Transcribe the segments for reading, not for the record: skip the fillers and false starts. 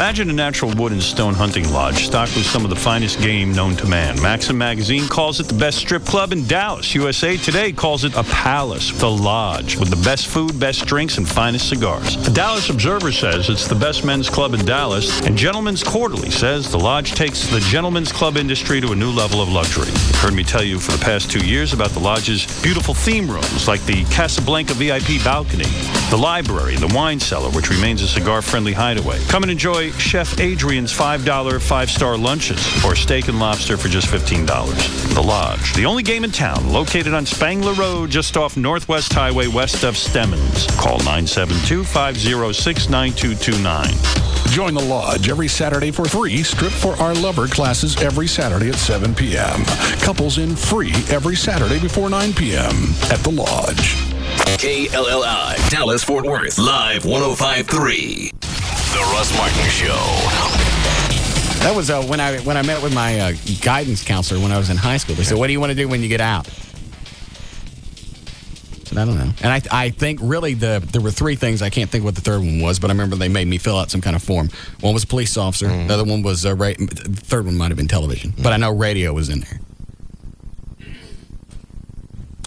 Imagine a natural wood and stone hunting lodge stocked with some of the finest game known to man. Maxim magazine calls it the best strip club in Dallas. USA Today calls it a palace, the lodge, with the best food, best drinks, and finest cigars. The Dallas Observer says it's the best men's club in Dallas, and Gentleman's Quarterly says the lodge takes the gentlemen's club industry to a new level of luxury. You've heard me tell you for the past 2 years about the lodge's beautiful theme rooms, like the Casablanca VIP balcony, the library, the wine cellar, which remains a cigar-friendly hideaway. Come and enjoy Chef Adrian's $5 five-star lunches, or steak and lobster for just $15. The Lodge, the only game in town, located on Spangler Road, just off Northwest Highway, west of Stemmons. Call 972-506-9229. Join the Lodge every Saturday for 3 Strip for Our Lover classes every Saturday at 7 p.m. Couples in free every Saturday before 9 p.m. at the Lodge. KLLI, Dallas-Fort Worth, live 105.3. The Russ Martin Show. That was when I met with my guidance counselor when I was in high school. They said, "What do you want to do when you get out?" I said, "I don't know." And I think really there were 3 things. I can't think what the third one was, but I remember they made me fill out some kind of form. One was police officer. The other one was the third one might have been television. But I know radio was in there.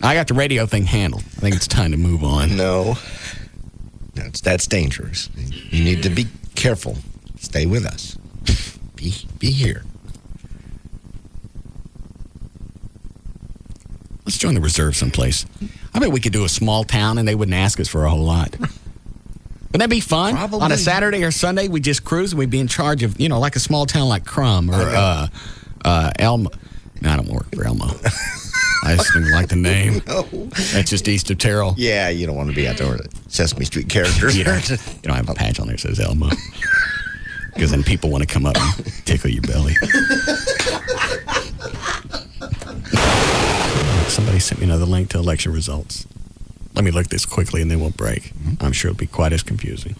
I got the radio thing handled. I think it's time to move on. No. That's dangerous. You need to be careful. Stay with us. Be here. Let's join the reserve someplace. I bet we could do a small town and they wouldn't ask us for a whole lot. Wouldn't that be fun? Probably. On a Saturday or Sunday, we just cruise and we'd be in charge of, like a small town like Crum or Elmo. No, I don't work for Elmo. I just don't like the name. No. That's just east of Terrell. Yeah, you don't want to be out there with Sesame Street characters. You don't have a patch on there that says Elmo. Because then people want to come up and tickle your belly. Somebody sent me another link to election results. Let me look this quickly and then we'll break. I'm sure it'll be quite as confusing.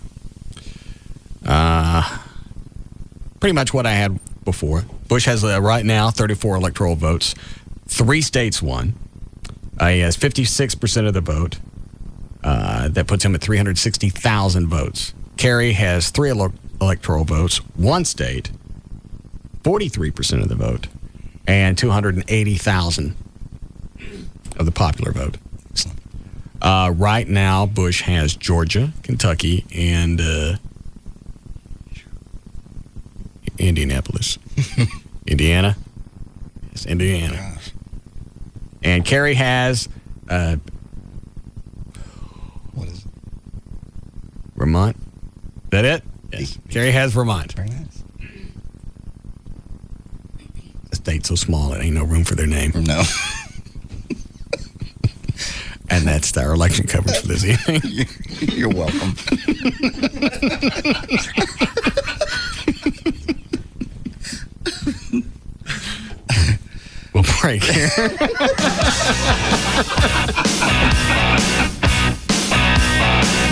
Pretty much what I had before. Bush has right now 34 electoral votes. 3 states won. He has 56% of the vote. That puts him at 360,000 votes. Kerry has 3 electoral votes, 1 state, 43% of the vote, and 280,000 of the popular vote. Right now, Bush has Georgia, Kentucky, and Indianapolis. Indiana? It's Indiana. Gosh. And Kerry has What is it? Vermont. Is that it? Yes. Kerry has Vermont. Very nice. The state's so small, it ain't no room for their name. No. And that's our election coverage for this evening. You're welcome. We'll break here.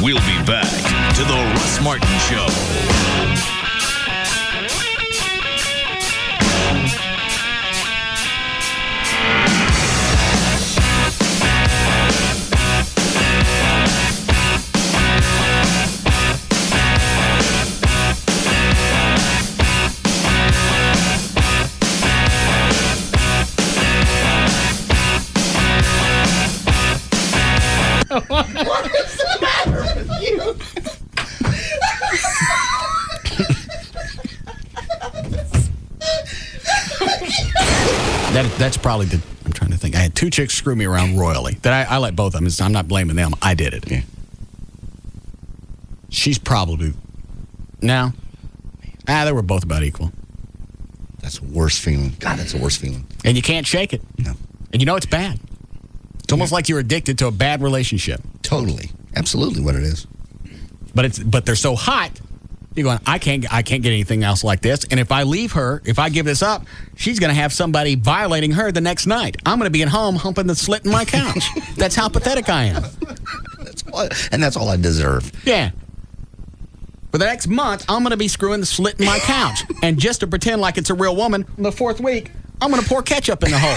We'll be back to the Russ Martin Show. What is the matter with you? That's probably I'm trying to think. I had 2 chicks screw me around royally. That I let both of them. I'm not blaming them. I did it. Yeah. She's probably... No. They were both about equal. That's a worst feeling. God, that's a worst feeling. And you can't shake it. No. And it's bad. It's almost like you're addicted to a bad relationship. Totally. Absolutely what it is. But they're so hot, you're going, I can't get anything else like this. And if I leave her, if I give this up, she's going to have somebody violating her the next night. I'm going to be at home humping the slit in my couch. That's how pathetic I am. That's all I deserve. Yeah. For the next month, I'm going to be screwing the slit in my couch. And just to pretend like it's a real woman, in the 4th week, I'm going to pour ketchup in the hole.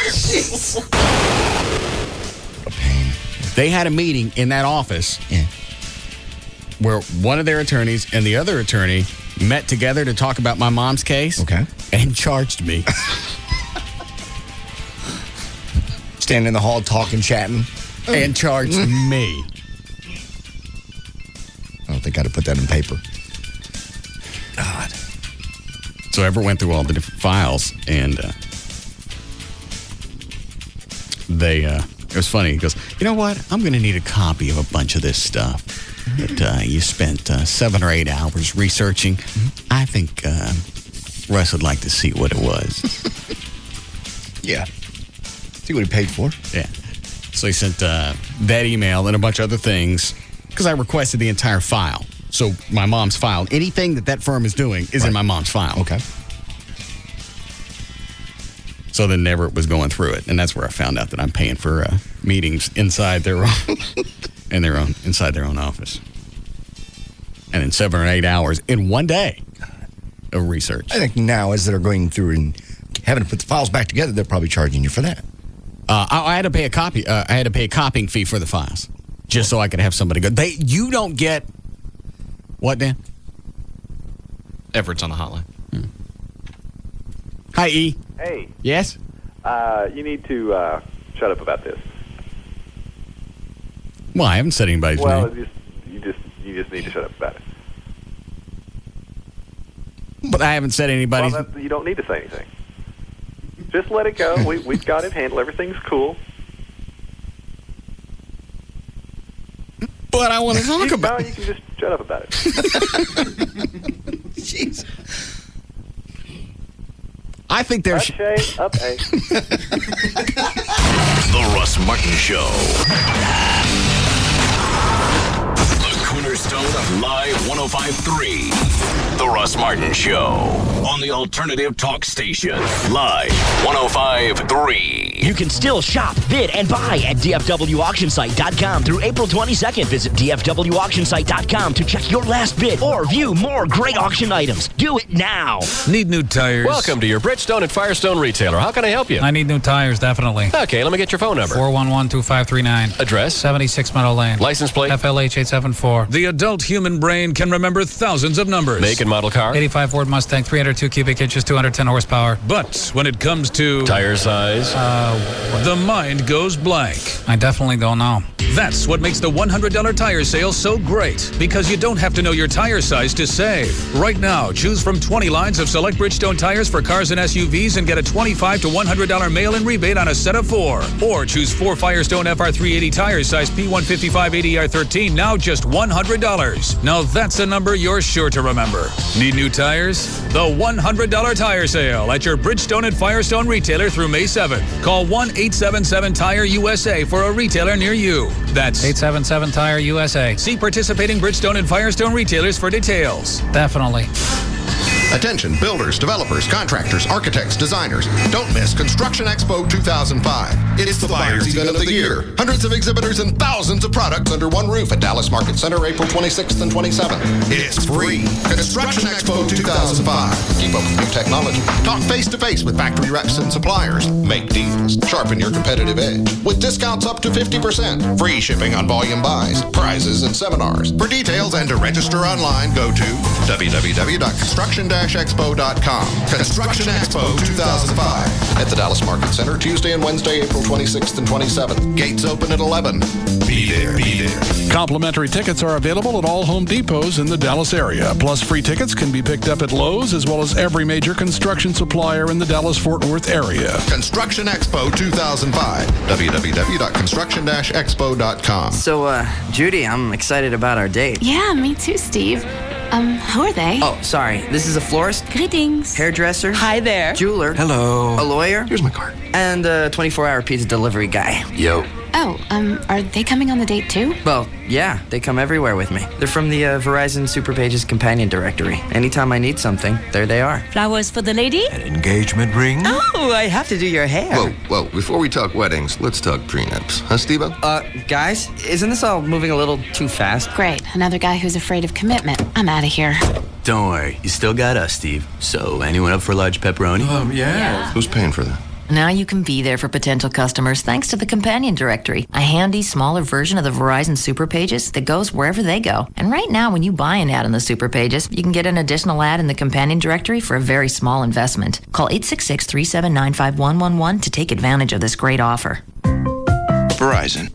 Jeez. They had a meeting in that office where one of their attorneys and the other attorney met together to talk about my mom's case. Okay. And charged me. Standing in the hall talking, chatting. And charged me. I don't think I'd have put that in paper. God. So Everett went through all the different files, and it was funny. He goes, you know what? I'm going to need a copy of a bunch of this stuff that you spent 7 or 8 hours researching. I think Russ would like to see what it was. Yeah. See what he paid for. Yeah. So he sent that email and a bunch of other things because I requested the entire file. So my mom's file, anything that firm is doing is in my mom's file. Okay. So then Everett was going through it, and that's where I found out that I'm paying for meetings inside their own, inside their own office, and in 7 or 8 hours in one day of research. I think now, as they're going through and having to put the files back together, they're probably charging you for that. I had to pay a copy. I had to pay a copying fee for the files, just so I could have somebody go. You don't get what, Dan? Everett's on the hotline. Hi, E. Hey. Yes? You need to shut up about this. Well, I haven't said anybody's name. You just need to shut up about it. But I haven't said anybody's. Well, you don't need to say anything. Just let it go. We've got it handled. Everything's cool. But I want to talk about it. No, you can just shut up about it. Jeez. I think there's... The Russ Martin Show. The cornerstone of Live 105.3. The Russ Martin Show. On the alternative talk station. Live 105.3. You can still shop, bid, and buy at DFWAuctionSite.com through April 22nd. Visit DFWAuctionSite.com to check your last bid or view more great auction items. Do it now. Need new tires? Welcome to your Bridgestone and Firestone retailer. How can I help you? I need new tires, definitely. Okay, let me get your phone number. 411-2539. Address? 76 Meadow Lane. License plate? FLH874. The adult human brain can remember thousands of numbers. Make and model car? 85 Ford Mustang, 302 cubic inches, 210 horsepower. But when it comes to... tire size? The mind goes blank. I definitely don't know. That's what makes the $100 tire sale so great, because you don't have to know your tire size to save. Right now, choose from 20 lines of select Bridgestone tires for cars and SUVs and get a $25 to $100 mail-in rebate on a set of 4. Or choose 4 Firestone FR380 tires size P155-80R13, now just $100. Now that's a number you're sure to remember. Need new tires? The $100 tire sale at your Bridgestone and Firestone retailer through May 7th. Call 1-877-TIRE-USA for a retailer near you. That's 877-TIRE-USA. See participating Bridgestone and Firestone retailers for details. Definitely. Attention, builders, developers, contractors, architects, designers. Don't miss Construction Expo 2005. It's the buyer's event of the year. Hundreds of exhibitors and thousands of products under one roof at Dallas Market Center, April 26th and 27th. It's free. Construction Expo 2005. Keep up with new technology. Talk face-to-face with factory reps and suppliers. Make deals. Sharpen your competitive edge. With discounts up to 50%. Free shipping on volume buys, prizes, and seminars. For details and to register online, go to www.construction-expo.com. Construction Expo 2005 at the Dallas Market Center, Tuesday and Wednesday, April 26th and 27th. Gates open at 11. Be there, be there. Complimentary tickets are available at all Home Depots in the Dallas area. Plus, free tickets can be picked up at Lowe's as well as every major construction supplier in the Dallas-Fort Worth area. Construction Expo 2005. www.construction-expo.com. So, Judy, I'm excited about our date. Yeah, me too, Steve. Who are they? Oh, sorry. This is a florist. Greetings. Hairdresser. Hi there. Jeweler. Hello. A lawyer. Here's my card. And a 24-hour pizza delivery guy. Yo. Oh, are they coming on the date too? Well, yeah, they come everywhere with me. They're from the Verizon Superpages companion directory. Anytime I need something, there they are. Flowers for the lady? An engagement ring? Oh, I have to do your hair. Whoa, before we talk weddings, let's talk prenups. Huh, Steve-O? Guys, isn't this all moving a little too fast? Great, another guy who's afraid of commitment. I'm out of here. Don't worry, you still got us, Steve. So, anyone up for a large pepperoni? Yeah. Who's paying for that? Now you can be there for potential customers thanks to the Companion Directory, a handy, smaller version of the Verizon Super Pages that goes wherever they go. And right now, when you buy an ad in the Super Pages, you can get an additional ad in the Companion Directory for a very small investment. Call 866-379-5111 to take advantage of this great offer. Verizon.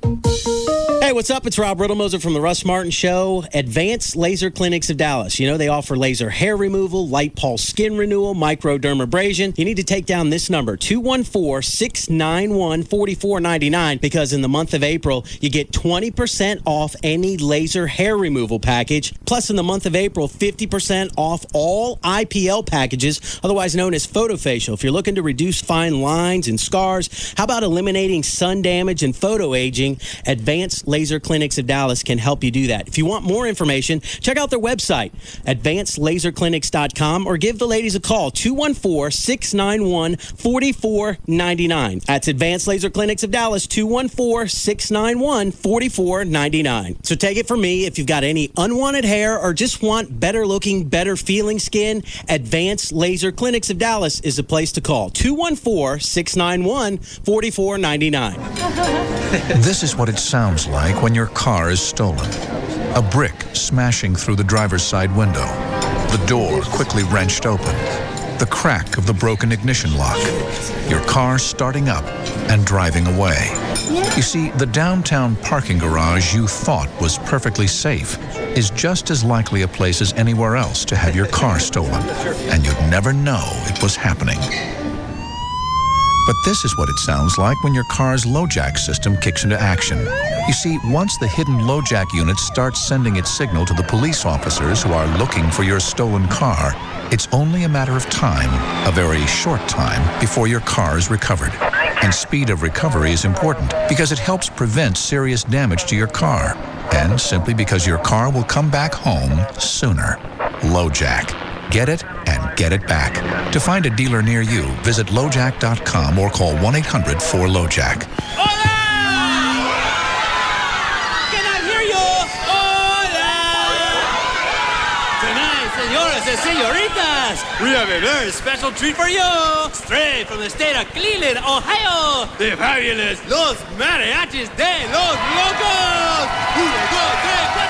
Hey, what's up? It's Rob Riddlemoser from the Russ Martin Show. Advanced Laser Clinics of Dallas. You know, they offer laser hair removal, light pulse skin renewal, microdermabrasion. You need to take down this number, 214-691-4499, because in the month of April, you get 20% off any laser hair removal package. Plus, in the month of April, 50% off all IPL packages, otherwise known as photofacial. If you're looking to reduce fine lines and scars, how about eliminating sun damage and photo aging? Advanced Laser Clinics of Dallas can help you do that. If you want more information, check out their website, advancedlaserclinics.com, or give the ladies a call, 214-691-4499. That's Advanced Laser Clinics of Dallas, 214-691-4499. So take it from me, if you've got any unwanted hair or just want better looking, better feeling skin, Advanced Laser Clinics of Dallas is the place to call, 214-691-4499. This is what it sounds like when your car is stolen. A brick smashing through the driver's side window. The door quickly wrenched open. The crack of the broken ignition lock. Your car starting up and driving away. You see, the downtown parking garage you thought was perfectly safe is just as likely a place as anywhere else to have your car stolen. And you'd never know it was happening. But this is what it sounds like when your car's LoJack system kicks into action. You see, once the hidden LoJack unit starts sending its signal to the police officers who are looking for your stolen car, it's only a matter of time, a very short time, before your car is recovered. And speed of recovery is important because it helps prevent serious damage to your car. And simply because your car will come back home sooner. LoJack. Get it and get it back. To find a dealer near you, visit LoJack.com or call 1-800-4LoJack. Hola! Can I hear you? Hola! Tonight, señoras and señoritas, we have a very special treat for you. Straight from the state of Cleveland, Ohio, the fabulous Los Mariachis de los Locos. 1, 2, 3, 4.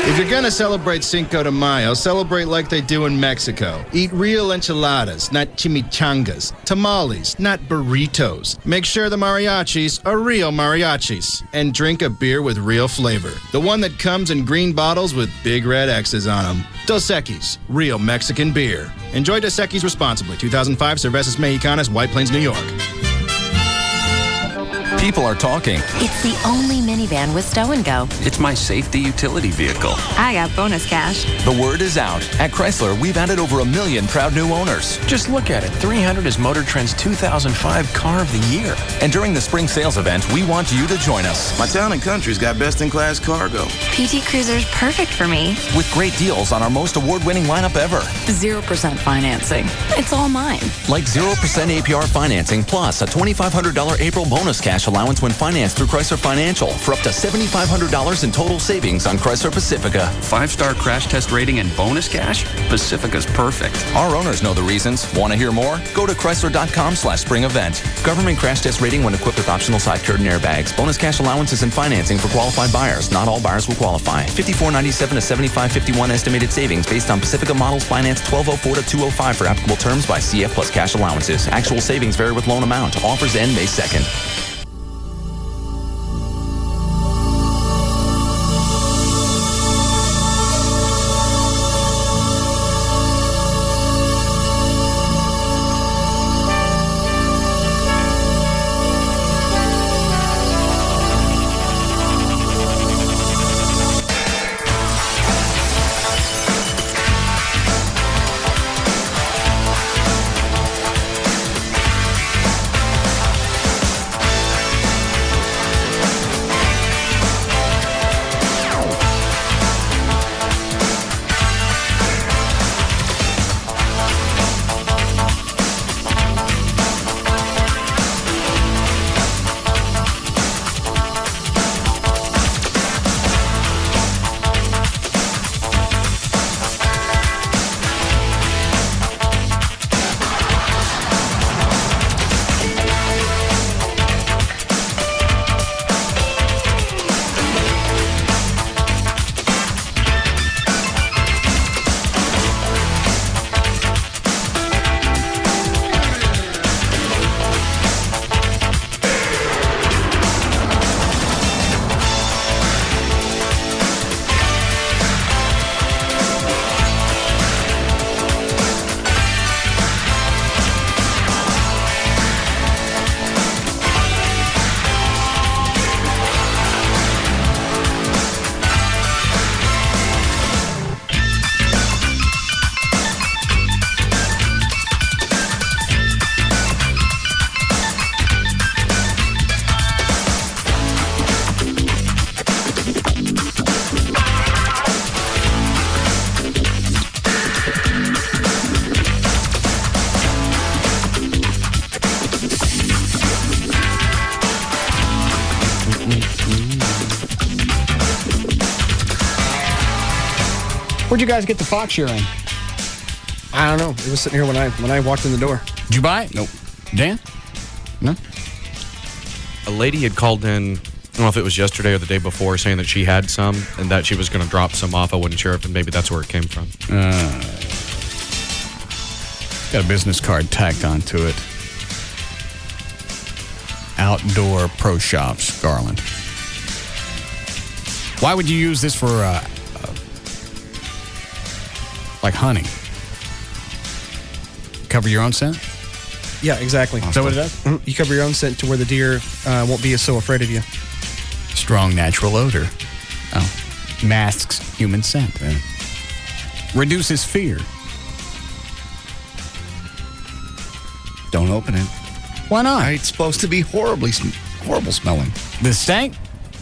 If you're gonna celebrate Cinco de Mayo, celebrate like they do in Mexico. Eat real enchiladas, not chimichangas. Tamales, not burritos. Make sure the mariachis are real mariachis. And drink a beer with real flavor. The one that comes in green bottles with big red X's on them. Dos Equis, real Mexican beer. Enjoy Dos Equis responsibly. 2005 Cervezas Mexicanas, White Plains, New York. People are talking. It's the only minivan with stow and go. It's my safety utility vehicle. I got bonus cash. The word is out. At Chrysler, we've added over 1 million proud new owners. Just look at it. 300 is Motor Trend's 2005 Car of the Year. And during the spring sales event, we want you to join us. My Town & Country's got best-in-class cargo. PT Cruiser's perfect for me. With great deals on our most award-winning lineup ever. 0% financing. It's all mine. Like 0% APR financing plus a $2,500 April bonus cash allowance when financed through Chrysler Financial for up to $7,500 in total savings on Chrysler Pacifica. 5-star crash test rating and bonus cash? Pacifica's perfect. Our owners know the reasons. Want to hear more? Go to Chrysler.com/spring event. Government crash test rating when equipped with optional side curtain airbags. Bonus cash allowances and financing for qualified buyers. Not all buyers will qualify. $54.97 to $75.51 estimated savings based on Pacifica models financed 1204 to 205 for applicable terms by CF plus cash allowances. Actual savings vary with loan amount. Offers end May 2nd. Where'd you guys get the fox urine? I don't know. It was sitting here when I walked in the door. Did you buy it? Nope. Dan? No? A lady had called in, I don't know if it was yesterday or the day before, saying that she had some and that she was going to drop some off. I wasn't sure if maybe that's where it came from. Got a business card tacked onto it. Outdoor Pro Shops, Garland. Why would you use this for, like hunting? Cover your own scent? Yeah, exactly. Is that what it does? Mhm. You cover your own scent to where the deer won't be so afraid of you. Strong natural odor. Oh. Masks human scent. Yeah. Reduces fear. Don't open it. Why not? It's supposed to be horrible smelling. The stank?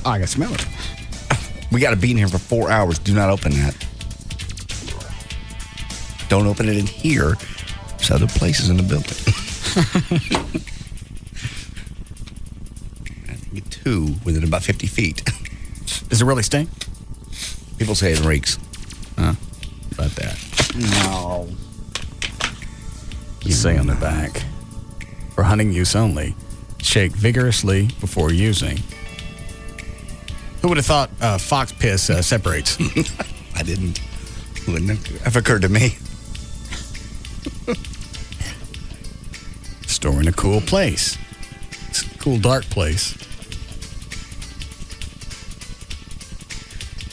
Oh, I got to smell it. We got to be in here for 4 hours. Do not open that. Don't open it in here. There's other places in the building. I think 2 within about 50 feet. Does it really stink? People say it reeks. Huh? About that. No. You say on the back. For hunting use only. Shake vigorously before using. Who would have thought fox piss separates? I didn't. Wouldn't have occurred to me. Store in a cool place. It's a cool, dark place.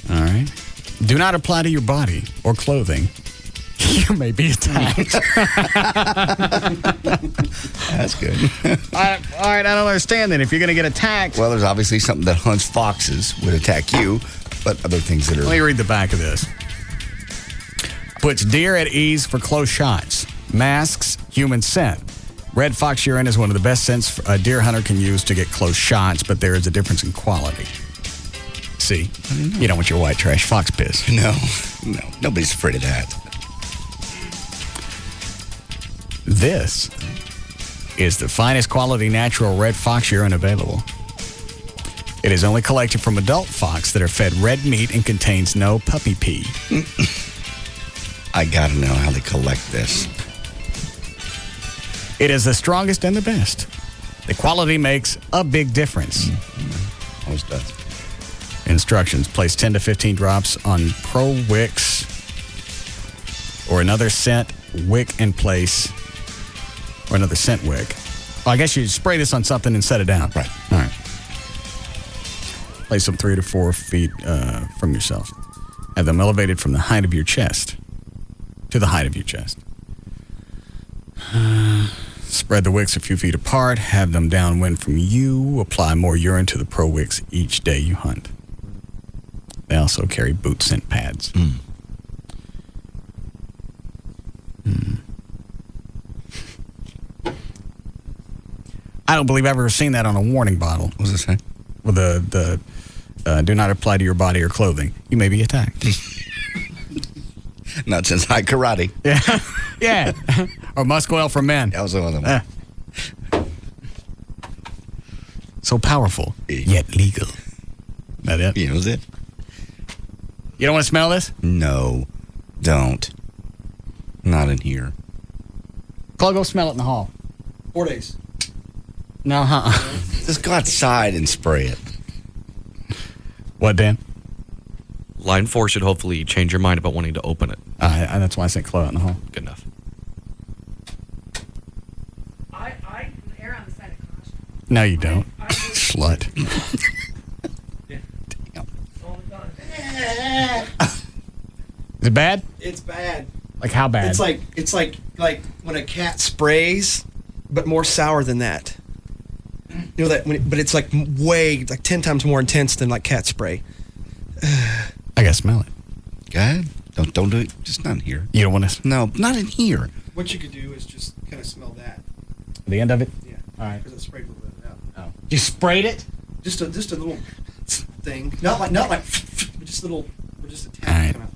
All right. Do not apply to your body or clothing. You may be attacked. That's good. All right, I don't understand then. If you're going to get attacked. Well, there's obviously something that hunts foxes would attack you, but other things that are... Let me read the back of this. Puts deer at ease for close shots. Masks human scent. Red fox urine is one of the best scents a deer hunter can use to get close shots, but there is a difference in quality. See, you don't want your white trash fox piss. No, nobody's afraid of that. This is the finest quality natural red fox urine available. It is only collected from adult fox that are fed red meat and contains no puppy pee. I gotta know how they collect this. It is the strongest and the best. The quality makes a big difference. Always does. Instructions: place 10 to 15 drops on Pro Wicks or another scent wick in place, or another scent wick. Well, I guess you spray this on something and set it down. Right. All right. Place them 3 to 4 feet from yourself. Have them elevated from the height of your chest to the height of your chest. Spread the wicks a few feet apart. Have them downwind from you. Apply more urine to the Pro Wicks each day you hunt. They also carry boot scent pads. I don't believe I've ever seen that on a warning bottle. What does it say? With the do not apply to your body or clothing. You may be attacked. Not since high karate. Yeah. Yeah. Or musk oil for men. That was the other one. So powerful, yet legal. That it? Yeah, that was it. You don't want to smell this? No, don't. Not in here. Chloe, go smell it in the hall. 4 days. No, Just go outside and spray it. What, Dan? Line 4 should hopefully change your mind about wanting to open it. That's why I sent Chloe out in the hall. Good enough. I err on the side of caution. No, you don't. Slut. Is it bad? It's bad. Like how bad? It's like when a cat sprays, but more sour than that. You know that, but it's like 10 times more intense than like cat spray. I gotta smell it. Go ahead. Don't do it. Just not in here. You don't want to? No, not in here. What you could do is just kind of smell that. The end of it? Yeah. All right. Because it sprayed a little bit out. Oh. You sprayed it? Just a little thing. Not like but just a tap. All right. Come out.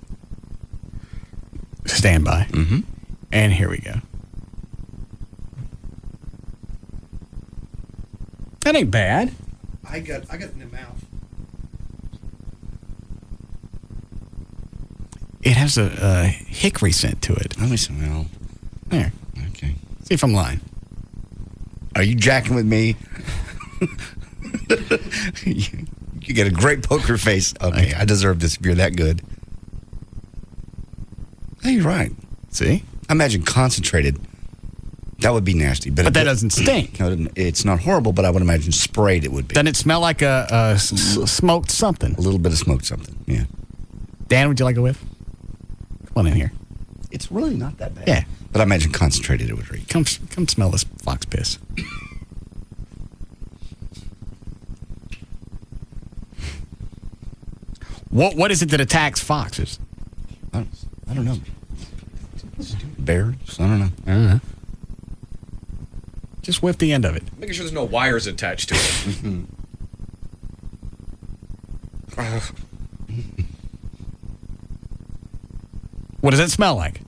Stand by. Mm-hmm. And here we go. That ain't bad. I got it in the mouth. It has a hickory scent to it. Let me smell. There. Okay. See if I'm lying. Are you jacking with me? You get a great poker face. Okay, I deserve this if you're that good. Hey, you're right. See? I imagine concentrated. That would be nasty. But that doesn't stink. No, it's not horrible, but I would imagine sprayed it would be. Doesn't it smell like a smoked something? A little bit of smoked something, yeah. Dan, would you like a whiff? Come on in here. It's really not that bad. Yeah. But I imagine concentrated it would reek. Come smell this fox piss. What is it that attacks foxes? I don't know. Bears? I don't know. I don't know. Just whiff the end of it. Making sure there's no wires attached to it. What does it smell like?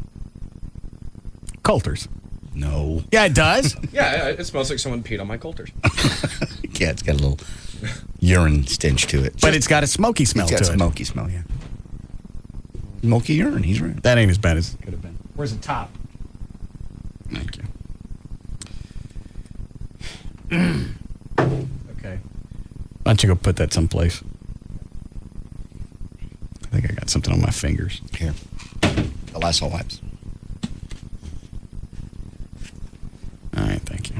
Coulter's. No. Yeah, it does. Yeah, it smells like someone peed on my Coulter's. Yeah, it's got a little urine stench to it. But it's got a smoky smell to it. It's got a smoky smell, yeah. Smoky urine, he's right. That ain't as bad as it could have been. Where's the top? Thank you. Okay. Why don't you go put that someplace? I think I got something on my fingers. Here. The Lysol wipes. All right, thank you.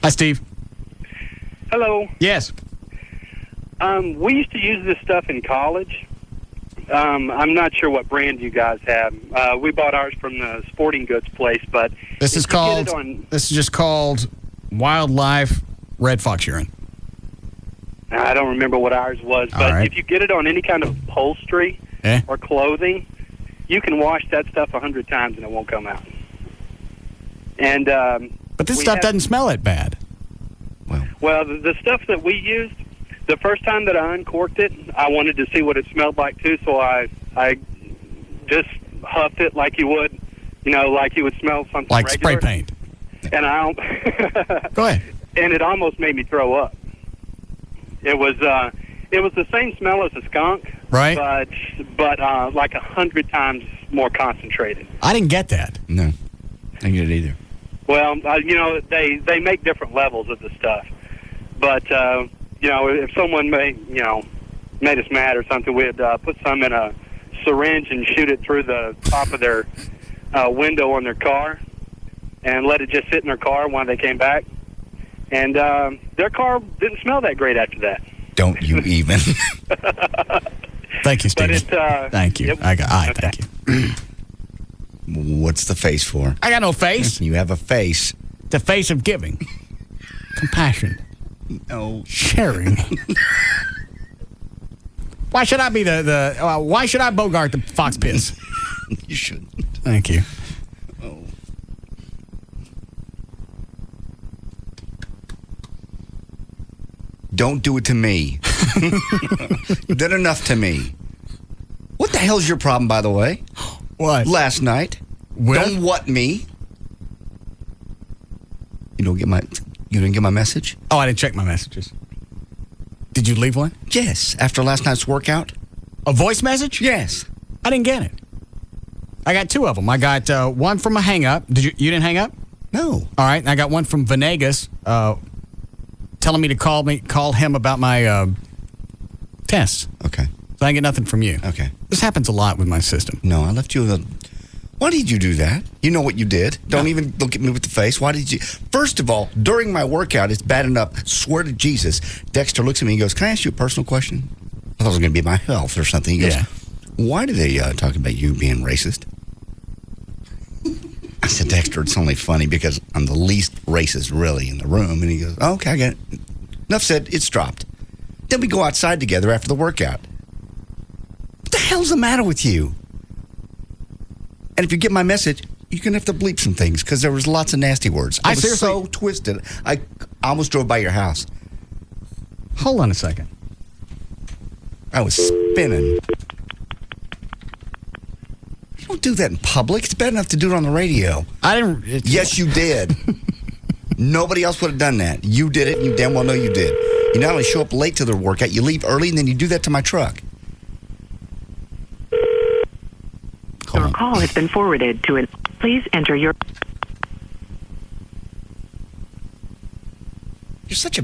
Hi, Steve. Hello. Yes. We used to use this stuff in college. I'm not sure what brand you guys have. We bought ours from the sporting goods place, but This is just called Wildlife Red Fox Urine. I don't remember what ours was, but right. if you get it on any kind of upholstery or clothing, you can wash that stuff 100 times and it won't come out. And but this stuff doesn't smell that bad. Well, the stuff that we used, the first time that I uncorked it, I wanted to see what it smelled like too, so I just huffed it like you would, like you would smell something like regular. spray paint. And Go ahead. And it almost made me throw up. It was the same smell as a skunk, right? But like 100 times more concentrated. I didn't get that. No, I didn't get it either. Well, they make different levels of the stuff, but if someone made us mad or something, we'd put some in a syringe and shoot it through the top of their window on their car, and let it just sit in their car while they came back. And their car didn't smell that great after that. Don't you even? Thank you, Steve. Thank you. Thank you. What's the face for? I got no face. You have a face. The face of giving. Compassion. No. Sharing. Why should I be why should I bogart the fox piss? You shouldn't. Thank you. Oh. Don't do it to me. You did enough to me. What the hell's your problem, by the way? What? Last night. Don't what me. You didn't get my message? Oh, I didn't check my messages. Did you leave one? Yes. After last night's workout. A voice message? Yes. I didn't get it. I got two of them. I got one from a hang up. You didn't hang up? No. All right. And I got one from Venegas telling me to call him about my tests. Okay. So I get nothing from you. Okay. This happens a lot with my system. No, I left you Why did you do that? You know what you did. Don't even look at me with the face. Why did you? First of all, during my workout, it's bad enough. Swear to Jesus. Dexter looks at me and goes, "Can I ask you a personal question?" I thought it was going to be my health or something. He goes, "Why do they talk about you being racist?" I said, "Dexter, it's only funny because I'm the least racist really in the room." And he goes, "Oh, okay, I get it." Enough said. It's dropped. Then we go outside together after the workout. What the hell's the matter with you? And if you get my message, you're going to have to bleep some things because there was lots of nasty words. I was so twisted. I almost drove by your house. Hold on a second. I was spinning. You don't do that in public. It's bad enough to do it on the radio. I didn't. Yes, you did. Nobody else would have done that. You did it, and you damn well know you did. You not only show up late to the workout, you leave early, and then you do that to my truck. Your call has been forwarded to an... Please enter your... You're such a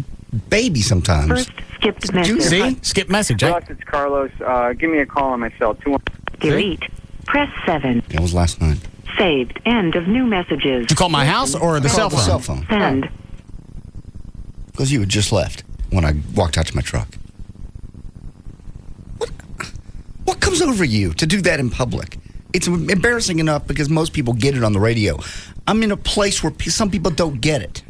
baby sometimes. First skipped message. See? Skip message. Russ, it's Carlos. Give me a call on my cell. 21. Delete. Press 7. That was last night. Saved. End of new messages. Did you call my house or the cell phone? The cell phone. Send. Because you had just left when I walked out to my truck. What comes over you to do that in public? It's embarrassing enough because most people get it on the radio. I'm in a place where some people don't get it.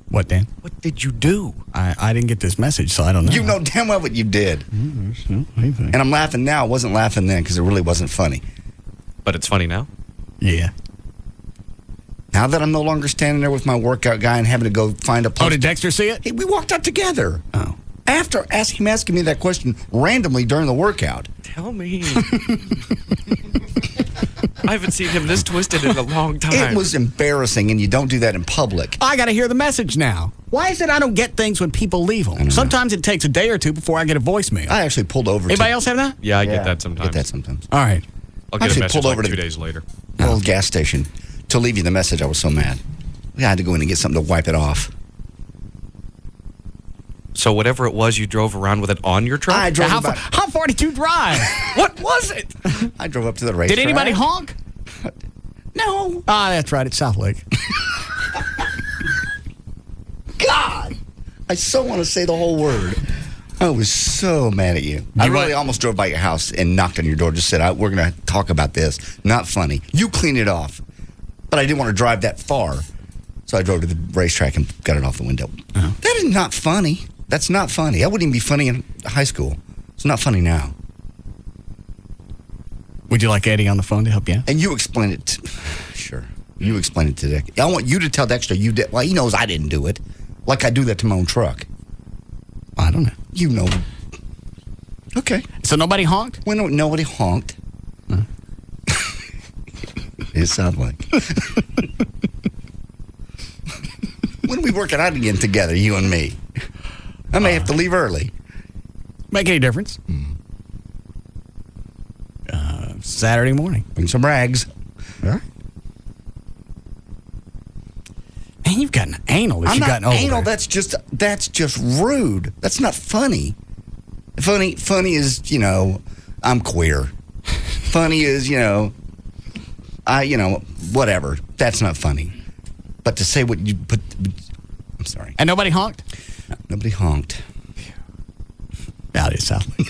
What, Dan? What did you do? I didn't get this message, so I don't know. You know damn well what you did. And I'm laughing now. I wasn't laughing then because it really wasn't funny. But it's funny now? Yeah. Now that I'm no longer standing there with my workout guy and having to go find a place. Oh, did Dexter see it? Hey, we walked out together. Oh. After him asking me that question randomly during the workout. Tell me. I haven't seen him this twisted in a long time. It was embarrassing, and you don't do that in public. I got to hear the message now. Why is it I don't get things when people leave them? Sometimes it takes a day or two before I get a voicemail. I actually pulled over. Anybody else have that? Yeah, I get that sometimes. Get that sometimes. All right. I'll get a message pulled over like to 2 days later. The old gas station to leave you the message. I was so mad. I had to go in and get something to wipe it off. So whatever it was, you drove around with it on your truck? I drove How far did you drive? What was it? I drove up to the racetrack. Did anybody honk? No. Ah, that's right. It's South Lake. God. I so want to say the whole word. I was so mad at you. I really almost drove by your house and knocked on your door. Just said, we're going to talk about this. Not funny. You clean it off. But I didn't want to drive that far. So I drove to the racetrack and got it off the window. Oh. That is not funny. That's not funny. That wouldn't even be funny in high school. It's not funny now. Would you like Eddie on the phone to help you out? And you explain it. Sure. You explain it to Dexter. I want you to tell Dexter you did. Well, he knows I didn't do it. Like I do that to my own truck. I don't know. You know. Okay. So nobody honked? Well, nobody honked. Huh. It sounds like. When are we working out again together, you and me? I may have to leave early. Make any difference? Saturday morning. Bring some rags. All right. Man, you've gotten anal as you've gotten older. Anal. That's just rude. That's not funny. Funny is, I'm queer. Funny is, whatever. That's not funny. But to say what you put, I'm sorry. And nobody honked? No, nobody honked. Out of South Lake.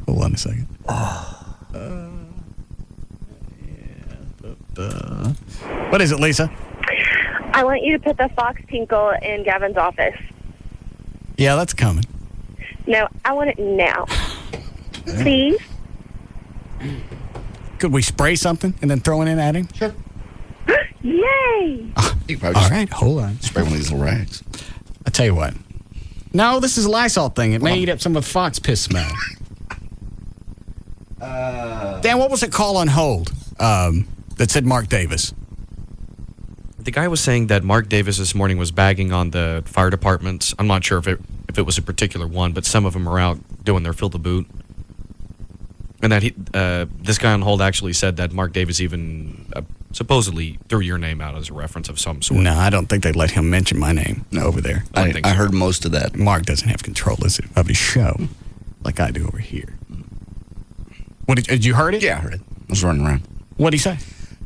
Hold on a second. What is it, Lisa? I want you to put the Fox Tinkle in Gavin's office. Yeah, that's coming. No, I want it now. Please? Could we spray something and then throw it in at him? Sure. Yay! All right, hold on. Spray one of these little rags. I'll tell you what. No, this is a Lysol thing. It may eat up some of Fox piss smell. Dan, what was it call on hold that said Mark Davis? The guy was saying that Mark Davis this morning was bagging on the fire departments. I'm not sure if it was a particular one, but some of them are out doing their fill the boot. And that this guy on hold actually said that Mark Davis even supposedly threw your name out as a reference of some sort. No, I don't think they'd let him mention my name over there. I heard most of that. Mark doesn't have control of his show like I do over here. What did you heard it? Yeah, I heard it. I was running around. What'd he say?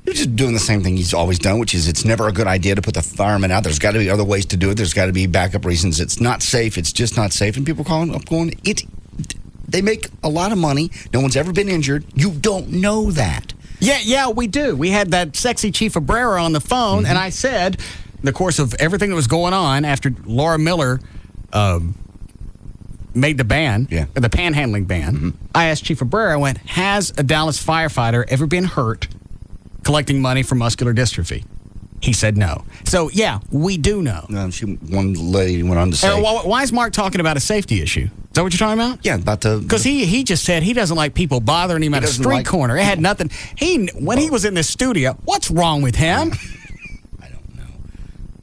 He was just doing the same thing he's always done, which is it's never a good idea to put the firemen out. There's got to be other ways to do it. There's got to be backup reasons. It's not safe. It's just not safe. And people calling up going, they make a lot of money. No one's ever been injured. You don't know that. Yeah, we do. We had that sexy Chief Abrera on the phone, and I said, in the course of everything that was going on after Laura Miller made the ban, the panhandling ban, I asked Chief Abrera, I went, has a Dallas firefighter ever been hurt collecting money for muscular dystrophy? He said no. So, yeah, we do know. One lady went on to say... Why is Mark talking about a safety issue? that what you're talking about? Yeah, about the... Because he just said he doesn't like people bothering him at a street corner. It had nothing... When he was in this studio, what's wrong with him?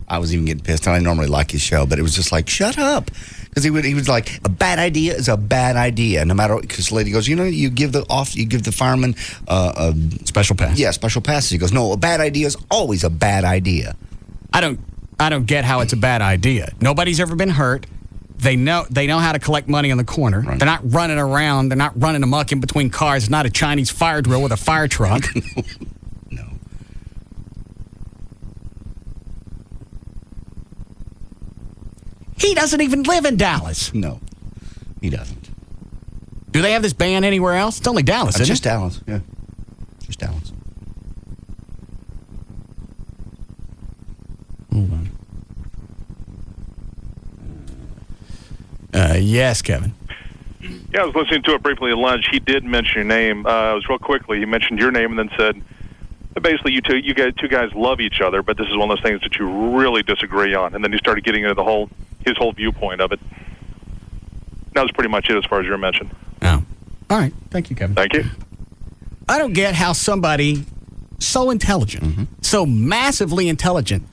I was even getting pissed. I normally like his show, but it was just like, shut up. Because he was like, a bad idea is a bad idea. No matter... Because the lady goes, you give the fireman... special pass. Yeah, special passes. He goes, no, a bad idea is always a bad idea. I don't get how it's a bad idea. Nobody's ever been hurt. They know how to collect money on the corner. Right. They're not running around. They're not running amok in between cars. It's not a Chinese fire drill with a fire truck. No. He doesn't even live in Dallas. No, he doesn't. Do they have this ban anywhere else? It's only Dallas, isn't just it? Dallas, yeah. Just Dallas. Hold on. Yes, Kevin. Yeah, I was listening to it briefly at lunch. He did mention your name. It was real quickly. He mentioned your name and then said, basically, you two guys love each other, but this is one of those things that you really disagree on. And then he started getting into his whole viewpoint of it. That was pretty much it as far as you're mentioned. Oh. All right. Thank you, Kevin. Thank you. I don't get how somebody so intelligent, so massively intelligent,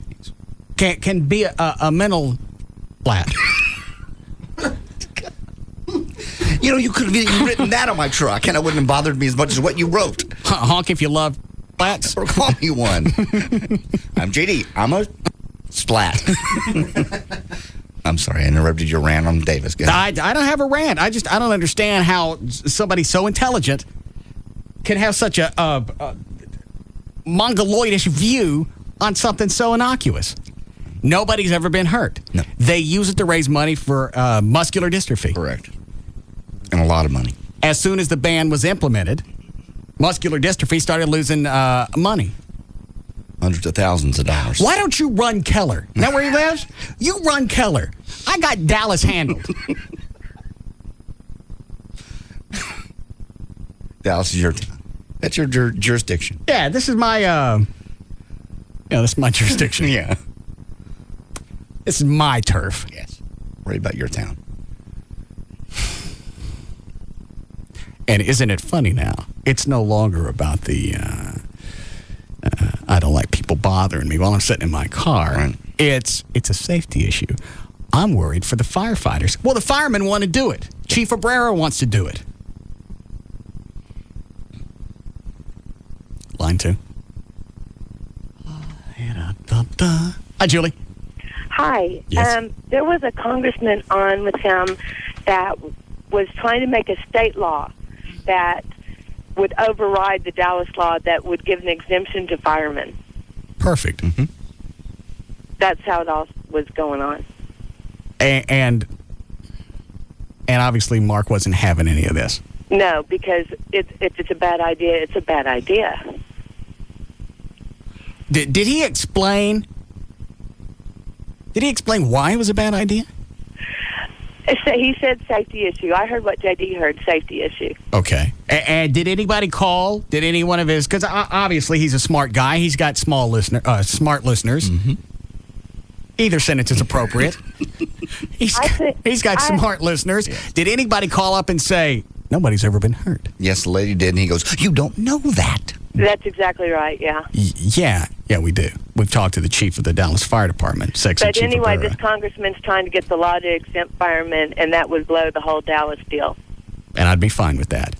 can be a mental flat. You could have even written that on my truck, and it wouldn't have bothered me as much as what you wrote. Honk if you love splats. Or call me one. I'm JD. I'm a splat. I'm sorry, I interrupted your rant on Davis. I don't have a rant. I don't understand how somebody so intelligent can have such a mongoloidish view on something so innocuous. Nobody's ever been hurt. No. They use it to raise money for muscular dystrophy. Correct. And a lot of money. As soon as the ban was implemented, muscular dystrophy started losing money. Hundreds of thousands of dollars. Why don't you run Keller? Is that where he lives? You run Keller. I got Dallas handled. Dallas is your town. That's your jurisdiction. Yeah, this is my this is my jurisdiction. Yeah. This is my turf. Yes. Worry about your town. And isn't it funny now? It's no longer about the I don't like people bothering me while I'm sitting in my car. Right. It's a safety issue. I'm worried for the firefighters. Well, the firemen want to do it. Chief Abrera wants to do it. Line 2. Hi, Julie. Hi. Yes. There was a congressman on with him that was trying to make a state law that would override the Dallas law that would give an exemption to firemen. Perfect. Mm-hmm. That's how it all was going on. And obviously Mark wasn't having any of this. No, because if it's a bad idea, it's a bad idea. Did he explain? Did he explain why it was a bad idea? He said safety issue. I heard what JD heard, safety issue. Okay. And did anybody call? Did any one of his? Because obviously he's a smart guy. He's got smart listeners. Mm-hmm. Either sentence is appropriate. He's got smart listeners. Yes. Did anybody call up and say nobody's ever been hurt? Yes, the lady did, and he goes, "You don't know that." That's exactly right. Yeah. Yeah, we do. We've talked to the chief of the Dallas Fire Department, Sexy But Chief anyway, Abrera. this congressman's trying to get the law to exempt firemen, and that would blow the whole Dallas deal. And I'd be fine with that.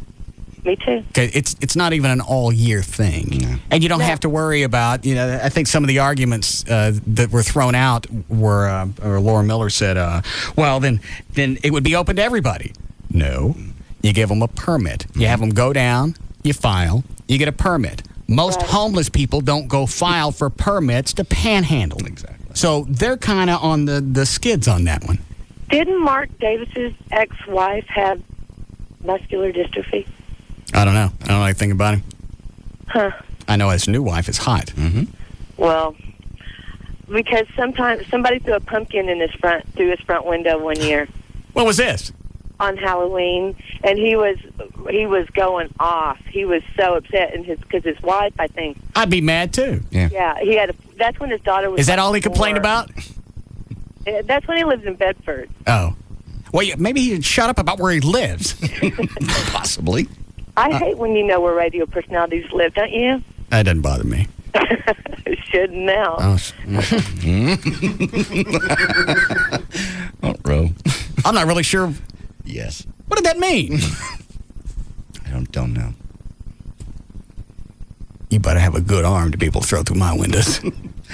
Me too. Okay, it's not even an all-year thing. And you don't have to worry about, I think some of the arguments that were thrown out were, or Laura Miller said, well, then it would be open to everybody. No. You give them a permit. You have them go down, you file, you get a permit. Most homeless people don't go file for permits to panhandle. Exactly. So they're kind of on the skids on that one. Didn't Mark Davis's ex-wife have muscular dystrophy? I don't know. I don't know anything about him. Huh. I know his new wife is hot. Mm-hmm. Well, because sometimes somebody threw a pumpkin in through his front window one year. What was this? On Halloween, and he was going off. He was so upset, and because his wife, I think. I'd be mad too. Yeah, he had. That's when his daughter was. Is that all he complained about? That's when he lives in Bedford. Oh. Well, maybe he should shut up about where he lives. Possibly. I hate when you know where radio personalities live, don't you? That doesn't bother me. It should now. Oh, Ro. I'm not really sure. Yes. What did that mean? I don't know. You better have a good arm to be able to throw through my windows.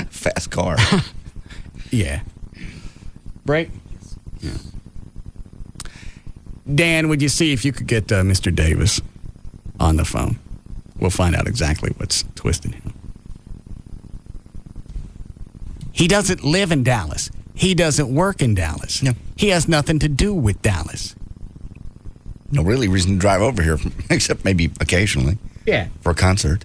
Fast car. Yeah. Break? Yeah. Dan, would you see if you could get Mr. Davis on the phone? We'll find out exactly what's twisting him. He doesn't live in Dallas. He doesn't work in Dallas. No. He has nothing to do with Dallas. No really reason to drive over here, except maybe occasionally. Yeah. For a concert.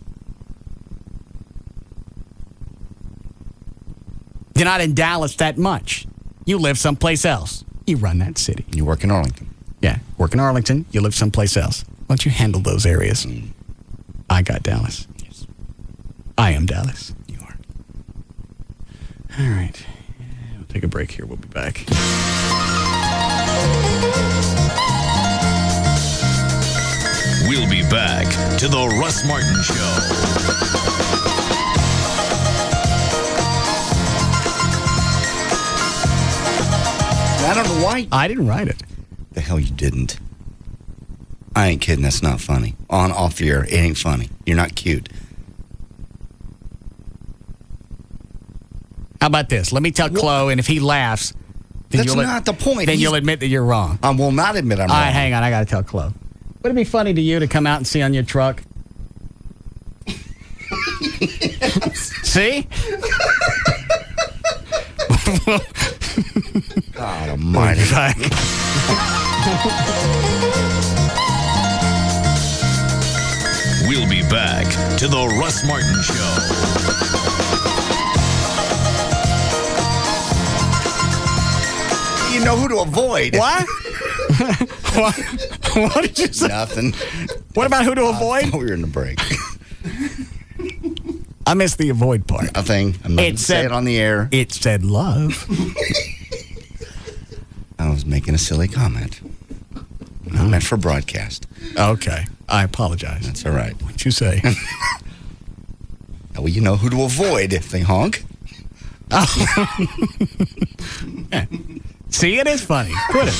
You're not in Dallas that much. You live someplace else. You run that city. You work in Arlington. Yeah. Work in Arlington. You live someplace else. Why don't you handle those areas? I got Dallas. Yes. I am Dallas. You are. All right. We'll take a break here. We'll be back. We'll be back to the Russ Martin Show. I don't know why. I didn't write it. The hell you didn't. I ain't kidding. That's not funny. On, off the air, it ain't funny. You're not cute. How about this? Let me tell Chloe, and if he laughs, then That's not the point. Then you'll admit that you're wrong. I will not admit I'm All wrong. right, hang on. I got to tell Chloe. Would it be funny to you to come out and see on your truck? See? God almighty. We'll be back to the Russ Martin Show. You know who to avoid. What? What did you say? Nothing. What about who to avoid? I thought we were in the break. I missed the avoid part. Nothing. I'm not going to say it on the air. It said love. I was making a silly comment. I meant for broadcast. Okay. I apologize. That's all right. What'd you say? Well, you know who to avoid if they honk. Oh. Yeah. See, it is funny. Quit it.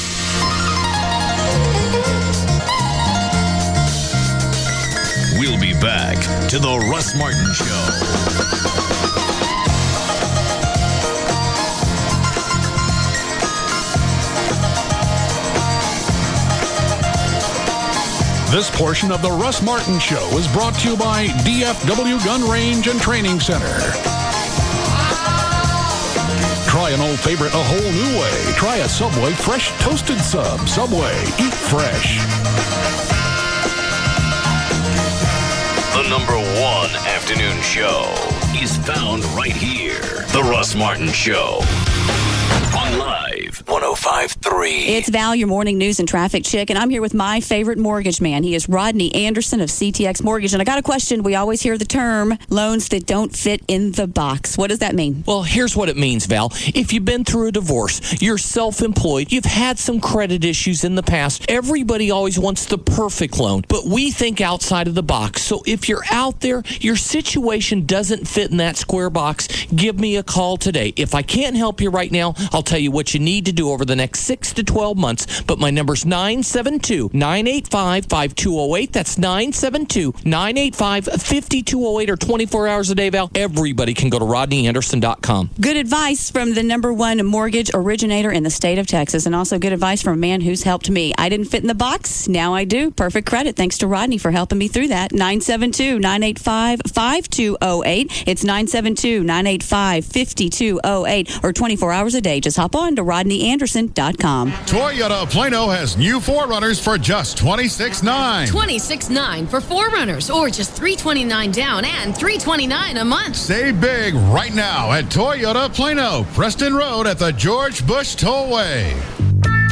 We'll be back to the Russ Martin Show. This portion of the Russ Martin Show is brought to you by DFW Gun Range and Training Center. Try an old favorite a whole new way. Try a Subway fresh toasted sub. Subway, eat fresh. The number one afternoon show is found right here. The Russ Martin Show. On Live 105.3. It's Val, your morning news and traffic chick, and I'm here with my favorite mortgage man. He is Rodney Anderson of CTX Mortgage. And I got a question. We always hear the term loans that don't fit in the box. What does that mean? Well, here's what it means, Val. If you've been through a divorce, you're self-employed, you've had some credit issues in the past, everybody always wants the perfect loan, but we think outside of the box. So if you're out there, your situation doesn't fit in that square box, give me a call today. If I can't help you right now, I'll tell you what you need to do over the next 6 to 12 months. But my number's 972-985-5208. That's 972-985-5208, or 24 hours a day, Val. Everybody can go to rodneyanderson.com. Good advice from the number one mortgage originator in the state of Texas, and also good advice from a man who's helped me. I didn't fit in the box. Now I do. Perfect credit. Thanks to Rodney for helping me through that. 972-985-5208. It's 972-985-5208, or 24 hours a day. Just hop on to rodneyanderson.com. Toyota Plano has new 4Runners for just $26,900. $26,900 for 4Runners, or just $329 down and $329 a month. Save big right now at Toyota Plano, Preston Road at the George Bush Tollway.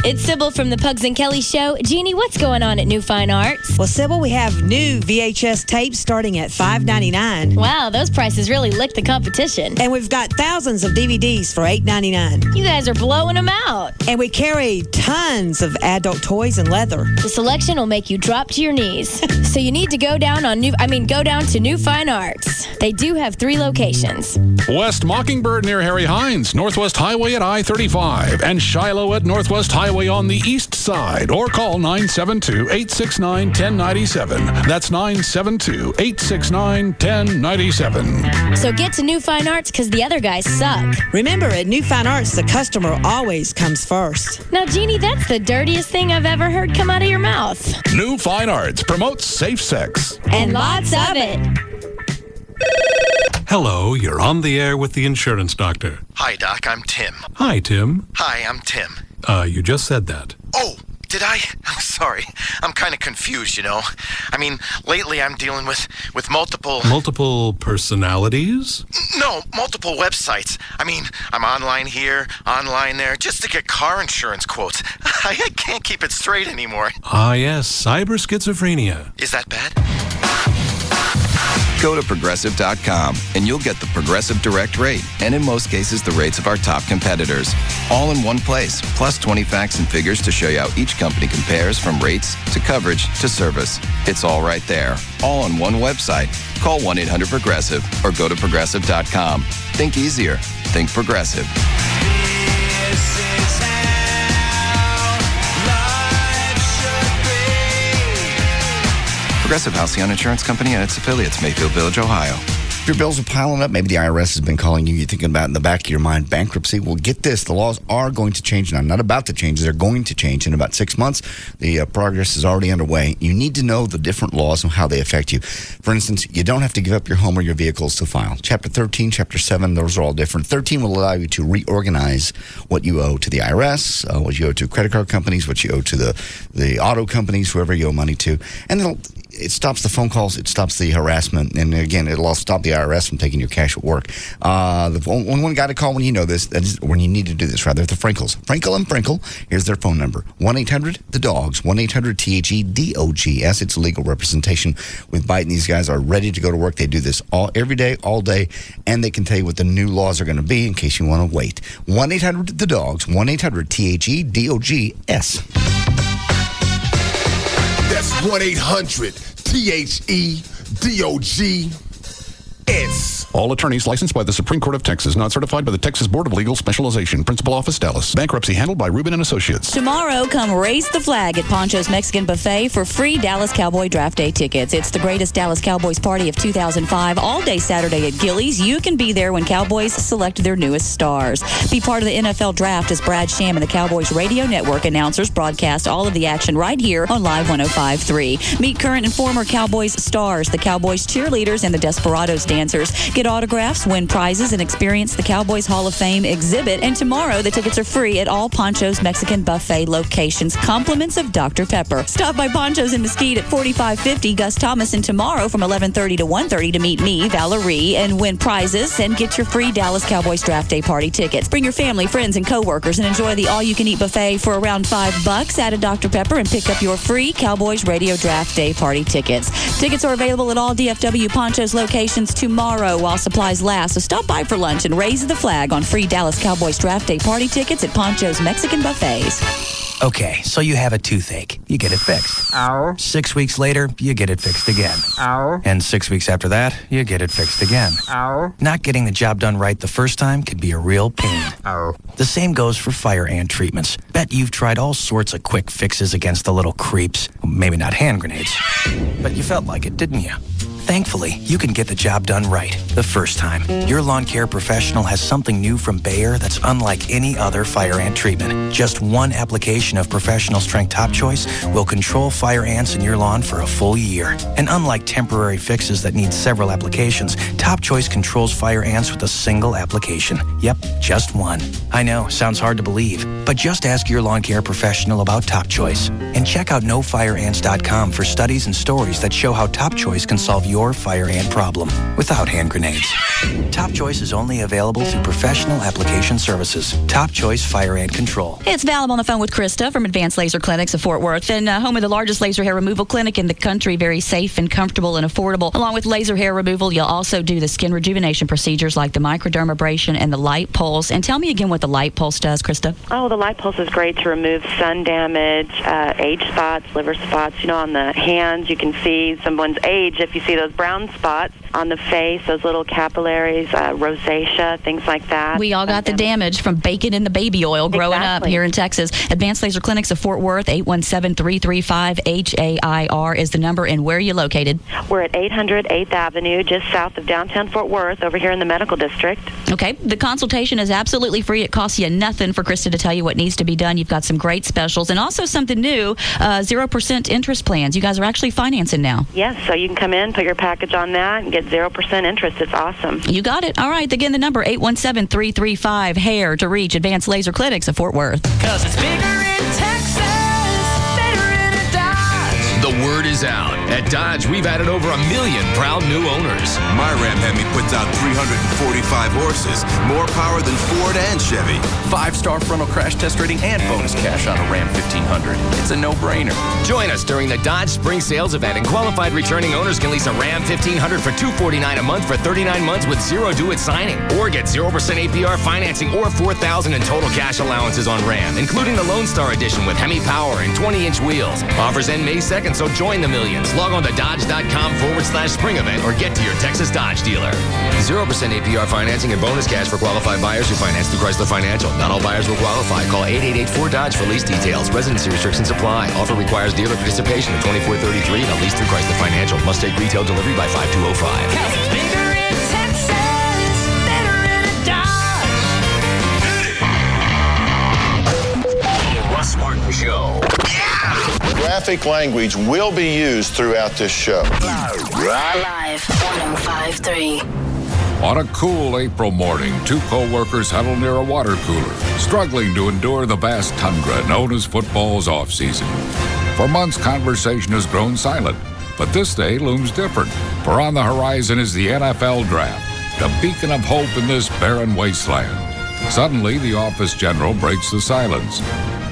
It's Sybil from the Pugs and Kelly Show. Jeannie, what's going on at New Fine Arts? Well, Sybil, we have new VHS tapes starting at $5.99. Wow, those prices really lick the competition. And we've got thousands of DVDs for $8.99. You guys are blowing them out. And we carry tons of adult toys and leather. The selection will make you drop to your knees. So you need to go down to New Fine Arts. They do have 3 locations. West Mockingbird near Harry Hines, Northwest Highway at I-35, and Shiloh at Northwest Highway on the east side. Or call 972-869-1097. That's 972-869-1097. So get to New Fine Arts because the other guys suck. Remember, at New Fine Arts, the customer always comes first. Now, Jeannie, that's the dirtiest thing I've ever heard come out of your mouth. New Fine Arts promotes safe sex. And lots of it. Hello, you're on the air with the insurance doctor. Hi, Doc. I'm Tim. Hi, Tim. Hi, I'm Tim. You just said that. Oh, did I? I'm sorry. I'm kind of confused, you know. I mean, lately I'm dealing with multiple... Multiple personalities? No, multiple websites. I mean, I'm online here, online there, just to get car insurance quotes. I can't keep it straight anymore. Ah, yes, cyber schizophrenia. Is that bad? Go to Progressive.com and you'll get the Progressive Direct rate, and in most cases, the rates of our top competitors. All in one place, plus 20 facts and figures to show you how each company compares from rates to coverage to service. It's all right there, all on one website. Call 1-800-PROGRESSIVE or go to Progressive.com. Think easier. Think Progressive. Progressive Halcyon Insurance Company and its affiliates, Mayfield Village, Ohio. If your bills are piling up, maybe the IRS has been calling you, you're thinking about in the back of your mind bankruptcy. Well, get this. The laws are going to change. Now, not about to change. They're going to change in about 6 months. The progress is already underway. You need to know the different laws and how they affect you. For instance, you don't have to give up your home or your vehicles to file. Chapter 13, Chapter 7, those are all different. 13 will allow you to reorganize what you owe to the IRS, what you owe to credit card companies, what you owe to the auto companies, whoever you owe money to. And it stops the phone calls, it stops the harassment, and again, it'll also stop the IRS from taking your cash at work. The one guy to call when you know this, that is when you need to do this, rather, the Frinkles. Frinkle and Frinkle, here's their phone number, 1-800-THE-DOGS, 1-800-THE-DOGS. It's legal representation with Bite, and these guys are ready to go to work. They do this every day, all day, and they can tell you what the new laws are going to be in case you want to wait. 1-800-THE-DOGS, 1-800-THE-DOGS. That's 1-800-THE-DOGS. All attorneys licensed by the Supreme Court of Texas, not certified by the Texas Board of Legal Specialization. Principal Office, Dallas. Bankruptcy handled by Rubin & Associates. Tomorrow, come raise the flag at Poncho's Mexican Buffet for free Dallas Cowboy Draft Day tickets. It's the greatest Dallas Cowboys party of 2005, all day Saturday at Gillies. You can be there when Cowboys select their newest stars. Be part of the NFL Draft as Brad Sham and the Cowboys Radio Network announcers broadcast all of the action right here on Live 105.3. Meet current and former Cowboys stars, the Cowboys cheerleaders, and the Desperados dancers. Get autographs, win prizes, and experience the Cowboys Hall of Fame exhibit. And tomorrow, the tickets are free at all Poncho's Mexican Buffet locations. Compliments of Dr. Pepper. Stop by Poncho's in Mesquite at 4550 Gus Thomas, and tomorrow from 11:30 to 1:30 to meet me, Valerie, and win prizes and get your free Dallas Cowboys Draft Day party tickets. Bring your family, friends, and coworkers and enjoy the all-you-can-eat buffet for around $5. Add a Dr. Pepper and pick up your free Cowboys Radio Draft Day party tickets. Tickets are available at all DFW Poncho's locations tomorrow while supplies last. So stop by for lunch and raise the flag on free Dallas Cowboys Draft Day party tickets at Poncho's Mexican Buffets. Okay, so you have a toothache. You get it fixed. Ow. 6 weeks later, you get it fixed again. Ow. And 6 weeks after that, you get it fixed again. Ow. Not getting the job done right the first time can be a real pain. Ow. The same goes for fire ant treatments. Bet you've tried all sorts of quick fixes against the little creeps. Maybe not hand grenades. But you felt like it, didn't you? Thankfully, you can get the job done right the first time. Your lawn care professional has something new from Bayer that's unlike any other fire ant treatment. Just one application of professional strength Top Choice will control fire ants in your lawn for a full year. And unlike temporary fixes that need several applications, Top Choice controls fire ants with a single application. Yep, just one. I know, sounds hard to believe, but just ask your lawn care professional about Top Choice. And check out NoFireAnts.com for studies and stories that show how Top Choice can solve your your fire ant problem without hand grenades. Top Choice is only available through professional application services. Top Choice Fire Ant Control. It's Val on the phone with Krista from Advanced Laser Clinics of Fort Worth, and home of the largest laser hair removal clinic in the country. Very safe and comfortable and affordable. Along with laser hair removal, you'll also do the skin rejuvenation procedures like the microdermabrasion and the light pulse. And tell me again what the light pulse does, Krista. Oh, the light pulse is great to remove sun damage, age spots, liver spots. You know, on the hands, you can see someone's age if you see those brown spots. On the face, those little capillaries, rosacea, things like that. We all got the damage from bacon in the baby oil growing up here in Texas. Advanced Laser Clinics of Fort Worth, 817-335-HAIR is the number. And where are you located? We're at 800 8th Avenue, just south of downtown Fort Worth, over here in the medical district. Okay. The consultation is absolutely free. It costs you nothing for Krista to tell you what needs to be done. You've got some great specials and also something new, 0% interest plans. You guys are actually financing now. Yes, so you can come in, put your package on that, and get 0% interest. It's awesome. You got it. All right. Again, the number 817-335-HAIR to reach Advanced Laser Clinics of Fort Worth. Cause it's bigger in Texas, better in a Dodge. The word is out. At Dodge, we've added over 1 million proud new owners. My Ram Hemi puts out 345 horses, more power than Ford and Chevy. 5-star frontal crash test rating and bonus cash on a Ram 1500. It's a no-brainer. Join us during the Dodge Spring Sales Event, and qualified returning owners can lease a Ram 1500 for $249 a month for 39 months with zero due at signing. Or get 0% APR financing or $4,000 in total cash allowances on Ram, including the Lone Star Edition with Hemi Power and 20-inch wheels. Offers end May 2nd, so join the millions. Log on to Dodge.com/spring event or get to your Texas Dodge dealer. 0% APR financing and bonus cash for qualified buyers who finance through Chrysler Financial. Not all buyers will qualify. Call 888-4DODGE for lease details. Residency restrictions apply. Offer requires dealer participation of 2433 and a lease through Chrysler Financial. Must take retail delivery by 5205. Cause it's bigger in Texas, better in a Dodge. The Russ Martin Show. Graphic language will be used throughout this show. Live 105.3. On a cool April morning, two co-workers huddle near a water cooler, struggling to endure the vast tundra known as football's off-season. For months, conversation has grown silent, but this day looms different, for on the horizon is the NFL Draft, a beacon of hope in this barren wasteland. Suddenly, the office general breaks the silence.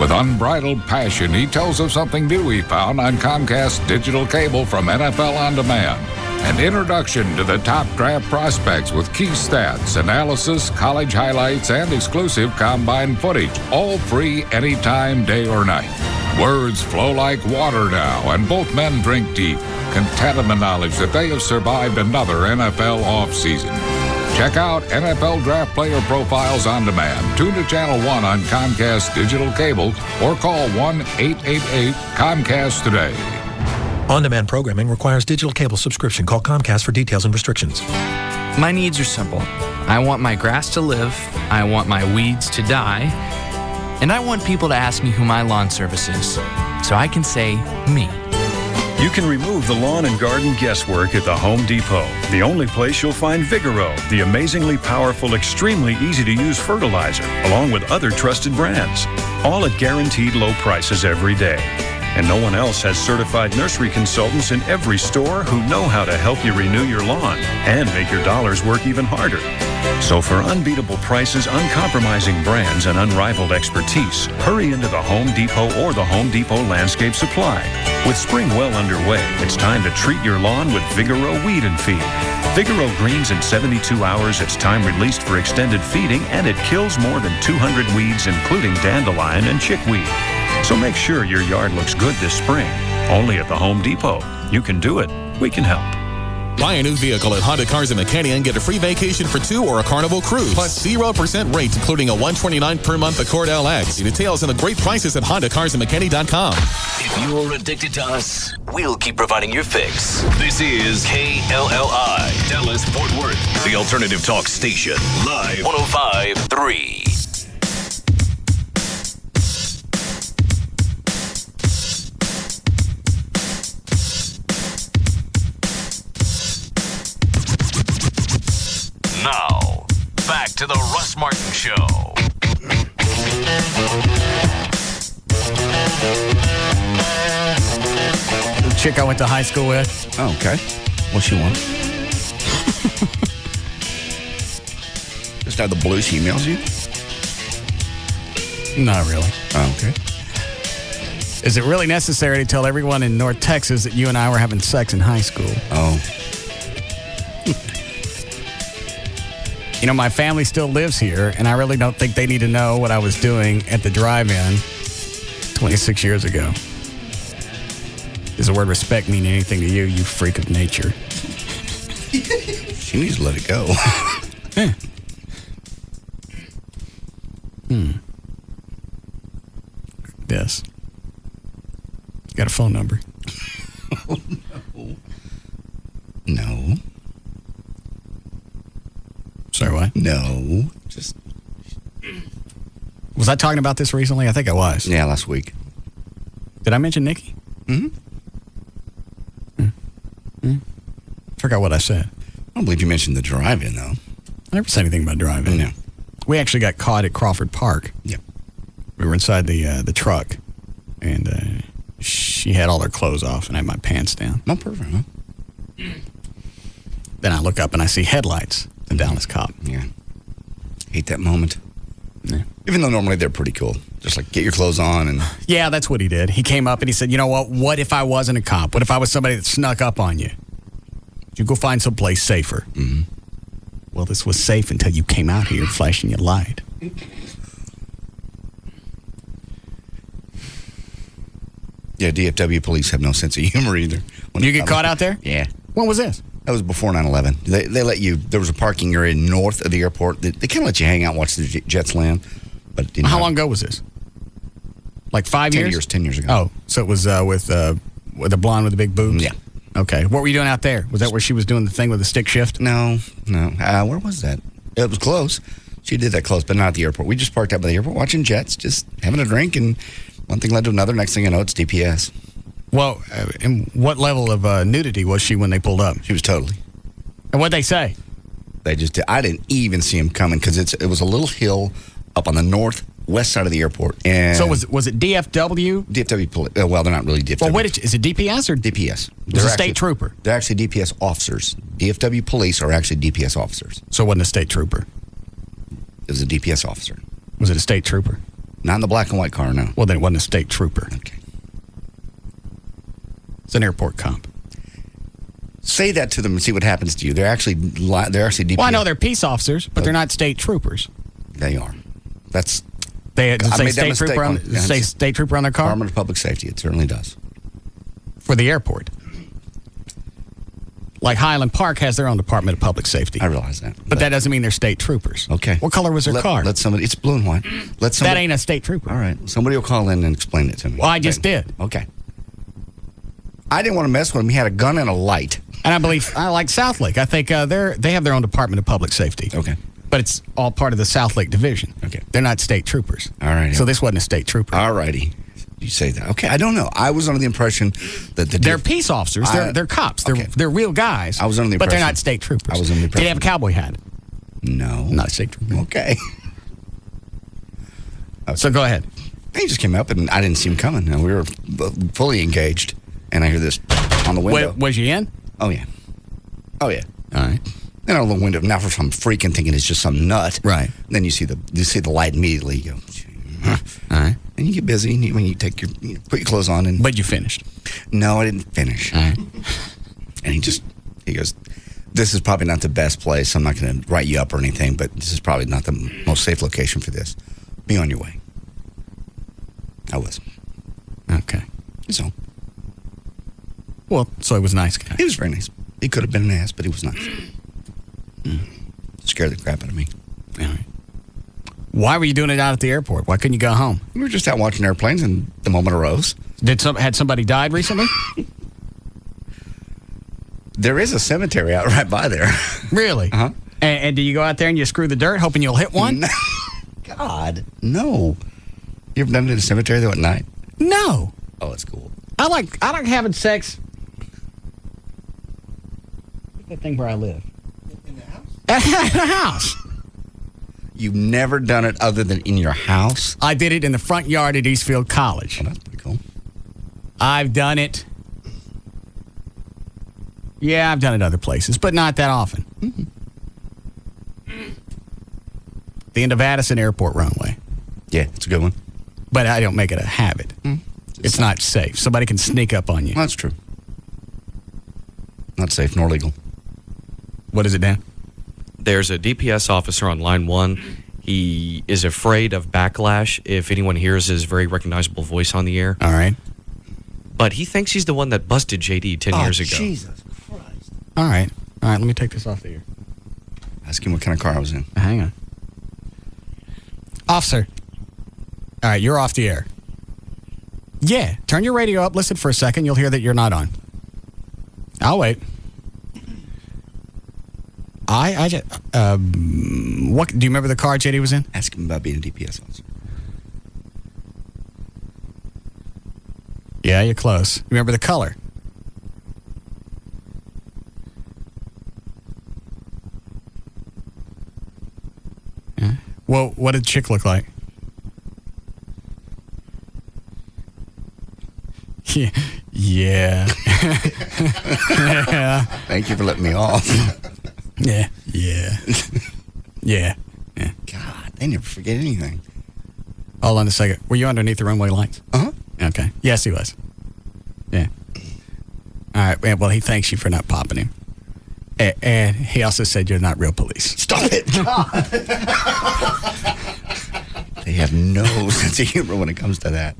With unbridled passion, he tells of something new he found on Comcast digital cable from NFL On Demand. An introduction to the top draft prospects with key stats, analysis, college highlights, and exclusive combine footage. All free anytime, day or night. Words flow like water now, and both men drink deep, content in the knowledge that they have survived another NFL offseason. Check out NFL Draft Player Profiles On Demand. Tune to Channel 1 on Comcast Digital Cable or call 1-888-COMCAST today. On-demand programming requires digital cable subscription. Call Comcast for details and restrictions. My needs are simple. I want my grass to live, I want my weeds to die, and I want people to ask me who my lawn service is, so I can say me. You can remove the lawn and garden guesswork at the Home Depot, the only place you'll find Vigoro, the amazingly powerful, extremely easy-to-use fertilizer, along with other trusted brands, all at guaranteed low prices every day. And no one else has certified nursery consultants in every store who know how to help you renew your lawn and make your dollars work even harder. So for unbeatable prices, uncompromising brands, and unrivaled expertise, hurry into the Home Depot or the Home Depot Landscape Supply. With spring well underway, it's time to treat your lawn with Vigoro Weed and Feed. Vigoro greens in 72 hours, it's time released for extended feeding, and it kills more than 200 weeds, including dandelion and chickweed. So make sure your yard looks good this spring. Only at the Home Depot. You can do it. We can help. Buy a new vehicle at Honda Cars of McKinney and get a free vacation for two or a Carnival cruise. Plus 0% rates, including a $129 per month Accord LX. Details and the great prices at HondaCarsOfMcKinney.com. If you're addicted to us, we'll keep providing your fix. This is KLLI, Dallas, Fort Worth, the alternative talk station. Live 105.3. Now, back to the Russ Martin Show. The chick I went to high school with. Oh, okay. What she want? Just out of the blue, she emails you? Not really. Oh, okay. Is it really necessary to tell everyone in North Texas that you and I were having sex in high school? Oh. You know, my family still lives here, and I really don't think they need to know what I was doing at the drive-in 26 years ago. Does the word respect mean anything to you, you freak of nature? She needs to let it go. Yes. Got a phone number? Oh, no. No. Sorry, what? No. Just. Was I talking about this recently? I think I was. Yeah, last week. Did I mention Nikki? Mm-hmm. Forgot what I said. I don't believe you mentioned the drive-in, though. I never said anything about driving. No. We actually got caught at Crawford Park. Yep. We were inside the truck, and she had all her clothes off, and I had my pants down. Not perfect, huh? Then I look up, and I see headlights. The Dallas cop. Yeah. Hate that moment. Yeah. Even though normally they're pretty cool. Just like, get your clothes on and... Yeah, that's what he did. He came up and he said, you know what? What if I wasn't a cop? What if I was somebody that snuck up on you? You go find someplace safer. Mm-hmm. Well, this was safe until you came out here flashing your light. Yeah, DFW police have no sense of humor either. You get caught out there? Yeah. When was this? That was before 9/11. They let you... There was a parking area north of the airport. They kind of let you hang out and watch the jets land. But How long ago was this? Like 5 years? 10 years ago. Oh, so it was with the blonde with the big boobs? Yeah. Okay. What were you doing out there? Was that where she was doing the thing with the stick shift? No. Where was that? It was close. She did that close, but not at the airport. We just parked out by the airport watching jets, just having a drink, and one thing led to another. Next thing I know, it's DPS. Well, and what level of nudity was she when they pulled up? She was totally. And what'd they say? They just did. I didn't even see them coming because it was a little hill up on the northwest side of the airport. And So was it DFW? DFW, well, they're not really DFW. Well, is it DPS or? DPS. It's a state trooper. They're actually DPS officers. DFW police are actually DPS officers. So it wasn't a state trooper? It was a DPS officer. Was it a state trooper? Not in the black and white car, no. Well, then it wasn't a state trooper. Okay. It's an airport comp. Say that to them and see what happens to you. They're actually DPS. Well, I know they're peace officers, but they're not state troopers. They are. That's... Does it say state trooper on their car? Department of Public Safety. It certainly does. For the airport. Like Highland Park has their own Department of Public Safety. I realize that. But that doesn't mean they're state troopers. Okay. What color was their car? Let somebody... It's blue and white. That ain't a state trooper. All right. Somebody will call in and explain it to me. Well, I just did. Okay. I didn't want to mess with him. He had a gun and a light. And I believe, I like South Lake. I think they have their own Department of Public Safety. Okay. But it's all part of the South Lake Division. Okay. They're not state troopers. All right. So this wasn't a state trooper. All righty. You say that. Okay, I don't know. I was under the impression that they're peace officers. They're cops. Okay. They're real guys. I was under the But they're impression. not state troopers. I was under the Did they have impression. a cowboy hat? No. Not a state trooper. Okay. So go ahead. He just came up and I didn't see him coming. And we were fully engaged. And I hear this on the window. Was you in? Oh, yeah. Oh, yeah. All right. And on the window, now for some freaking thinking it's just some nut. Right. And then you see the light immediately. You go, All right. and you get busy and when you take you put your clothes on and. But you finished. No, I didn't finish. All right. And he goes, this is probably not the best place. I'm not going to write you up or anything, but this is probably not the most safe location for this. Be on your way. I was. Okay. So. Well, so he was a nice guy. He was very nice. He could have been an ass, but he was nice. Scared the crap out of me. All right. Why were you doing it out at the airport? Why couldn't you go home? We were just out watching airplanes, and the moment arose. Had somebody died recently? There is a cemetery out right by there. Really? Uh-huh. And do you go out there and you screw the dirt, hoping you'll hit one? No. God, no. You ever done it in a cemetery though at night? No. Oh, it's cool. I like having sex. What's that thing where I live? In the house? At the house. You've never done it other than in your house? I did it in the front yard at Eastfield College. Oh, that's pretty cool. I've done it. Yeah, I've done it other places, but not that often. The end of Addison Airport runway. Yeah, it's a good one. But I don't make it a habit. It's not safe. Somebody can sneak up on you. That's true. Not safe nor legal. What is it, Dan? There's a DPS officer on line 1. He is afraid of backlash if anyone hears his very recognizable voice on the air. All right. But he thinks he's the one that busted JD 10 years ago. Jesus Christ. All right. Let me take this off the air. Ask him what kind of car I was in. Hang on. Officer. All right, you're off the air. Yeah, turn your radio up. Listen for a second. You'll hear that you're not on. I'll wait. I just, what, do you remember the car JD was in? Ask him about being a DPS officer. Yeah, you're close. Remember the color? Yeah. Well, what did the chick look like? Yeah. Yeah. Yeah. Thank you for letting me off. Yeah. Yeah. Yeah. Yeah. God, they never forget anything. Hold on a second. Were you underneath the runway lights? Uh-huh. Okay. Yes, he was. Yeah. All right. Well, he thanks you for not popping him. And he also said you're not real police. Stop it. God. They have no sense of humor when it comes to that.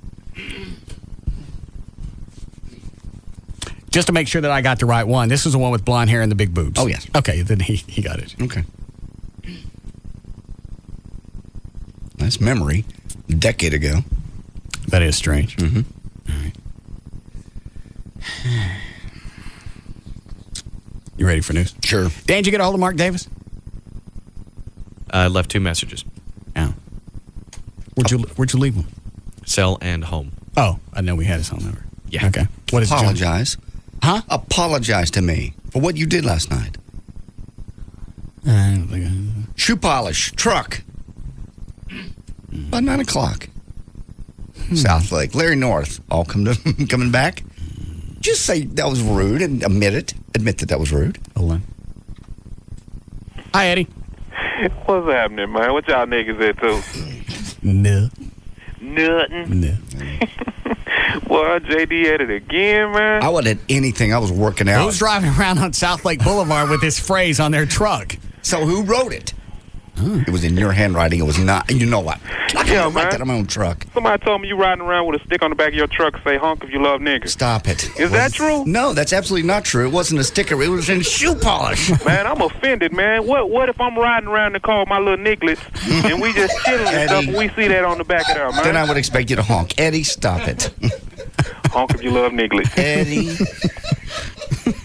Just to make sure that I got the right one, this is the one with blonde hair and the big boobs. Oh, yes. Okay, then he got it. Okay. Nice memory. A decade ago. That is strange. Mm-hmm. All right. You ready for news? Sure. Dan, did you get a hold of Mark Davis? I left 2 messages. Oh. Where'd you leave him? Cell and home. Oh, I know we had his home number. Yeah. Okay. What is Apologize. Huh? Apologize to me for what you did last night. I don't think Shoe polish, truck. About 9 o'clock. South Lake, Larry North, all coming back. Just say that was rude and admit it. Admit that was rude. Hold on. Hi, Eddie. What's happening, man? What y'all niggas into? No. Nothing. No. Well, JD at it again, man. I wasn't at anything. I was working out. Who's driving around on South Lake Boulevard with this phrase on their truck? So who wrote it? It was in your handwriting. It was not. You know what? I can't write that on my own truck. Somebody told me you riding around with a stick on the back of your truck say honk if you love niggas. Stop it. Is that true? No, that's absolutely not true. It wasn't a sticker. It was in shoe polish. Man, I'm offended, man. What if I'm riding around the car with my little nigglets and we just chilling and stuff and we see that on the back of there, man? Then I would expect you to honk. Eddie, stop it. Honk if you love nigglets. Eddie.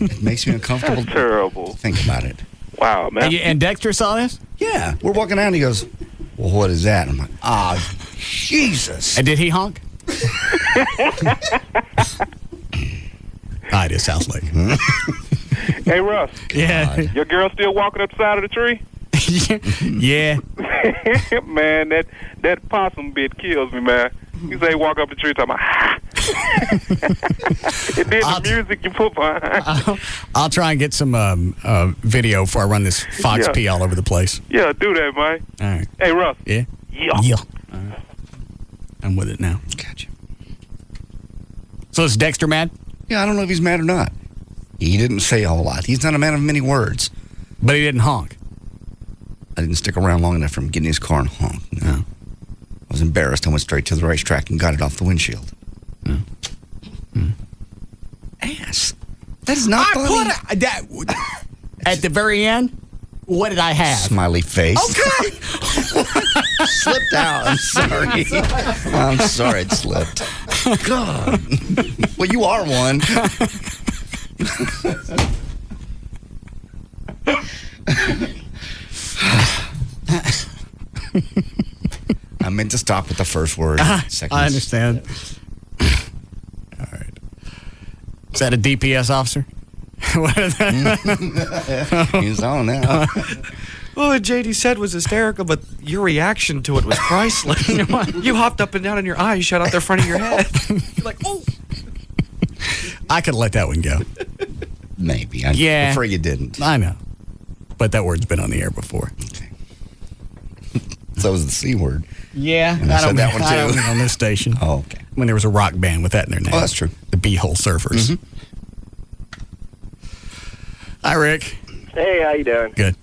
It makes me uncomfortable. That's terrible. Think about it. Wow, man. And Dexter saw this? Yeah. We're walking out and he goes, well, what is that? And I'm like, Jesus. And did he honk? It is South Lake. Hey, Russ. Yeah. Your girl still walking up the side of the tree? Yeah. Man, that possum bit kills me, man. You say walk up the tree talking about, it did the music you put behind. I'll try and get some video before I run this Fox P all over the place. Yeah, do that, man. All right. Hey, Russ. Yeah? Yeah. All right. I'm with it now. Gotcha. So is Dexter mad? Yeah, I don't know if he's mad or not. He didn't say a whole lot. He's not a man of many words. But he didn't honk. I didn't stick around long enough for him to get in his car and honk. No. I was embarrassed. I went straight to the racetrack and got it off the windshield. Ass. That is not funny. At the very end, what did I have? Smiley face. Okay. Slipped out. I'm sorry. I'm sorry it slipped. God. Well, you are one. I meant to stop with the first word. I understand. All right. Is that a DPS officer? He's on now. Well, what JD said was hysterical, but your reaction to it was priceless. You hopped up and down and your eyes shot out the front of your head. You're like, oh. I could let that one go. Maybe. I prefer you didn't. I know. But that word's been on the air before. Okay. So was the C word. Yeah. And I said that one, too. I don't mean on this station. Oh, okay. When there was a rock band with that in their name. Oh, that's true. The B-hole Surfers. Mm-hmm. Hi, Rick. Hey, how you doing? Good.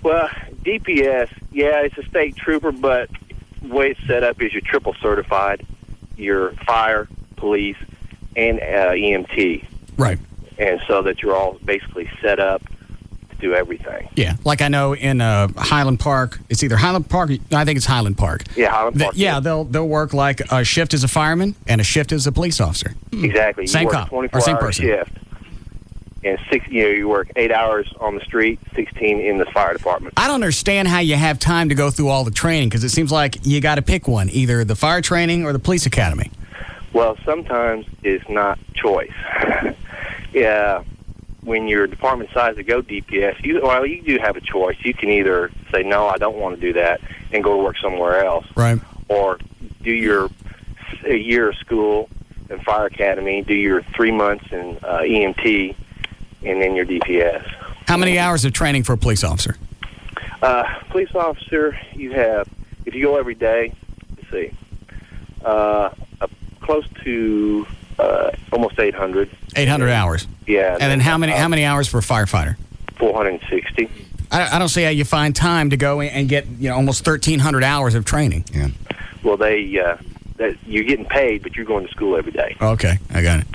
Well, DPS, yeah, it's a state trooper, but the way it's set up is you're triple certified. You're fire, police, and EMT. Right. And so that you're all basically set up to do everything. Yeah. Like I know in Highland Park, it's either Highland Park, I think it's Highland Park. Yeah, Highland Park. They'll work like a shift as a fireman and a shift as a police officer. Exactly. Same you work cop, a 24-hour or same person. shift. And you work 8 hours on the street, 16 in the fire department. I don't understand how you have time to go through all the training, because it seems like you got to pick one, either the fire training or the police academy. Well, sometimes it's not choice. Yeah, when your department decides to go DPS, you do have a choice. You can either say, no, I don't want to do that, and go to work somewhere else. Right. Or do a year of school in fire academy, do your 3 months in EMT, and then your DPS. How many hours of training for a police officer? Police officer, you have, if you go every day, let's see, close to almost 800. 800 hours. Yeah. And then how many hours for a firefighter? 460. I don't see how you find time to go and get almost 1,300 hours of training. Yeah. Well, you're getting paid, but you're going to school every day. Okay, I got it.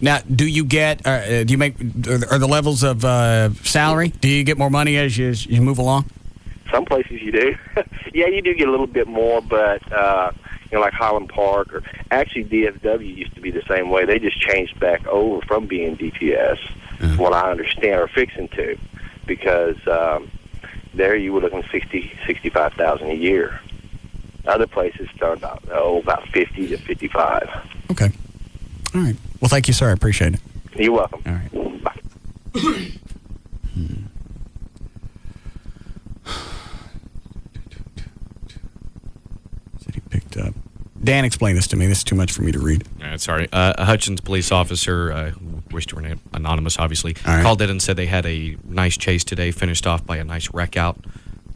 Now, do you get? Do you make? Are the levels of salary? Do you get more money as you move along? Some places you do. Yeah, you do get a little bit more, but like Highland Park, or actually DFW used to be the same way. They just changed back over from being DPS, from what I understand, or fixing to, because there you were looking $65,000 a year. Other places start about 50 to 55. Okay. All right. Well, thank you, sir. I appreciate it. You're welcome. All right. Bye. Said he picked up. Dan, explain this to me. This is too much for me to read. Sorry. A Hutchins police officer, who wished to remain anonymous, obviously, right, called in and said they had a nice chase today, finished off by a nice wreck out.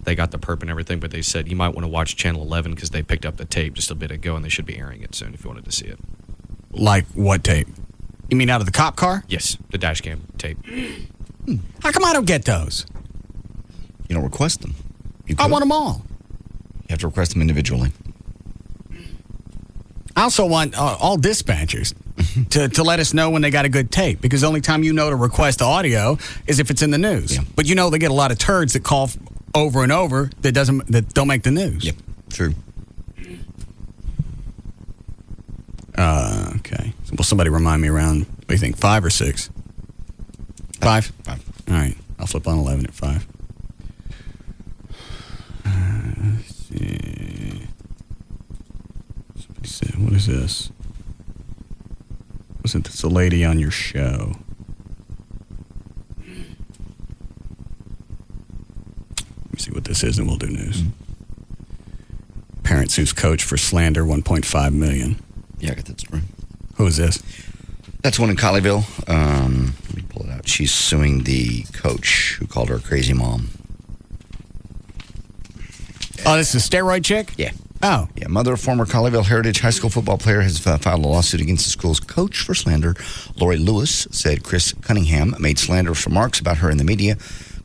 They got the perp and everything, but they said you might want to watch Channel 11 because they picked up the tape just a bit ago, and they should be airing it soon if you wanted to see it. Like what tape? You mean out of the cop car? Yes, the dash cam tape. How come I don't get those? You don't request them. I want them all. You have to request them individually. I also want all dispatchers to let us know when they got a good tape, because the only time you know to request the audio is if it's in the news. Yeah. But they get a lot of turds that call over and over that don't make the news. Yep, true. Okay. Will somebody remind me around, what do you think, 5 or 6? 5? 5. All right. I'll flip on 11 at 5. Let's see. Somebody said, what is this? Wasn't this a lady on your show? Let me see what this is, and we'll do news. Parent sues coach for slander, $1.5 million. Yeah, I got that story. Who is this? That's one in Colleyville. Let me pull it out. She's suing the coach who called her a crazy mom. Oh, this is a steroid chick? Yeah. Oh. Yeah, mother of former Colleyville Heritage High School football player has filed a lawsuit against the school's coach for slander. Lori Lewis said Chris Cunningham made slanderous remarks about her in the media,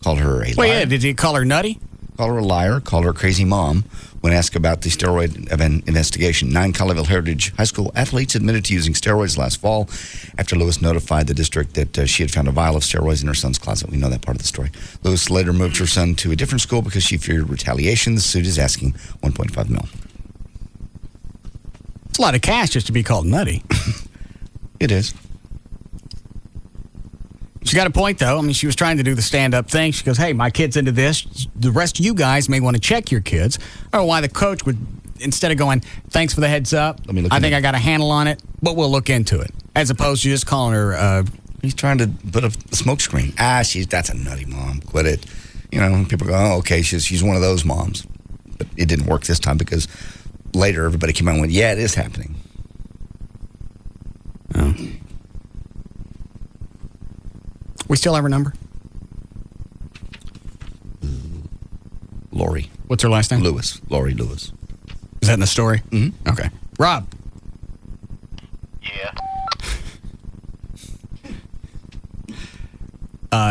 called her a liar. Wait, yeah, did he call her nutty? Called her a liar, called her a crazy mom. When asked about the steroid investigation, 9 Colleyville Heritage High School athletes admitted to using steroids last fall after Lewis notified the district that she had found a vial of steroids in her son's closet. We know that part of the story. Lewis later moved her son to a different school because she feared retaliation. The suit is asking $1.5 million. It's a lot of cash just to be called nutty. It is. She got a point, though. I mean, she was trying to do the stand-up thing. She goes, hey, my kid's into this. The rest of you guys may want to check your kids. I don't know why the coach would, instead of going, thanks for the heads up, I think I got a handle on it, but we'll look into it. As opposed to just calling her... He's trying to put a smoke screen. That's a nutty mom. Quit it. People go, oh, okay, she's one of those moms. But it didn't work this time because later everybody came out and went, yeah, it is happening. Oh. We still have her number? Lori. What's her last name? Lewis. Lori Lewis. Is that in the story? Mm-hmm. Okay. Rob. Yeah.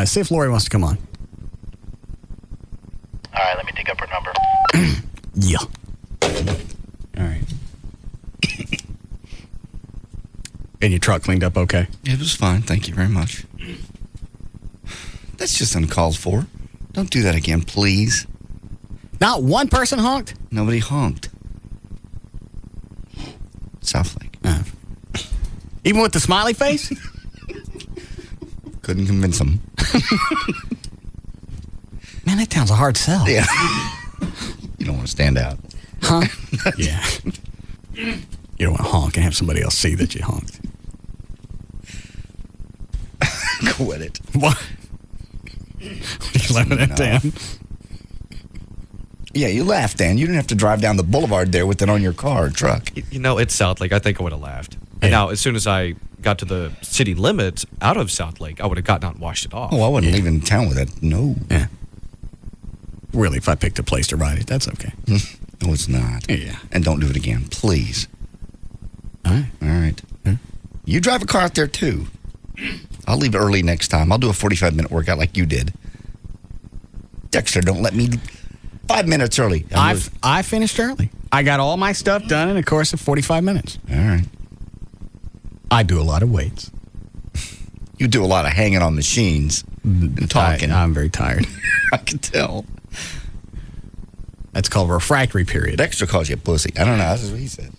See if Lori wants to come on. All right, let me dig up her number. Yeah. All right. And your truck cleaned up okay? It was fine. Thank you very much. That's just uncalled for. Don't do that again, please. Not one person honked? Nobody honked. Southlake. Even with the smiley face? Couldn't convince them. Man, that town's a hard sell. Yeah. You don't want to stand out. Huh? Yeah. You don't want to honk and have somebody else see that you honked. Quit it. What? You laughing at Dan? Yeah, you laughed, Dan. You didn't have to drive down the boulevard there with it on your car or truck. You know, it's South Lake. I think I would have laughed. And now, as soon as I got to the city limits out of South Lake, I would have gotten out and washed it off. Oh, I wouldn't leave in town with it. No. Yeah. Really, if I picked a place to ride it, that's okay. No, it's not. Yeah. And don't do it again, please. All right. All right. You drive a car out there, too. I'll leave early next time. I'll do a 45-minute workout like you did. Dexter, don't let me 5 minutes early. I finished early. I got all my stuff done in a course of 45 minutes. All right. I do a lot of weights. You do a lot of hanging on machines and talking. I'm very tired. I can tell. That's called a refractory period. Dexter calls you a pussy. I don't know. That's what he said.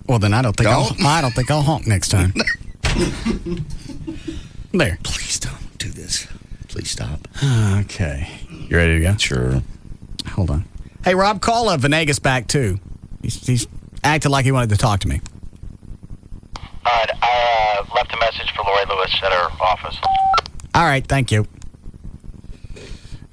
Well, then I don't think I'll honk next time. There. Please don't do this. Please stop. Okay. You ready to go? Sure. Hold on. Hey, Rob, call Venegas back, too. He's acted like he wanted to talk to me. All right, I left a message for Lori Lewis at her office. All right, thank you.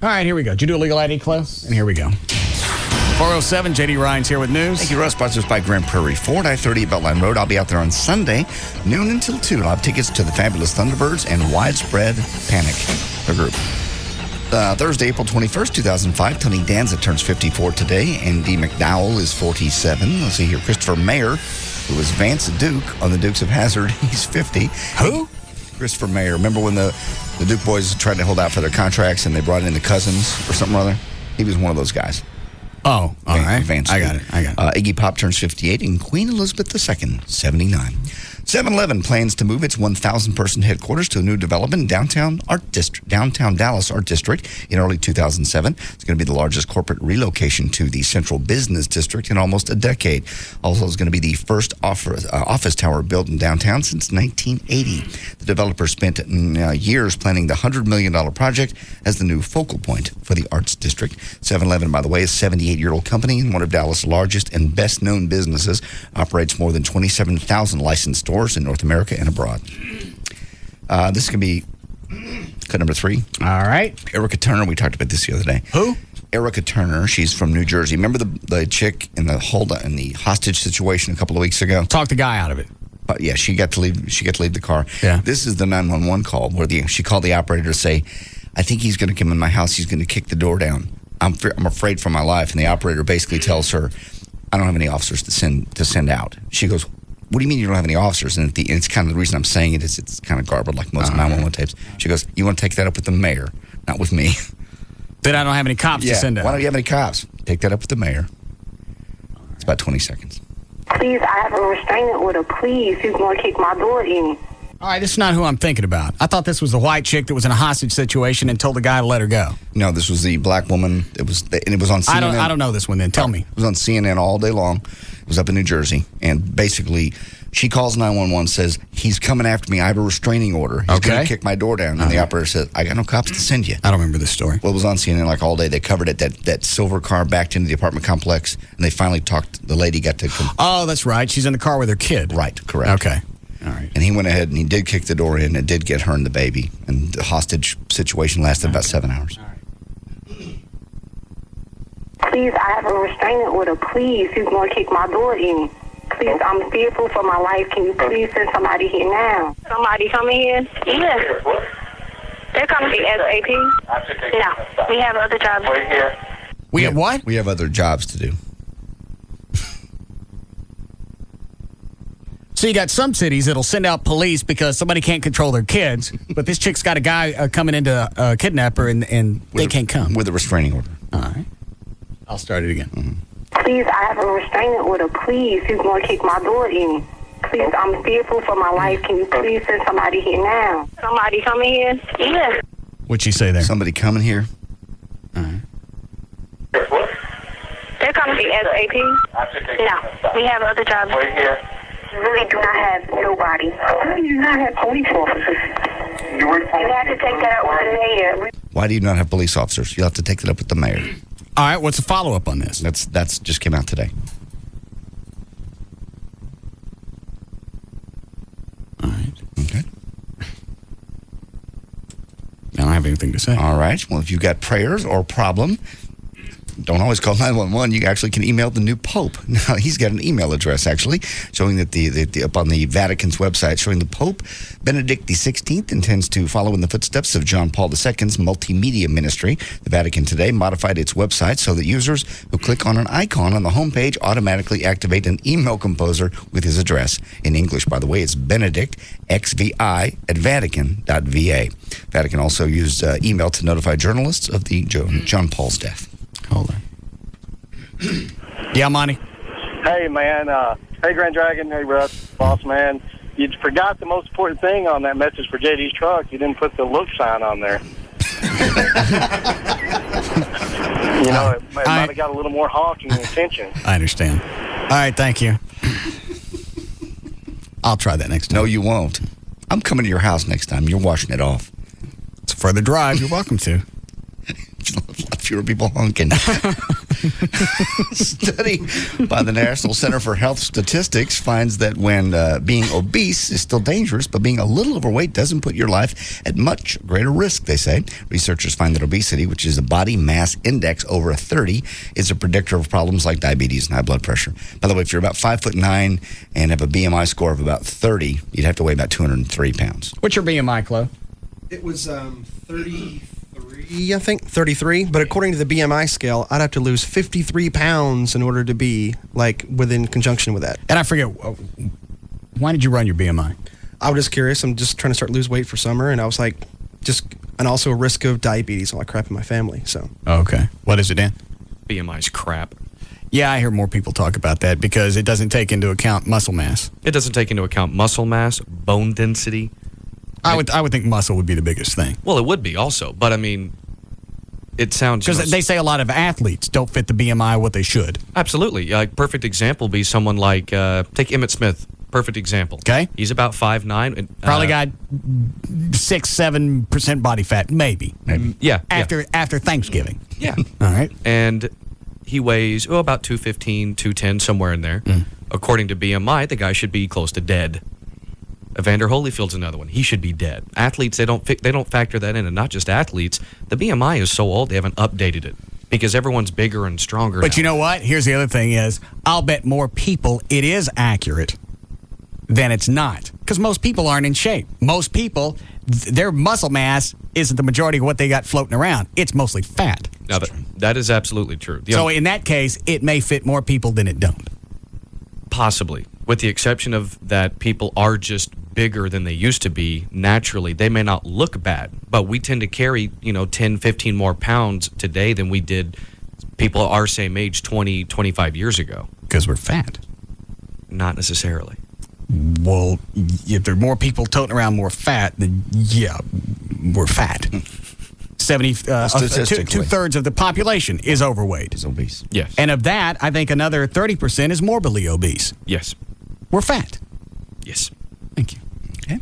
All right, here we go. Did you do a legal ID close? And here we go. 407, J.D. Ryan's here with news. Thank you, Russ. Sponsors by Grand Prairie Ford, I-30 Beltline Road. I'll be out there on Sunday, noon until 2. I'll have tickets to the Fabulous Thunderbirds and Widespread Panic, the group. Thursday, April 21st, 2005, Tony Danza turns 54 today. Andy McDowell is 47. Let's see here. Christopher Mayer, who was Vance Duke on the Dukes of Hazzard. He's 50. Who? Christopher Mayer. Remember when the Duke boys tried to hold out for their contracts and they brought in the Cousins or something or other? He was one of those guys. Oh, all right. Vance I got it. Iggy Pop turns 58 and Queen Elizabeth II, 79. 7-Eleven plans to move its 1,000-person headquarters to a new development in downtown Dallas Art District in early 2007. It's going to be the largest corporate relocation to the central business district in almost a decade. Also, it's going to be the first office tower built in downtown since 1980. The developer spent years planning the $100 million project as the new focal point for the arts district. 7-Eleven, by the way, is a 78-year-old company and one of Dallas' largest and best-known businesses. Operates more than 27,000 licensed stores in North America and abroad. This is going to be cut number 3. All right. Erica Turner, we talked about this the other day. Who? Erica Turner, she's from New Jersey. Remember the chick in the hostage situation a couple of weeks ago? Talk the guy out of it. Yeah, she got to leave the car. Yeah. This is the 911 call where she called the operator to say, I think he's going to come in my house. He's going to kick the door down. I'm afraid for my life. And the operator basically tells her, I don't have any officers to send out. She goes, what do you mean you don't have any officers? And it's kind of the reason I'm saying it is it's kind of garbled like most 911 tapes. She goes, you want to take that up with the mayor, not with me. That I don't have any cops to send out. Why don't you have any cops? Take that up with the mayor. It's about 20 seconds. Please, I have a restraining order. Please, he's going to kick my door in. All right, this is not who I'm thinking about. I thought this was the white chick that was in a hostage situation and told the guy to let her go. No, this was the black woman. It was on CNN. I don't know this one then. Tell me. It was on CNN all day long. It was up in New Jersey. And basically, she calls 911, says, he's coming after me. I have a restraining order. He's going to kick my door down. And the operator says, I got no cops to send you. I don't remember this story. Well, it was on CNN like all day. They covered it. That silver car backed into the apartment complex. And they finally talked. The lady got to come. Oh, that's right. She's in the car with her kid. Right, correct. Okay. All right. And he went ahead and he did kick the door in. It did get her and the baby. And the hostage situation lasted about 7 hours. All right. Please, I have a restraining order. Please, he's going to kick my door in. Please, I'm fearful for my life. Can you please send somebody here now? Somebody coming here? Yes. They're coming to SAP. No, we have other jobs. We have what? We have other jobs to do. So you got some cities that'll send out police because somebody can't control their kids, but this chick's got a guy coming in to kidnap her, and they can't come. With a restraining order. All right. I'll start it again. Please, I have a restraining order. Please, he's going to kick my door in. Please, I'm fearful for my life. Can you please send somebody here now? Somebody coming here? Yes. What'd she say there? Somebody coming here? All right. They're coming to SAP. No, we have other jobs. Really do not have nobody. We do not have police officers. You have to take that up with the mayor. Why do you not have police officers? You'll have to take that up with the mayor. All right, what's the follow-up on this? That's just came out today. All right. Okay. I don't have anything to say. All right. Well, if you've got prayers or a problem, don't always call 911. You actually can email the new Pope. Now, he's got an email address, actually, showing that the up on the Vatican's website, showing the Pope, Benedict XVI, intends to follow in the footsteps of John Paul II's multimedia ministry. The Vatican today modified its website so that users who click on an icon on the homepage automatically activate an email composer with his address. In English, by the way, it's Benedict, XVI, at Vatican.va. Vatican also used email to notify journalists of the John Paul's death. Hold on. Yeah, Monty. Hey, man. Hey, Grand Dragon. Hey, Russ. Boss, man. You forgot the most important thing on that message for JD's truck. You didn't put the look sign on there. You know, it might have got a little more honking attention. I understand. All right, thank you. I'll try that next time. No, you won't. I'm coming to your house next time. You're washing it off. It's a further drive. You're welcome to. A lot fewer people honking. Study by the National Center for Health Statistics finds that when being obese is still dangerous, but being a little overweight doesn't put your life at much greater risk, they say. Researchers find that obesity, which is a body mass index over 30, is a predictor of problems like diabetes and high blood pressure. By the way, if you're about 5'9" and have a BMI score of about 30, you'd have to weigh about 203 pounds. What's your BMI, Chloe? It was 33, I think, 33. But according to the BMI scale, I'd have to lose 53 pounds in order to be, like, within conjunction with that. And I forget, why did you run your BMI? I was just curious. I'm just trying to start lose weight for summer. And I was like, and also a risk of diabetes, all that crap in my family. So. Okay. What is it, Dan? BMI's crap. Yeah, I hear more people talk about that because it doesn't take into account muscle mass. It doesn't take into account muscle mass, bone density. I would think muscle would be the biggest thing. Well, it would be also, but I mean, it sounds because they say a lot of athletes don't fit the BMI what they should. Absolutely. Like perfect example would be someone like take Emmitt Smith. Perfect example. Okay, he's about 5'9". Probably got 6-7% body fat, maybe. Yeah. After Thanksgiving. Yeah. All right. And he weighs about 215, 210, somewhere in there. According to BMI, the guy should be close to dead. Evander Holyfield's another one. He should be dead. Athletes, they don't factor that in, and not just athletes. The BMI is so old they haven't updated it because everyone's bigger and stronger. But now. you know what? Here's the other thing: is I'll bet more people it is accurate than it's not because most people aren't in shape. Most people, their muscle mass isn't the majority of what they got floating around. It's mostly fat. Now that is absolutely true. So in that case, it may fit more people than it don't. Possibly, with the exception of that people are just bigger than they used to be naturally. They may not look bad, but we tend to carry 10, 15 more pounds today than we did people our same age 20, 25 years ago. Because we're fat. Not necessarily. Well, if there are more people toting around more fat, then yeah, we're fat. 2/3 of the population is overweight. Is obese. Yes. And of that, I think another 30% is morbidly obese. Yes. We're fat. Yes. Thank you. Okay.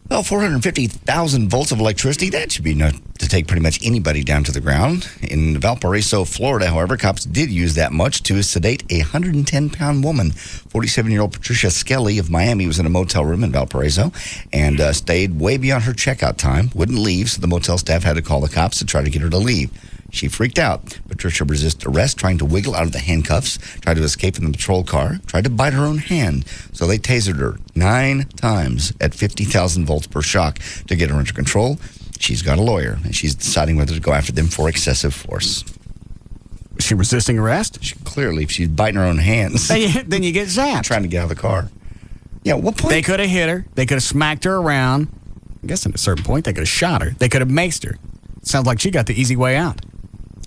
Well, 450,000 volts of electricity, that should be enough to take pretty much anybody down to the ground. In Valparaiso, Florida, however, cops did use that much to sedate a 110-pound woman. 47-year-old Patricia Skelly of Miami was in a motel room in Valparaiso and stayed way beyond her checkout time, wouldn't leave, so the motel staff had to call the cops to try to get her to leave. She freaked out. Patricia resisted arrest, trying to wiggle out of the handcuffs, tried to escape in the patrol car, tried to bite her own hand. So they tasered her 9 times at 50,000 volts per shock to get her under control. She's got a lawyer, and she's deciding whether to go after them for excessive force. Was she resisting arrest? Clearly, if she's biting her own hands. Then you get zapped. Trying to get out of the car. Yeah, what point? They could have hit her. They could have smacked her around. I guess at a certain point, they could have shot her. They could have maced her. Sounds like she got the easy way out.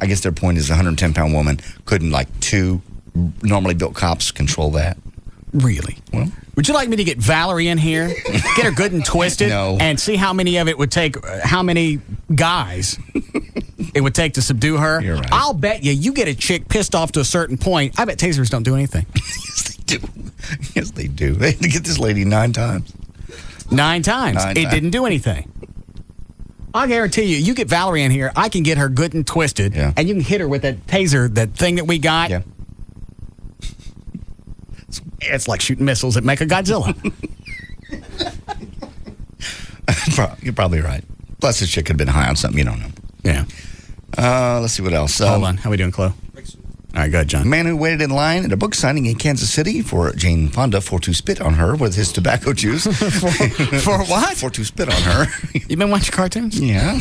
I guess their point is a 110-pound woman couldn't, like, 2 normally built cops control that. Really? Well, would you like me to get Valerie in here, get her good and twisted, and see how many of it would take, how many guys it would take to subdue her? You're right. I'll bet you get a chick pissed off to a certain point. I bet tasers don't do anything. Yes, they do. Yes, they do. They had to get this lady 9 times. 9 times. It didn't do anything. I guarantee you get Valerie in here, I can get her good and twisted, and you can hit her with that taser, that thing that we got. Yeah. It's like shooting missiles that make a Godzilla. You're probably right. Plus, this chick could have been high on something you don't know. Yeah. Let's see what else. Hold on. How we doing, Chloe? All right, go ahead, John. A man who waited in line at a book signing in Kansas City for Jane Fonda to spit on her with his tobacco juice. For what? To spit on her. You been watching cartoons? Yeah.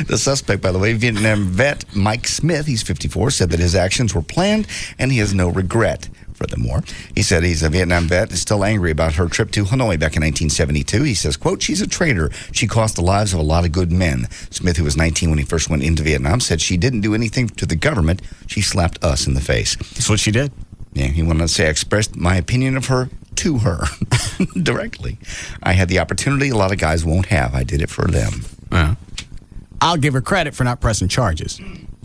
The suspect, by the way, Vietnam vet Mike Smith, he's 54, said that his actions were planned and he has no regret. Furthermore, he said he's a Vietnam vet and still angry about her trip to Hanoi back in 1972. He says, quote, she's a traitor. She cost the lives of a lot of good men. Smith, who was 19 when he first went into Vietnam, said she didn't do anything to the government. She slapped us in the face. That's what she did. Yeah, he wanted to say, I expressed my opinion of her to her directly. I had the opportunity a lot of guys won't have. I did it for them. I'll give her credit for not pressing charges.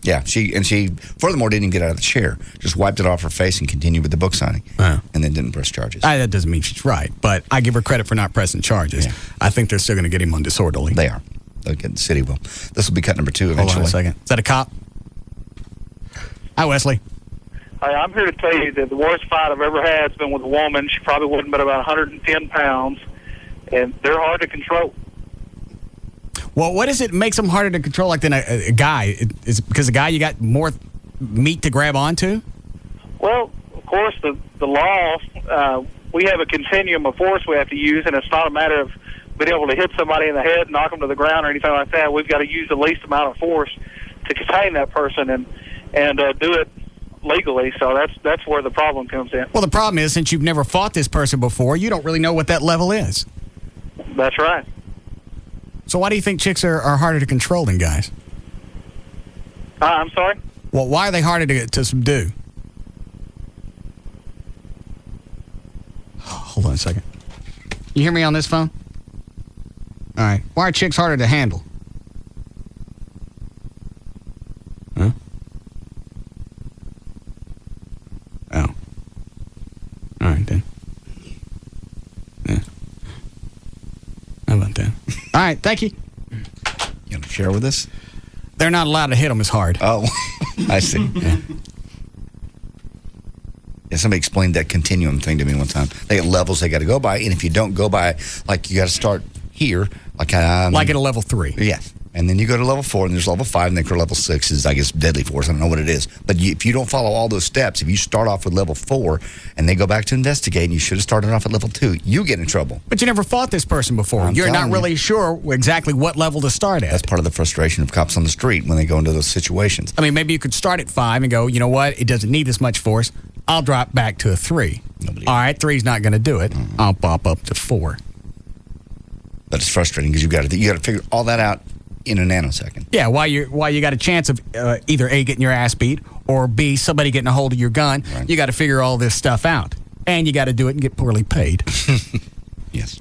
Yeah, she furthermore didn't even get out of the chair. Just wiped it off her face and continued with the book signing. And then didn't press charges. That doesn't mean she's right, but I give her credit for not pressing charges. Yeah. I think they're still going to get him on disorderly. They are. They'll get the city will. This will be cut number 2 eventually. Hold on a second. Is that a cop? Hi, Wesley. Hi, I'm here to tell you that the worst fight I've ever had has been with a woman. She probably wasn't but about 110 pounds, and they're hard to control. Well, what is it makes them harder to control like than a guy? Is it because a guy you got more meat to grab onto? Well, of course, the law, we have a continuum of force we have to use, and it's not a matter of being able to hit somebody in the head, knock them to the ground, or anything like that. We've got to use the least amount of force to contain that person and do it legally. So that's where the problem comes in. Well, the problem is, since you've never fought this person before, you don't really know what that level is. That's right. So why do you think chicks are harder to control than guys? I'm sorry? Well, why are they harder to subdue? Hold on a second. You hear me on this phone? All right. Why are chicks harder to handle? Huh? Oh. All right, then. Yeah. How about that? All right, thank you. You going to share with us? They're not allowed to hit them as hard. Oh, I see. Yeah, somebody explained that continuum thing to me one time. They got levels they got to go by, and if you don't go by, like you got to start here, like at a level 3. Yes. And then you go to level 4, and there's level 5, and then for level 6 is, I guess, deadly force. I don't know what it is. But if you don't follow all those steps, if you start off with level 4, and they go back to investigate, and you should have started off at level 2, you get in trouble. But you never fought this person before. You're not really sure exactly what level to start at. That's part of the frustration of cops on the street when they go into those situations. I mean, maybe you could start at 5 and go, you know what, it doesn't need this much force. I'll drop back to a 3. All right, 3's not going to do it. I'll pop up to 4. But it's frustrating because you got to figure all that out in a nanosecond. Yeah, while you got a chance of either A, getting your ass beat, or B, somebody getting a hold of your gun, right. You got to figure all this stuff out. And you got to do it and get poorly paid. Yes.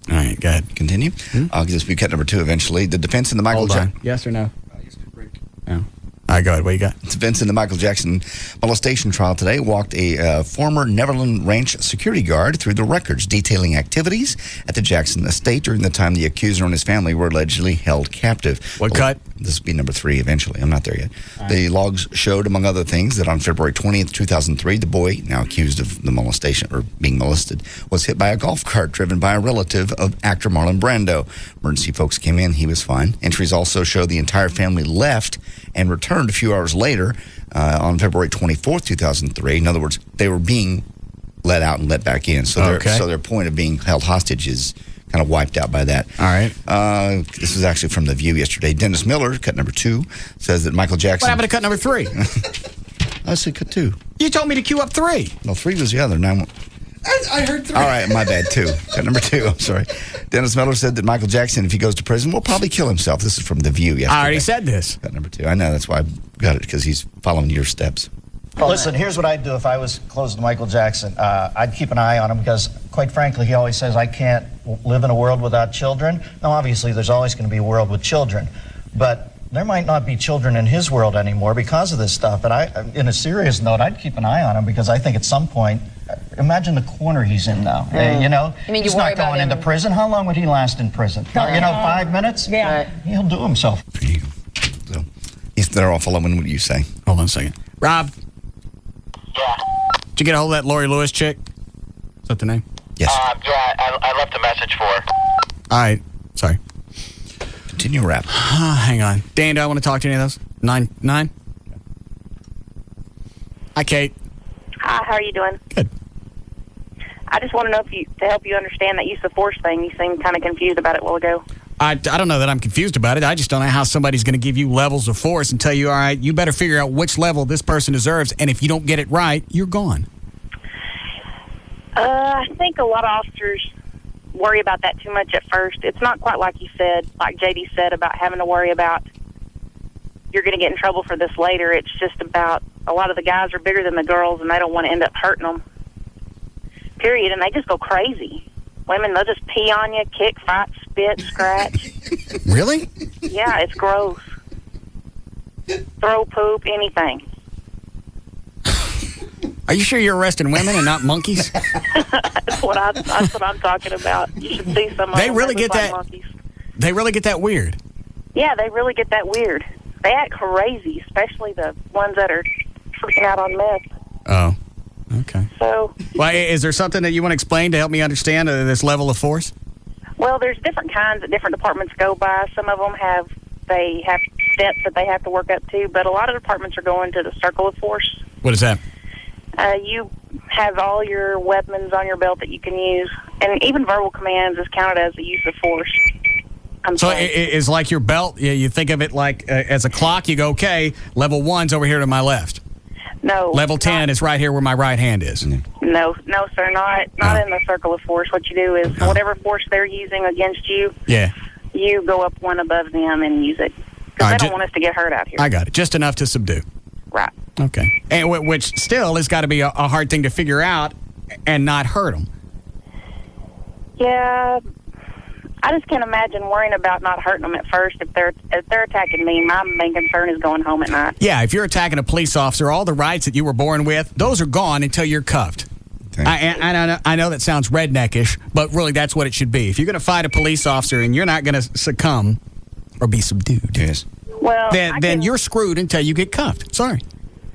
All right, go ahead. Continue. I'll just be cut number 2 eventually. The defense in the Michael Hold on. Yes or no? Yes, good break. No. All right, go ahead. What you got? It's Vince in the Michael Jackson molestation trial today walked a former Neverland Ranch security guard through the records detailing activities at the Jackson estate during the time the accuser and his family were allegedly held captive. What cut? This will be number 3 eventually. I'm not there yet. The logs showed, among other things, that on February 20th, 2003, the boy, now accused of the molestation or being molested, was hit by a golf cart driven by a relative of actor Marlon Brando. Emergency folks came in. He was fine. Entries also show the entire family left and returned a few hours later on February 24th, 2003. In other words, they were being let out and let back in. So their point of being held hostage is kind of wiped out by that. All right. This is actually from The View yesterday. Dennis Miller, cut number 2, says that Michael Jackson... What happened to cut number 3? I said cut 2. You told me to queue up 3. No, 3 was the other. Now I heard 3. All right, my bad, 2. Cut number 2, I'm sorry. Dennis Miller said that Michael Jackson, if he goes to prison, will probably kill himself. This is from The View yesterday. I already said this. Cut number 2. I know, that's why I got it, because he's following your steps. Listen, here's what I'd do if I was close to Michael Jackson. I'd keep an eye on him because, quite frankly, he always says, I can't live in a world without children. Now, obviously, there's always going to be a world with children. But there might not be children in his world anymore because of this stuff. And in a serious note, I'd keep an eye on him because I think at some point, imagine the corner he's in now. You know, I mean, he's not going into prison. How long would he last in prison? 5 minutes? Yeah. He'll do himself. So, they're all following what you say. Hold on a second. Rob. Yeah. Did you get a hold of that Lori Lewis chick? Is that the name? Yes. Yeah, I left a message for her. All right. Sorry. Continue rap. Hang on. Dan, do I want to talk to any of those? 9? Hi, Kate. Hi, how are you doing? Good. I just want to know to help you understand that use of force thing. You seemed kind of confused about it a while ago. I don't know that I'm confused about it. I just don't know how somebody's going to give you levels of force and tell you, all right, you better figure out which level this person deserves, and if you don't get it right, you're gone. I think a lot of officers worry about that too much at first. It's not quite like you said, like JD said, about having to worry about you're going to get in trouble for this later. It's just about a lot of the guys are bigger than the girls, and they don't want to end up hurting them, period, and they just go crazy. Women, they'll just pee on you, kick, fight, spit, scratch. Really? Yeah, it's gross. Throw poop, anything. Are you sure you're arresting women and not monkeys? That's what I'm talking about. You should see some of They them. really They get look like that. monkeys. They really get that weird. Yeah, they really get that weird. They act crazy, especially the ones that are freaking out on meth. Oh, okay. So, Well, is there something that you want to explain to help me understand this level of force? well, there's different kinds that different departments go by. Some of them have steps that they have to work up to, but a lot of departments are going to the circle of force. What is that? You have all your weapons on your belt that you can use, and even verbal commands is counted as the use of force. So it's like your belt. You think of it like as a clock. You go, okay, level 1's over here to my left. No. Level 10 is right here where my right hand is. No, sir, not in the circle of force. What you do is whatever force they're using against you, Yeah. you go up one above them and use it. Because they don't want us to get hurt out here. I got it. Just enough to subdue. Right. Okay. And which still has got to be a hard thing to figure out and not hurt them. Yeah. I just can't imagine worrying about not hurting them at first. If they're attacking me, my main concern is going home at night. Yeah, if you're attacking a police officer, all the rights that you were born with, those are gone until you're cuffed. I know that sounds redneckish, but really that's what it should be. If you're going to fight a police officer and you're not going to succumb or be subdued, yes, well, then you're screwed until you get cuffed. Sorry.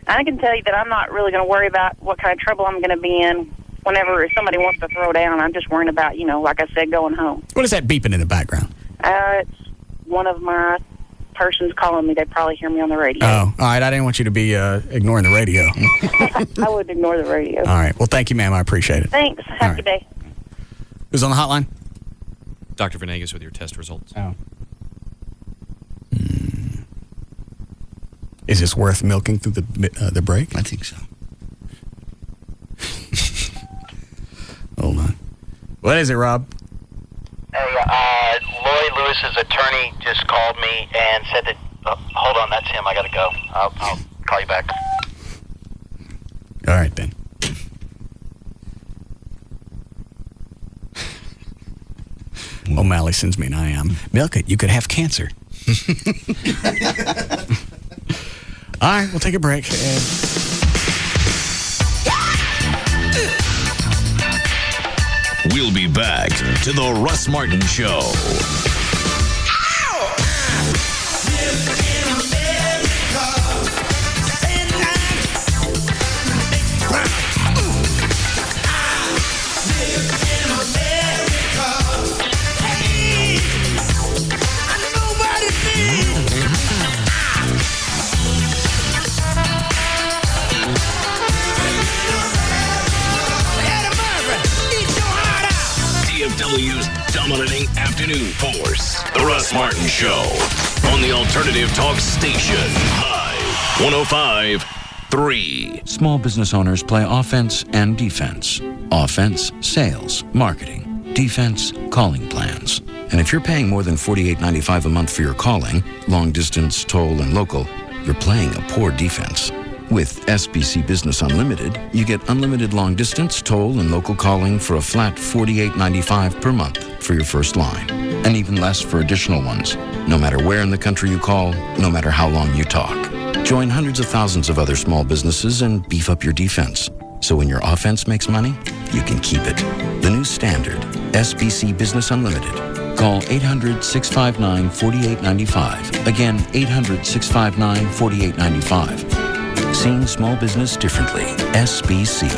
I can tell you that I'm not really going to worry about what kind of trouble I'm going to be in whenever somebody wants to throw down. I'm just worrying about, like I said, going home. What is that beeping in the background? It's one of my persons calling me. They probably hear me on the radio. Oh, all right. I didn't want you to be ignoring the radio. I would ignore the radio. All right. Well, thank you, ma'am. I appreciate it. Thanks. Have a good day. Who's on the hotline? Dr. Venegas with your test results. Oh. Is this worth milking through the break? I think so. Hold on. What is it, Rob? Hey, Lloyd Lewis's attorney just called me and said that. Hold on, that's him. I gotta go. I'll call you back. All right, then. O'Malley sends me an IM. Milk it. You could have cancer. All right, we'll take a break. We'll be back to the Russ Martin Show. DFW's dominating afternoon force. The Russ Martin Show. On the Alternative Talk Station. Live. 105.3. Small business owners play offense and defense. Offense, sales, marketing. Defense, calling plans. And if you're paying more than $48.95 a month for your calling, long distance, toll, and local, you're playing a poor defense. With SBC Business Unlimited, you get unlimited long distance, toll, and local calling for a flat $48.95 per month for your first line, and even less for additional ones, no matter where in the country you call, no matter how long you talk. Join hundreds of thousands of other small businesses and beef up your defense. So when your offense makes money, you can keep it. The new standard, SBC Business Unlimited. Call 800-659-4895. Again, 800-659-4895. Seeing small business differently. SBC.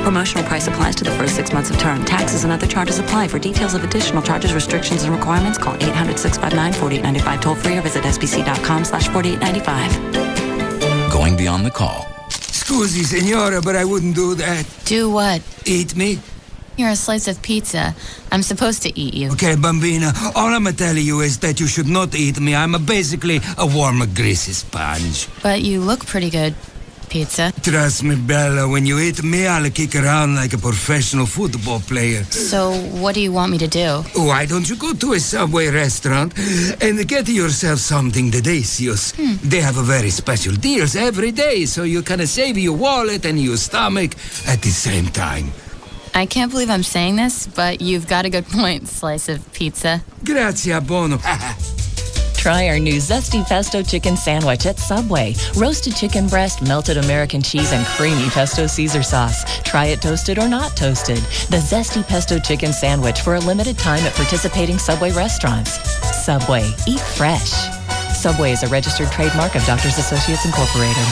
Promotional price applies to the first 6 months of term. Taxes and other charges apply. For details of additional charges, restrictions, and requirements, call 800-659-4895 toll free or visit sbc.com/4895. Going beyond the call. Scusi, signora, but I wouldn't do that. Do what? Eat me? You're a slice of pizza. I'm supposed to eat you. Okay, bambina, all I'm telling you is that you should not eat me. I'm basically a warm, greasy sponge. But you look pretty good, pizza. Trust me, Bella, when you eat me, I'll kick around like a professional football player. So what do you want me to do? Why don't you go to a Subway restaurant and get yourself something delicious? They have a very special deals every day, so you can save your wallet and your stomach at the same time. I can't believe I'm saying this, but you've got a good point, slice of pizza. Grazie, buono. Try our new Zesty Pesto Chicken Sandwich at Subway. Roasted chicken breast, melted American cheese, and creamy pesto Caesar sauce. Try it toasted or not toasted. The Zesty Pesto Chicken Sandwich for a limited time at participating Subway restaurants. Subway, eat fresh. Subway is a registered trademark of Doctors Associates Incorporated.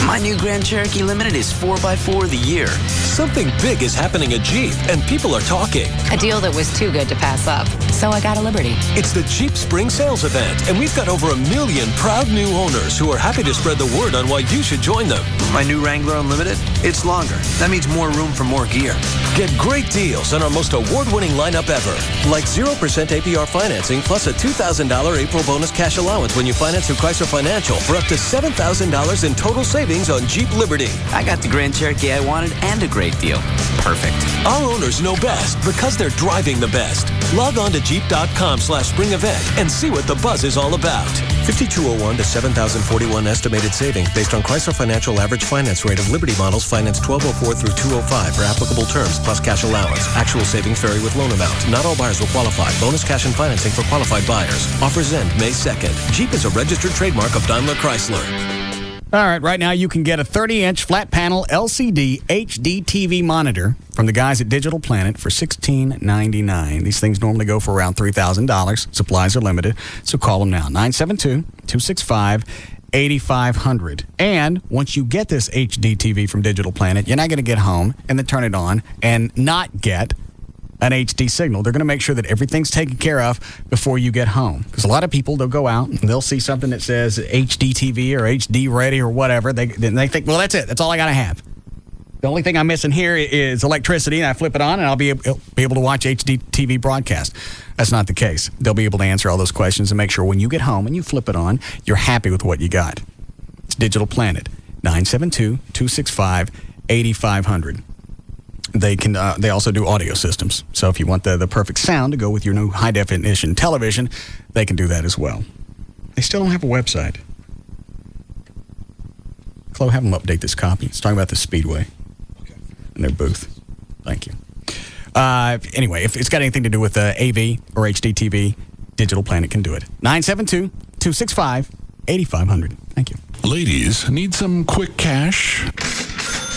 My new Grand Cherokee Limited is 4x4 of the year. Something big is happening at Jeep, and people are talking. A deal that was too good to pass up. So I got a Liberty. It's the Jeep Spring Sales Event, and we've got over 1 million proud new owners who are happy to spread the word on why you should join them. My new Wrangler Unlimited, it's longer. That means more room for more gear. Get great deals on our most award-winning lineup ever. Like 0% APR financing plus a $2,000 April bonus cash allowance when you finance through Chrysler Financial for up to $7,000 in total savings on Jeep Liberty. I got the Grand Cherokee I wanted and a great deal. Perfect. Our owners know best because they're driving the best. Log on to Jeep.com/spring event and see what the buzz is all about. 5201 to 7,041 estimated savings based on Chrysler Financial average finance rate of Liberty models financed 1204 through 205 for applicable terms plus cash allowance. Actual savings vary with loan amount. Not all buyers will qualify. Bonus cash and financing for qualified buyers. Offers end May 2nd. Jeep is a registered trademark of Daimler Chrysler. All right, right now you can get a 30-inch flat panel LCD HD TV monitor from the guys at Digital Planet for $16.99. These things normally go for around $3,000. Supplies are limited, so call them now. 972-265-8500. And once you get this HD TV from Digital Planet, you're not going to get home and then turn it on and not get an HD signal. They're going to make sure that everything's taken care of before you get home. Because a lot of people, they'll go out and they'll see something that says HD TV or HD ready or whatever. They think, well, that's it. That's all I got to have. The only thing I'm missing here is electricity, and I flip it on, and I'll be able to watch HD TV broadcast. That's not the case. They'll be able to answer all those questions and make sure when you get home and you flip it on, you're happy with what you got. It's Digital Planet, 972-265-8500. They also do audio systems. So if you want the perfect sound to go with your new high-definition television, they can do that as well. They still don't have a website. Chloe, have them update this copy. It's talking about the Speedway and their booth. Thank you. Anyway, if it's got anything to do with AV or HDTV, Digital Planet can do it. 972-265-8500. Thank you. Ladies, need some quick cash?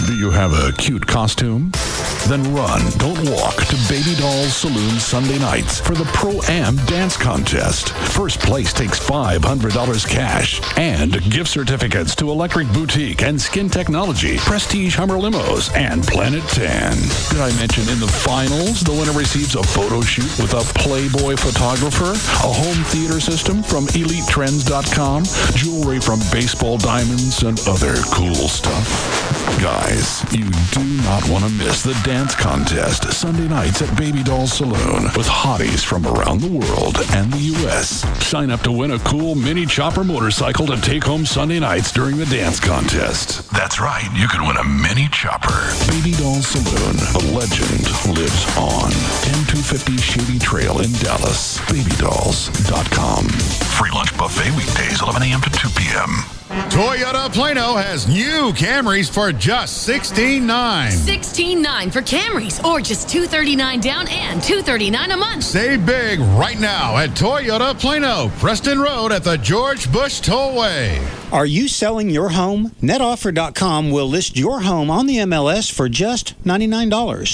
Do you have a cute costume? Then run, don't walk to Baby Doll's Saloon Sunday nights for the Pro-Am Dance Contest. First place takes $500 cash and gift certificates to Electric Boutique and Skin Technology, Prestige Hummer Limos, and Planet Tan. Did I mention in the finals, the winner receives a photo shoot with a Playboy photographer, a home theater system from EliteTrends.com, jewelry from Baseball Diamonds, and other cool stuff? Guys, you do not want to miss the dance contest Sunday nights at Baby Doll Saloon with hotties from around the world and the U.S. Sign up to win a cool mini chopper motorcycle to take home Sunday nights during the dance contest. That's right, you could win a mini chopper. Baby Doll Saloon, a legend lives on. 10250 Shady Trail in Dallas. BabyDolls.com. Free lunch buffet weekdays 11 a.m. to 2 p.m. Toyota Plano has new Camrys for just $16,900. $16,900 for Camrys, or just $239 down and $239 a month. Save big right now at Toyota Plano, Preston Road at the George Bush Tollway. Are you selling your home? NetOffer.com will list your home on the MLS for just $99.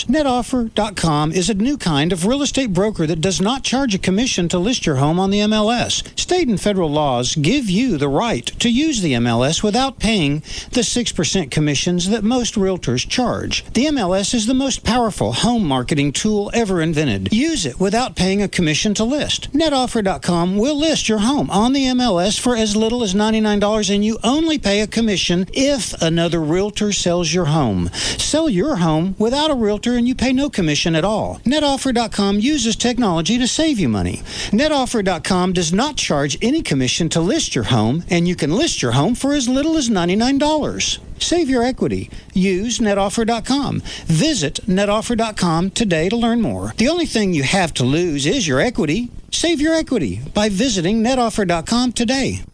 NetOffer.com is a new kind of real estate broker that does not charge a commission to list your home on the MLS. State and federal laws give you the right to use the MLS without paying the 6% commissions that most realtors charge. The MLS is the most powerful home marketing tool ever invented. Use it without paying a commission to list. NetOffer.com will list your home on the MLS for as little as $99, and you only pay a commission if another realtor sells your home. Sell your home without a realtor and you pay no commission at all. NetOffer.com uses technology to save you money. NetOffer.com does not charge any commission to list your home, and you can list your home for as little as $99. Save your equity. Use NetOffer.com. Visit NetOffer.com today to learn more. The only thing you have to lose is your equity. Save your equity by visiting NetOffer.com today.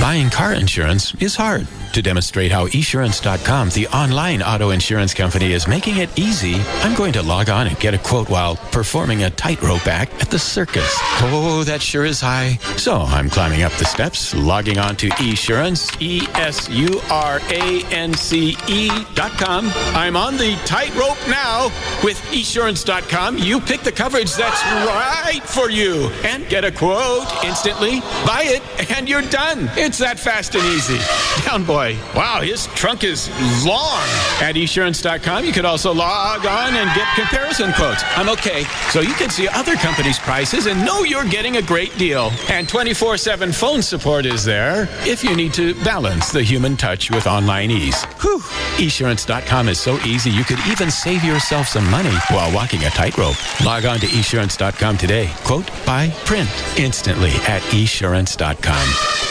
Buying car insurance is hard. To demonstrate how Esurance.com, the online auto insurance company, is making it easy, I'm going to log on and get a quote while performing a tightrope act at the circus. Oh, that sure is high. So I'm climbing up the steps, logging on to Esurance, ESURANCE.com. I'm on the tightrope now. With Esurance.com, you pick the coverage that's right for you and get a quote instantly, buy it, and you're done. It's that fast and easy. Down, boy. Wow, his trunk is long. At Esurance.com, you could also log on and get comparison quotes. I'm okay. So you can see other companies' prices and know you're getting a great deal. And 24/7 phone support is there if you need to balance the human touch with online ease. Whew. Esurance.com is so easy, you could even save yourself some money while walking a tightrope. Log on to Esurance.com today. Quote, buy, print instantly at Esurance.com.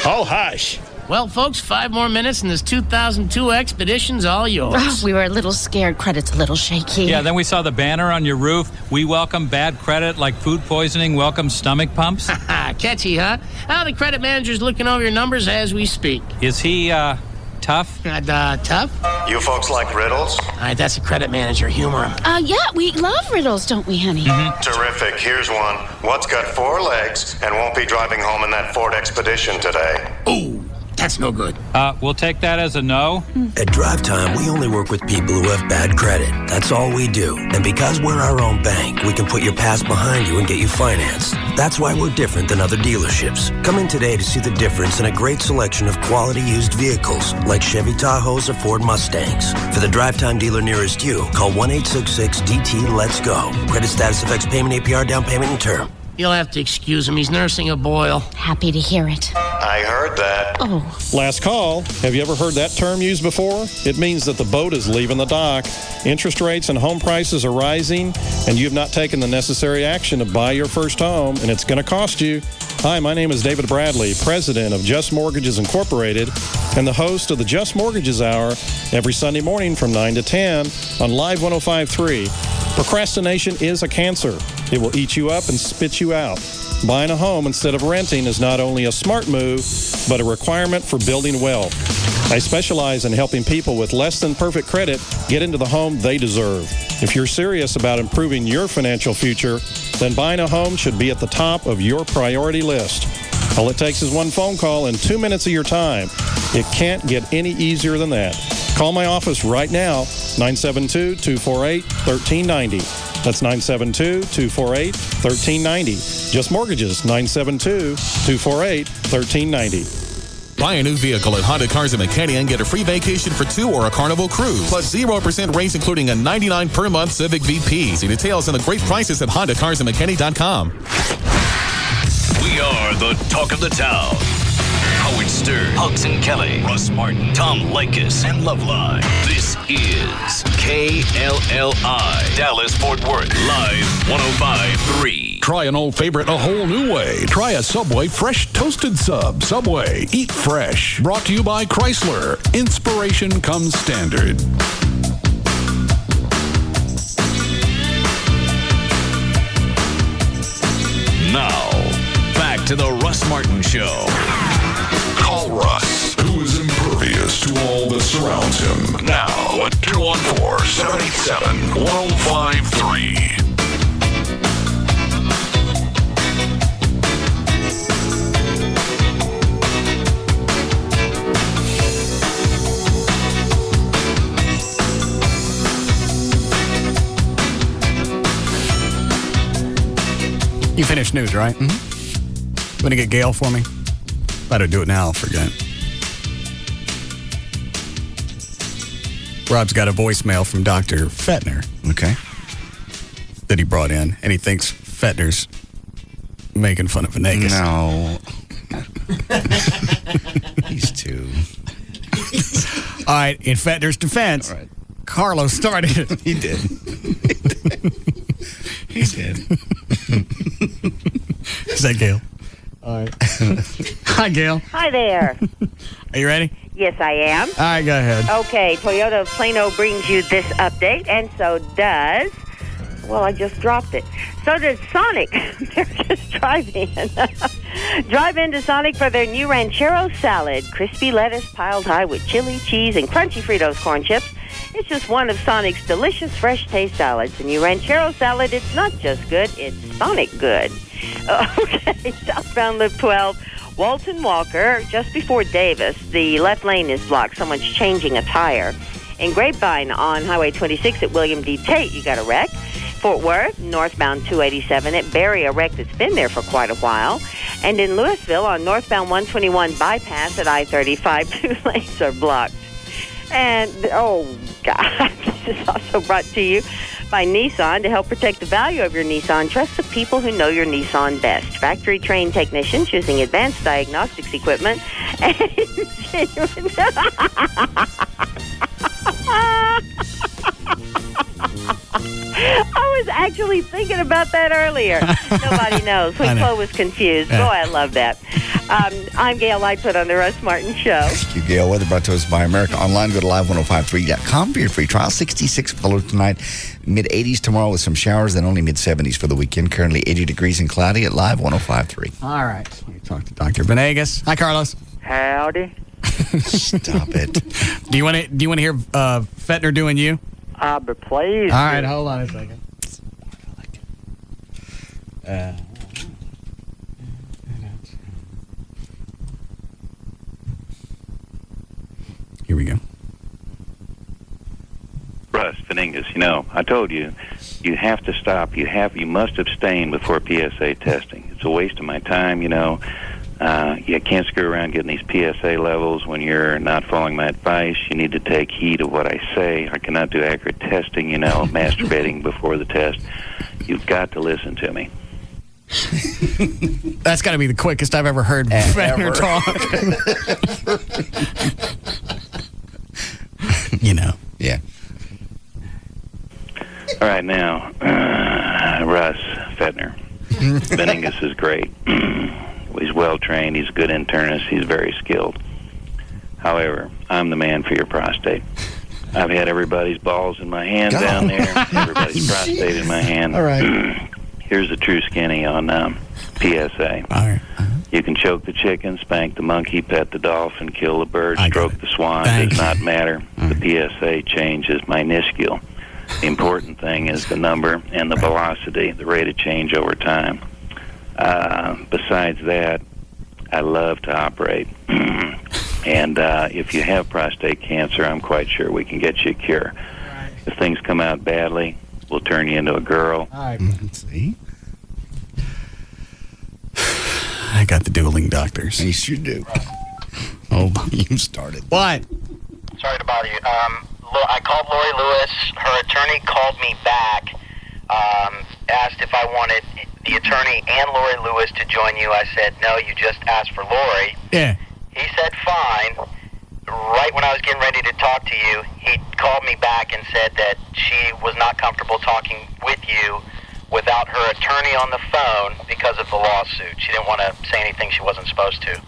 Oh, hush. Well, folks, 5 more minutes and this 2002 Expedition's all yours. Oh, we were a little scared. Credit's a little shaky. Yeah, then we saw the banner on your roof. We welcome bad credit like food poisoning, welcome stomach pumps. Catchy, huh? Well, the credit manager's looking over your numbers as we speak. Is he, tough? Tough? You folks like riddles? All right, that's the credit manager. Humor him. Yeah, we love riddles, don't we, honey? Mm-hmm. Terrific. Here's one. What's got 4 legs and won't be driving home in that Ford Expedition today? Ooh. That's no good. We'll take that as a no. At Drive Time, we only work with people who have bad credit. That's all we do. And because we're our own bank, we can put your past behind you and get you financed. That's why we're different than other dealerships. Come in today to see the difference in a great selection of quality used vehicles, like Chevy Tahoes or Ford Mustangs. For the Drive Time dealer nearest you, call 1-866-DT-LETS-GO. Credit status affects payment, APR, down payment, and term. You'll have to excuse him. He's nursing a boil. Happy to hear it. I heard that. Oh. Last call. Have you ever heard that term used before? It means that the boat is leaving the dock. Interest rates and home prices are rising, and you have not taken the necessary action to buy your first home, and it's going to cost you. Hi, my name is David Bradley, president of Just Mortgages Incorporated, and the host of the Just Mortgages Hour every Sunday morning from 9 to 10 on Live 105.3. Procrastination is a cancer. It will eat you up and spit you out. Buying a home instead of renting is not only a smart move, but a requirement for building wealth. I specialize in helping people with less than perfect credit get into the home they deserve. If you're serious about improving your financial future, then buying a home should be at the top of your priority list. All it takes is one phone call and 2 minutes of your time. It can't get any easier than that. Call my office right now, 972-248-1390. That's 972-248-1390. Just Mortgages, 972-248-1390. Buy a new vehicle at Honda Cars of McKinney and get a free vacation for 2 or a Carnival cruise. Plus 0% rates, including a $99 per month Civic VP. See details and the great prices at HondaCarsOfMcKinney.com. We are the talk of the town. Howard Stern, Hugs and Kelly, Russ Martin, Tom Leykis, and Loveline. This is KLLI, Dallas-Fort Worth, live 105.3. Try an old favorite a whole new way. Try a Subway fresh toasted sub. Subway, eat fresh. Brought to you by Chrysler. Inspiration comes standard. Now, back to the Russ Martin Show. Call Russ, who is impervious to all that surrounds him. Now at 214-787-1053. You finished news, right? Mm-hmm. Want to get Gail for me? Better do it now, I'll forget. Rob's got a voicemail from Dr. Fettner. Okay. That he brought in, and he thinks Fettner's making fun of Venegas. No. He's too. All right, in Fettner's defense, Carlos started it. He did. He did. Is that Gail? All right. Hi, Gail. Hi there. Are you ready? Yes, I am. All right, go ahead. Okay, Toyota of Plano brings you this update, and so does... Well, I just dropped it. So does Sonic. They're just driving. Drive into Sonic for their new ranchero salad. Crispy lettuce piled high with chili, cheese, and crunchy Fritos corn chips. It's just one of Sonic's delicious fresh taste salads. The new ranchero salad, it's not just good, it's Sonic good. Okay, southbound Loop 12, Walton Walker, just before Davis. The left lane is blocked. Someone's changing a tire. In Grapevine on Highway 26 at William D. Tate, you got a wreck. Fort Worth, northbound 287 at Barry, a wreck that's been there for quite a while. And in Louisville on northbound 121 bypass at I-35, 2 lanes are blocked. And, oh, God, this is also brought to you by Nissan. To help protect the value of your Nissan, trust the people who know your Nissan best. Factory-trained technicians using advanced diagnostics equipment and genuine... I was actually thinking about that earlier. Nobody knows. Winklo was confused. Yeah. Boy, I love that. I'm Gail Lightfoot on the Russ Martin Show. Thank you, Gail. Weather brought to us by America Online. Go to live1053.com for your free trial. 66 below tonight. Mid-80s tomorrow with some showers, then only mid-70s for the weekend. Currently 80 degrees and cloudy at Live 105.3. All right. We talked to Dr. Venegas. Hi, Carlos. Howdy. Stop it. Do you want to hear Fettner doing you? But please. All right, hold on a second. Here we go. Russ, Venegas, I told you, you have to stop. You must abstain before PSA testing. It's a waste of my time, You can't screw around getting these PSA levels when you're not following my advice. You need to take heed of what I say. I cannot do accurate testing, masturbating before the test. You've got to listen to me. That's got to be the quickest I've ever heard Fettner talk. Yeah. All right, now, Russ Fettner. Venegas is great. He's well-trained. He's a good internist. He's very skilled. However, I'm the man for your prostate. I've had everybody's balls in my hand down there, everybody's prostate in my hand. All right. Here's the true skinny on PSA. All right. You can choke the chicken, spank the monkey, pet the dolphin, kill the bird, stroke the swan. Does not matter. The PSA change is minuscule. The important thing is the number and the velocity, the rate of change over time. Besides that, I love to operate. And if you have prostate cancer, I'm quite sure we can get you a cure. Right. If things come out badly, we'll turn you into a girl. All right. See? I got the dueling doctors. Yes, you do. Oh, you started. What? Sorry to bother you. I called Lori Lewis. Her attorney called me back, asked if I wanted the attorney and Lori Lewis to join you. I said, no, you just asked for Lori. Yeah. He said, fine. Right when I was getting ready to talk to you, he called me back and said that she was not comfortable talking with you without her attorney on the phone because of the lawsuit. She didn't want to say anything she wasn't supposed to.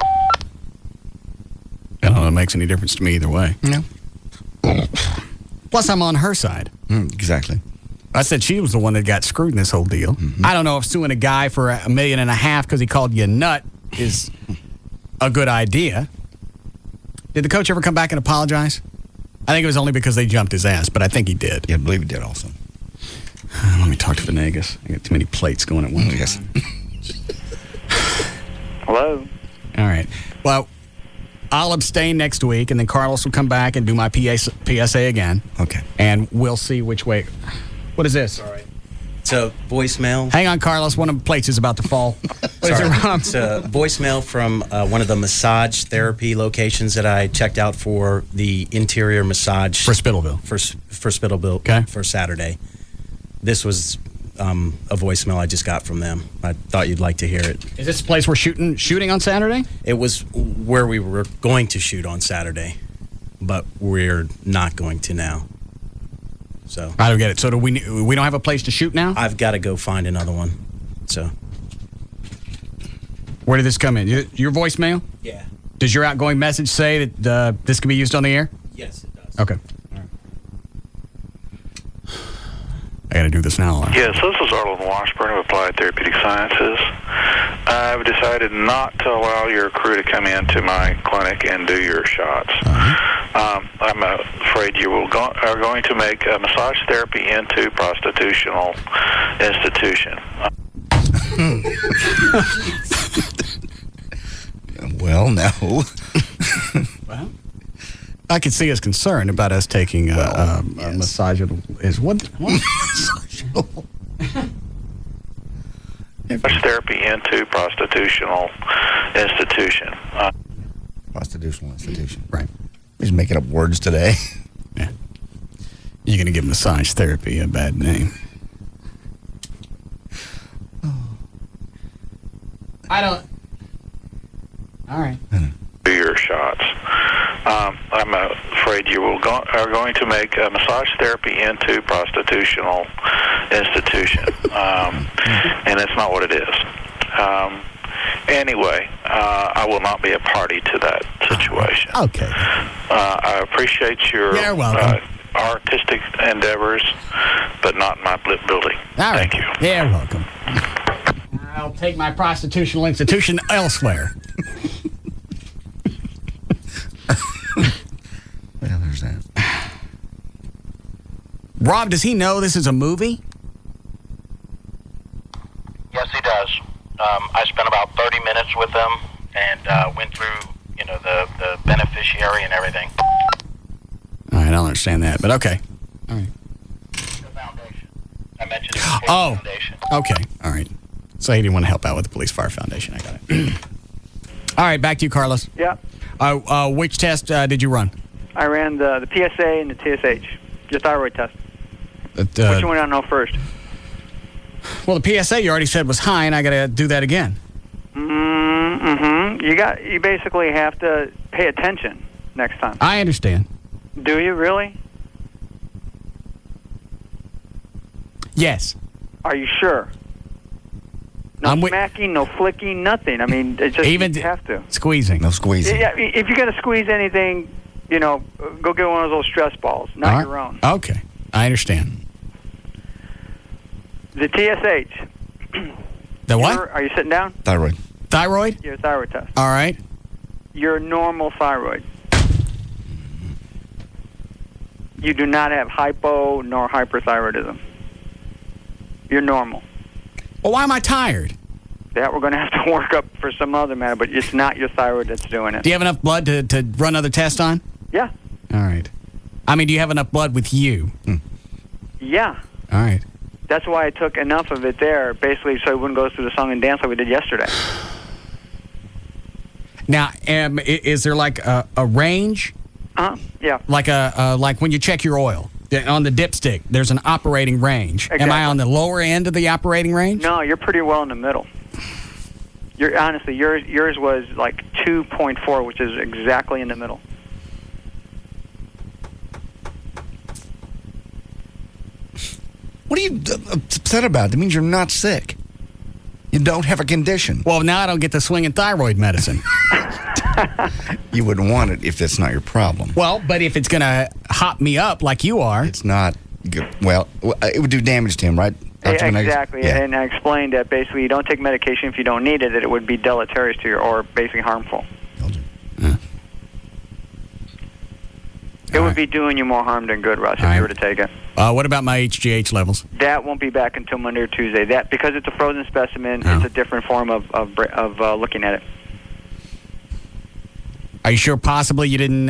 I don't know if it makes any difference to me either way. No. Plus, I'm on her side. Exactly. I said she was the one that got screwed in this whole deal. Mm-hmm. I don't know if suing a guy for $1.5 million because he called you a nut is a good idea. Did the coach ever come back and apologize? I think it was only because they jumped his ass, but I think he did. Yeah, I believe he did also. Let me talk to Venegas. I got too many plates going at once. Yes. Hello. All right. Well, I'll abstain next week, and then Carlos will come back and do my PSA again. Okay. And we'll see which way. What is this? All right. It's a voicemail. Hang on, Carlos. One of the plates is about to fall. What is it, Rob? It's a voicemail from one of the massage therapy locations that I checked out for the interior massage. For Spittleville. For Spittleville. Okay. For Saturday. This was a voicemail I just got from them. I thought you'd like to hear it. Is this the place we're shooting on Saturday? It was where we were going to shoot on Saturday, but we're not going to now. So I don't get it. So we don't have a place to shoot now? I've got to go find another one. So where did this come in? Your voicemail? Yeah. Does your outgoing message say that this can be used on the air? Yes, it does. Okay. I got to do this now. Yes, this is Arlen Washburn of Applied Therapeutic Sciences. I've decided not to allow your crew to come into my clinic and do your shots. I'm afraid you are going to make massage therapy into prostitutional institution. Well, no. Well, I could see his concern about us taking a massage. Is what? Massage therapy into prostitutional institution. Prostitutional institution. Right. He's making up words today. Yeah. You're going to give massage therapy a bad name. I don't. All right. Do your shots. I'm afraid you are going to make massage therapy into prostitutional institution, and that's not what it is. Anyway, I will not be a party to that situation. Okay. I appreciate your You're welcome. Artistic endeavors, but not in my building. All right. Thank you. You're welcome. I'll take my prostitutional institution elsewhere. Well, there's that. Rob, does he know this is a movie? Yes, he does. I spent about 30 minutes with him and went through, the beneficiary and everything. All right, I don't understand that, but okay. All right. The foundation. I mentioned it. Oh, Foundation. okay. All right. So he didn't want to help out with the Police Fire Foundation. I got it. All right, back to you, Carlos. Yeah. Which test did you run? I ran the PSA and the TSH, your thyroid test. Which one do I know first? Well, the PSA you already said was high, and I got to do that again. Mm-hmm. You basically have to pay attention next time. I understand. Do you really? Yes. Are you sure? No smacking, no flicking, nothing. I mean, it just even you have to. Squeezing. No squeezing. Yeah, if you're going to squeeze anything, go get one of those stress balls, not your own. Okay. I understand. The TSH. The what? Are you sitting down? Thyroid. Thyroid? Your thyroid test. All right. Your normal thyroid. You do not have hypo nor hyperthyroidism. You're normal. Well, why am I tired? That we're going to have to work up for some other matter, but it's not your thyroid that's doing it. Do you have enough blood to run other tests on? Yeah. All right. I mean, do you have enough blood with you? Yeah. All right. That's why I took enough of it there, basically, so it wouldn't go through the song and dance like we did yesterday. Now, is there like a range? Yeah. Like when you check your oil on the dipstick, there's an operating range. Exactly. Am I on the lower end of the operating range? No, you're pretty well in the middle. Honestly, yours was like 2.4, which is exactly in the middle. What are you upset about? That means you're not sick. You don't have a condition. Well, now I don't get the swinging thyroid medicine. You wouldn't want it if that's not your problem. Well, but if it's going to hop me up like you are. It's not good. Well, it would do damage to him, right? Exactly. Yeah. And I explained that basically you don't take medication if you don't need it, that it would be deleterious to you or basically harmful. It would be doing you more harm than good, Russ, if you were to take it. What about my HGH levels? That won't be back until Monday or Tuesday. That because it's a frozen specimen, it's a different form of looking at it. Are you sure possibly you didn't...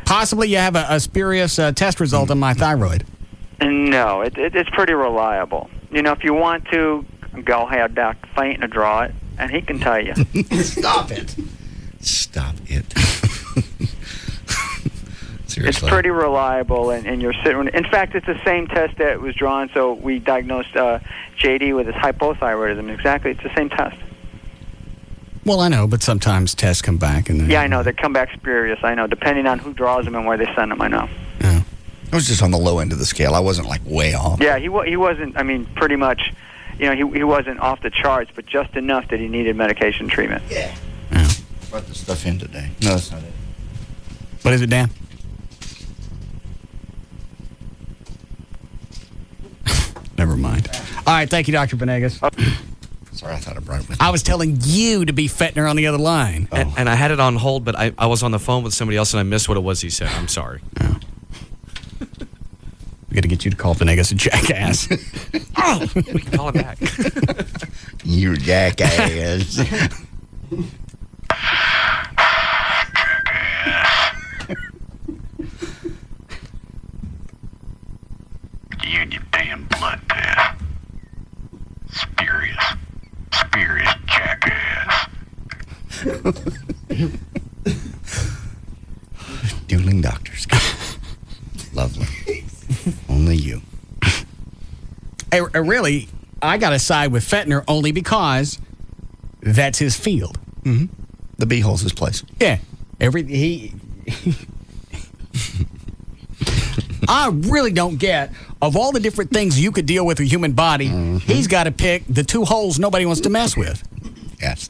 possibly you have a spurious test result on my thyroid? No, it's pretty reliable. You know, if you want to, go ahead, Dr. Faint, and draw it, and he can tell you. Stop it. Stop it. It's pretty reliable, and you're sitting. In fact, it's the same test that was drawn. So we diagnosed JD with his hypothyroidism. Exactly, it's the same test. Well, I know, but sometimes tests come back, and Yeah, I know they come back spurious. I know, depending on who draws them and where they send them. I know. I was just on the low end of the scale. I wasn't like way off. Yeah, he wasn't. I mean, pretty much. You know, he wasn't off the charts, but just enough that he needed medication treatment. Yeah. Brought the stuff in today. No, that's not it. What is it, Dan? Never mind. All right, thank you, Dr. Venegas. Sorry, I thought I brought it with I was telling you to be Fettner on the other line. And I had it on hold, but I was on the phone with somebody else and I missed what it was he said. I'm sorry. We got to get you to call Venegas a jackass. Oh, we can call him back. You jackass. You and your damn blood test. Spurious jackass. Dueling doctors. Lovely. Only you. Really, I got to side with Fettner only because that's his field. Mm-hmm. The beehole's his place. Yeah. I really don't get, of all the different things you could deal with a human body, he's got to pick the two holes nobody wants to mess with. Yes.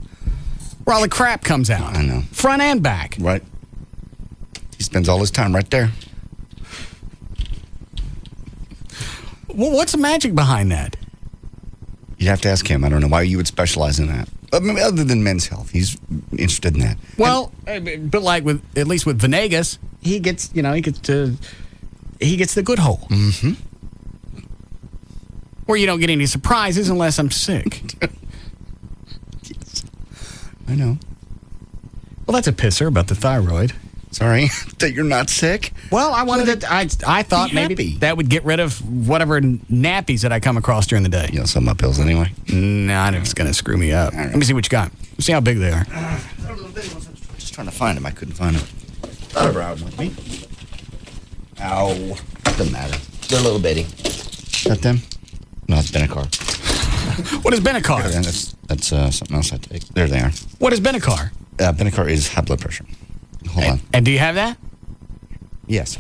Where all the crap comes out. I know. Front and back. Right. He spends all his time right there. Well, what's the magic behind that? You'd have to ask him. I don't know why you would specialize in that. I mean, other than men's health, he's interested in that. Well, but like at least with Venegas, he gets the good hole. Mm-hmm. Where you don't get any surprises unless I'm sick. Yes. I know. Well, that's a pisser about the thyroid. Sorry that you're not sick. Well, I wanted to. I thought maybe that would get rid of whatever nappies that I come across during the day. You know, some of my pills anyway. Nah, it's going to screw me up. Right. Let me see what you got. Let's see how big they are. Just trying to find them. I couldn't find them. Thought I brought them with me. Ow. Doesn't matter. They're a little bitty. Got them? No, it's Benacar. What is Benacar? Yeah, that's something else I take. There they are. What is Benacar? Benacar is high blood pressure. Hold on. And do you have that? Yes.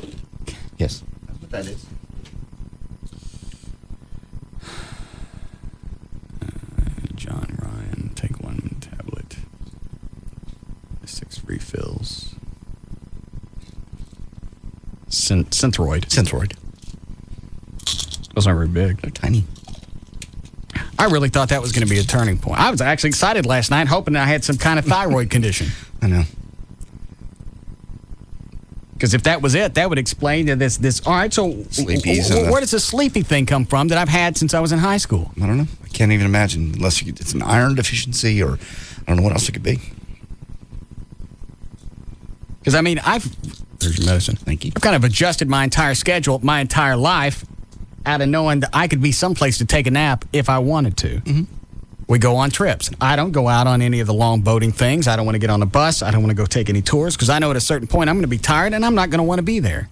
Yes. That's what that is. John Ryan, take 1 tablet. 6 refills. Synthroid. Those aren't very big. They're tiny. I really thought that was going to be a turning point. I was actually excited last night, hoping I had some kind of thyroid condition. I know. Because if that was it, that would explain that this. All right, so Sleepies where does the sleepy thing come from that I've had since I was in high school? I don't know. I can't even imagine unless it's an iron deficiency or I don't know what else it could be. Because, I mean, there's your medicine. Thank you. I've kind of adjusted my entire schedule, my entire life, out of knowing that I could be someplace to take a nap if I wanted to. Mm-hmm. We go on trips. I don't go out on any of the long boating things. I don't want to get on a bus. I don't want to go take any tours because I know at a certain point I'm going to be tired and I'm not going to want to be there.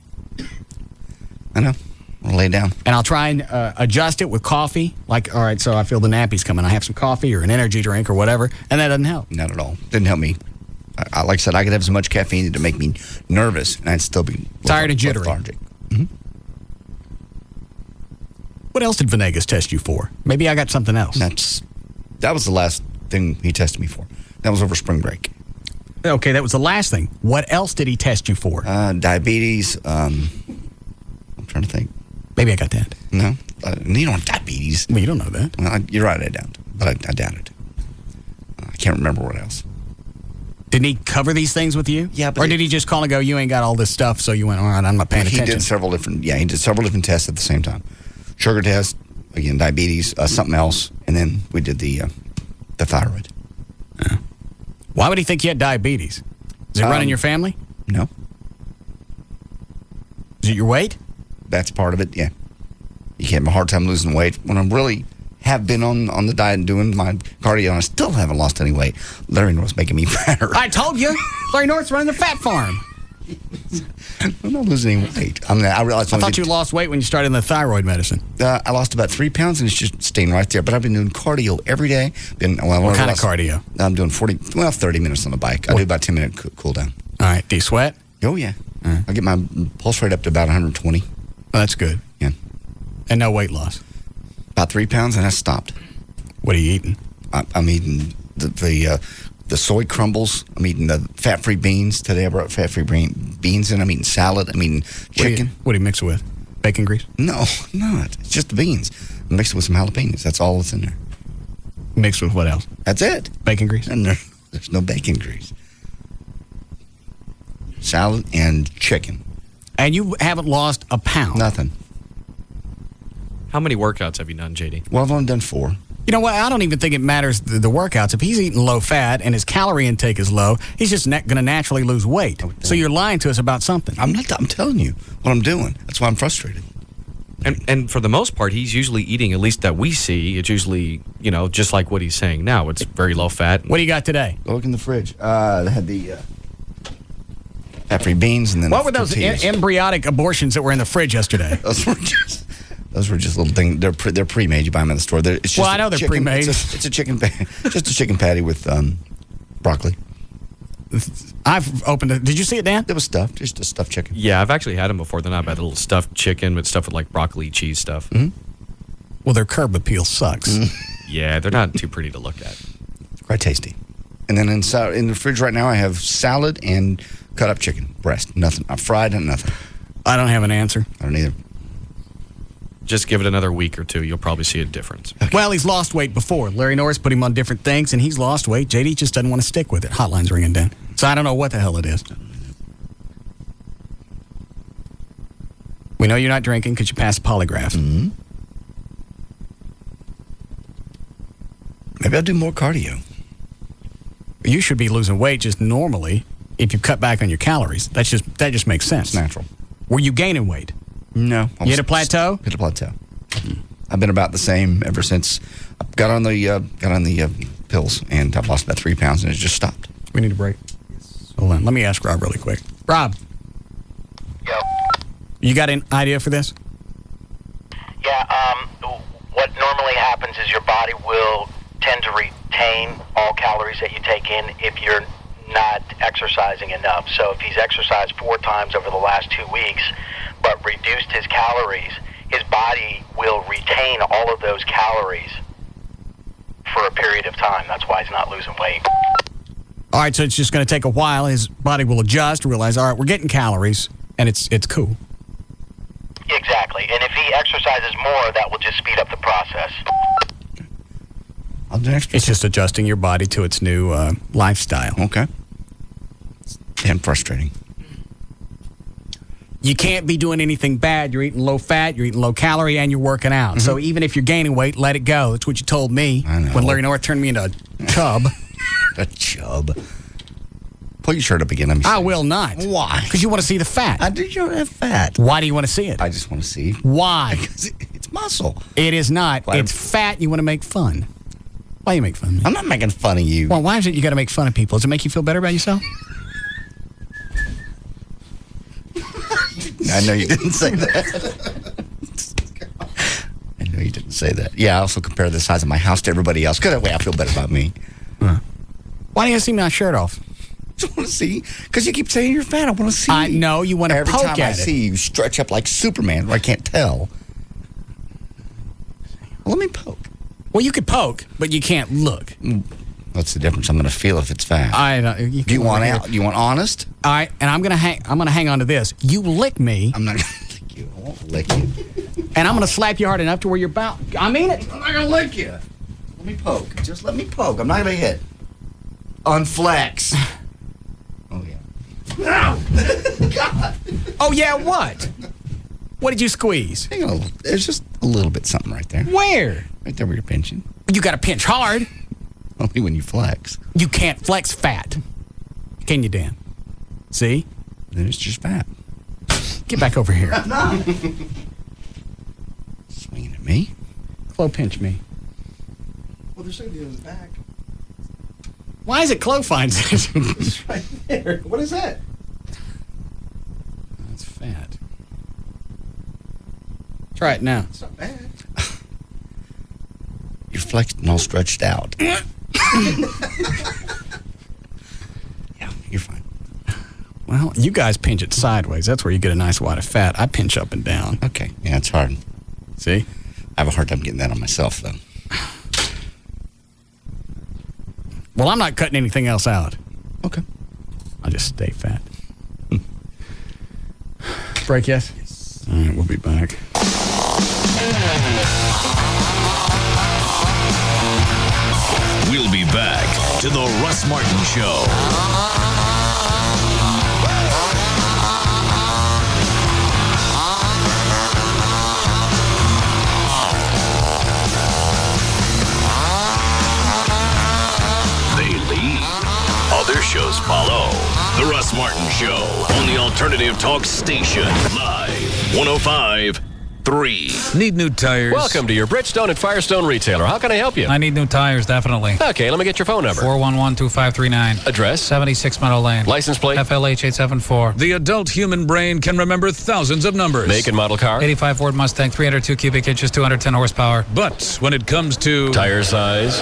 I know. I'll lay down. And I'll try and adjust it with coffee. Like, all right, so I feel the nappy's coming. I have some coffee or an energy drink or whatever, and that doesn't help. Not at all. Didn't help me. Like I said, I could have so much caffeine to make me nervous, and I'd still be tired and jittery. Lethargic. Mm-hmm. What else did Venegas test you for? Maybe I got something else. That was the last thing he tested me for. That was over spring break. Okay, that was the last thing. What else did he test you for? Diabetes. I'm trying to think. Maybe I got that. No, you don't have diabetes. Well, you don't know that. Well, you're right, I don't. But I doubt it. I can't remember what else. Didn't he cover these things with you? Yeah, but or did he just call and go, you ain't got all this stuff, so you went, all right, I'm not paying attention? He did several different tests at the same time. Sugar test, again, diabetes, something else, and then we did the thyroid. Yeah. Why would he think you had diabetes? Is it running your family? No. Is it your weight? That's part of it, yeah. You can't have a hard time losing weight. When I really have been on the diet and doing my cardio, and I still haven't lost any weight. Larry North's making me fatter. I told you. Larry North's running the fat farm. I'm not losing any weight. I realized I thought you lost weight when you started the thyroid medicine. I lost about 3 pounds, and it's just staying right there. But I've been doing cardio every day. What kind of cardio? I'm doing 30 minutes on the bike. I do about 10-minute cool down. All right. Do you sweat? Oh, yeah. I get my pulse rate up to about 120. Oh, that's good. Yeah. And no weight loss? About 3 pounds, and I stopped. What are you eating? I'm eating the soy crumbles. I'm eating the fat-free beans. Today I brought fat-free beans in. I'm eating salad. I'm eating chicken. What do you mix it with? Bacon grease? No, not. It's just the beans. I mix it with some jalapenos. That's all that's in there. Mixed with what else? That's it. Bacon grease? And there's no bacon grease. Salad and chicken. And you haven't lost a pound? Nothing. How many workouts have you done, JD? Well, I've only done 4. You know what? I don't even think it matters the workouts. If he's eating low fat and his calorie intake is low, he's just going to naturally lose weight. So you're lying to us about something. I'm not. I'm telling you what I'm doing. That's why I'm frustrated. And for the most part, he's usually eating, at least that we see, it's usually, just like what he's saying now. It's very low fat. What do you got today? Look in the fridge. They had the fat-free beans and then what were those embryonic abortions that were in the fridge yesterday? Those were just little things. They're pre-made. You buy them in the store. It's just I know they're pre-made. It's a chicken patty. Just a chicken patty with broccoli. I've opened it. Did you see it, Dan? It was stuffed. Just a stuffed chicken. Yeah, I've actually had them before. They're not bad. A little stuffed chicken with stuff with like broccoli, cheese stuff. Mm-hmm. Well, their curb appeal sucks. Mm-hmm. Yeah, they're not too pretty to look at. Quite tasty. And then in the fridge right now, I have salad and cut up chicken breast. Nothing. I fried and nothing. I don't have an answer. I don't either. Just give it another week or two. You'll probably see a difference. Okay. Well, he's lost weight before. Larry Norris put him on different things, and he's lost weight. JD just doesn't want to stick with it. Hotline's ringing, Dan. So I don't know what the hell it is. We know you're not drinking because you passed the polygraph. Mm-hmm. Maybe I'll do more cardio. You should be losing weight just normally if you cut back on your calories. That just makes sense. It's natural. Were you gaining weight? No. You hit a plateau? Hit a plateau. I've been about the same ever since I got on the pills, and I've lost about 3 pounds, and it's just stopped. We need a break. Hold on. Let me ask Rob really quick. Rob. Yo. You got an idea for this? Yeah. What normally happens is your body will tend to retain all calories that you take in if you're not exercising enough. So if he's exercised 4 times over the last 2 weeks, but reduced his calories, his body will retain all of those calories for a period of time. That's why he's not losing weight. All right, so it's just going to take a while. His body will adjust, realize, all right, we're getting calories, and it's cool. Exactly. And if he exercises more, that will just speed up the process. I'll do extra. It's just adjusting your body to its new lifestyle. Okay. Damn frustrating. You can't be doing anything bad. You're eating low fat, you're eating low calorie, and you're working out. So even if you're gaining weight, let it go. That's what you told me when Larry North turned me into a chub. A chub. Pull your shirt up again. Let me see. I will not. Why? Because you want to see the fat. I do. You don't have fat. Why do you want to see it? I just want to see. Why? Because it's muscle. It is not. It's fat. You want to make fun. Why you make fun of me? I'm not making fun of you. Well, why is it you got to make fun of people? Does it make you feel better about yourself? I know you didn't say that. I know you didn't say that. Yeah, I also compare the size of my house to everybody else. Because that way I feel better about me. Why do you see my shirt off? I just want to see. Because you keep saying you're fat. I want to see. I know. You want to poke at it. Every time I see you stretch up like Superman, where I can't tell. Well, let me poke. Well, you could poke, but you can't look. What's the difference? I'm going to feel if it's fat. Do you want out? Do you want honest? All right, and I'm going to hang on to this. You lick me. I'm not going to lick you. I won't lick you. And I'm going to slap you hard enough to where you're about. I mean it. I'm not going to lick you. Let me poke. Just let me poke. I'm not going to hit. Unflex. Oh, yeah. No! God. Oh, yeah, what? What did you squeeze? Hang on. There's just a little bit something right there. Where? Right there where you're pinching. You got to pinch hard. Only when you flex. You can't flex fat. Can you, Dan? See? Then it's just fat. Get back over here. No. Swinging at me? Chloe, pinch me. Well, there's something in the back. Why is it Chloe finds it? It's right there. What is that? That's fat. Try it now. It's not bad. You're flexed and all stretched out. Yeah, you're fine. Well, you guys pinch it sideways. That's where you get a nice wad of fat. I pinch up and down. Okay. Yeah, it's hard. See? I have a hard time getting that on myself, though. Well, I'm not cutting anything else out. Okay. I'll just stay fat. Break, yes? All right, we'll be back. We'll be back to the Russ Martin Show. Other shows follow. The Russ Martin Show on the Alternative Talk Station. Live 105.3. Need new tires? Welcome to your Bridgestone and Firestone retailer. How can I help you? I need new tires, definitely. Okay, let me get your phone number. 411-2539. Address? 76 Meadow Lane. License plate? FLH 874. The adult human brain can remember thousands of numbers. Make and model car? 85 Ford Mustang, 302 cubic inches, 210 horsepower. But when it comes to... tire size?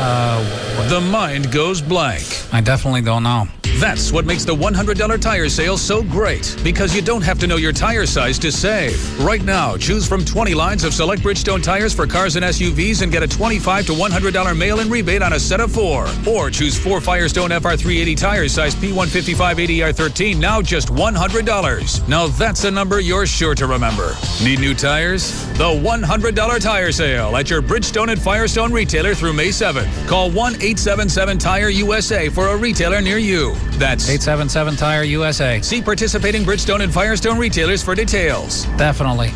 The mind goes blank. I definitely don't know. That's what makes the $100 tire sale so great. Because you don't have to know your tire size to save. Right now, choose from 20 lines of select Bridgestone tires for cars and SUVs and get a $25 to $100 mail-in rebate on a set of 4. Or choose 4 Firestone FR380 tires size P155 ADR13, now just $100. Now that's a number you're sure to remember. Need new tires? The $100 tire sale at your Bridgestone and Firestone retailer through May 7th. Call 1-877-TIRE-USA for a retailer near you. That's 877-TIRE-USA. See participating Bridgestone and Firestone retailers for details. Definitely.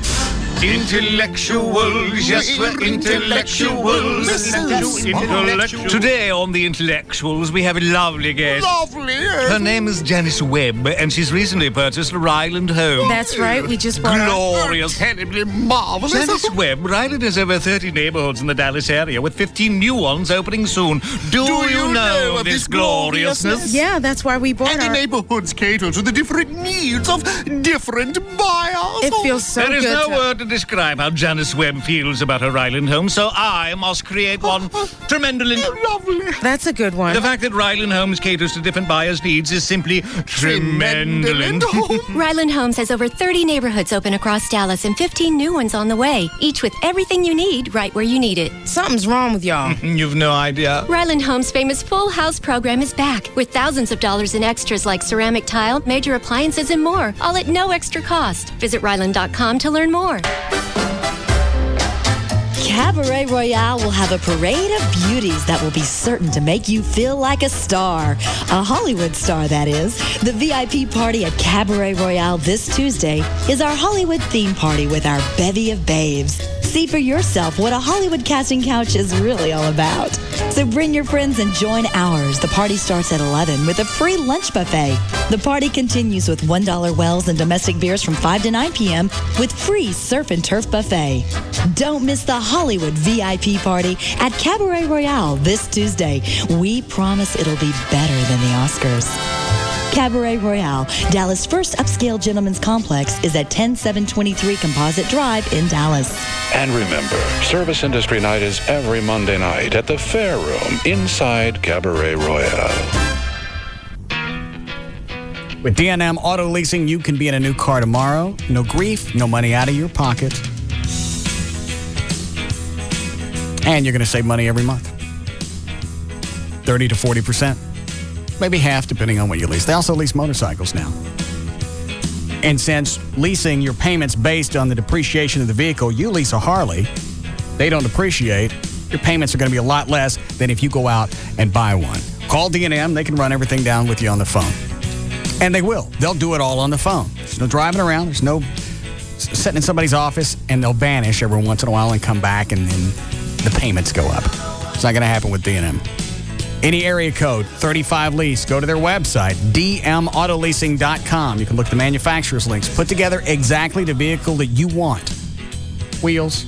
Intellectuals, yes, we're intellectuals. Today on the Intellectuals, we have a lovely guest. Lovely. Her name is Janice Webb, and she's recently purchased a Ryland home. That's right, we just bought glorious, terribly marvelous. Janice Webb, Ryland has over 30 neighborhoods in the Dallas area, with 15 new ones opening soon. Do you know of this gloriousness? Yeah, that's why we bought And our... the neighborhoods cater to the different needs of different buyers. It feels so There is good no to... word to describe how Janice Webb feels about her Ryland home, so I must create one tremendously lovely. That's a good one. The fact that Ryland Homes caters to different buyers' needs is simply tremendous. Ryland Homes has over 30 neighborhoods open across Dallas and 15 new ones on the way, each with everything you need right where you need it. Something's wrong with y'all. You've no idea. Ryland Homes' famous Full House program is back with thousands of dollars in extras like ceramic tile, major appliances, and more, all at no extra cost. Visit Ryland.com to learn more. Cabaret Royale will have a parade of beauties that will be certain to make you feel like a star. A Hollywood star, that is. The VIP party at Cabaret Royale this Tuesday is our Hollywood theme party with our bevy of babes. See for yourself what a Hollywood casting couch is really all about. So bring your friends and join ours. The party starts at 11 with a free lunch buffet. The party continues with $1 wells and domestic beers from 5 to 9 p.m. with free surf and turf buffet. Don't miss the Hollywood VIP party at Cabaret Royale this Tuesday. We promise it'll be better than the Oscars. Cabaret Royale, Dallas' first upscale gentlemen's complex, is at 10723 Composite Drive in Dallas. And remember, Service Industry Night is every Monday night at the Fair Room inside Cabaret Royale. With D&M Auto Leasing, you can be in a new car tomorrow. No grief, no money out of your pocket. And you're going to save money every month. 30 to 40%. Maybe half, depending on what you lease. They also lease motorcycles now. And since leasing your payments based on the depreciation of the vehicle, you lease a Harley, they don't depreciate, your payments are going to be a lot less than if you go out and buy one. Call D&M. They can run everything down with you on the phone. And they will. They'll do it all on the phone. There's no driving around. There's no sitting in somebody's office, and they'll vanish every once in a while and come back, and then the payments go up. It's not going to happen with D&M. Any area code, 35 lease. Go to their website, dmautoleasing.com. You can look at the manufacturer's links. Put together exactly the vehicle that you want. Wheels,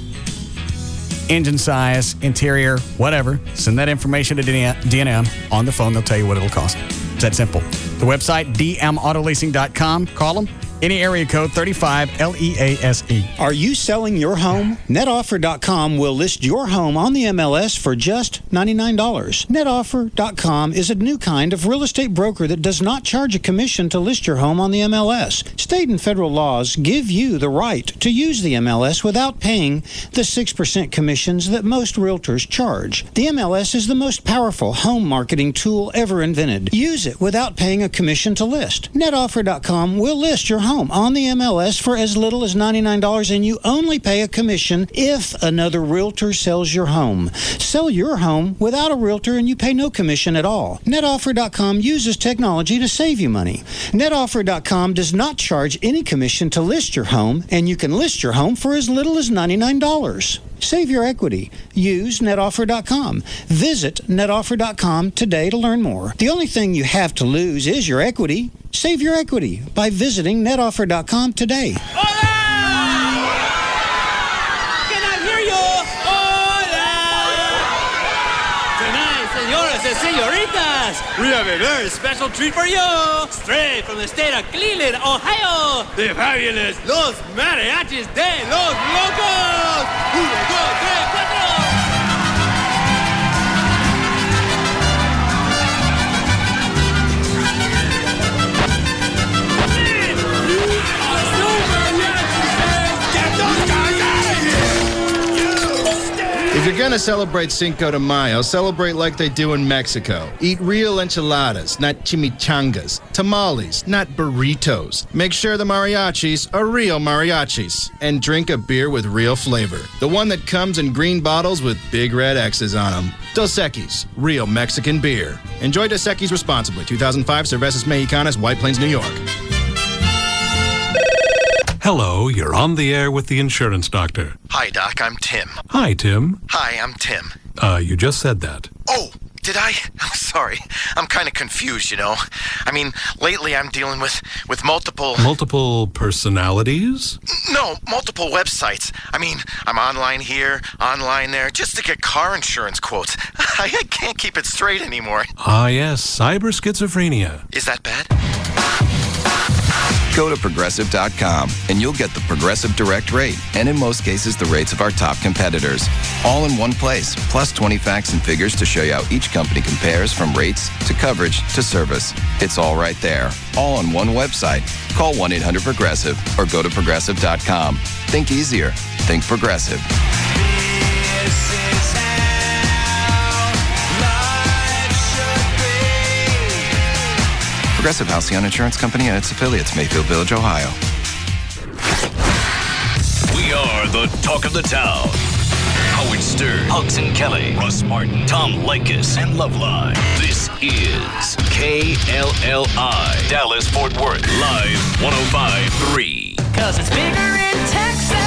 engine size, interior, whatever. Send that information to D&M. On the phone, they'll tell you what it'll cost. It's that simple. The website, dmautoleasing.com. Call them. Any area code, 35 LEASE. Are you selling your home? NetOffer.com will list your home on the MLS for just $99. NetOffer.com is a new kind of real estate broker that does not charge a commission to list your home on the MLS. State and federal laws give you the right to use the MLS without paying the 6% commissions that most realtors charge. The MLS is the most powerful home marketing tool ever invented. Use it without paying a commission to list. NetOffer.com will list your home on the MLS for as little as $99, and you only pay a commission if another realtor sells your home. Sell your home without a realtor and you pay no commission at all. NetOffer.com uses technology to save you money. NetOffer.com does not charge any commission to list your home, and you can list your home for as little as $99. Save your equity. Use NetOffer.com. Visit NetOffer.com today to learn more. The only thing you have to lose is your equity. Save your equity by visiting NetOffer.com today. Senoritas, we have a very special treat for you. Straight from the state of Cleveland, Ohio, the fabulous Los Mariachis de los Locos. 1, 2, 3, 4. If you're gonna celebrate Cinco de Mayo, celebrate like they do in Mexico. Eat real enchiladas, not chimichangas. Tamales, not burritos. Make sure the mariachis are real mariachis. And drink a beer with real flavor. The one that comes in green bottles with big red X's on them. Dos Equis, real Mexican beer. Enjoy Dos Equis responsibly. 2005, Cervezas Mexicanas, White Plains, New York. Hello, you're on the air with the insurance doctor. Hi, Doc, I'm Tim. Hi, Tim. Hi, I'm Tim. You just said that. Oh, did I? I'm sorry. I'm kind of confused, you know. I mean, lately I'm dealing with multiple... Multiple personalities? No, multiple websites. I mean, I'm online here, online there, just to get car insurance quotes. I can't keep it straight anymore. Ah, yes, cyber schizophrenia. Is that bad? Go to Progressive.com and you'll get the Progressive Direct rate, and in most cases, the rates of our top competitors. All in one place, plus 20 facts and figures to show you how each company compares from rates to coverage to service. It's all right there, all on one website. Call 1-800-PROGRESSIVE or go to Progressive.com. Think easier. Think Progressive. Progressive Halcyon Insurance Company and its affiliates, Mayfield Village, Ohio. We are the talk of the town. Howard Stern, Hugs and Kelly, Russ Martin, Tom Likas, and Loveline. This is KLLI, Dallas, Fort Worth, live 105.3. 'Cause it's bigger in Texas,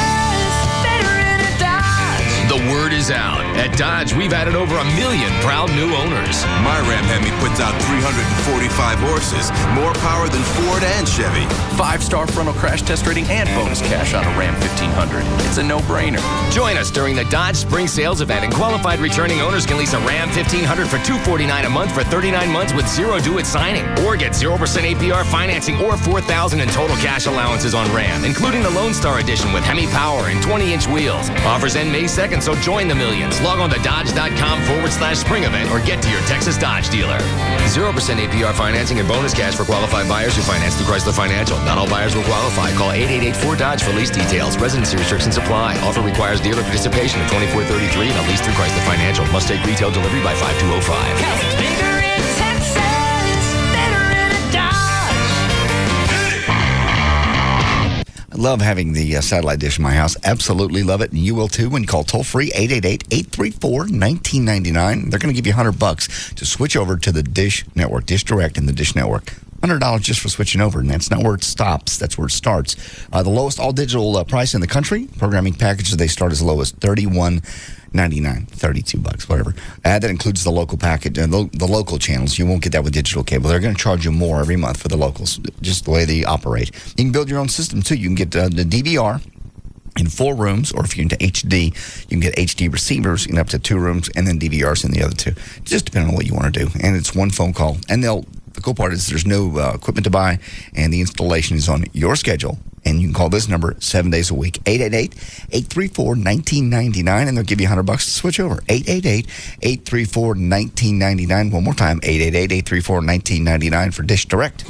better in a Dodge. The word is out. At Dodge, we've added over 1 million proud new owners. My Ram Hemi puts out 345 horses, more power than Ford and Chevy. 5-star frontal crash test rating and bonus cash on a Ram 1500. It's a no-brainer. Join us during the Dodge Spring Sales Event, and qualified returning owners can lease a Ram 1500 for $249 a month for 39 months with zero due at signing. Or get 0% APR financing or $4,000 in total cash allowances on Ram, including the Lone Star Edition with Hemi Power and 20-inch wheels. Offers end May 2nd, so join the millions. Log on to Dodge.com/spring event or get to your Texas Dodge dealer. 0% APR financing and bonus cash for qualified buyers who finance through Chrysler Financial. Not all buyers will qualify. Call 888-4DODGE for lease details. Residency restrictions apply. Offer requires dealer participation of 2433 and a lease through Chrysler Financial. Must take retail delivery by 5205. 'Cause it's bigger in Texas, better in a Dodge. I love having the satellite dish in my house. Absolutely love it. And you will too when you call toll-free 888-834-1999. They're going to give you $100 to switch over to the Dish Network, Dish Direct and the Dish Network. $100 just for switching over, and that's not where it stops. That's where it starts. The lowest all-digital price in the country. Programming packages, they start as low as $31.99, $32, whatever. That includes the local package and the local channels. You won't get that with digital cable. They're going to charge you more every month for the locals, just the way they operate. You can build your own system, too. You can get the DVR in 4 rooms, or if you're into HD, you can get HD receivers in up to 2 rooms, and then DVRs in the other 2. Just depending on what you want to do. And it's one phone call, and the cool part is there's no equipment to buy, and the installation is on your schedule. And you can call this number 7 days a week, 888-834-1999, and they'll give you $100 to switch over. 888-834-1999. One more time, 888-834-1999 for Dish Direct.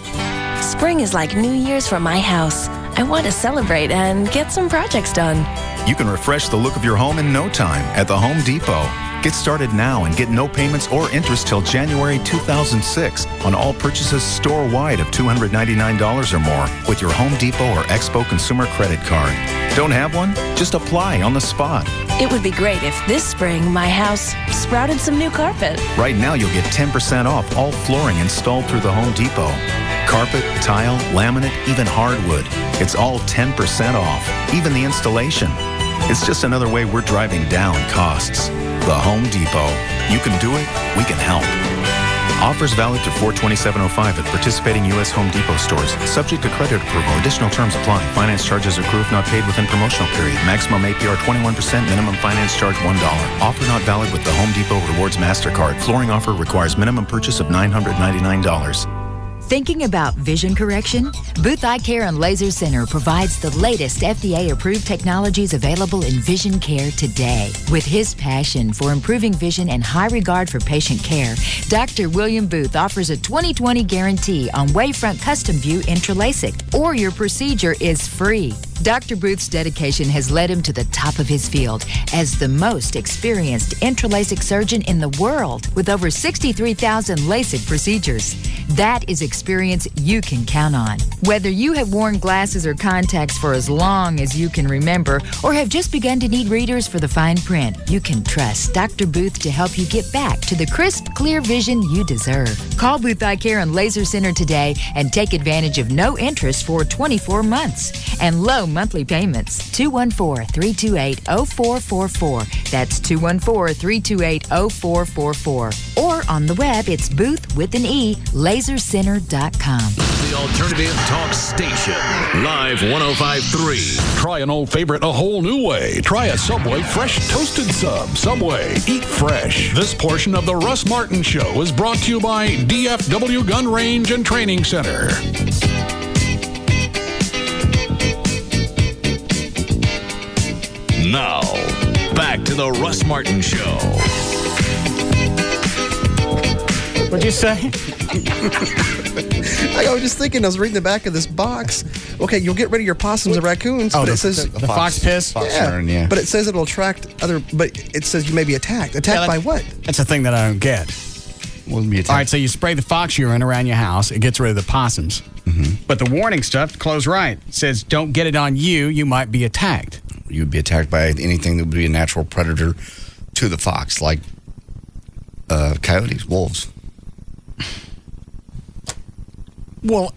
Spring is like New Year's for my house. I want to celebrate and get some projects done. You can refresh the look of your home in no time at the Home Depot. Get started now and get no payments or interest till January 2006 on all purchases store-wide of $299 or more with your Home Depot or Expo Consumer Credit Card. Don't have one? Just apply on the spot. It would be great if this spring my house sprouted some new carpet. Right now you'll get 10% off all flooring installed through the Home Depot. Carpet, tile, laminate, even hardwood. It's all 10% off, even the installation. It's just another way we're driving down costs. The Home Depot. You can do it, we can help. Offers valid through 4/27/05 at participating U.S. Home Depot stores. Subject to credit approval. Additional terms apply. Finance charges accrue if not paid within promotional period. Maximum APR 21%. Minimum finance charge $1. Offer not valid with the Home Depot Rewards MasterCard. Flooring offer requires minimum purchase of $999. Thinking about vision correction? Booth Eye Care and Laser Center provides the latest FDA-approved technologies available in vision care today. With his passion for improving vision and high regard for patient care, Dr. William Booth offers a 20/20 guarantee on Wavefront Custom View Intralasik, or your procedure is free. Dr. Booth's dedication has led him to the top of his field as the most experienced intraLASIK surgeon in the world, with over 63,000 LASIK procedures. That is experience you can count on. Whether you have worn glasses or contacts for as long as you can remember, or have just begun to need readers for the fine print, you can trust Dr. Booth to help you get back to the crisp, clear vision you deserve. Call Booth Eye Care and Laser Center today and take advantage of no interest for 24 months and low monthly payments. 214-328-0444. That's 214-328-0444. Or on the web, it's Booth with an E, lasercenter.com. The alternative talk station. Live 105.3. Try an old favorite a whole new way. Try a Subway fresh toasted sub. Subway, eat fresh. This portion of the Russ Martin Show is brought to you by DFW Gun Range and Training Center. Now, back to the Russ Martin Show. What'd you say? I was just thinking, I was reading the back of this box. Okay, you'll get rid of your possums and raccoons, but it says the fox piss. Yeah, but it says it'll attract other. But it says you may be attacked. Attacked by what? That's the thing that I don't get. Wouldn't be attacked. All right, so you spray the fox urine around your house. It gets rid of the possums. Mm-hmm. But the warning stuff, close right, says don't get it on you. You might be attacked. you'd be attacked by anything that would be a natural predator to the fox, like coyotes, wolves. Well,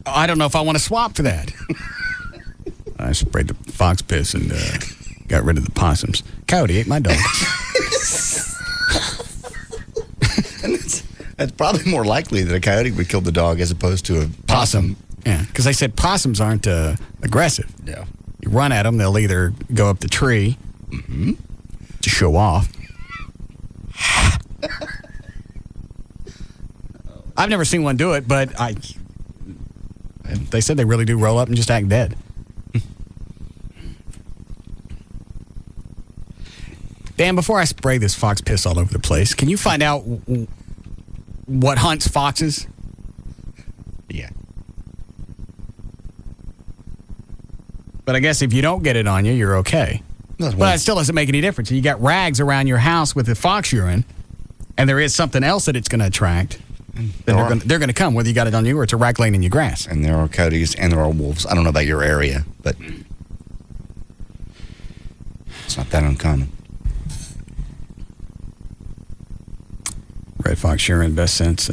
I don't know if I want to swap for that. I sprayed the fox piss and got rid of the possums. Coyote ate my dog. And it's probably more likely that a coyote would kill the dog as opposed to a possum. Yeah, because they said possums aren't aggressive. Yeah. You run at them, they'll either go up the tree to show off. I've never seen one do it, but they said they really do roll up and just act dead. Dan, before I spray this fox piss all over the place, can you find out what hunts foxes? Yeah. But I guess if you don't get it on you, you're okay. But it still doesn't make any difference. You got rags around your house with the fox urine, and there is something else that it's going to attract. Then they're going to come, whether you got it on you or it's a rag laying in your grass. And there are coyotes and there are wolves. I don't know about your area, but it's not that uncommon. Red fox urine, best sense.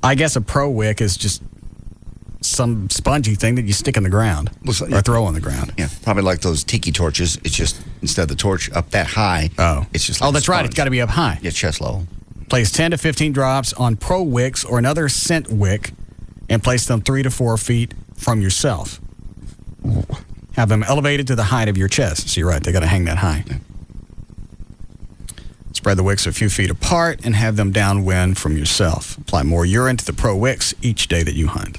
I guess a Pro Wick is just some spongy thing that you stick in the ground or throw on the ground. Yeah, probably like those tiki torches. It's just, instead of the torch up that high, it's just like that's right. It's got to be up high. Yeah, chest level. Place 10 to 15 drops on Pro Wicks or another scent wick and place them 3 to 4 feet from yourself. Have them elevated to the height of your chest. So you're right, they got to hang that high. Yeah. Spread the wicks a few feet apart and have them downwind from yourself. Apply more urine to the Pro Wicks each day that you hunt.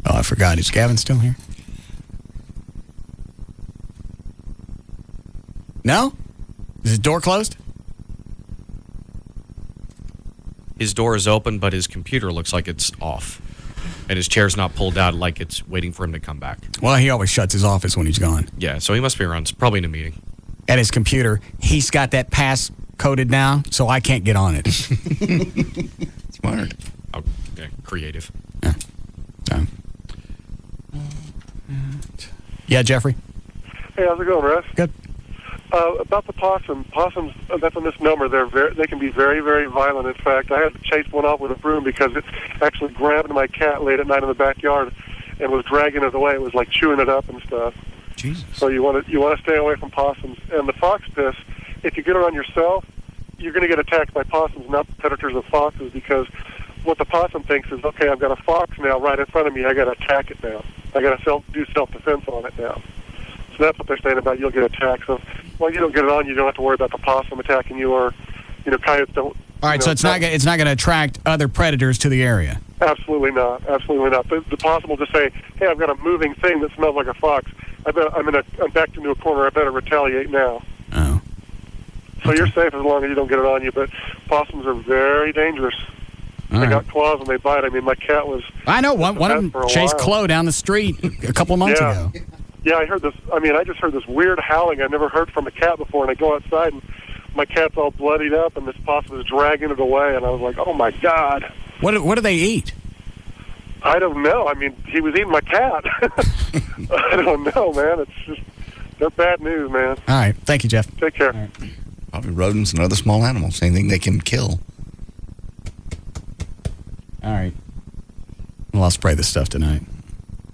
Oh, I forgot. Is Gavin still here? No? Is his door closed? His door is open, but his computer looks like it's off. And his chair's not pulled out like it's waiting for him to come back. Well, he always shuts his office when he's gone. Yeah, so he must be around. It's probably in a meeting. At his computer, he's got that pass coded now, so I can't get on it. Smart. Oh, yeah, creative. Yeah, Jeffrey? Hey, how's it going, Russ? Good. About the possums, that's a misnomer. They can be very, very violent. In fact, I had to chase one off with a broom because it actually grabbed my cat late at night in the backyard and was dragging it away. It was like chewing it up and stuff. Jesus. So you want to stay away from possums. And the fox piss, if you get it on yourself, you're going to get attacked by possums, not predators of foxes, because what the possum thinks is, okay, I've got a fox now right in front of me. I got to attack it now. I got to do self-defense on it now. So that's what they're saying about you'll get attacked. So while you don't get it on, you don't have to worry about the possum attacking you, or coyotes don't. All right, so it's not going to attract other predators to the area. Absolutely not. Absolutely not. The possum will just say, "Hey, I've got a moving thing that smells like a fox. I'm backed into a corner. I better retaliate now." Oh. So you're safe as long as you don't get it on you. But possums are very dangerous. They got claws and they bite. I mean, my cat was. I know one of them chased Chloe down the street a couple of months ago. Yeah, I heard this. I mean, I just heard this weird howling I've never heard from a cat before. And I go outside and my cat's all bloodied up, and this possum is dragging it away. And I was like, "Oh my God!" What do they eat? I don't know. I mean, he was eating my cat. I don't know, man. It's just they're bad news, man. All right, thank you, Jeff. Take care. Right. Probably rodents and other small animals. Anything they can kill. All right. Well, I'll spray this stuff tonight.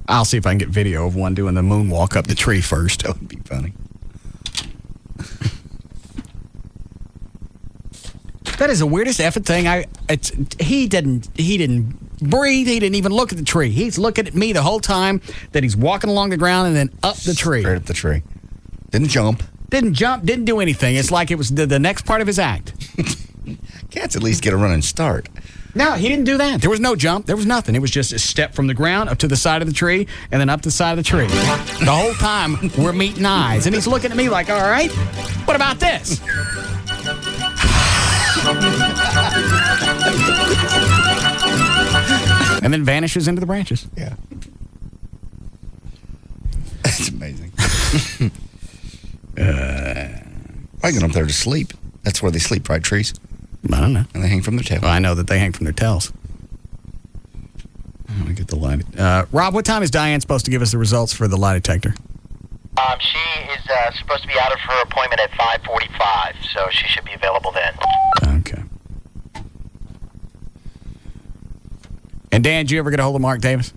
I'll see if I can get video of one doing the moonwalk up the tree first. That would be funny. That is the weirdest effing thing. He didn't breathe. He didn't even look at the tree. He's looking at me the whole time that he's walking along the ground and then up the tree. Straight up the tree. Didn't jump. Didn't do anything. It's like it was the next part of his act. Cats at least get a running start. No, he didn't do that. There was no jump. There was nothing. It was just a step from the ground up to the side of the tree and then up the side of the tree. The whole time we're meeting eyes. And he's looking at me like, all right, what about this? And then vanishes into the branches. Yeah. That's amazing. Probably going up there to sleep. That's where they sleep, right, Trees? I don't know. And they hang from their tail. Well, I know that they hang from their tails. I'm going to get the lie. Rob, what time is Diane supposed to give us the results for the lie detector? She is supposed to be out of her appointment at 5:45, so she should be available then. Okay. And Dan, did you ever get a hold of Mark Davis?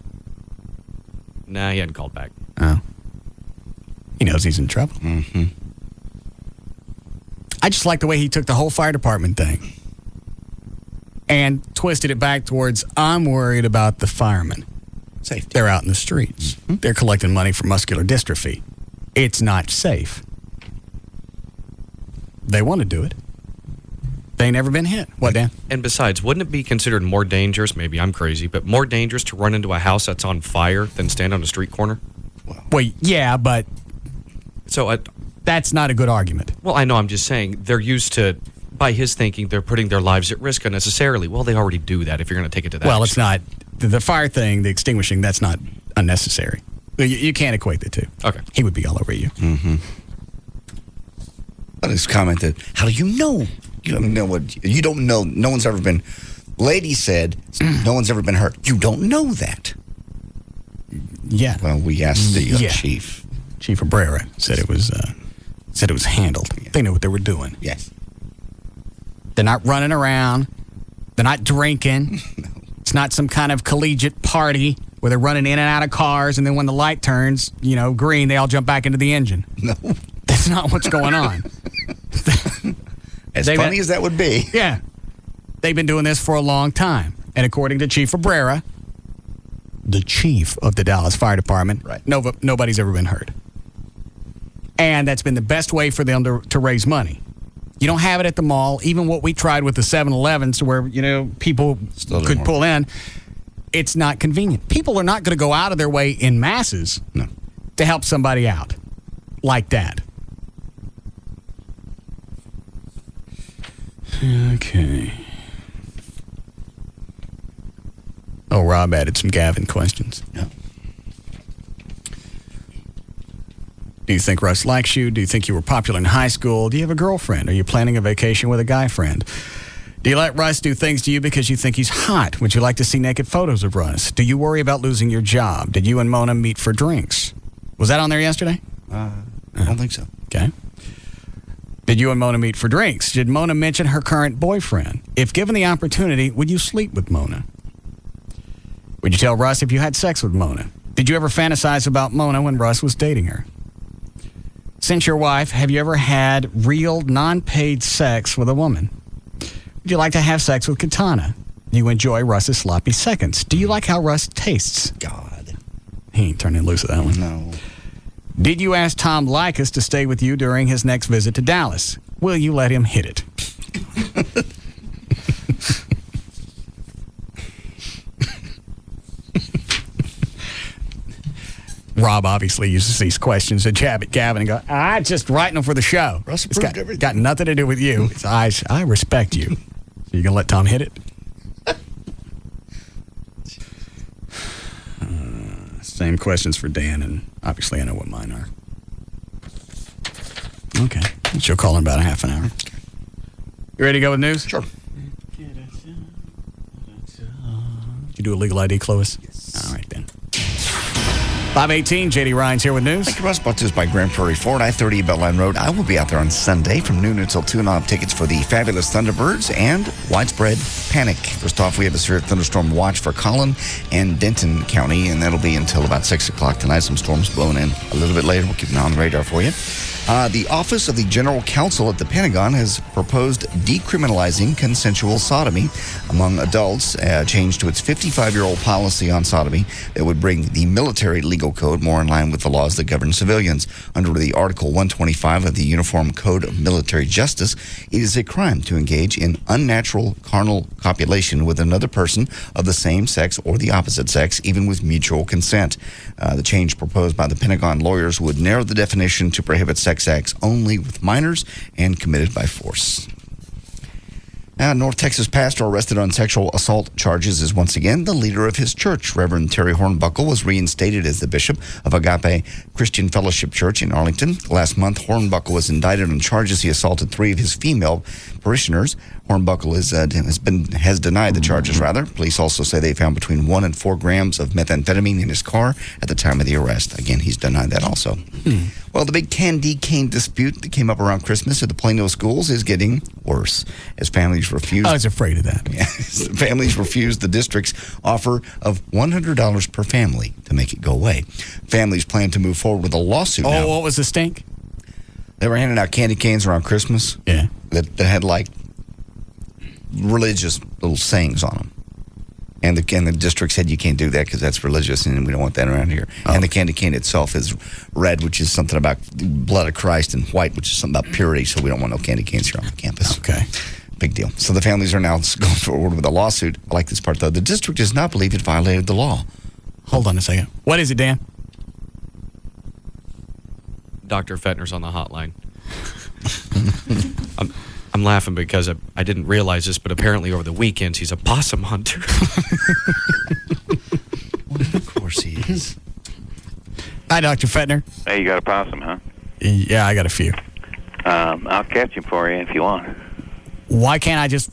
Nah, he hadn't called back. Oh. He knows he's in trouble. Mm-hmm. I just like the way he took the whole fire department thing and twisted it back towards, I'm worried about the firemen. Safety. They're out in the streets. Mm-hmm. They're collecting money for muscular dystrophy. It's not safe. They want to do it. They ain't never been hit. What, Dan? And besides, wouldn't it be considered more dangerous, maybe I'm crazy, but more dangerous to run into a house that's on fire than stand on a street corner? Well, yeah, but so that's not a good argument. Well, I know, I'm just saying, they're used to, by his thinking, they're putting their lives at risk unnecessarily. Well, they already do that if you're going to take it to that Well, extent. it's not. The fire thing, the extinguishing, that's not unnecessary. You can't equate the two. Okay. He would be all over you. Mm-hmm. But his comment that, how do you know? You don't know what, you don't know. No one's ever been, lady said, no one's ever been hurt. You don't know that. Yeah. Well, we asked the chief. Chief Abrera said it was handled. Yeah. They knew what they were doing. Yes. They're not running around. They're not drinking. No. It's not some kind of collegiate party where they're running in and out of cars, and then when the light turns, green, they all jump back into the engine. No. That's not what's going on. As funny as that would be. Yeah. They've been doing this for a long time. And according to Chief Abrera, the chief of the Dallas Fire Department, right. Nobody's ever been hurt. And that's been the best way for them to raise money. You don't have it at the mall. Even what we tried with the 7-Elevens where, people could pull in, it's not convenient. People are not going to go out of their way in masses to help somebody out like that. Okay. Oh, Rob added some Gavin questions. Yeah. Do you think Russ likes you? Do you think you were popular in high school? Do you have a girlfriend? Are you planning a vacation with a guy friend? Do you let Russ do things to you because you think he's hot? Would you like to see naked photos of Russ? Do you worry about losing your job? Did you and Mona meet for drinks? Was that on there yesterday? I don't think so. Okay. Did you and Mona meet for drinks? Did Mona mention her current boyfriend? If given the opportunity, would you sleep with Mona? Would you tell Russ if you had sex with Mona? Did you ever fantasize about Mona when Russ was dating her? Since your wife, have you ever had real, non-paid sex with a woman? Would you like to have sex with Katana? Do you enjoy Russ's sloppy seconds? Do you like how Russ tastes? God. He ain't turning loose of that one. No. Did you ask Tom Likas to stay with you during his next visit to Dallas? Will you let him hit it? Rob obviously used to see these questions and jab at Gavin and go, I just writing them for the show. Russ It's approved everything. got nothing to do with you. It's, I respect you. So you going to let Tom hit it? Same questions for Dan, and obviously I know what mine are. Okay. She'll call in about a half an hour. You ready to go with news? Sure. Did you do a legal ID, Clovis? Yes. All right, then. 5:18, J.D. Ryan's here with news. Thank you, Russ. Brought to us by Grand Prairie Ford, I-30 Beltline Road. I will be out there on Sunday from noon until 2, and I'll have tickets for the Fabulous Thunderbirds and Widespread Panic. First off, we have a severe thunderstorm watch for Collin and Denton County, and that'll be until about 6 o'clock tonight. Some storms blowing in a little bit later. We'll keep an eye on the radar for you. The Office of the General Counsel at the Pentagon has proposed decriminalizing consensual sodomy among adults, a change to its 55-year-old policy on sodomy that would bring the military legal code more in line with the laws that govern civilians. Under the Article 125 of the Uniform Code of Military Justice, it is a crime to engage in unnatural carnal copulation with another person of the same sex or the opposite sex, even with mutual consent. The change proposed by the Pentagon lawyers would narrow the definition to prohibit sex acts only with minors and committed by force. North Texas pastor arrested on sexual assault charges is once again the leader of his church. Reverend Terry Hornbuckle was reinstated as the bishop of Agape Christian Fellowship Church in Arlington. Last month, Hornbuckle was indicted on charges he assaulted 3 of his female parishioners. Hornbuckle has denied the charges, rather. Police also say they found between 1 and 4 grams of methamphetamine in his car at the time of the arrest. Again, he's denied that also. Well, the big candy cane dispute that came up around Christmas at the Plano schools is getting worse as families refuse. I was afraid of that. Families refused the district's offer of $100 per family to make it go away. Families plan to move forward with a lawsuit now. What was the stink? They were handing out candy canes around Christmas. Yeah. That had like religious little sayings on them. And the district said you can't do that because that's religious and we don't want that around here. And the candy cane itself is red, which is something about the blood of Christ, and white, which is something about purity, so we don't want no candy canes here on campus. Okay. Big deal. So the families are now going forward with a lawsuit. I like this part, though. The district does not believe it violated the law. Hold on a second. What is it, Dan? Dr. Fettner's on the hotline. I'm laughing because I didn't realize this, but apparently over the weekends he's a possum hunter. Well, of course he is. Hi, Dr. Fettner. Hey, you got a possum, huh? Yeah, I got a few. I'll catch him for you if you want. Why can't I just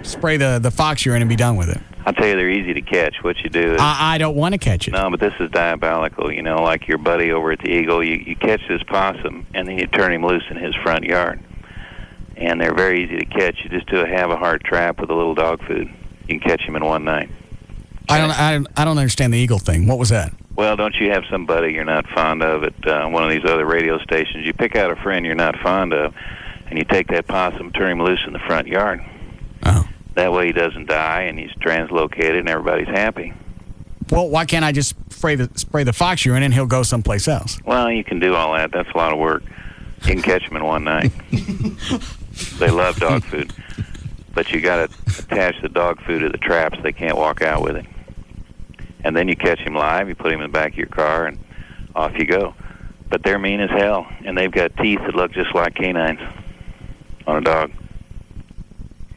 spray the fox urine and be done with it? I'll tell you, they're easy to catch. What you do is... I don't want to catch it. No, but this is diabolical. You know, like your buddy over at the Eagle, you catch this possum, and then you turn him loose in his front yard. And they're very easy to catch. You just do a have-a-heart trap with a little dog food. You can catch him in one night. I don't understand the eagle thing. What was that? Well, don't you have somebody you're not fond of at one of these other radio stations? You pick out a friend you're not fond of, and you take that possum, turn him loose in the front yard. Oh. That way he doesn't die, and he's translocated, and everybody's happy. Well, why can't I just spray the fox urine and he'll go someplace else? Well, you can do all that. That's a lot of work. You can catch them in one night. They love dog food. But you got to attach the dog food to the traps. They can't walk out with it. And then you catch him live, you put him in the back of your car, and off you go. But they're mean as hell, and they've got teeth that look just like canines on a dog.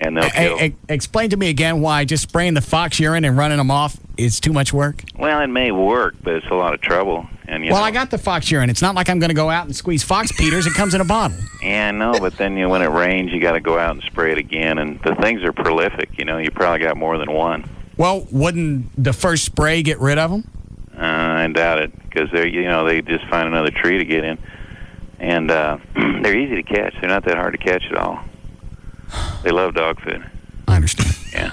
And they'll kill. Explain to me again why just spraying the fox urine and running them off is too much work? Well, it may work, but it's a lot of trouble. And I got the fox urine. It's not like I'm going to go out and squeeze fox peters. It comes in a bottle. Yeah, no, but then when it rains, you got to go out and spray it again. And the things are prolific. You know, you probably got more than one. Well, wouldn't the first spray get rid of them? I doubt it, because they just find another tree to get in. And they're easy to catch. They're not that hard to catch at all. They love dog food. I understand. Yeah.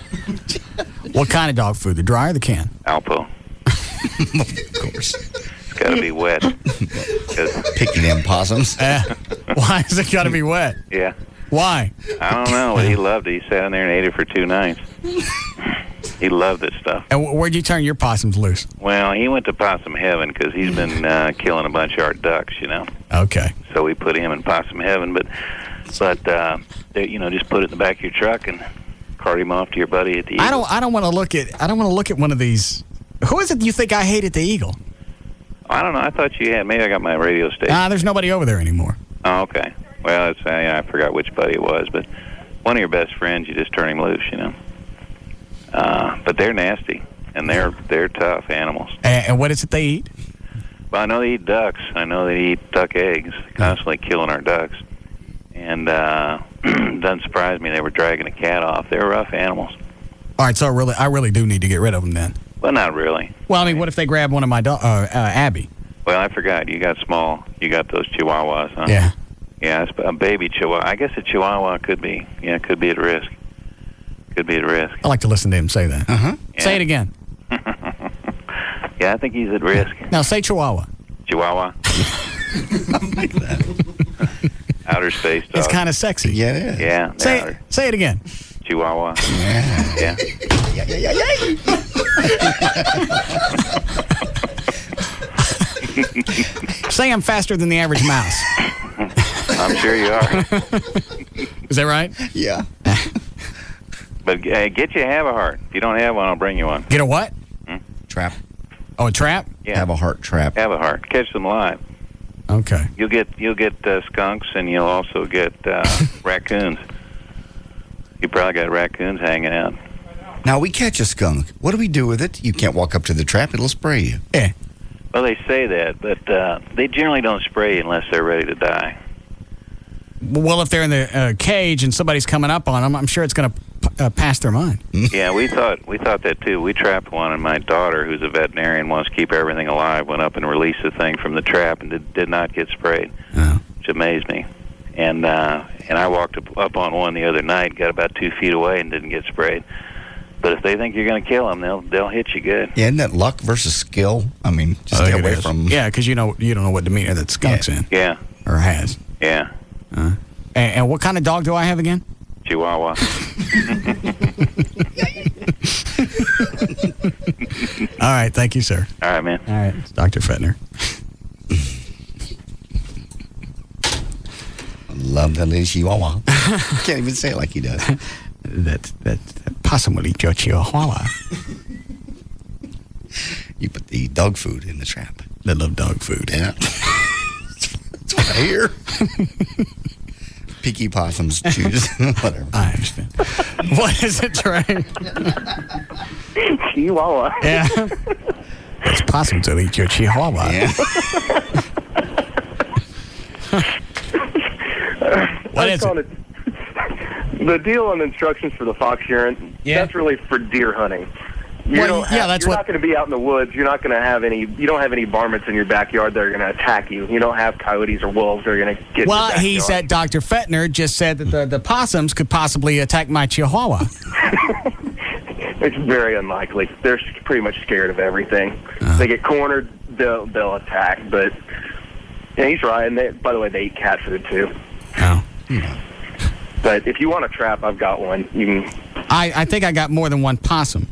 What kind of dog food? The dry or the can? Alpo. Of course. It's got to be wet. Picky them possums. Why has it got to be wet? Yeah. Why? I don't know, but he loved it. He sat in there and ate it for 2 nights. He loved this stuff. And where'd you turn your possums loose? Well, he went to possum heaven because he's been killing a bunch of our ducks, you know. Okay. So we put him in possum heaven, but just put it in the back of your truck and cart him off to your buddy at the Eagle. I don't want to look at one of these. Who is it you think I hate at the Eagle? I don't know. I thought you had. Maybe I got my radio station. There's nobody over there anymore. Oh, okay. Well, I forgot which buddy it was, but one of your best friends, you just turn him loose, you know. But they're nasty, and they're tough animals. And what is it they eat? Well, I know they eat ducks. I know they eat duck eggs, constantly killing our ducks. And it doesn't surprise me they were dragging a cat off. They're rough animals. All right, so I really do need to get rid of them then. Well, not really. Well, I mean, what if they grab one of my Abby? Well, I forgot. You got those Chihuahuas, huh? Yeah. Yeah, it's a baby Chihuahua. I guess a Chihuahua could be at risk. Could be at risk. I like to listen to him say that. Yeah. Say it again. Yeah, I think he's at risk. Now say Chihuahua. Chihuahua. I like that. Outer space dog. It's kind of sexy. Yeah, it is. Yeah. Say it again. Chihuahua. Yeah. Say I'm faster than the average mouse. I'm sure you are. Is that right? Yeah. But get you a have-a-heart. If you don't have one, I'll bring you one. Get a what? Trap. Oh, a trap? Yeah. Have a heart trap. Have a heart. Catch them live. Okay. You'll get skunks, and you'll also get raccoons. You probably got raccoons hanging out. Now, we catch a skunk. What do we do with it? You can't walk up to the trap. It'll spray you. Yeah. Well, they say that, but they generally don't spray unless they're ready to die. Well, if they're in the cage and somebody's coming up on them, I'm sure it's going to pass their mind. Yeah, we thought that too. We trapped one, and my daughter, who's a veterinarian, wants to keep everything alive, went up and released the thing from the trap and did not get sprayed, which amazed me. And I walked up on one the other night, got about 2 feet away, and didn't get sprayed. But if they think you're going to kill them, they'll hit you good. Yeah, isn't that luck versus skill? I mean, just stay away from them. Yeah, because you don't know what demeanor that skunk's in. Yeah. Or has. Yeah. And what kind of dog do I have again? Chihuahua. All right, thank you, sir. All right, man. All right, it's Dr. Fettner. Love that little Chihuahua. Can't even say it like he does. That possum will eat your Chihuahua. You put the dog food in the trap. They love dog food. Yeah. That's what I hear. Picky possums choose. Whatever. I understand. What is it, Trey? Chihuahua. Yeah. Those possums will eat your Chihuahua. Yeah. What is it? The deal on instructions for the fox hearing, that's really for deer hunting. You're not going to be out in the woods. You're not going to have any. You don't have any varmints in your backyard that are going to attack you. You don't have coyotes or wolves that are going to get. Well, in your he said Dr. Fettner just said that the possums could possibly attack my Chihuahua. It's very unlikely. They're pretty much scared of everything. They get cornered, they'll attack. But yeah, he's right. And by the way, they eat cat food too. Oh. But if you want a trap, I've got one. You can. I think I got more than one possum.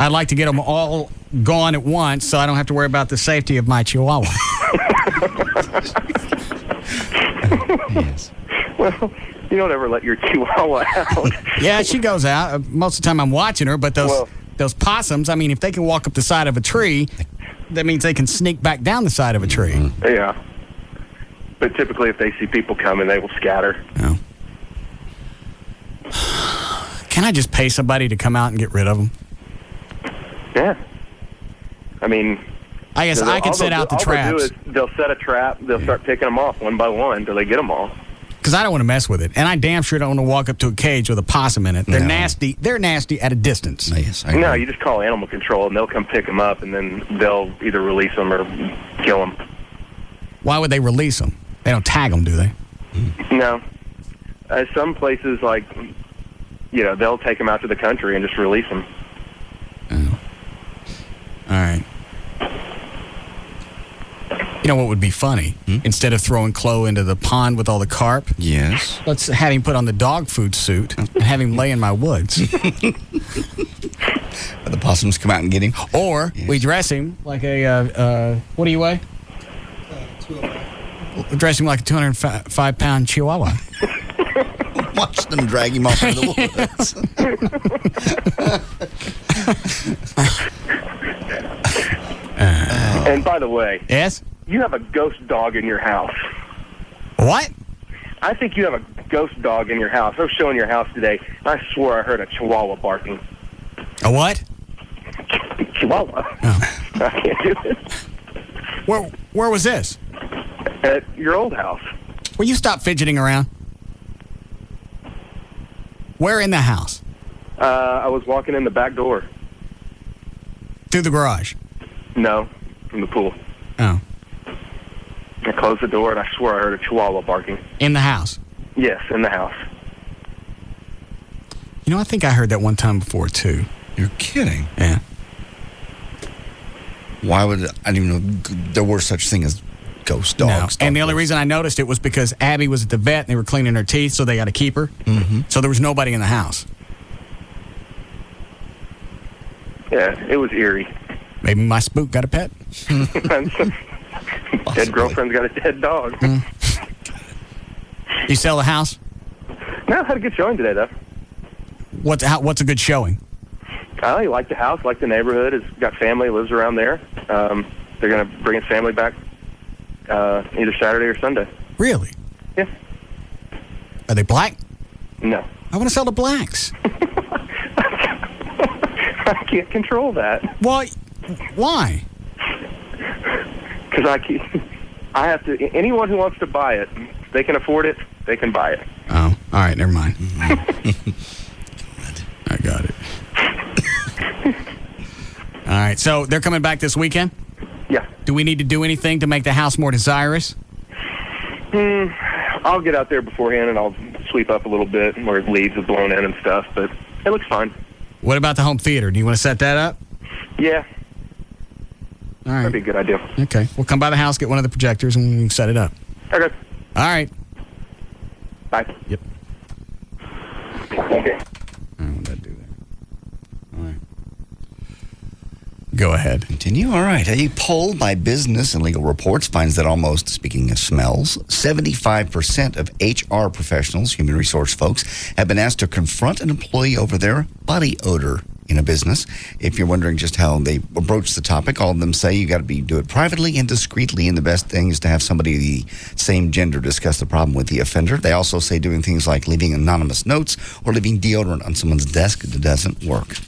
I'd like to get them all gone at once so I don't have to worry about the safety of my Chihuahua. Yes. Well, you don't ever let your Chihuahua out. Yeah, she goes out. Most of the time I'm watching her, but those possums, I mean, if they can walk up the side of a tree, that means they can sneak back down the side of a tree. Yeah. But typically if they see people coming, they will scatter. Oh. Can I just pay somebody to come out and get rid of them? Yeah. I mean, I guess I can set out the traps. All they'll do is they'll set a trap. They'll start picking them off one by one until they get them all. Because I don't want to mess with it. And I damn sure don't want to walk up to a cage with a possum in it. They're nasty. They're nasty at a distance. Yes, No, you just call animal control, and they'll come pick them up, and then they'll either release them or kill them. Why would they release them? They don't tag them, do they? No. Some places, like, they'll take them out to the country and just release them. All right. You know what would be funny? Instead of throwing Chloe into the pond with all the carp, yes, let's have him put on the dog food suit and have him lay in my woods. The possums come out and get him. Or we dress him like a, what do you weigh? 205. Dress him like a 205-pound Chihuahua. Watch them drag him off into the woods. And by the way, yes, you have a ghost dog in your house. What? I think you have a ghost dog in your house. I was showing your house today, and I swore I heard a Chihuahua barking. A what? Chihuahua. Oh. I can't do it. Where was this? At your old house. Will you stop fidgeting around? Where in the house? I was walking in the back door. Through the garage? No, from the pool. Oh. I closed the door, and I swore I heard a Chihuahua barking. In the house? Yes, in the house. You know, I think I heard that one time before, too. You're kidding? Yeah. Why would... I didn't even know there were such thing as ghost dogs. No. And the only reason I noticed it was because Abby was at the vet, and they were cleaning her teeth, so they got to keep her. Mm-hmm. So there was nobody in the house. Yeah, it was eerie. Maybe my spook got a pet. Dead girlfriend's got a dead dog. You sell the house? No, I had a good showing today, though. What's a good showing? I like the house, like the neighborhood. It's got family, lives around there. They're going to bring his family back either Saturday or Sunday. Really? Yeah. Are they black? No. I want to sell to blacks. I can't control that. Why? Why? Because I have to. Anyone who wants to buy it, they can afford it. They can buy it. Oh, all right. Never mind. I got it. All right. So they're coming back this weekend? Yeah. Do we need to do anything to make the house more desirous? I'll get out there beforehand and I'll sweep up a little bit where leaves have blown in and stuff, but it looks fine. What about the home theater? Do you want to set that up? Yeah. All right. That'd be a good idea. Okay. We'll come by the house, get one of the projectors, and we can set it up. Okay. All right. Bye. Yep. Okay. What did I do there? All right. Go ahead. Continue. All right. A poll by Business and Legal Reports finds that almost, speaking of smells, 75% of HR professionals, human resource folks, have been asked to confront an employee over their body odor in a business. If you're wondering just how they broach the topic, all of them say you got to do it privately and discreetly, and the best thing is to have somebody of the same gender discuss the problem with the offender. They also say doing things like leaving anonymous notes or leaving deodorant on someone's desk doesn't work.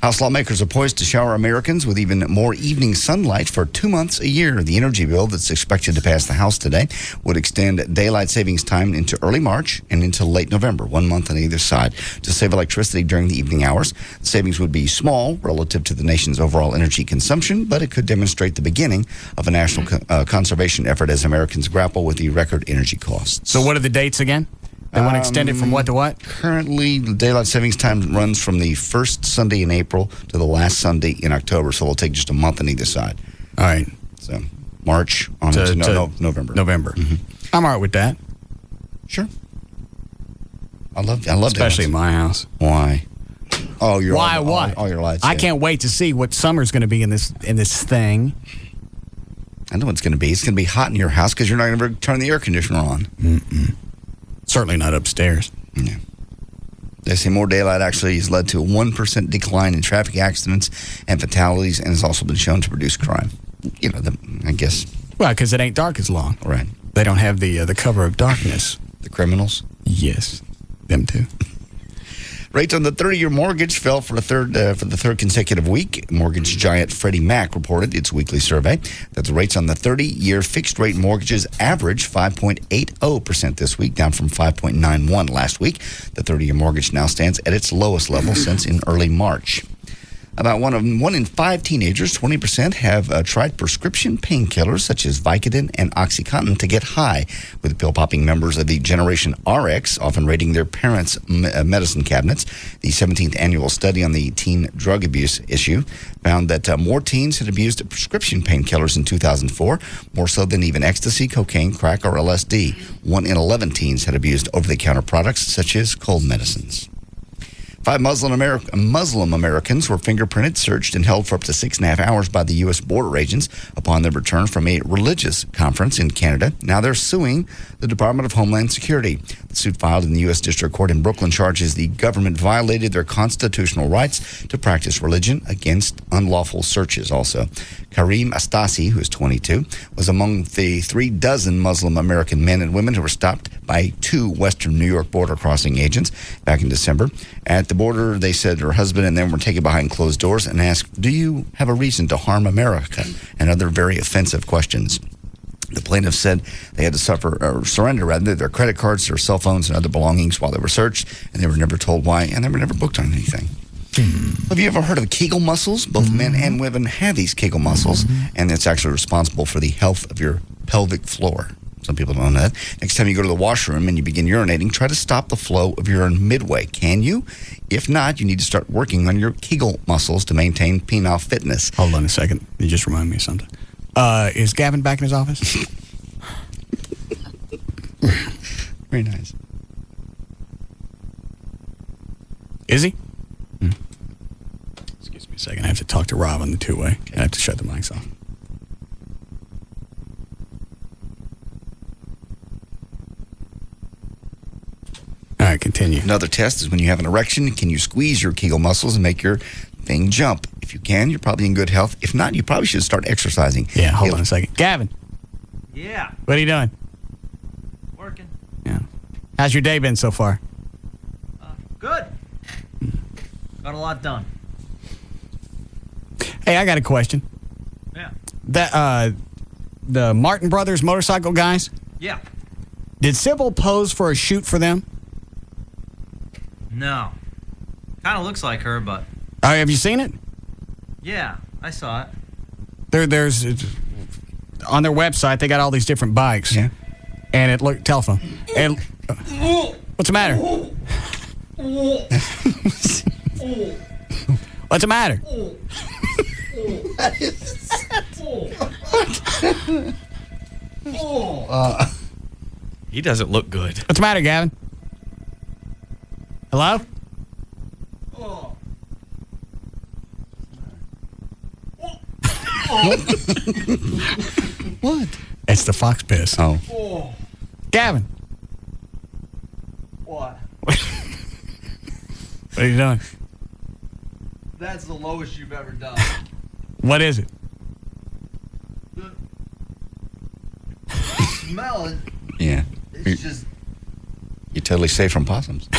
House lawmakers are poised to shower Americans with even more evening sunlight for 2 months a year. The energy bill that's expected to pass the House today would extend daylight savings time into early March and into late November, 1 month on either side, to save electricity during the evening hours. The savings would be small relative to the nation's overall energy consumption, but it could demonstrate the beginning of a national conservation effort as Americans grapple with the record energy costs. So what are the dates again? They want to extend it from what to what? Currently, the daylight savings time runs from the first Sunday in April to the last Sunday in October, so it'll take just a month on either side. All right. So March on to November. November. Mm-hmm. I'm all right with that. Sure. I love especially in my house. Why? Oh, you're why? All your lights. I can't wait to see what summer's going to be in this thing. I know what it's going to be. It's going to be hot in your house because you're not going to turn the air conditioner on. Mm-mm. Certainly not upstairs. Yeah. They say more daylight actually has led to a 1% decline in traffic accidents and fatalities, and has also been shown to reduce crime. You know, I guess. Well, because it ain't dark as long. Right. They don't have the cover of darkness. The criminals? Yes. Them too. Rates on the 30-year mortgage fell for the third consecutive week. Mortgage giant Freddie Mac reported its weekly survey that the rates on the 30-year fixed-rate mortgages averaged 5.80% this week, down from 5.91 last week. The 30-year mortgage now stands at its lowest level since in early March. About one in 5 teenagers, 20%, have tried prescription painkillers such as Vicodin and OxyContin to get high, with pill-popping members of the Generation RX often raiding their parents' medicine cabinets. The 17th annual study on the teen drug abuse issue found that more teens had abused prescription painkillers in 2004, more so than even ecstasy, cocaine, crack, or LSD. 1 in 11 teens had abused over-the-counter products such as cold medicines. 5 Muslim Americans were fingerprinted, searched, and held for up to 6.5 hours by the U.S. border agents upon their return from a religious conference in Canada. Now they're suing the Department of Homeland Security. The suit filed in the U.S. District Court in Brooklyn charges the government violated their constitutional rights to practice religion against unlawful searches. Also, Karim Astasi, who is 22, was among the 36 Muslim American men and women who were stopped by 2 Western New York border crossing agents back in December. At the border, they said her husband and them were taken behind closed doors and asked, "Do you have a reason to harm America?" and other very offensive questions. The plaintiffs said they had to surrender their credit cards, their cell phones, and other belongings while they were searched, and they were never told why, and they were never booked on anything. Have you ever heard of Kegel muscles? Both men and women have these Kegel muscles, and it's actually responsible for the health of your pelvic floor. Some people don't know that. Next time you go to the washroom and you begin urinating, try to stop the flow of urine midway. Can you? If not, you need to start working on your Kegel muscles to maintain penile fitness. Hold on a second. You just remind me of something. Is Gavin back in his office? Very nice. Is he? Excuse me a second. I have to talk to Rob on the two-way. Okay. I have to shut the mics off. All right, continue. Another test is when you have an erection, can you squeeze your Kegel muscles and make your thing jump? If you can, you're probably in good health. If not, you probably should start exercising. Yeah, hold on a second. Gavin. Yeah. What are you doing? Working. Yeah. How's your day been so far? Got a lot done. Hey, I got a question. Yeah. That the Martin Brothers motorcycle guys. Yeah. Did Sybil pose for a shoot for them? No. Kind of looks like her, but Have you seen it? yeah, I saw it. There's on their website they got all these different bikes. Yeah. And it looked telephone. And what's the matter? What's the matter? He doesn't look good. What's the matter, Gavin? Hello? What? It's the fox piss. Oh. Gavin. What? What are you doing? That's the lowest you've ever done. What is it? Smell it. Yeah. It's just. You're totally safe from possums.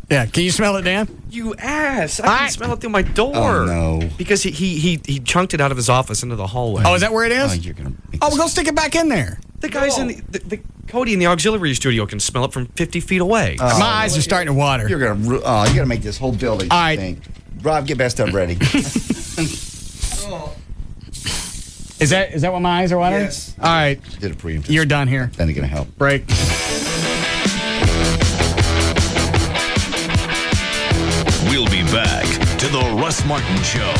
Yeah, can you smell it, Dan? You ass! I can smell it through my door. Oh, no. Because he chunked it out of his office into the hallway. Oh, is that where it is? Oh, you're gonna we'll go stick it back in there. The guys in the Cody in the auxiliary studio can smell it from 50 feet away. My eyes are starting to water. You're gonna. You gotta make this whole building. All right. Stink. Rob, get best up ready. Is that what my eyes are watering? Yes. All right. Did it for you. You're done here. Then it's gonna help. Break. We'll be back to the Russ Martin Show.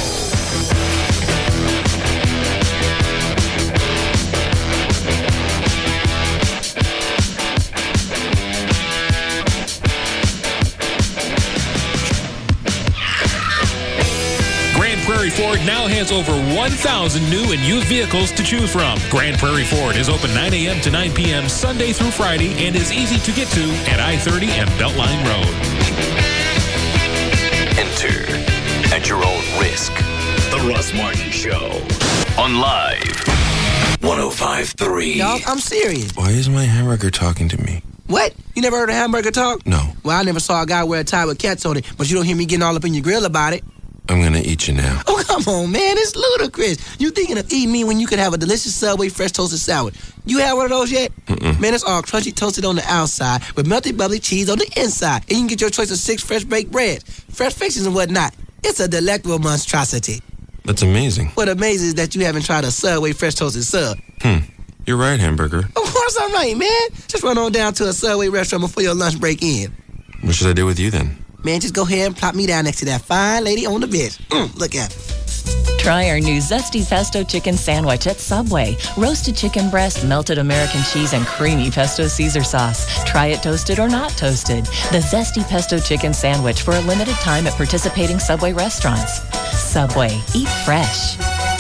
Grand Prairie Ford now has over 1,000 new and used vehicles to choose from. Grand Prairie Ford is open 9 a.m. to 9 p.m. Sunday through Friday and is easy to get to at I-30 and Beltline Road. Enter at your own risk. The Russ Martin Show on Live 105.3. Dog, I'm serious. Why is my hamburger talking to me? What? You never heard a hamburger talk? No. Well, I never saw a guy wear a tie with cats on it, but you don't hear me getting all up in your grill about it. I'm gonna eat you now. Oh, come on, man. It's ludicrous. You thinking of eating me when you could have a delicious Subway fresh toasted salad. You had one of those yet? Mm-mm. Man, it's all crunchy toasted on the outside with melted bubbly cheese on the inside. And you can get your choice of 6 fresh baked breads, fresh fixings and whatnot. It's a delectable monstrosity. That's amazing. What amazing is that you haven't tried a Subway fresh toasted sub. You're right, hamburger. Of course I'm right, man. Just run on down to a Subway restaurant before your lunch break in. What should I do with you then? Man, just go ahead and plop me down next to that fine lady on the bench. Look at her. Try our new Zesty Pesto Chicken Sandwich at Subway. Roasted chicken breast, melted American cheese, and creamy pesto Caesar sauce. Try it toasted or not toasted. The Zesty Pesto Chicken Sandwich for a limited time at participating Subway restaurants. Subway. Eat fresh.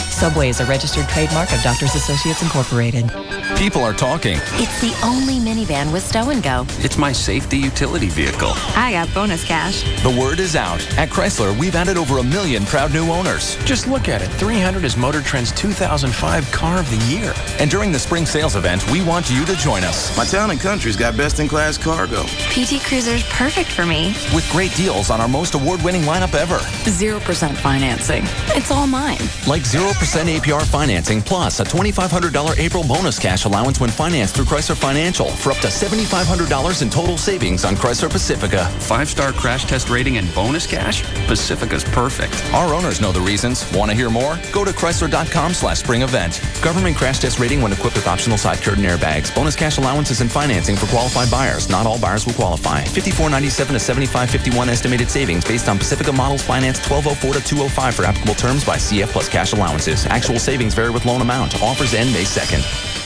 Subway is a registered trademark of Doctors Associates Incorporated. People are talking. It's the only minivan with stow and go. It's my safety utility vehicle. I got bonus cash. The word is out. At Chrysler, we've added over 1 million proud new owners. Just look at it. 300 is Motor Trend's 2005 Car of the Year. And during the spring sales event, we want you to join us. My Town and Country's got best-in-class cargo. PT Cruiser's perfect for me. With great deals on our most award-winning lineup ever. 0% financing. It's all mine. Like 0% APR financing plus a $2,500 April bonus cash allowance when financed through Chrysler Financial for up to $7,500 in total savings on Chrysler Pacifica. 5-star crash test rating and bonus cash? Pacifica's perfect. Our owners know the reasons. Want to hear more? Go to Chrysler.com/spring event. Government crash test rating when equipped with optional side curtain airbags. Bonus cash allowances and financing for qualified buyers. Not all buyers will qualify. $54.97 to $75.51 estimated savings based on Pacifica models financed 1204 to 205 for applicable terms by CF plus cash allowances. Actual savings vary with loan amount. Offers end May 2nd.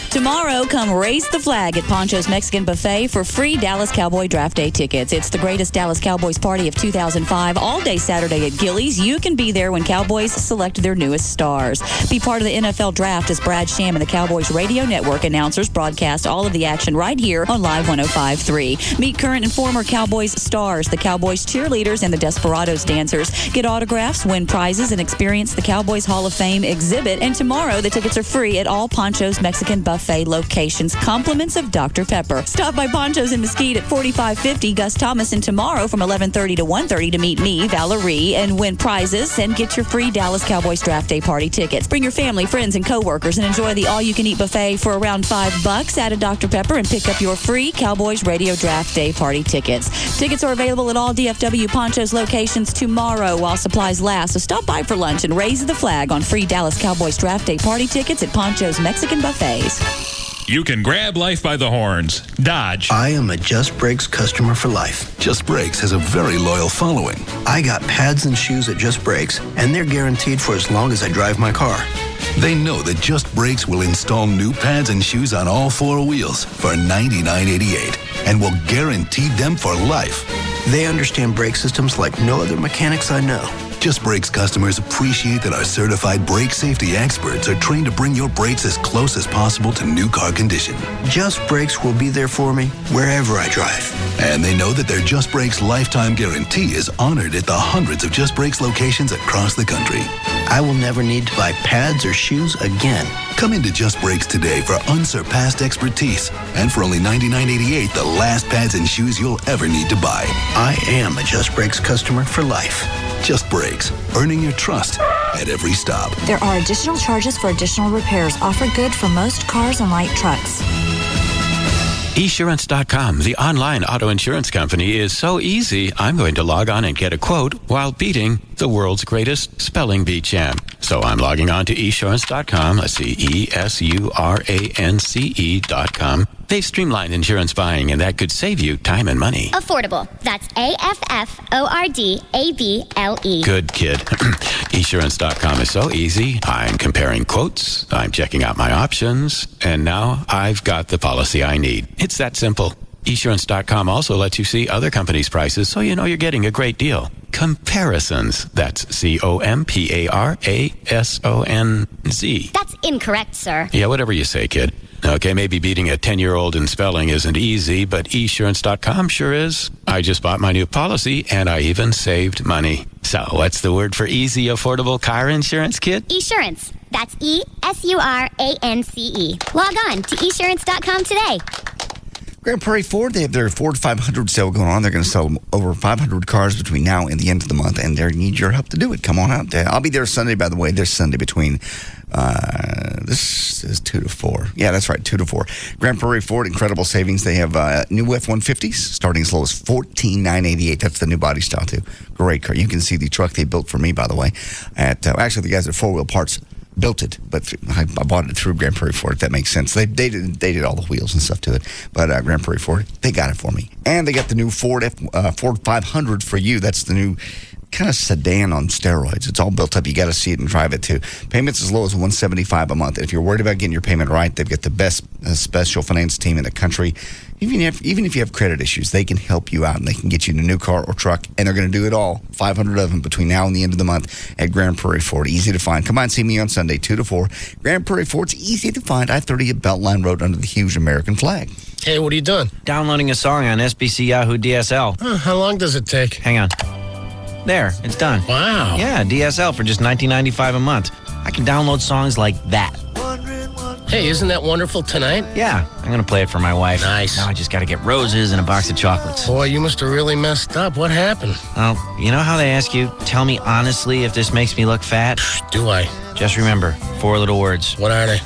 Tomorrow, come raise the flag at Poncho's Mexican Buffet for free Dallas Cowboy Draft Day tickets. It's the greatest Dallas Cowboys party of 2005, all day Saturday at Gilley's. You can be there when Cowboys select their newest stars. Be part of the NFL Draft as Brad Sham and the Cowboys Radio Network announcers broadcast all of the action right here on Live 105.3. Meet current and former Cowboys stars, the Cowboys cheerleaders, and the Desperados dancers. Get autographs, win prizes, and experience the Cowboys Hall of Fame exhibit. And tomorrow, the tickets are free at all Poncho's Mexican Buffet Buffet locations. Compliments of Dr. Pepper. Stop by Poncho's in Mesquite at 4550 Gus Thomason tomorrow from 11:30 to 1:30 to meet me, Valerie, and win prizes and get your free Dallas Cowboys Draft Day party tickets. Bring your family, friends, and coworkers and enjoy the all-you-can-eat buffet for around $5 at a Dr. Pepper and pick up your free Cowboys Radio Draft Day party tickets. Tickets are available at all DFW Poncho's locations tomorrow while supplies last. So stop by for lunch and raise the flag on free Dallas Cowboys Draft Day party tickets at Poncho's Mexican Buffets. You can grab life by the horns. Dodge. I am a Just Brakes customer for life. Just Brakes has a very loyal following. I got pads and shoes at Just Brakes, and they're guaranteed for as long as I drive my car. They know that Just Brakes will install new pads and shoes on all 4 wheels for $99.88 and will guarantee them for life. They understand brake systems like no other mechanics I know. Just Brakes customers appreciate that our certified brake safety experts are trained to bring your brakes as close as possible to new car condition. Just Brakes will be there for me wherever I drive. And they know that their Just Brakes lifetime guarantee is honored at the hundreds of Just Brakes locations across the country. I will never need to buy pads or shoes again. Come into Just Brakes today for unsurpassed expertise. And for only $99.88, the last pads and shoes you'll ever need to buy. I am a Just Brakes customer for life. Just Brakes, earning your trust at every stop. There are additional charges for additional repairs. Offer good for most cars and light trucks. Esurance.com, the online auto insurance company, is so easy, I'm going to log on and get a quote while beating the world's greatest spelling bee champ. So I'm logging on to Esurance.com. Let's see, ESURANCE.com. They've streamlined insurance buying, and that could save you time and money. Affordable. That's AFFORDABLE. Good kid. Esurance.com is so easy. I'm comparing quotes, I'm checking out my options, and now I've got the policy I need. It's that simple. Esurance.com also lets you see other companies' prices, so you know you're getting a great deal. Comparisons. That's COMPARASONZ. That's incorrect, sir. Yeah, whatever you say, kid. Okay, maybe beating a 10-year-old in spelling isn't easy, but Esurance.com sure is. I just bought my new policy, and I even saved money. So what's the word for easy, affordable car insurance, kid? Esurance. That's ESURANCE. Log on to Esurance.com today. Grand Prairie Ford, they have their Ford 500 sale going on. They're going to sell over 500 cars between now and the end of the month, and they need your help to do it. Come on out there. I'll be there Sunday, by the way. This Sunday between, this is 2 to 4. Yeah, that's right, 2 to 4. Grand Prairie Ford, incredible savings. They have new F-150s starting as low as $14,988. That's the new body style, too. Great car. You can see the truck they built for me, by the way. At actually, the guys at 4 Wheel Parts built it, but I bought it through Grand Prairie Ford, if that makes sense. They did all the wheels and stuff to it, but Grand Prairie Ford, they got it for me. And they got the new Ford 500 for you. That's the new kind of sedan on steroids. It's all built up. You got to see it and drive it too. Payments as low as $175 a month. And if you're worried about getting your payment right, they've got the best special finance team in the country. Even if you have credit issues, they can help you out and they can get you a new car or truck, and they're going to do it all. 500 of them between now and the end of the month at Grand Prairie Ford. Easy to find. Come on, see me on Sunday, 2 to 4. Grand Prairie Ford's easy to find. I-30 at Beltline Road under the huge American flag. Hey, what are you doing? Downloading a song on SBC Yahoo DSL. How long does it take? Hang on. There, it's done. Wow. Yeah, DSL for just $19.95 a month. I can download songs like that. Hey, isn't that wonderful tonight? Yeah, I'm going to play it for my wife. Nice. Now I just got to get roses and a box of chocolates. Boy, you must have really messed up. What happened? Well, you know how they ask you, tell me honestly if this makes me look fat? Do I? Just remember, 4 little words. What are they?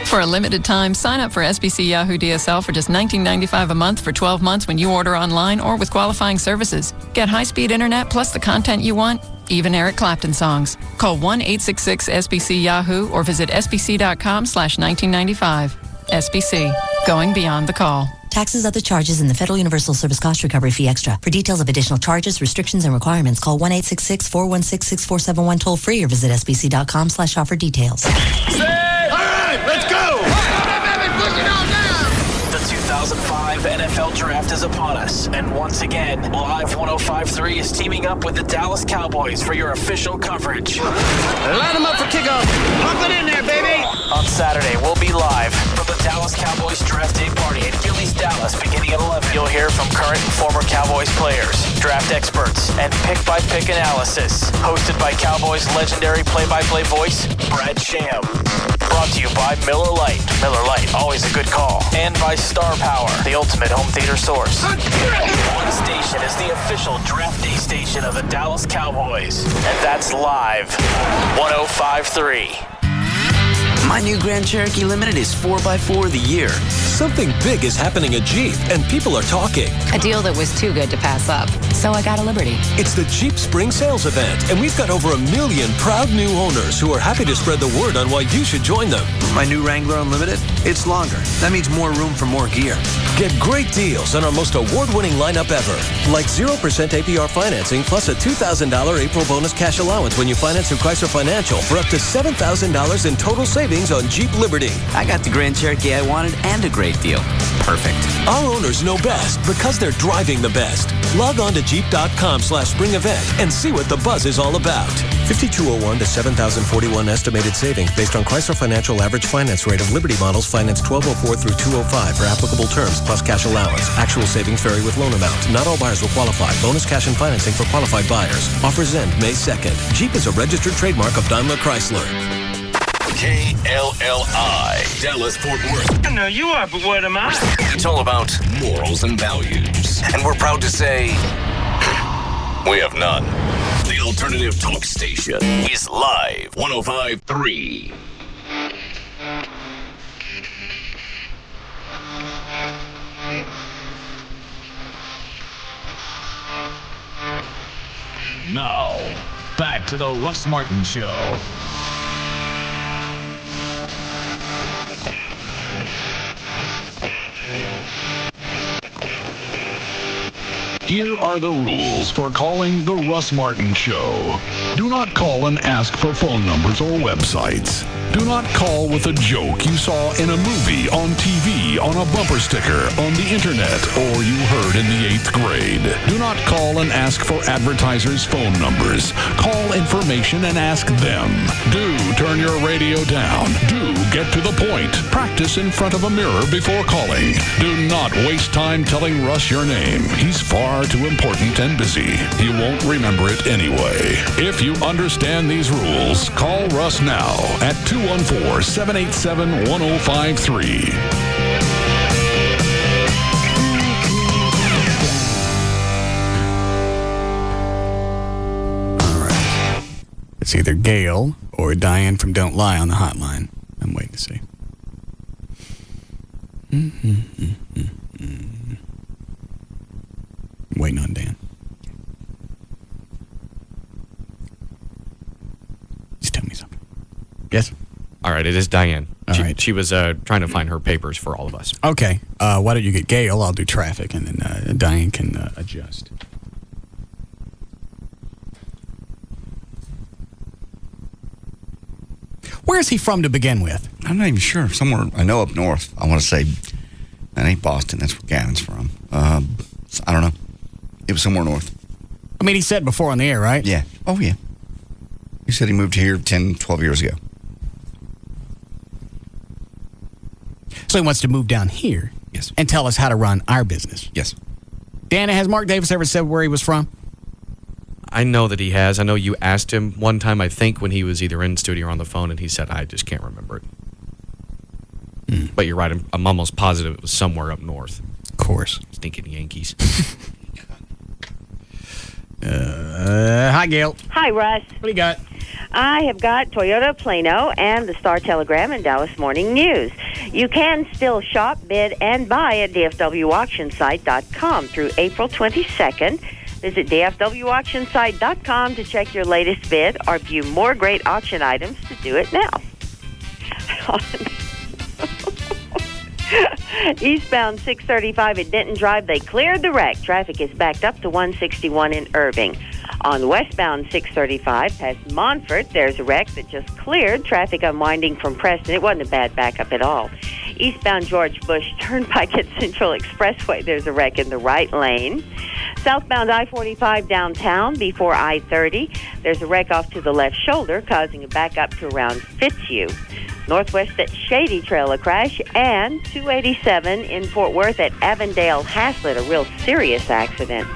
For a limited time, sign up for SBC Yahoo DSL for just $19.95 a month for 12 months when you order online or with qualifying services. Get high-speed internet plus the content you want, even Eric Clapton songs. Call 1-866-SBC-YAHOO or visit sbc.com/1995. SBC, going beyond the call. Taxes, other charges, and the Federal Universal Service Cost Recovery Fee Extra. For details of additional charges, restrictions, and requirements, call 1-866-416-6471 toll-free or visit sbc.com/offer details. The 2005 live NFL draft is upon us. And once again, Live 105.3 is teaming up with the Dallas Cowboys for your official coverage. Line them up for kickoff. Pump it in there, baby. On Saturday, we'll be live from the Dallas Cowboys Draft Day Party at Gillies, Dallas, beginning at 11. You'll hear from current and former Cowboys players, draft experts, and pick-by-pick analysis. Hosted by Cowboys legendary play-by-play voice, Brad Sham. Brought to you by Miller Lite. Miller Lite, always a good call. And by Star Power, the ultimate home theater source. One station is the official draft day station of the Dallas Cowboys. And that's Live 105.3. My new Grand Cherokee Limited is 4x4 of the year. Something big is happening at Jeep, and people are talking. A deal that was too good to pass up. So I got a Liberty. It's the Jeep Spring Sales Event, and we've got over 1 million proud new owners who are happy to spread the word on why you should join them. My new Wrangler Unlimited, it's longer. That means more room for more gear. Get great deals on our most award-winning lineup ever. Like 0% APR financing plus a $2,000 April bonus cash allowance when you finance through Chrysler Financial for up to $7,000 in total savings on Jeep Liberty. I got the Grand Cherokee I wanted and a great deal. Perfect. Our owners know best because they're driving the best. Log on to Jeep.com/spring event and see what the buzz is all about. 5201 to 7,041 estimated savings based on Chrysler Financial average finance rate of Liberty models financed 1204 through 205 for applicable terms plus cash allowance. Actual savings vary with loan amount. Not all buyers will qualify. Bonus cash and financing for qualified buyers. Offers end May 2nd. Jeep is a registered trademark of Daimler Chrysler. KLLI, Dallas, Fort Worth. I know you are, but what am I? It's all about morals and values. And we're proud to say, we have none. The alternative talk station is Live 105.3. Now, back to the Russ Martin Show. Here are the rules for calling the Russ Martin Show. Do not call and ask for phone numbers or websites. Do not call with a joke you saw in a movie, on TV, on a bumper sticker, on the internet, or you heard in the 8th grade. Do not call and ask for advertisers' phone numbers. Call information and ask them. Do turn your radio down. Do get to the point. Practice in front of a mirror before calling. Do not waste time telling Russ your name. He's far too important and busy. You won't remember it anyway. If you understand these rules, call Russ now at 214-787-1053. It's either Gail or Diane from Don't Lie on the hotline. I'm waiting to see. Waiting on Dan. Just tell me something. Yes? All right, it is Diane. All right. She was trying to find her papers for all of us. Okay. Why don't you get Gail? I'll do traffic, and then Diane can adjust. Where is he from to begin with? I'm not even sure. Somewhere, I know up north. I want to say, that ain't Boston. That's where Gavin's from. I don't know. It was somewhere north. I mean, he said before on the air, right? Yeah. Oh, yeah. He said he moved here 10, 12 years ago. So he wants to move down here. Yes. And tell us how to run our business. Yes. Dana, has Mark Davis ever said where he was from? I know that he has. I know you asked him one time, I think, when he was either in studio or on the phone, and he said, I just can't remember it. But you're right. I'm almost positive it was somewhere up north. Of course. Stinking Yankees. Hi, Gail. Hi, Russ. What do you got? I have got Toyota Plano and the Star Telegram and Dallas Morning News. You can still shop, bid, and buy at DFWAuctionSite.com through April 22nd. Visit DFWAuctionSite.com to check your latest bid or view more great auction items to do it now. Eastbound 635 at Denton Drive, they cleared the wreck. Traffic is backed up to 161 in Irving. On westbound 635 past Montfort, there's a wreck that just cleared. Traffic unwinding from Preston. It wasn't a bad backup at all. Eastbound George Bush Turnpike at Central Expressway, there's a wreck in the right lane. Southbound I-45 downtown before I-30, there's a wreck off to the left shoulder, causing a backup to around Fitzhugh. Northwest at Shady Trail, a crash, and 287 in Fort Worth at Avondale Haslett, a real serious accident.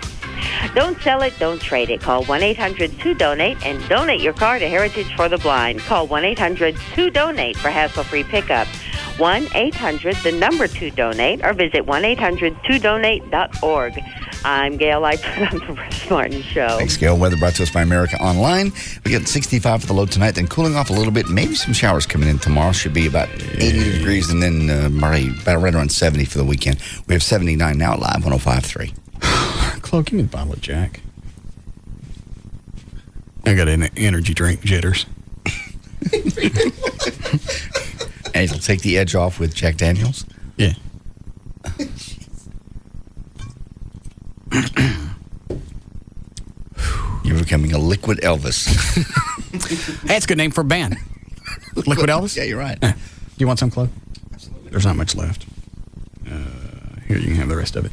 Don't sell it, don't trade it. Call 1-800-2DONATE and donate your car to Heritage for the Blind. Call 1-800-2DONATE for hassle-free pickup. 1-800-2-DONATE or visit 1-800-2donate.org. I'm Gail Lightfoot on the Russ Martin Show. Thanks, Gail. Weather brought to us by America Online. We get 65 for the low tonight, then cooling off a little bit. Maybe some showers coming in tomorrow. Should be about 80 degrees, and then about right around 70 for the weekend. We have 79 now at Live 105.3. Chloe, give me the bottle of Jack. I got an energy drink jitters. And it'll take the edge off with Jack Daniels? Yeah. You're becoming a Liquid Elvis. Hey, it's a good name for a band. Liquid Elvis? Yeah, you're right. Do you want some, Chloe? Absolutely. There's not much left. Here, you can have the rest of it.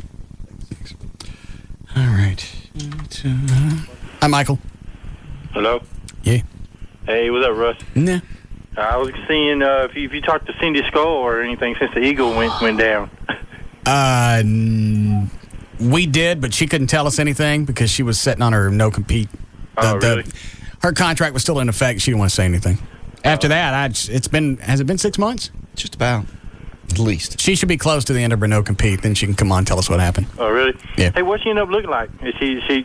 Thanks. All right. Hi, Michael. Hello? Yeah. Hey, what's up, Russ? Nah. I was seeing if you talked to Cindy Skull or anything since the Eagle went down. We did, but she couldn't tell us anything because she was sitting on her no-compete. Really? Her contract was still in effect. She didn't want to say anything. After that, has it been 6 months? Just about. At least. She should be close to the end of her no-compete. Then she can come on and tell us what happened. Oh, really? Yeah. Hey, what's she end up looking like? Is she? You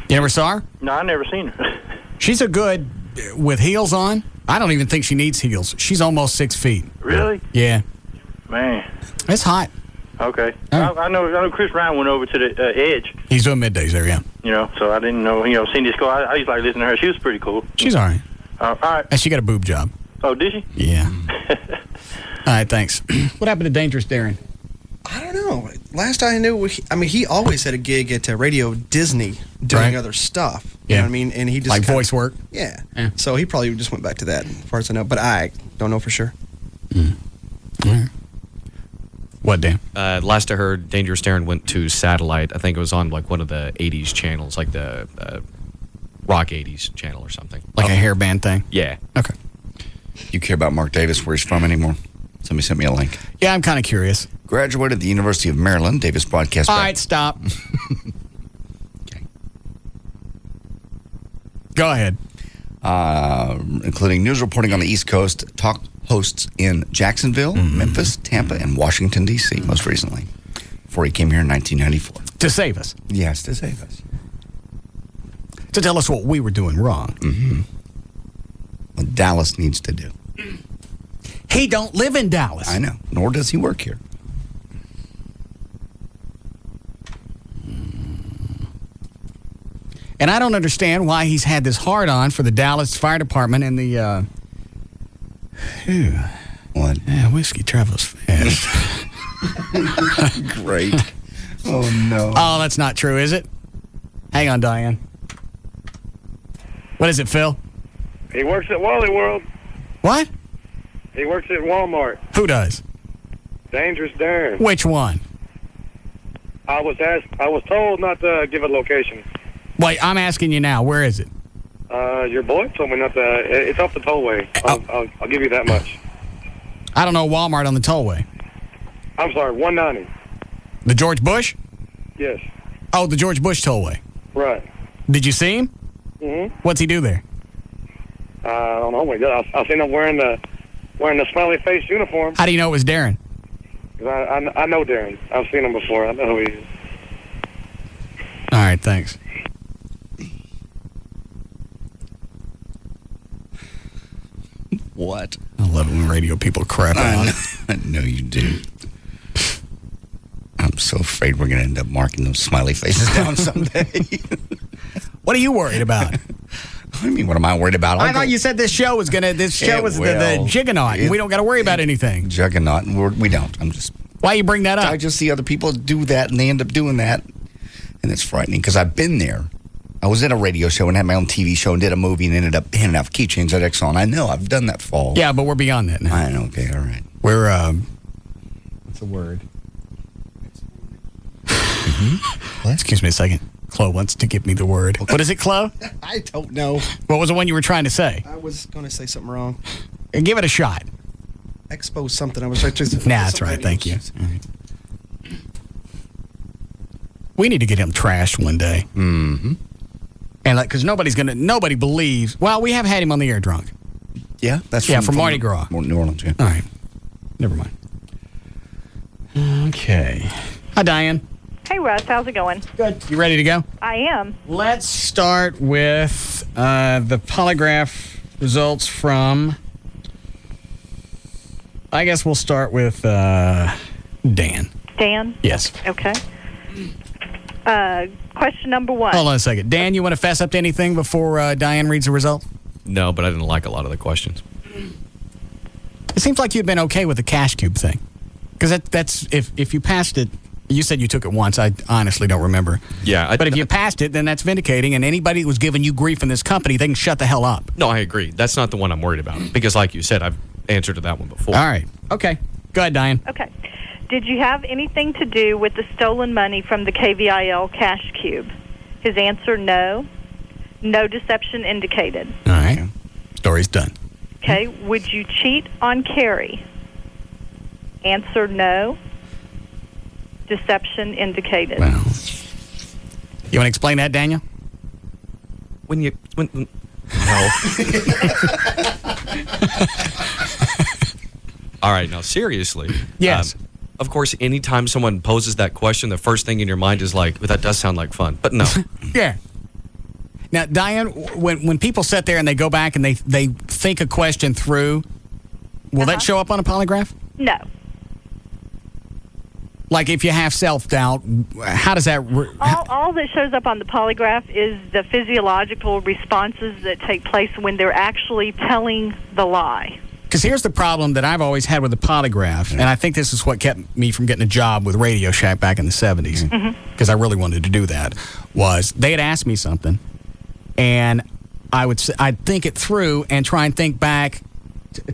never saw her? No, I never seen her. She's a good, with heels on. I don't even think she needs heels. She's almost 6 feet. Really? Yeah. Man. It's hot. Okay. I know Chris Ryan went over to the Edge. He's doing middays there, yeah. You know, so I didn't know, Cindy Skull. I used to like listening to her. She was pretty cool. She's all right. All right. And she got a boob job. Oh, did she? Yeah. All right, thanks. What happened to Dangerous Darren? I don't know. Last I knew, he always had a gig at Radio Disney doing other stuff. You know what I mean? And he just like voice work? Yeah. So he probably just went back to that, as far as I know. But I don't know for sure. What, Dan? Last I heard, Dangerous Darren went to satellite. I think it was on like one of the 80s channels, like the Rock 80s channel or something. Like a hair band thing? Yeah. Okay. You care about Mark Davis, where he's from anymore? Somebody sent me a link. Yeah, I'm kind of curious. Graduated at the University of Maryland. Davis broadcast. All right, stop. Okay. Go ahead. Including news reporting on the East Coast, talk hosts in Jacksonville, Memphis, Tampa, and Washington, D.C. most recently, before he came here in 1994. To save us. Yes, to save us. To tell us what we were doing wrong. Mm-hmm. What Dallas needs to do. He don't live in Dallas. I know, nor does he work here. And I don't understand why he's had this hard-on for the Dallas Fire Department and the, What? Yeah, whiskey travels fast. Great. Oh, no. Oh, that's not true, is it? Hang on, Diane. What is it, Phil? He works at Wally World. What? He works at Walmart. Who does? Dangerous Darren. Which one? I was told not to give a location. Wait, I'm asking you now. Where is it? Your boy told me not to. It's off the tollway. I'll give you that much. I don't know Walmart on the tollway. I'm sorry, 190. The George Bush? Yes. Oh, the George Bush tollway. Right. Did you see him? Mm-hmm. What's he do there? I don't know. I seen him wearing the smiley face uniform. How do you know it was Darren? 'Cause I know Darren. I've seen him before. I know who he is. All right, thanks. What? I love it when radio people crap on it. I know you do. I'm so afraid we're going to end up marking those smiley faces down someday. What are you worried about? I mean, what am I worried about? I thought you said this show was the Juggernaut, and we don't got to worry about anything. Juggernaut, and we don't. Why you bring that up? I just see other people do that, and they end up doing that, and it's frightening, because I've been there. I was in a radio show and had my own TV show and did a movie and ended up handing out keychains at Exxon. I know, I've done that fall. Yeah, but we're beyond that now. I know, okay, all right. We're the word. Excuse me a second. Chloe wants to give me the word. What is it, Chloe? I don't know. What was the one you were trying to say? I was going to say something wrong. Give it a shot. Expose something. I was trying to. Nah, that's right. Thank you. Right. We need to get him trashed one day. Mm-hmm. And because nobody believes. Well, we have had him on the air drunk. Yeah, that's from Mardi Gras, New Orleans. Yeah. All right, never mind. Okay. Hi, Diane. Hey, Russ. How's it going? Good. You ready to go? I am. Let's start with the polygraph results from. I guess we'll start with Dan. Dan? Yes. Okay. Question number 1. Hold on a second. Dan, you want to fess up to anything before Diane reads the result? No, but I didn't like a lot of the questions. It seems like you'd been okay with the cash cube thing. Because that's if you passed it, you said you took it once. I honestly don't remember. Yeah. But if you passed it, then that's vindicating. And anybody who was giving you grief in this company, they can shut the hell up. No, I agree. That's not the one I'm worried about. Because like you said, I've answered to that one before. All right. Okay. Go ahead, Diane. Okay. Did you have anything to do with the stolen money from the KVIL cash cube? His answer, no. No deception indicated. All right. Story's done. Okay. Would you cheat on Carrie? Answer, no. Deception indicated. Well, you want to explain that, Daniel? No. All right, now seriously. Yes. Of course, anytime someone poses that question, the first thing in your mind is like, well, that does sound like fun. But no. Yeah. Now, Diane, when people sit there and they go back and they think a question through, will that show up on a polygraph? No. Like if you have self-doubt, how does that... All that shows up on the polygraph is the physiological responses that take place when they're actually telling the lie. Because here's the problem that I've always had with the polygraph, and I think this is what kept me from getting a job with Radio Shack back in the 70s, because I really wanted to do that, was they had asked me something, and I'd think it through and try and think back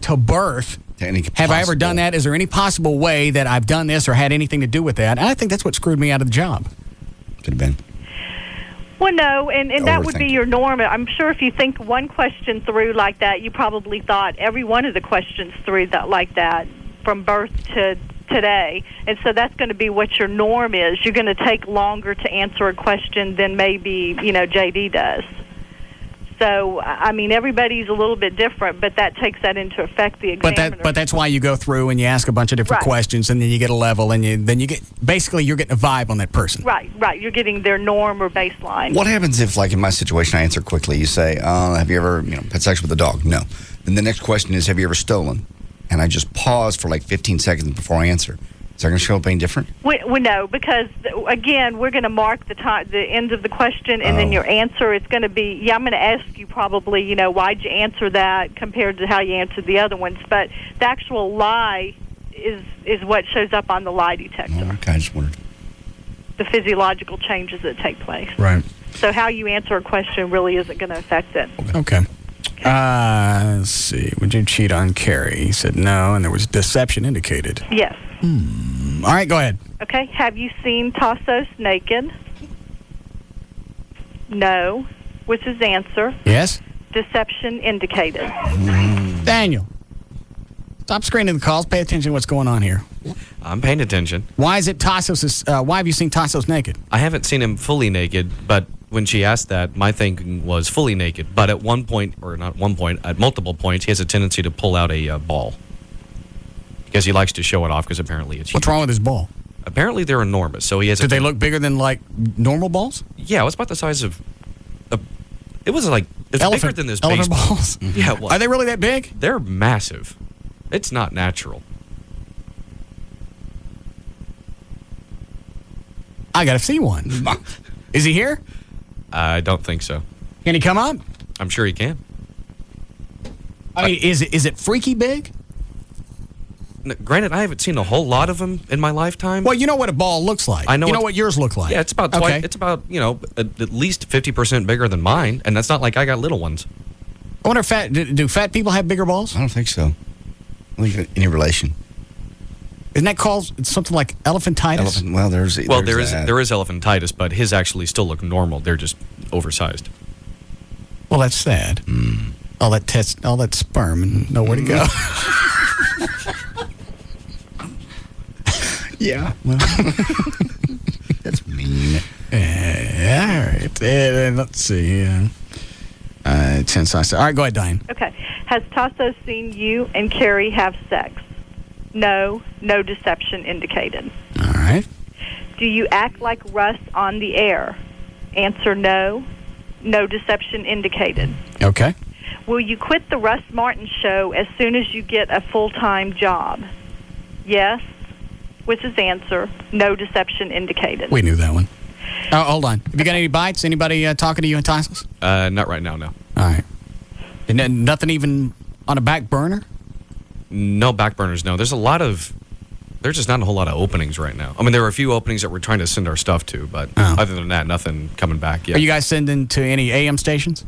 to birth. Have I ever done that? Is there any possible way that I've done this or had anything to do with that? And I think that's what screwed me out of the job. Could have been. Well, no, and that would be your norm. I'm sure if you think one question through like that, you probably thought every one of the questions through that like that from birth to today. And so that's going to be what your norm is. You're going to take longer to answer a question than maybe, JD does. So, I mean, everybody's a little bit different, but that takes that into effect, the examiner. But that's why you go through and you ask a bunch of different questions, and then you get a level, and then you get, basically you're getting a vibe on that person. Right. You're getting their norm or baseline. What happens if, like in my situation, I answer quickly? You say, have you ever, had sex with a dog? No. Then the next question is, have you ever stolen? And I just pause for like 15 seconds before I answer. Is that going to show up any different? We no, because again, we're going to mark the end of the question, and then your answer is going to be, I'm going to ask you probably, why'd you answer that compared to how you answered the other ones. But the actual lie is what shows up on the lie detector. Oh, okay, I just wondered. The physiological changes that take place. Right. So how you answer a question really isn't going to affect it. Okay. Let's see. Would you cheat on Carrie? He said no, and there was deception indicated. Yes. All right, go ahead. Okay. Have you seen Tassos naked? No. Was his answer. Yes. Deception indicated. Daniel, stop screening the calls. Pay attention to what's going on here. I'm paying attention. Why is it Tassos? Why have you seen Tassos naked? I haven't seen him fully naked, but when she asked that, my thinking was fully naked. But at one point, or not one point, at multiple points, he has a tendency to pull out a ball. Because he likes to show it off, because apparently it's huge. What's wrong with his ball? Apparently they're enormous. So he has. Did they look bigger than like normal balls? Yeah, it was about the size of. It was like it's bigger than this elephant baseball. balls. Yeah, well, are they really that big? They're massive. It's not natural. I gotta see one. Is he here? I don't think so. Can he come up? I'm sure he can. I mean, is it freaky big? Granted, I haven't seen a whole lot of them in my lifetime. Well, you know what a ball looks like. I know. You know what yours look like. Yeah, it's about twice. It's about at least 50% bigger than mine, and that's not like I got little ones. I wonder if do fat people have bigger balls? I don't think so. I don't think any relation. Isn't that called something like elephantitis? There is elephantitis, but his actually still look normal. They're just oversized. Well, that's sad. All that sperm and nowhere to go. Yeah. Well, that's mean. All right. Let's see. 10 size. All right, go ahead, Diane. Okay. Has Tasso seen you and Carrie have sex? No. No deception indicated. All right. Do you act like Russ on the air? Answer no. No deception indicated. Okay. Will you quit the Russ Martin Show as soon as you get a full-time job? Yes, was his answer. No deception indicated. We knew that one. Oh, hold on. Have you got any bites? Anybody talking to you in Tassos? Not right now, no. All right. And then nothing even on a back burner? No back burners, no. There's just not a whole lot of openings right now. I mean, there are a few openings that we're trying to send our stuff to, but other than that, nothing coming back yet. Are you guys sending to any AM stations?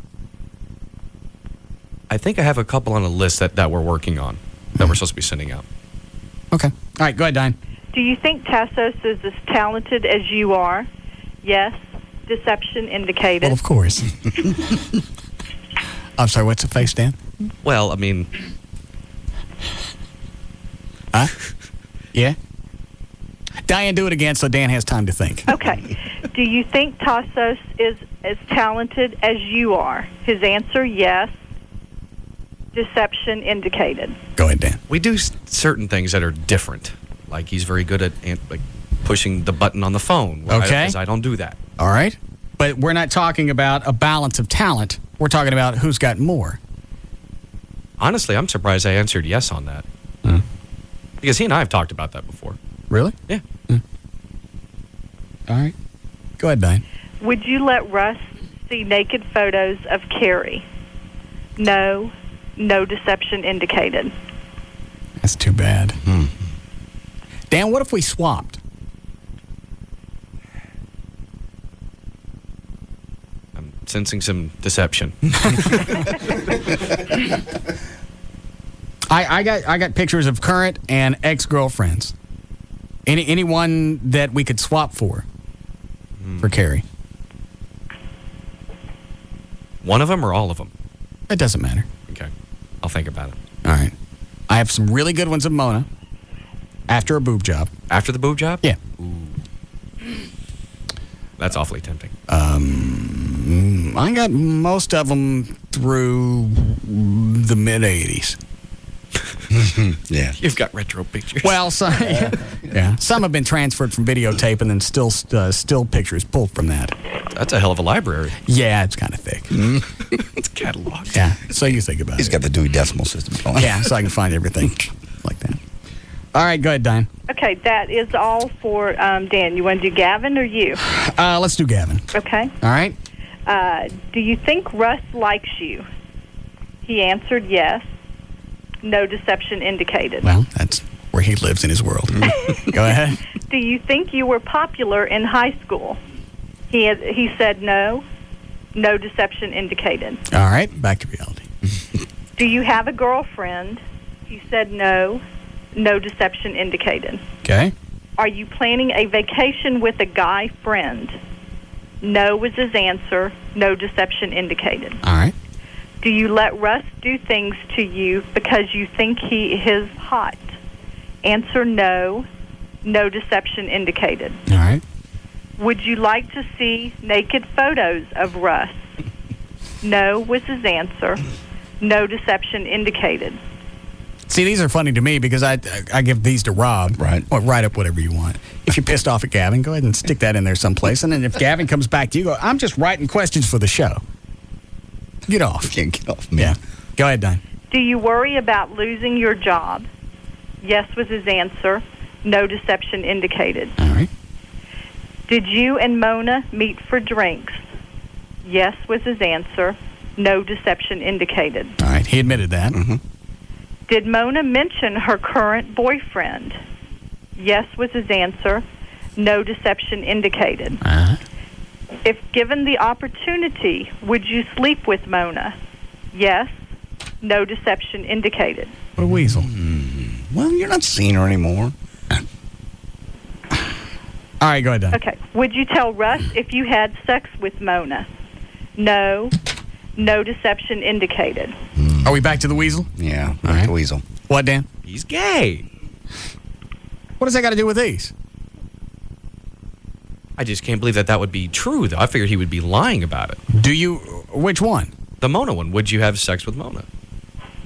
I think I have a couple on a list that we're working on, that we're supposed to be sending out. Okay. All right, go ahead, Diane. Do you think Tassos is as talented as you are? Yes. Deception indicated. Well, of course. I'm sorry, what's the face, Dan? Well, I mean... Huh? Yeah? Diane, do it again so Dan has time to think. Okay. Do you think Tassos is as talented as you are? His answer, yes. Deception indicated. Go ahead, Dan. We do certain things that are different. Like he's very good at pushing the button on the phone. Okay. Because I don't do that. All right. But we're not talking about a balance of talent. We're talking about who's got more. Honestly, I'm surprised I answered yes on that. Because he and I have talked about that before. Really? Yeah. All right. Go ahead, Diane. Would you let Russ see naked photos of Carrie? No. No deception indicated. That's too bad. Dan, what if we swapped? I'm sensing some deception. I got pictures of current and ex-girlfriends. Anyone that we could swap for Carrie. One of them or all of them? It doesn't matter. Okay. I'll think about it. All right. I have some really good ones of Mona after a boob job. After the boob job? Yeah. Ooh. That's awfully tempting. I got most of them through the mid-'80s. Yeah. You've got retro pictures. Well, some, yeah. Some have been transferred from videotape and then still pictures pulled from that. That's a hell of a library. Yeah, it's kind of thick. It's cataloged. Yeah, so you think about it. He's got the Dewey Decimal System going. Yeah, so I can find everything like that. All right, go ahead, Diane. Okay, that is all for Dan. You want to do Gavin or you? Let's do Gavin. Okay. All right. Do you think Russ likes you? He answered yes. No deception indicated. Well, that's where he lives in his world. Go ahead. Do you think you were popular in high school? He said no. No deception indicated. All right, back to reality. Do you have a girlfriend? He said no. No deception indicated. Okay. Are you planning a vacation with a guy friend? No was his answer. No deception indicated. All right. Do you let Russ do things to you because you think he is hot? Answer no. No deception indicated. All right. Would you like to see naked photos of Russ? No was his answer. No deception indicated. See, these are funny to me because I give these to Rob. Right. Or write up whatever you want. If you're pissed off at Gavin, go ahead and stick that in there someplace. And then if Gavin comes back to you, go, I'm just writing questions for the show. Get off. Can't get off me. Yeah. Go ahead, Diane. Do you worry about losing your job? Yes was his answer. No deception indicated. All right. Did you and Mona meet for drinks? Yes was his answer. No deception indicated. All right. He admitted that. Mm-hmm. Did Mona mention her current boyfriend? Yes was his answer. No deception indicated. Uh-huh. If given the opportunity, would you sleep with Mona? Yes. No deception indicated. What a weasel. Well, you're not seeing her anymore. All right, go ahead, Don. Okay. Would you tell Russ if you had sex with Mona? No. No deception indicated. Are we back to the weasel? Yeah, back to weasel. What, Dan? He's gay. What does that got to do with these? I just can't believe that would be true, though. I figured he would be lying about it. Do you? Which one? The Mona one. Would you have sex with Mona?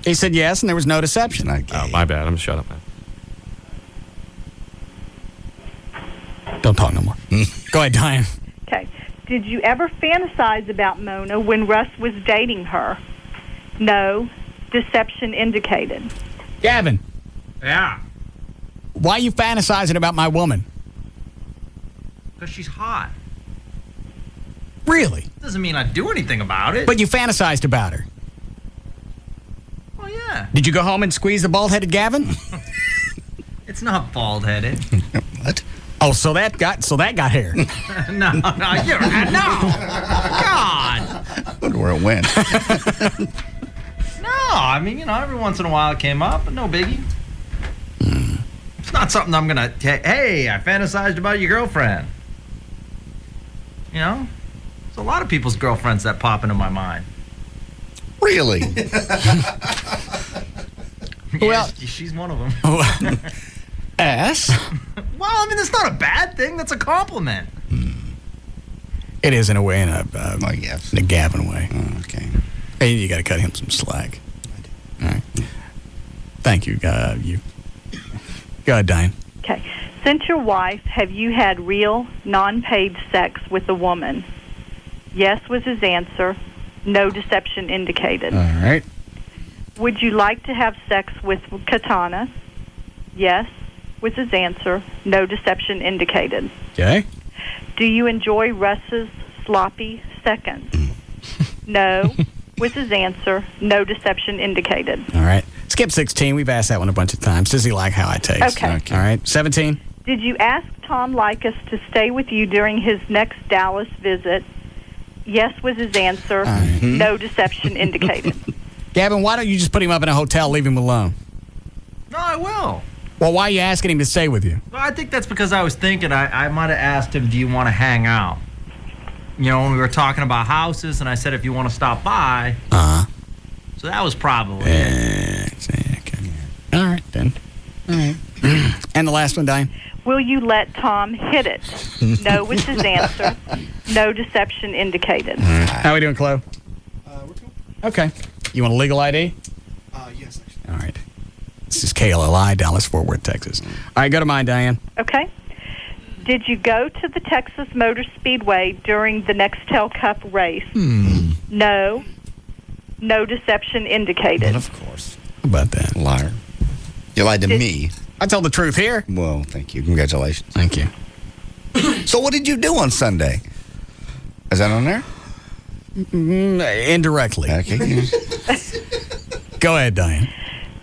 He said yes, and there was no deception. Not gay. Oh, my bad. I'm shut up, man. Don't talk no more. Go ahead, Diane. Okay. Did you ever fantasize about Mona when Russ was dating her? No. Deception indicated. Gavin. Yeah. Why are you fantasizing about my woman? Because she's hot. Really? Doesn't mean I do anything about it. But you fantasized about her. Oh, yeah. Did you go home and squeeze the bald-headed Gavin? It's not bald-headed. What? Oh, so that got hair. No, you're no. God. I wonder where it went. No, I mean, every once in a while it came up, but no biggie. It's not something I'm gonna. Hey, I fantasized about your girlfriend. There's a lot of people's girlfriends that pop into my mind. Really? Well, she's one of them. Ass? Well, I mean, that's not a bad thing. That's a compliment. It is in a way, in a Gavin way. Oh, okay. Hey, you got to cut him some slack. All right. Thank you. You. Go ahead, Diane. Okay. Since your wife, have you had real, non-paid sex with a woman? Yes was his answer. No deception indicated. All right. Would you like to have sex with Katana? Yes was his answer. No deception indicated. Okay. Do you enjoy Russ's sloppy seconds? No was his answer. No deception indicated. All right. Skip 16. We've asked that one a bunch of times. Does he like how I taste? Okay. All right. 17. Did you ask Tom Likas to stay with you during his next Dallas visit? Yes was his answer. No deception indicated. Gavin, why don't you just put him up in a hotel, leave him alone? No, I will. Well, why are you asking him to stay with you? Well, I think that's because I was thinking I might have asked him, do you want to hang out? When we were talking about houses, and I said, if you want to stop by. Uh-huh. So that was probably okay. All right, then. All right. And the last one, Diane? Will you let Tom hit it? No was his answer. No deception indicated. All right. How are we doing, Chloe? We're cool. Okay. You want a legal ID? Yes, actually. All right. This is KLLI, Dallas, Fort Worth, Texas. All right, go to mine, Diane. Okay. Did you go to the Texas Motor Speedway during the Nextel Cup race? No. No deception indicated. Well, of course. How about that? Liar. You lied to me. I told the truth here. Well, thank you. Congratulations. Thank you. So what did you do on Sunday? Is that on there? Indirectly. Okay. Go ahead, Diane.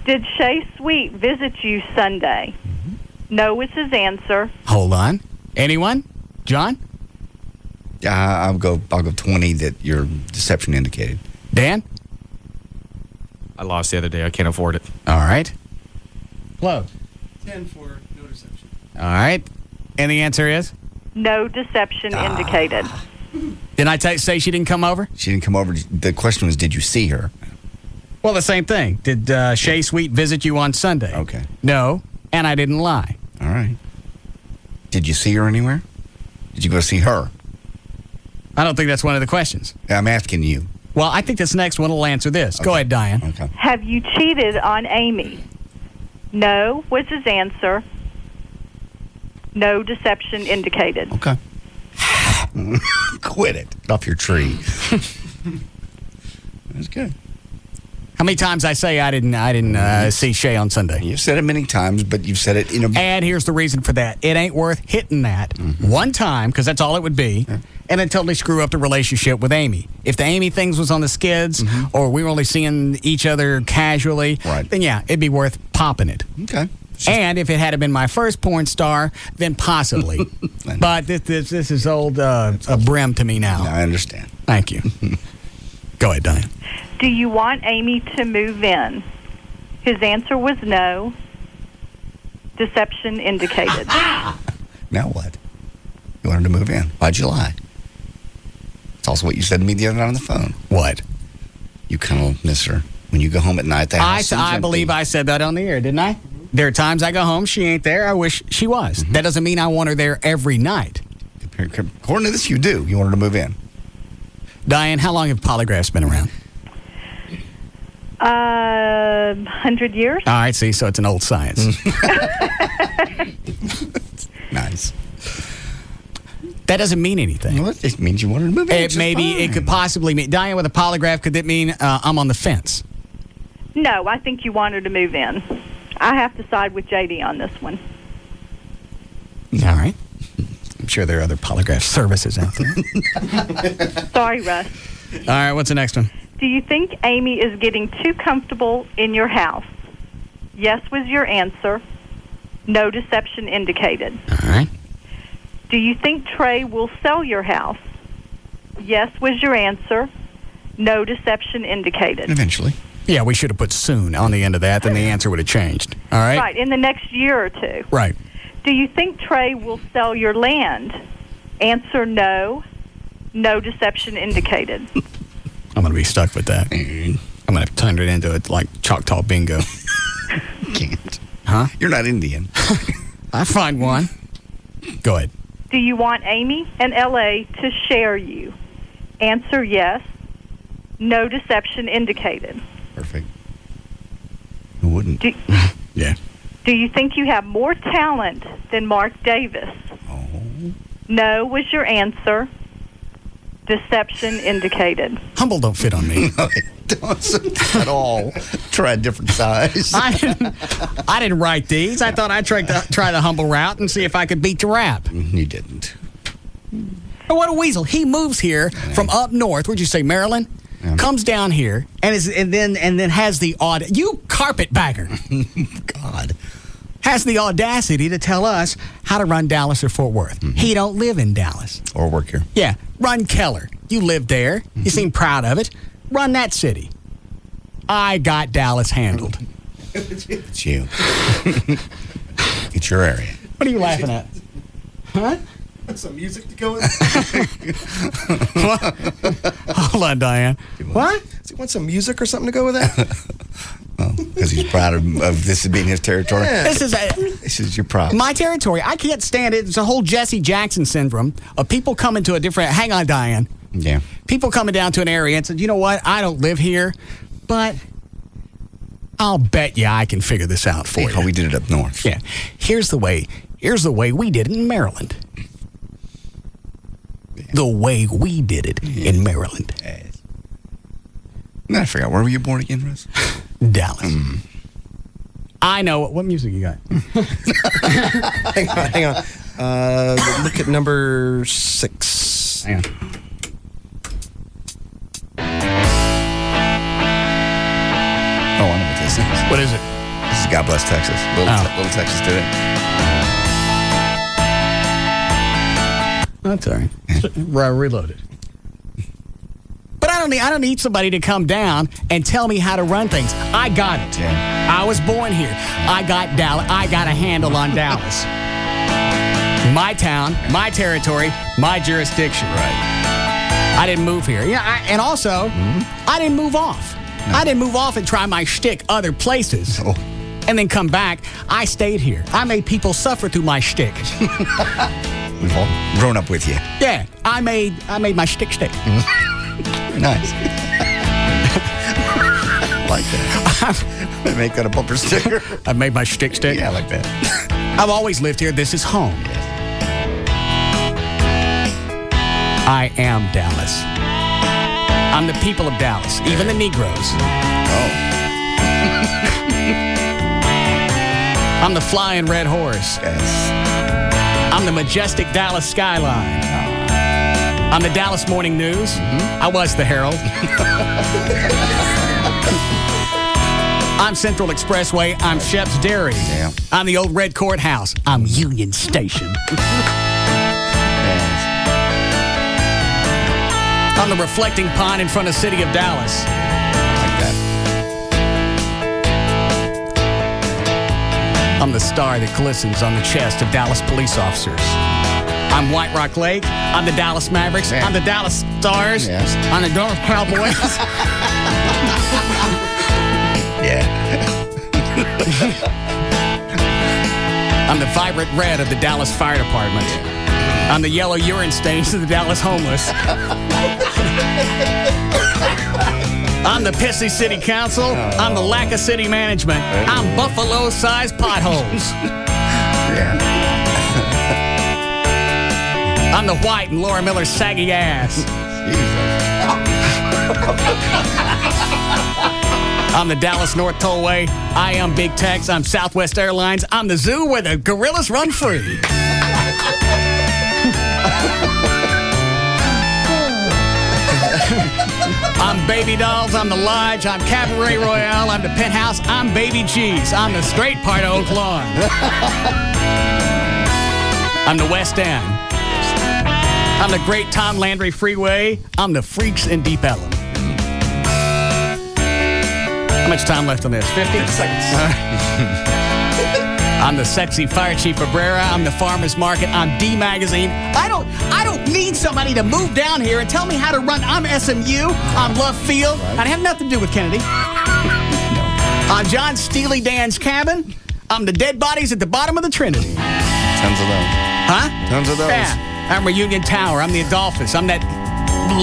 Did Shay Sweet visit you Sunday? No was his answer. Hold on. Anyone? John? I'll go 20 that your deception indicated. Dan? I lost the other day. I can't afford it. All right. Flo? 10 for no deception. All right. And the answer is? No deception indicated. Didn't I say she didn't come over? She didn't come over. The question was, did you see her? Well, the same thing. Did Shay Sweet visit you on Sunday? Okay. No, and I didn't lie. All right. Did you see her anywhere? Did you go see her? I don't think that's one of the questions. I'm asking you. Well, I think this next one will answer this. Okay. Go ahead, Diane. Okay. Have you cheated on Amy? No was his answer. No deception indicated. Okay. Quit it. Get off your tree. That's good. How many times I say I didn't see Shay on Sunday? You've said it many times, but you've said it in a... And here's the reason for that. It ain't worth hitting that one time, because that's all it would be, and then totally screw up the relationship with Amy. If the Amy things was on the skids, or we were only seeing each other casually, then yeah, it'd be worth popping it. Okay. And if it had been my first porn star, then possibly. But this is old a brim to me now. I understand. Thank you. Go ahead, Diane. Do you want Amy to move in? His answer was no. Deception indicated. Now what? You want her to move in by July. It's also what you said to me the other night on the phone. What? You kind of miss her. When you go home at night, the house seems I empty. believe I said that on the air, didn't I? There are times I go home, she ain't there. I wish she was. Mm-hmm. That doesn't mean I want her there every night. According to this, you do. You want her to move in. Diane, how long have polygraphs been around? 100 years. All right, see, so it's an old science. Nice. That doesn't mean anything. Well, it means you want her to move in. It could possibly mean, Diane, with a polygraph, could that mean I'm on the fence? No, I think you want her to move in. I have to side with JD on this one. All right. I'm sure there are other polygraph services out there. Sorry, Russ. All right, what's the next one? Do you think Amy is getting too comfortable in your house? Yes was your answer. No deception indicated. All right. Do you think Trey will sell your house? Yes was your answer. No deception indicated. Eventually. Yeah, we should have put soon on the end of that, then the answer would have changed. All right? Right, in the next year or two. Right. Do you think Trey will sell your land? Answer no. No deception indicated. I'm going to be stuck with that. I'm going to turn it into like Choctaw bingo. Can't. Huh? You're not Indian. I find one. Go ahead. Do you want Amy and L.A. to share you? Answer yes. No deception indicated. Perfect. Who wouldn't? Yeah. Do you think you have more talent than Mark Davis? Oh. No was your answer. Deception indicated. Humble don't fit on me. No, it doesn't at all. Try a different size. I didn't write these. I thought I'd try the humble route and see if I could beat the rap. You didn't. Oh, what a weasel. He moves here from up north. Where'd you say, Maryland? Yeah. Comes down here and then has the you carpetbagger. God. Has the audacity to tell us how to run Dallas or Fort Worth. Mm-hmm. He don't live in Dallas. Or work here. Yeah. Run Keller. You live there. Mm-hmm. You seem proud of it. Run that city. I got Dallas handled. It's you. It's your area. What are you laughing at? Huh? Some music to go with. Hold on, Diane. What? Does he want some music or something to go with that? Because he's proud of this being his territory. Yeah. This is your problem. My territory. I can't stand it. It's a whole Jesse Jackson syndrome of people coming to a different. Hang on, Diane. Yeah. People coming down to an area and said, you know what? I don't live here, but I'll bet you I can figure this out for you. How we did it up north. Yeah. Here's the way we did it in Maryland. The way we did it in Maryland. I forgot. Where were you born again, Russ? Dallas. I know. What music you got? Hang on. Look at number 6. Hang on. Oh, I know what this is. What is it? This is God Bless Texas. Little Texas did it. That's all right. Reload it. But I don't need somebody to come down and tell me how to run things. I got it. Yeah. I was born here. I got Dallas. I got a handle on Dallas. My town, my territory, my jurisdiction. Right. I didn't move here. Yeah, and also, I didn't move off. No. I didn't move off and try my shtick other places. Oh. And then come back. I stayed here. I made people suffer through my shtick. We've all grown up with you. Yeah, I made my shtick. Nice. Like that. Make that a bumper sticker. I made my shtick. Yeah, I like that. I've always lived here. This is home. I am Dallas. I'm the people of Dallas, even the Negroes. Oh. I'm the flying red horse. Yes. I'm the majestic Dallas skyline. I'm the Dallas Morning News. I was the Herald. I'm Central Expressway. I'm Shep's Dairy. Yeah. I'm the old Red Courthouse. I'm Union Station. I'm the reflecting pond in front of the city of Dallas. Like that. I'm the star that glistens on the chest of Dallas police officers. I'm White Rock Lake. I'm the Dallas Mavericks. I'm the Dallas Stars. Yes. I'm the Dallas Cowboys. I'm the vibrant red of the Dallas Fire Department. I'm the yellow urine stains of the Dallas homeless. I'm the pissy city council. I'm the lack of city management. I'm buffalo-sized potholes. I'm the white and Laura Miller's saggy ass. I'm the Dallas North Tollway. I am Big Tex. I'm Southwest Airlines. I'm the zoo where the gorillas run free. I'm Baby Dolls. I'm the Lodge. I'm Cabaret Royale. I'm the Penthouse. I'm Baby Cheese. I'm the straight part of Oak Lawn. I'm the West End. I'm the Great Tom Landry Freeway. I'm the Freaks in Deep Ellum. How much time left on this? 50 seconds. I'm the sexy Fire Chief Cabrera. I'm the Farmer's Market. I'm D Magazine. I don't need somebody to move down here and tell me how to run. I'm SMU. I'm Love Field. Right. I have nothing to do with Kennedy. I'm John Steely Dan's cabin. I'm the dead bodies at the bottom of the Trinity. Tons of those. Huh? Tons of those. Yeah. I'm Reunion Tower. I'm the Adolphus. I'm that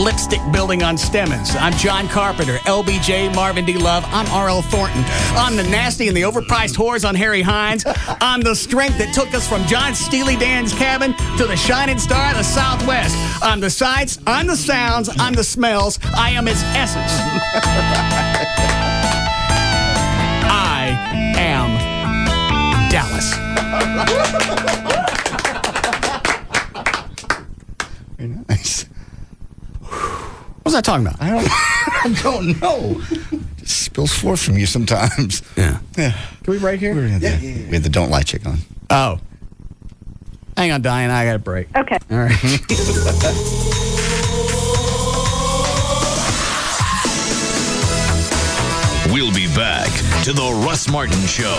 lipstick building on Stemmons. I'm John Carpenter, LBJ, Marvin D. Love. I'm R.L. Thornton. I'm the nasty and the overpriced whores on Harry Hines. I'm the strength that took us from John Steely Dan's cabin to the shining star of the Southwest. I'm the sights, I'm the sounds, I'm the smells. I am its essence. I am Dallas. Very nice. What was I talking about? I don't know. Just spills forth from you sometimes. Yeah. Can we break here? We had the Don't Lie chick on. Oh. Hang on, Diane. I got a break. Okay. All right. We'll be back to the Russ Martin Show.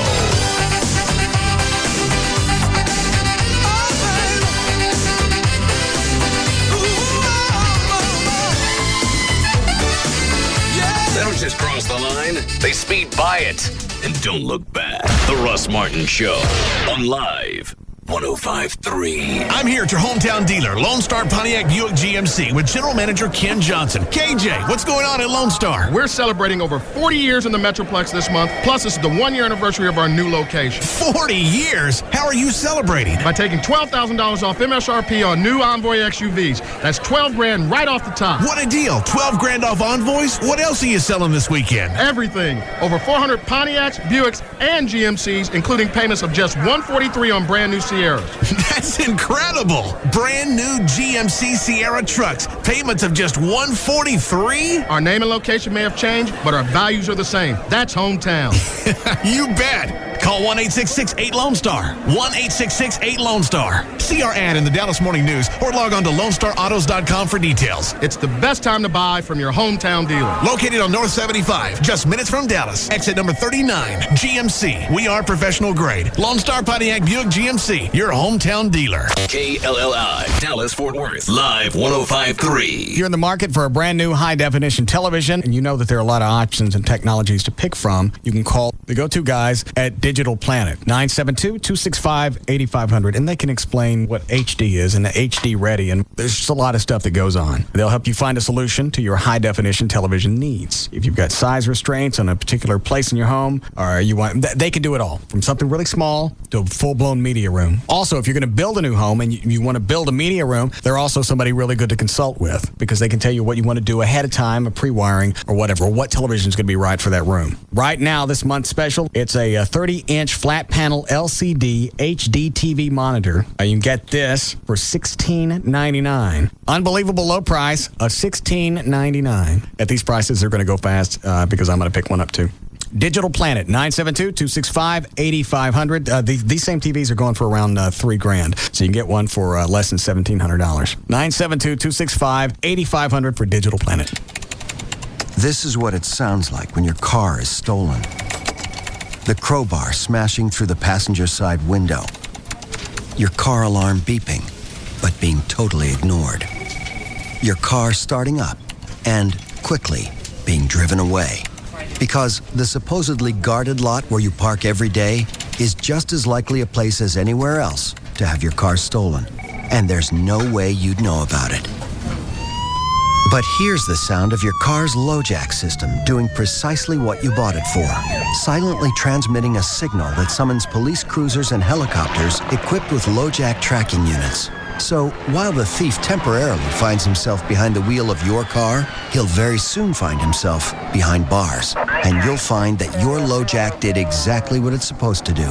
They don't just cross the line, they speed by it. And don't look back. The Russ Martin Show on Live 105.3. I'm here at your hometown dealer, Lone Star Pontiac Buick GMC, with General Manager Ken Johnson. KJ, what's going on at Lone Star? We're celebrating over 40 years in the Metroplex this month, plus it's the 1-year anniversary of our new location. 40 years? How are you celebrating? By taking $12,000 off MSRP on new Envoy XUVs. That's $12,000 right off the top. What a deal. $12,000 off Envoys? What else are you selling this weekend? Everything. Over 400 Pontiacs, Buicks, and GMCs, including payments of just $143 on brand new Sierras. That's incredible. Brand new GMC Sierra trucks. Payments of just $143? Our name and location may have changed, but our values are the same. That's hometown. You bet. Call 1-866-8-LONE STAR. 1-866-8-LONE STAR. See our ad in the Dallas Morning News or log on to LoneStarAutos.com for details. It's the best time to buy from your hometown dealer. Located on North 75, just minutes from Dallas. Exit number 39, GMC. We are professional grade. Lone Star Pontiac Buick GMC, your hometown dealer. KLLI, Dallas, Fort Worth, Live 105.3. If you're in the market for a brand new high-definition television and you know that there are a lot of options and technologies to pick from, you can call the go-to guys at Digital Planet, 972-265-8500, and they can explain what HD is and the HD Ready, and there's just a lot of stuff that goes on. They'll help you find a solution to your high-definition television needs. If you've got size restraints on a particular place in your home, or you want, they can do it all, from something really small to a full-blown media room. Also, if you're going to build a new home and you want to build a media room, they're also somebody really good to consult with, because they can tell you what you want to do ahead of time, a pre-wiring or whatever, what television is going to be right for that room. Right now, this month's special, it's a 30-inch flat panel LCD HD TV monitor. You can get this for $16.99. Unbelievable low price of $16.99. At these prices, they're going to go fast because I'm going to pick one up too. Digital Planet, 972-265-8500. These same TVs are going for around $3,000, so you can get one for less than $1,700. 972-265-8500 for Digital Planet. This is what it sounds like when your car is stolen. The crowbar smashing through the passenger side window. Your car alarm beeping. but being totally ignored. Your car starting up and quickly being driven away. Because the supposedly guarded lot where you park every day is just as likely a place as anywhere else to have your car stolen. And there's no way you'd know about it. But here's the sound of your car's LoJack system doing precisely what you bought it for, silently transmitting a signal that summons police cruisers and helicopters equipped with LoJack tracking units. So while the thief temporarily finds himself behind the wheel of your car, he'll very soon find himself behind bars. And you'll find that your LoJack did exactly what it's supposed to do.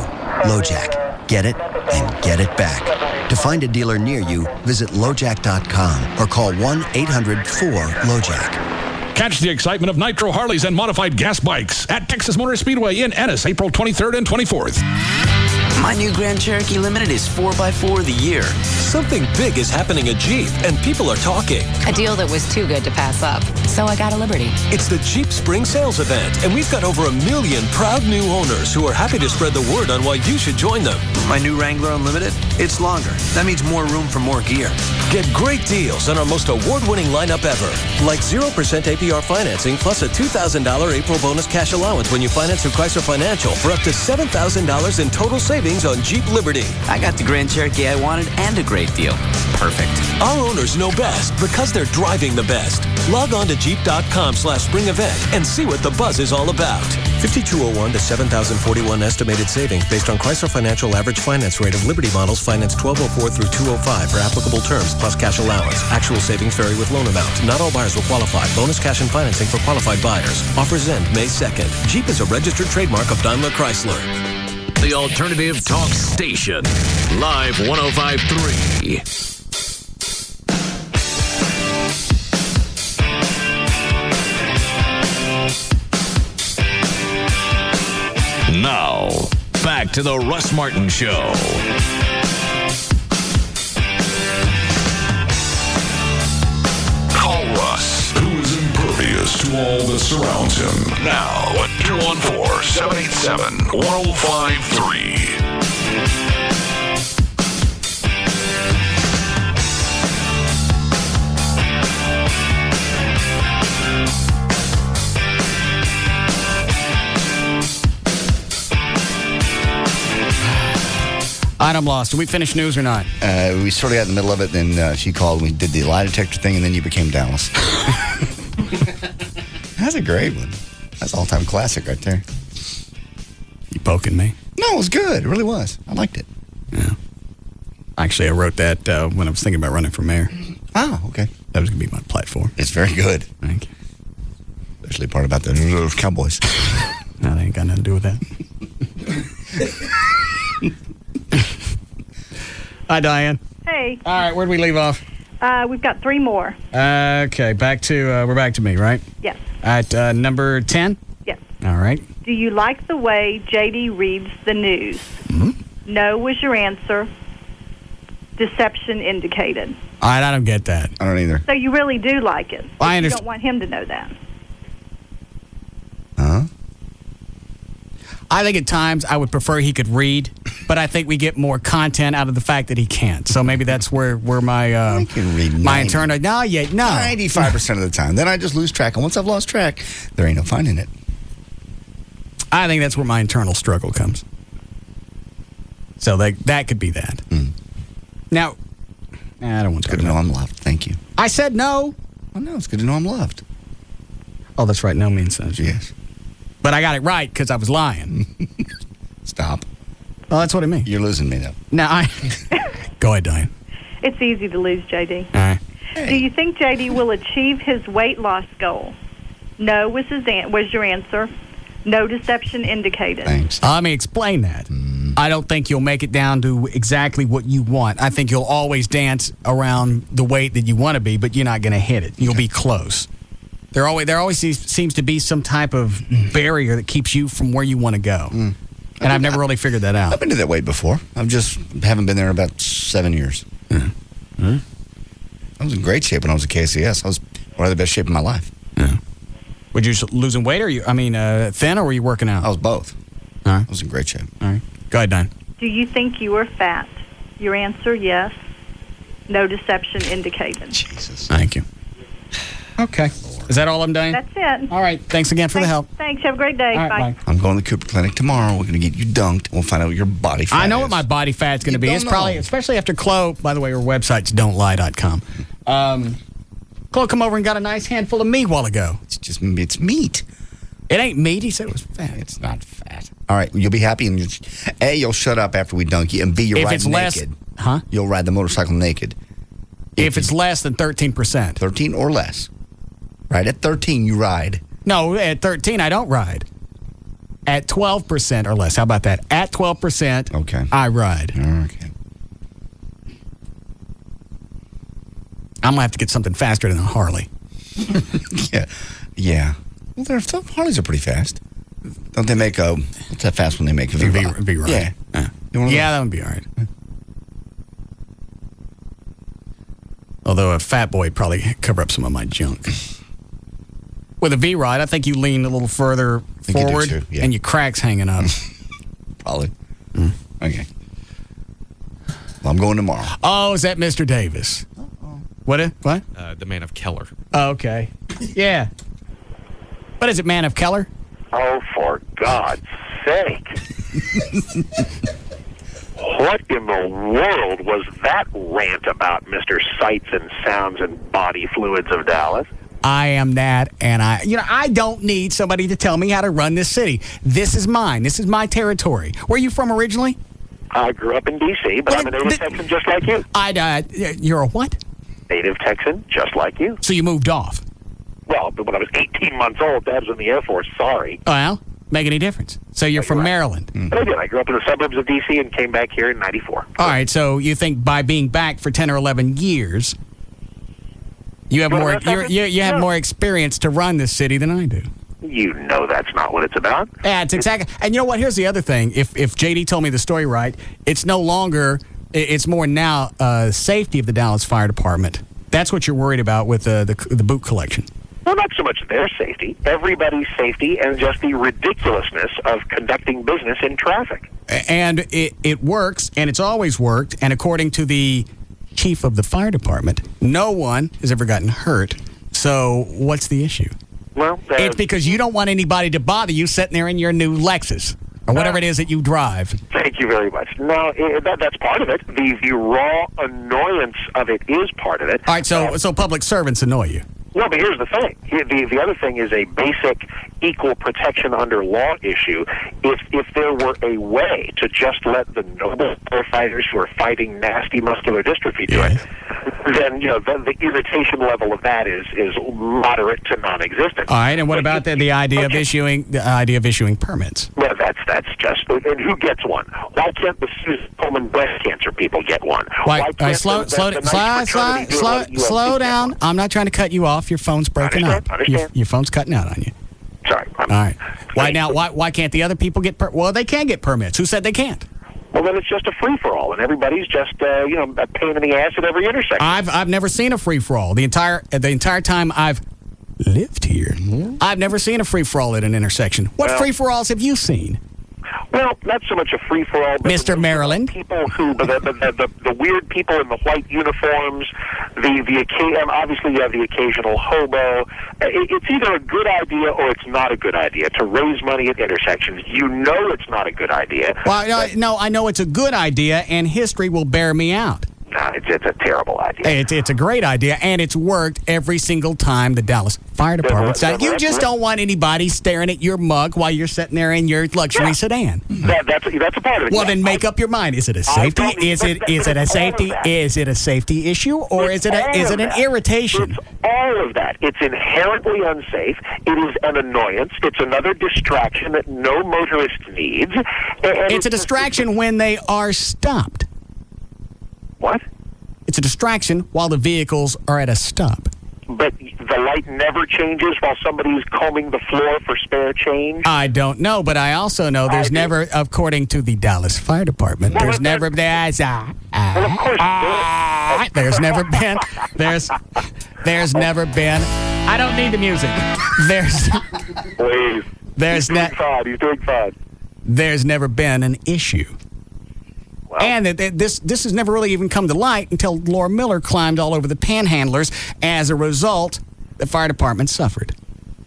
LoJack. Get it and get it back. To find a dealer near you, visit LoJack.com or call 1-800-4-LoJack. Catch the excitement of Nitro Harleys and modified gas bikes at Texas Motor Speedway in Ennis, April 23rd and 24th. My new Grand Cherokee Limited is 4x4 of the year. Something big is happening at Jeep, and people are talking. A deal that was too good to pass up. So I got a Liberty. It's the Jeep Spring Sales Event, and we've got over 1 million proud new owners who are happy to spread the word on why you should join them. My new Wrangler Unlimited, it's longer. That means more room for more gear. Get great deals on our most award-winning lineup ever. Like 0% APR financing plus a $2,000 April bonus cash allowance when you finance through Chrysler Financial for up to $7,000 in total savings on Jeep Liberty. I got the Grand Cherokee I wanted and a great deal. Perfect. Our owners know best because they're driving the best. Log on to Jeep.com/spring event and see what the buzz is all about. 5201 to 7,041 estimated savings based on Chrysler Financial average finance rate of Liberty models financed 1204 through 205 for applicable terms plus cash allowance. Actual savings vary with loan amount. Not all buyers will qualify. Bonus cash and financing for qualified buyers. Offers end May 2nd. Jeep is a registered trademark of Daimler Chrysler. The Alternative Talk Station. Live 105.3. Now, back to the Russ Martin Show. Call Russ, who is impervious to all that surrounds him. Now at 214-787-1053. All right, I'm lost. Did we finish news or not? We sort of got in the middle of it, then she called and we did the lie detector thing, and then you became Dallas. That's a great one. That's an all-time classic right there. You poking me? No, it was good. It really was. I liked it. Yeah. Actually, I wrote that when I was thinking about running for mayor. Oh, okay. That was going to be my platform. It's very good. Thank you. Especially part about the Cowboys. No, that ain't got nothing to do with that. Hi, Diane. Hey. All right, where'd we leave off? We've got 3 more. Okay, we're back to me, right? Yes. At number 10? Yes. All right. Do you like the way JD reads the news? Mm-hmm. No was your answer. Deception indicated. All right, I don't get that. I don't either. So you really do like it. I You understand. don't want him to know that. Huh? I think at times I would prefer he could read, but I think we get more content out of the fact that he can't. So maybe that's where my can read my internal. No. 95% of the time. Then I just lose track. And once I've lost track, there ain't no finding it. I think that's where my internal struggle comes. So that could be that. Now, I don't want to. Good to know I'm loved. Thank you. I said no. Oh, no, it's good to know I'm loved. Oh, that's right. No means yes. But I got it right because I was lying. Stop. Well, that's what I mean. You're losing me, though. Now, Go ahead, Diane. It's easy to lose, JD. All right. Do you think JD will achieve his weight loss goal? No was your answer. No deception indicated. Thanks. Let me explain that. I don't think you'll make it down to exactly what you want. I think you'll always dance around the weight that you want to be, but you're not going to hit it. You'll be close. There always seems to be some type of barrier that keeps you from where you want to go. And I've never really figured that out. I've been to that weight before. I just haven't been there in about 7 years. I was in great shape when I was at KCS. I was one of the best shape of my life. Yeah. Were you losing weight, or thin, or were you working out? I was both. All right. I was in great shape. All right. Go ahead, Don. Do you think you are fat? Your answer, yes. No deception indicated. Jesus. Thank you. Okay. Is that all I'm doing? That's it. All right. Thanks again for the help. Thanks. Have a great day. All right, bye. I'm going to the Cooper Clinic tomorrow. We're going to get you dunked. We'll find out what your body fat I know is. what my body fat's going to be. don't It's know. probably, especially after Chloe, by the way, her website's don'tlie.com. Chloe come over and got a nice handful of meat a while ago. It's meat. It ain't meat. He said it was fat. It's not fat. All right, you'll be happy, and A, you'll shut up after we dunk you, and B, you'll If ride it's naked. Huh? You'll ride the motorcycle naked. If it's less than 13%. 13 or less. Right at 13, you ride. No, at 13, I don't ride. At 12% or less. How about that? At 12%, okay, I ride. Okay. I'm going to have to get something faster than a Harley. Yeah. Well, Harleys are pretty fast. Don't they make a... What's that fast one they make? V ride. Yeah. Yeah, that would be all right. Although a fat boy would probably cover up some of my junk. With a V-ride, I think you lean a little further forward and your crack's hanging up. Probably. Okay. Well, I'm going tomorrow. Oh, is that Mr. Davis? What? The man of Keller. Oh, okay. Yeah. What is it, man of Keller? Oh, for God's sake. What in the world was that rant about, Mr. Sights and Sounds and Body Fluids of Dallas? I am that, and I don't need somebody to tell me how to run this city. This is mine. This is my territory. Where are you from originally? I grew up in D.C., but I'm a native Texan just like you. You're a what? Native Texan just like you. So you moved off? Well, when I was 18 months old, Dad was in the Air Force. Sorry. Well, make any difference. So you're from Maryland. But I did. I grew up in the suburbs of D.C. and came back here in 94. All right, so you think by being back for 10 or 11 years, you have more you have more experience to run this city than I do. You know that's not what it's about. Yeah, it's exactly. And you know what? Here's the other thing. If JD told me the story right, it's no longer. It's more now safety of the Dallas Fire Department. That's what you're worried about with the boot collection. Well, not so much their safety, everybody's safety, and just the ridiculousness of conducting business in traffic. And it works, and it's always worked. And according to the chief of the fire department, no one has ever gotten hurt. So what's the issue? Well, it's because you don't want anybody to bother you sitting there in your new Lexus or whatever it is that you drive. Thank you very much. No, that's part of it. The raw annoyance of it is part of it. All right, so public servants annoy you. Well, but here's the thing. The other thing is a basic equal protection under law issue. If there were a way to just let the noble firefighters who are fighting nasty muscular dystrophy do it, then the irritation level of that is moderate to non-existent. All right, and what about the idea of issuing permits? Well, that's just. And who gets one? Why can't the Susan Komen breast cancer people get one? Why can't slow down. I'm not trying to cut you off. Your phone's breaking up. Your phone's cutting out on you. Sorry. All right. Why can't the other people get well, they can get permits. Who said they can't? Well, then it's just a free-for-all, and everybody's just a pain in the ass at every intersection. I've never seen a free-for-all. The entire time I've lived here, I've never seen a free-for-all at an intersection. What free-for-alls have you seen? Well, not so much a free-for-all, but Mr. Maryland. People who, the weird people in the white uniforms, obviously you have the occasional hobo. It's either a good idea or it's not a good idea to raise money at intersections. You know it's not a good idea. Well, no, I know it's a good idea, and history will bear me out. No, it's a terrible idea. It's a great idea, and it's worked every single time the Dallas Fire Department's done it. You just don't want anybody staring at your mug while you're sitting there in your luxury sedan. That's a part of it. Well, then make up your mind. Is it a safety? Is it a safety issue, or is it an irritation? It's all of that. It's inherently unsafe. It is an annoyance. It's another distraction that no motorist needs. It's a distraction when they are stopped. What? It's a distraction while the vehicles are at a stop. But the light never changes while somebody's combing the floor for spare change? I don't know, but I also know there's never, according to the Dallas Fire Department, there's never been, there's never been, I don't need the music. Please. He's doing fine. There's never been an issue. And this has never really even come to light until Laura Miller climbed all over the panhandlers. As a result, the fire department suffered.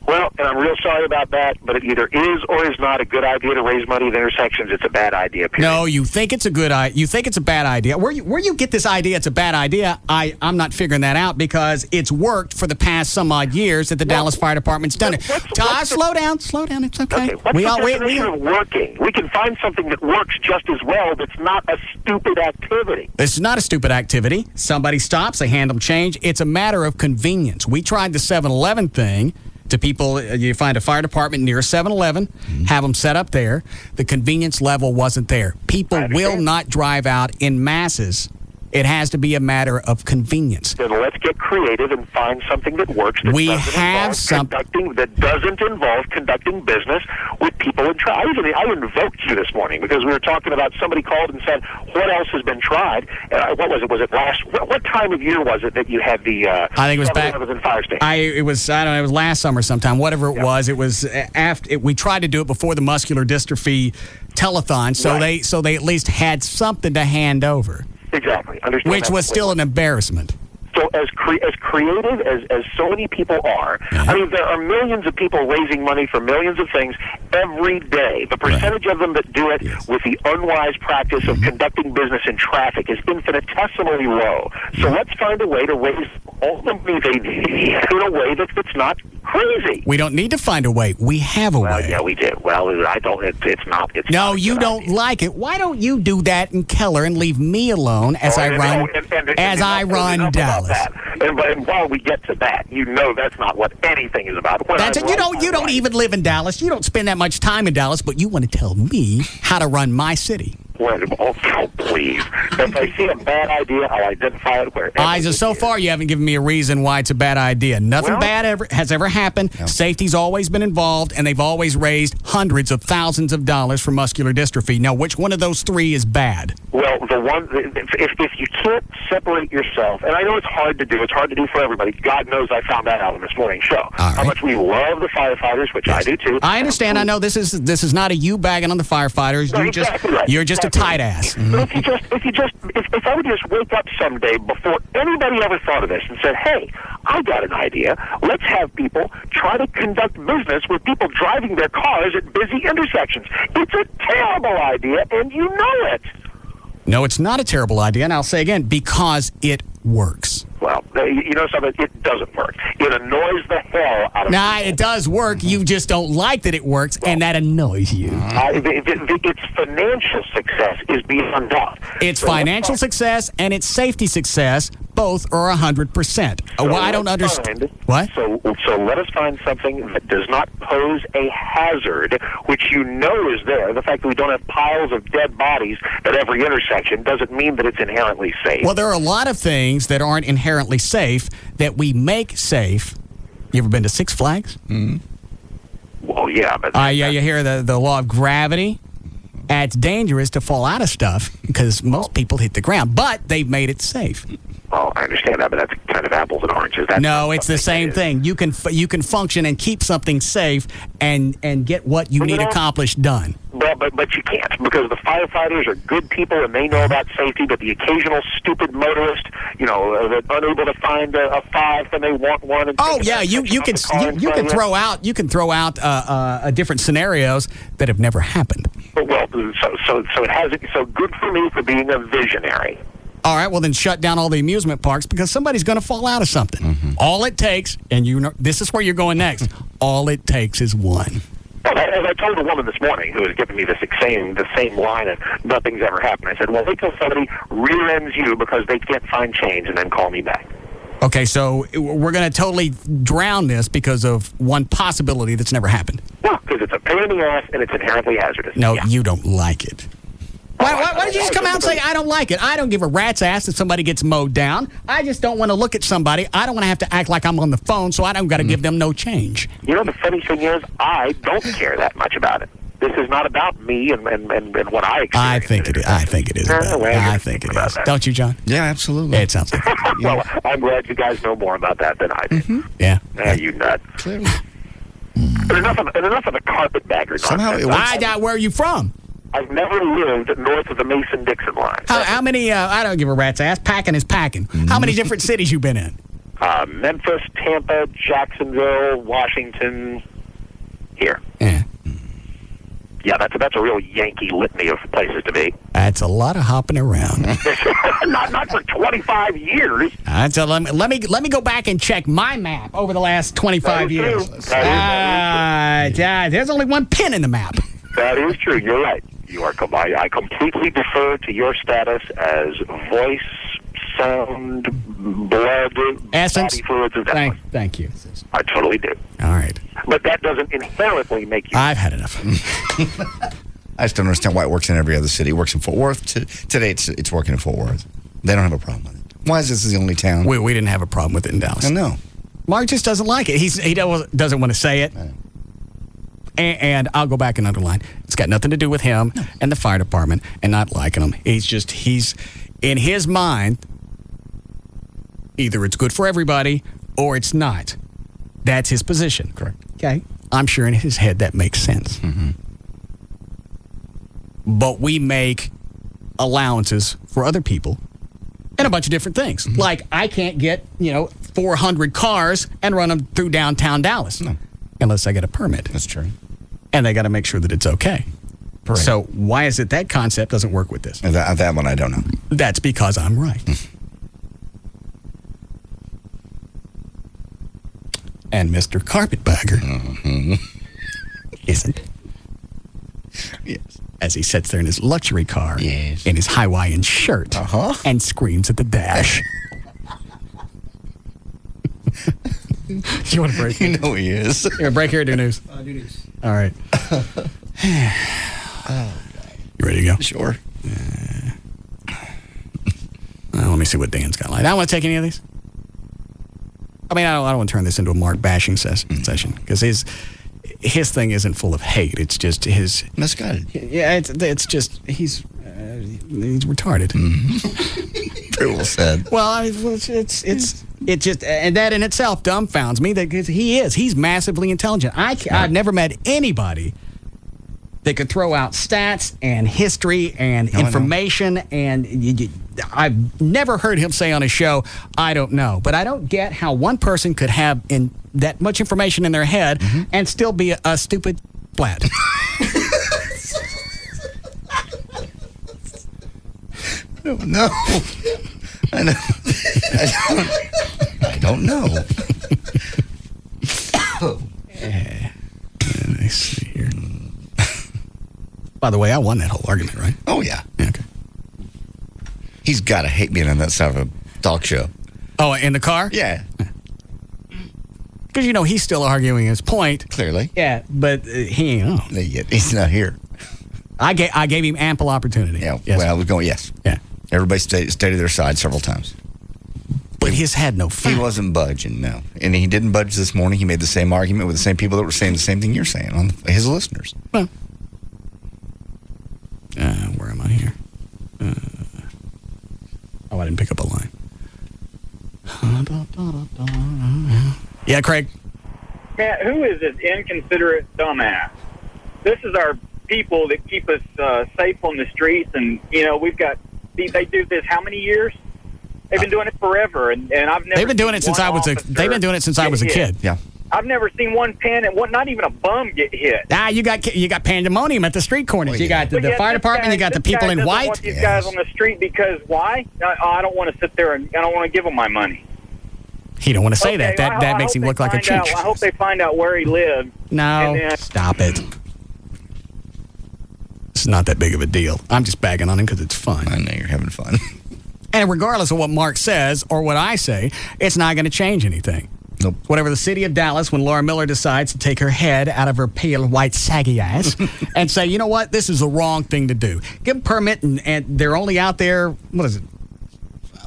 Well, and I'm real sorry about that, but it either is or is not a good idea to raise money at intersections. It's a bad idea, period. No, you think it's a good idea. You think it's a bad idea. Where you get this idea it's a bad idea, I'm not figuring that out because it's worked for the past some odd years that the Dallas Fire Department's done it. Todd, slow down. It's okay. What's the definition of working? We can find something that works just as well that's not a stupid activity. This is not a stupid activity. Somebody stops, they hand them change. It's a matter of convenience. We tried the 7-Eleven thing. To people, you find a fire department near a 7-Eleven, have them set up there. The convenience level wasn't there. People will not drive out in masses. It has to be a matter of convenience. Then let's get creative and find something that works. That doesn't involve conducting business with people in trial. I invoked you this morning because we were talking about somebody called and said, "What else has been tried?" What was it? Was it last? What time of year was it that you had the? I think it was back. In fire station. It was last summer sometime. Whatever it was, it was after. We tried to do it before the muscular dystrophy telethon, so they at least had something to hand over. Exactly. Which was still an embarrassment. So as creative as so many people are, I mean, there are millions of people raising money for millions of things every day. The percentage of them that do it with the unwise practice of conducting business in traffic is infinitesimally low. So let's find a way to raise all the money they need in a way that's not crazy. We don't need to find a way. We have a way. Yeah, we do. Well, I don't. It's not. It's no, not you don't like it. Why don't you do that in Keller and leave me alone as I run Dallas? And while we get to that, you know that's not what anything is about. You don't even live in Dallas. You don't spend that much time in Dallas, but you want to tell me how to run my city. Oh, please. If I see a bad idea, I'll identify it wherever. So far, you haven't given me a reason why it's a bad idea. Nothing bad has ever happened. No. Safety's always been involved, and they've always raised hundreds of thousands of dollars for muscular dystrophy. Now, which one of those three is bad? Well, if you can't separate yourself, and I know it's hard to do. It's hard to do for everybody. God knows I found that out on this morning's show. How much we love the firefighters, which I do too. I understand. I know this is not a you bagging on the firefighters. No, you're just a tight ass. But if I would just wake up someday before anybody ever thought of this and said, "Hey, I got an idea. Let's have people try to conduct business with people driving their cars at busy intersections." It's a terrible idea, and you know it. No, it's not a terrible idea, and I'll say again, because it works. Well, you know something? It doesn't work. It annoys the hell out of people. It does work. You just don't like that it works, and that annoys you. Its financial success is beyond doubt. Its financial success and its safety success both are 100%. I don't understand. What? So let us find something that does not pose a hazard, which you know is there. The fact that we don't have piles of dead bodies at every intersection doesn't mean that it's inherently safe. Well, there are a lot of things that aren't inherently safe that we make safe. You ever been to Six Flags? Mm-hmm. Well, yeah, but you hear the law of gravity. It's dangerous to fall out of stuff because most people hit the ground, but they've made it safe. Oh, I understand that, but that's kind of apples and oranges. No, it's the same thing. You can function and keep something safe and get what you need accomplished done. Well, but you can't, because the firefighters are good people and they know about safety, but the occasional stupid motorist, that's unable to find a 5 when they want one. And you can throw out different scenarios that have never happened. Well, so it has it. So good for me for being a visionary. All right, well then shut down all the amusement parks because somebody's going to fall out of something. Mm-hmm. All it takes, and this is where you're going next. All it takes is one. Well, as I told a woman this morning who was giving me the same line and nothing's ever happened, I said, well, wait till somebody rear-ends you because they can't find change and then call me back. Okay, so we're going to totally drown this because of one possibility that's never happened. Well, because it's a pain in the ass and it's inherently hazardous. No, you don't like it. Why did you just come out and say, I don't like it? I don't give a rat's ass if somebody gets mowed down. I just don't want to look at somebody. I don't want to have to act like I'm on the phone, so I don't got to give them no change. You know, the funny thing is, I don't care that much about it. This is not about me and what I experience. I think it is. I think it is. Don't you, John? Yeah, absolutely. It sounds like it. Well, I'm glad you guys know more about that than I do. Mm-hmm. Yeah. You nut. Clearly. And enough of the carpetbagger. Somehow it works. Where are you from? I've never lived north of the Mason-Dixon line. How many, I don't give a rat's ass, packing is packing. How many different cities you been in? Memphis, Tampa, Jacksonville, Washington, here. Yeah. Yeah, that's a real Yankee litany of places to be. That's a lot of hopping around. not for 25 years. So let me go back and check my map over the last 25 years. There's only one pin in the map. That is true. You're right. You are. I completely defer to your status as voice, sound, blood, essence, body fluids, and thank you. I totally do. All right. But that doesn't inherently make you. I've had enough. I just don't understand why it works in every other city. It works in Fort Worth. Today, it's working in Fort Worth. They don't have a problem with it. Why is this the only town? We didn't have a problem with it in Dallas. I know. Mark just doesn't like it. He doesn't want to say it. And I'll go back and underline. It's got nothing to do with him and the fire department and not liking him. He's in his mind, either it's good for everybody or it's not. That's his position. Correct. Okay. I'm sure in his head that makes sense. Mm-hmm. But we make allowances for other people and a bunch of different things. Mm-hmm. Like I can't get, 400 cars and run them through downtown Dallas. No. Unless I get a permit. That's true. And they got to make sure that it's okay. Right. So why is it that concept doesn't work with this? That one I don't know. That's because I'm right. And Mr. Carpetbagger isn't. Yes. As he sits there in his luxury car, yes, in his Hawaiian shirt, and screams at the dash. You want a break? You know he is. You want a break here or do news? Do news. All right. You ready to go? Sure. Let me see what Dan's got. I don't want to take any of these. I mean, I don't want to turn this into a Mark bashing session because his thing isn't full of hate. It's just his misguided. Yeah, it's just he's retarded. Mm-hmm. Very well said. Well, it just and that in itself dumbfounds me that he's massively intelligent. I've never met anybody that could throw out stats and history and information, and I've never heard him say on a show, I don't know. But I don't get how one person could have that much information in their head and still be a stupid flat. No. I know. I don't know. Let me see here. By the way, I won that whole argument, right? Oh, yeah. Okay. He's got to hate being on that side of a talk show. Oh, in the car? Yeah. Because, he's still arguing his point. Clearly. Yeah, but he ain't. He's not here. I gave him ample opportunity. Yeah, yes. Well, we're going, yes. Yeah. Everybody stayed at their side several times. But his had no fact. He wasn't budging, no. And he didn't budge this morning. He made the same argument with the same people that were saying the same thing you're saying on his listeners. Well. Where am I here? I didn't pick up a line. Yeah, Craig. Man, who is this inconsiderate dumbass? This is our people that keep us safe on the streets, and we've got. They do this how many years? They've been doing it forever, and I've never. They've been doing it since I was a. They've been doing it since I was a kid. Yeah. I've never seen one pen and not even a bum get hit. You got pandemonium at the street corners. You got the fire department. You got the people in white. I want these guys on the street because why? I don't want to sit there and I don't want to give them my money. He don't want to say that. That makes him look like a cheat. I hope they find out where he lives. No, stop it. It's not that big of a deal. I'm just bagging on him because it's fun. I know you're having fun. And regardless of what Mark says or what I say, it's not going to change anything. Nope. Whatever the city of Dallas, when Laura Miller decides to take her head out of her pale white saggy ass and say, you know what, this is the wrong thing to do. Give them a permit, and they're only out there, what is it,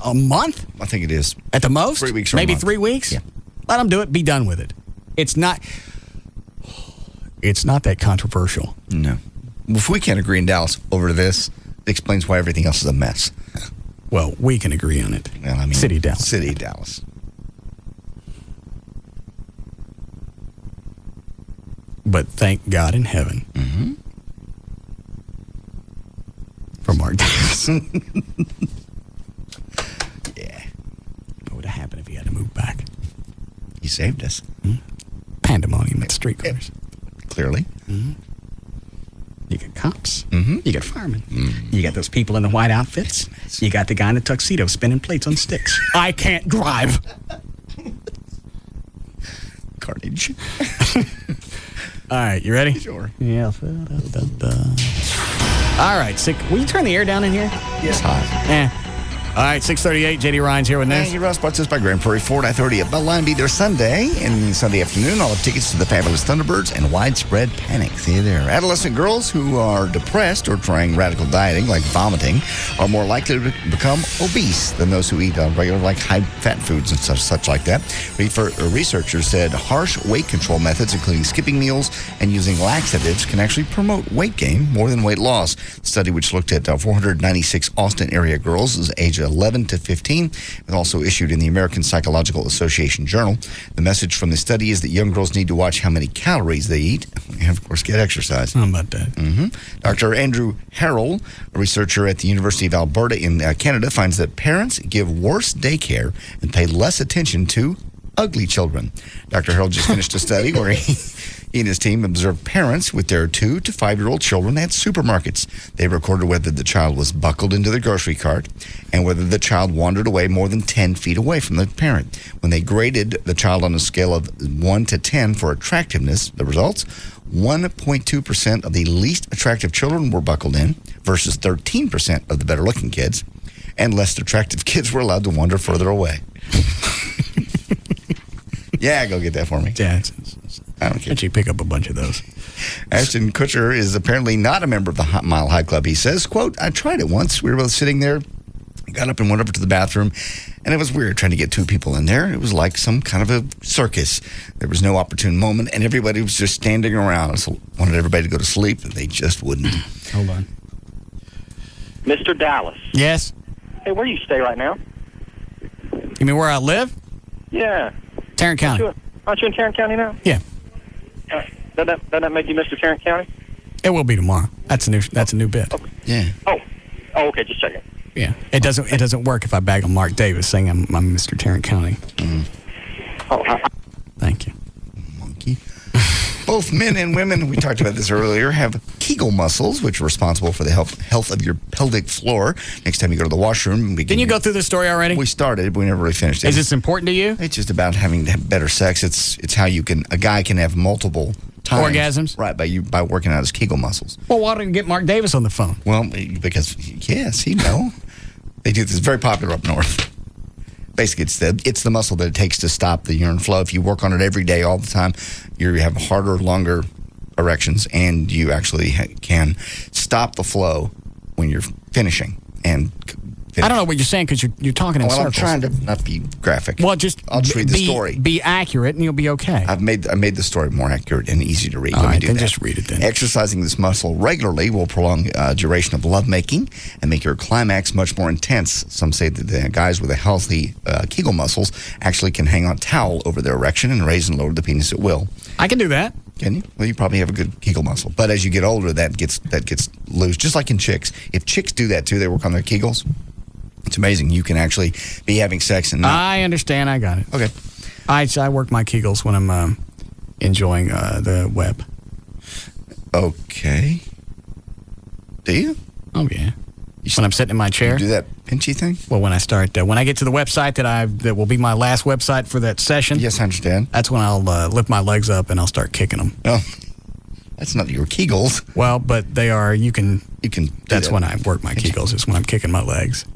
a month? I think it is. At the most? 3 weeks or maybe a month. 3 weeks? Yeah. Let them do it. Be done with it. It's not that controversial. No. If we can't agree in Dallas over this, it explains why everything else is a mess. Well, we can agree on it. Well, I mean, City of Dallas. City of Dallas. But thank God in heaven Mark Davis. Yeah. What would have happened if he had to move back? He saved us. Pandemonium at streetcars. Clearly. You got cops. You got firemen. You got those people in the white outfits. You got the guy in the tuxedo spinning plates on sticks. I can't drive. Carnage. All right, you ready? Sure. Yeah. All right, will you turn the air down in here? Yes, hot. All right, 6:38. JD Ryan's here with this. Thank you, Russ. Brought to us by Grand Prairie Ford, I-30 at Belline. Be there Sunday and Sunday afternoon. All the tickets to the Fabulous Thunderbirds and Widespread Panic. See you there. Adolescent girls who are depressed or trying radical dieting, like vomiting, are more likely to become obese than those who eat regular, like high-fat foods and such like that. Researchers said harsh weight control methods, including skipping meals and using laxatives, can actually promote weight gain more than weight loss. The study, which looked at 496 Austin area girls, is aged 11 to 15, and also issued in the American Psychological Association Journal. The message from the study is that young girls need to watch how many calories they eat and, of course, get exercise. How about that? Dr. Andrew Harrell, a researcher at the University of Alberta in Canada, finds that parents give worse daycare and pay less attention to ugly children. Dr. Harrell just finished a study where he and his team observed parents with their 2 to 5-year-old children at supermarkets. They recorded whether the child was buckled into the grocery cart and whether the child wandered away more than 10 feet away from the parent. When they graded the child on a scale of 1 to 10 for attractiveness, the results, 1.2% of the least attractive children were buckled in versus 13% of the better-looking kids, and less attractive kids were allowed to wander further away. Yeah, go get that for me. Yeah, I don't care. Why don't you pick up a bunch of those? Ashton Kutcher is apparently not a member of the Mile High Club. He says, quote, I tried it once. We were both sitting there, got up and went over to the bathroom, and it was weird trying to get 2 people in there. It was like some kind of a circus. There was no opportune moment, and everybody was just standing around. So I wanted everybody to go to sleep, and they just wouldn't. Hold on. Mr. Dallas. Yes? Hey, where do you stay right now? You mean where I live? Yeah. Tarrant County. Aren't you in Tarrant County now? Yeah. Doesn't that make you Mr. Tarrant County? It will be tomorrow. That's a new bit. Okay. Yeah. Oh, okay. Just checking. Yeah. It doesn't work if I bag on Mark Davis saying I'm Mr. Tarrant County. Thank you. Monkey. Both men and women, we talked about this earlier, have Kegel muscles, which are responsible for the health of your pelvic floor. Next time you go to the washroom, Didn't you go through this story already? We started, but we never really finished it. Is this important to you? It's just about having to have better sex. It's how a guy can have multiple times. Orgasms? Right, by working out his Kegel muscles. Well, why don't you get Mark Davis on the phone? Well, because, yes, he know. They do this. Very popular up north. Basically, it's the muscle that it takes to stop the urine flow. If you work on it every day, all the time, you have harder, longer erections, and you actually can stop the flow when you're finishing. And I don't know what you're saying because you're talking in circles. I'm trying to not be graphic. Well, I'll just read the story. Be accurate, and you'll be okay. I made the story more accurate and easy to read. All Let right, me do then that. just read it then. Exercising this muscle regularly will prolong duration of lovemaking and make your climax much more intense. Some say that the guys with a healthy Kegel muscles actually can hang on a towel over their erection and raise and lower the penis at will. I can do that. Can you? Well, you probably have a good Kegel muscle. But as you get older, that gets loose, just like in chicks. If chicks do that too, they work on their Kegels. It's amazing. You can actually be having sex and not. I understand. I got it. Okay. I work my Kegels when I'm enjoying the web. Okay. Do you? Oh, yeah. When I'm sitting in my chair. You do that pinchy thing? Well, when I start, when I get to the website that will be my last website for that session. Yes, I understand. That's when I'll lift my legs up and I'll start kicking them. Oh, that's not your Kegels. Well, but they are. You can. That's that. when I work my Kegels. Is when I'm kicking my legs.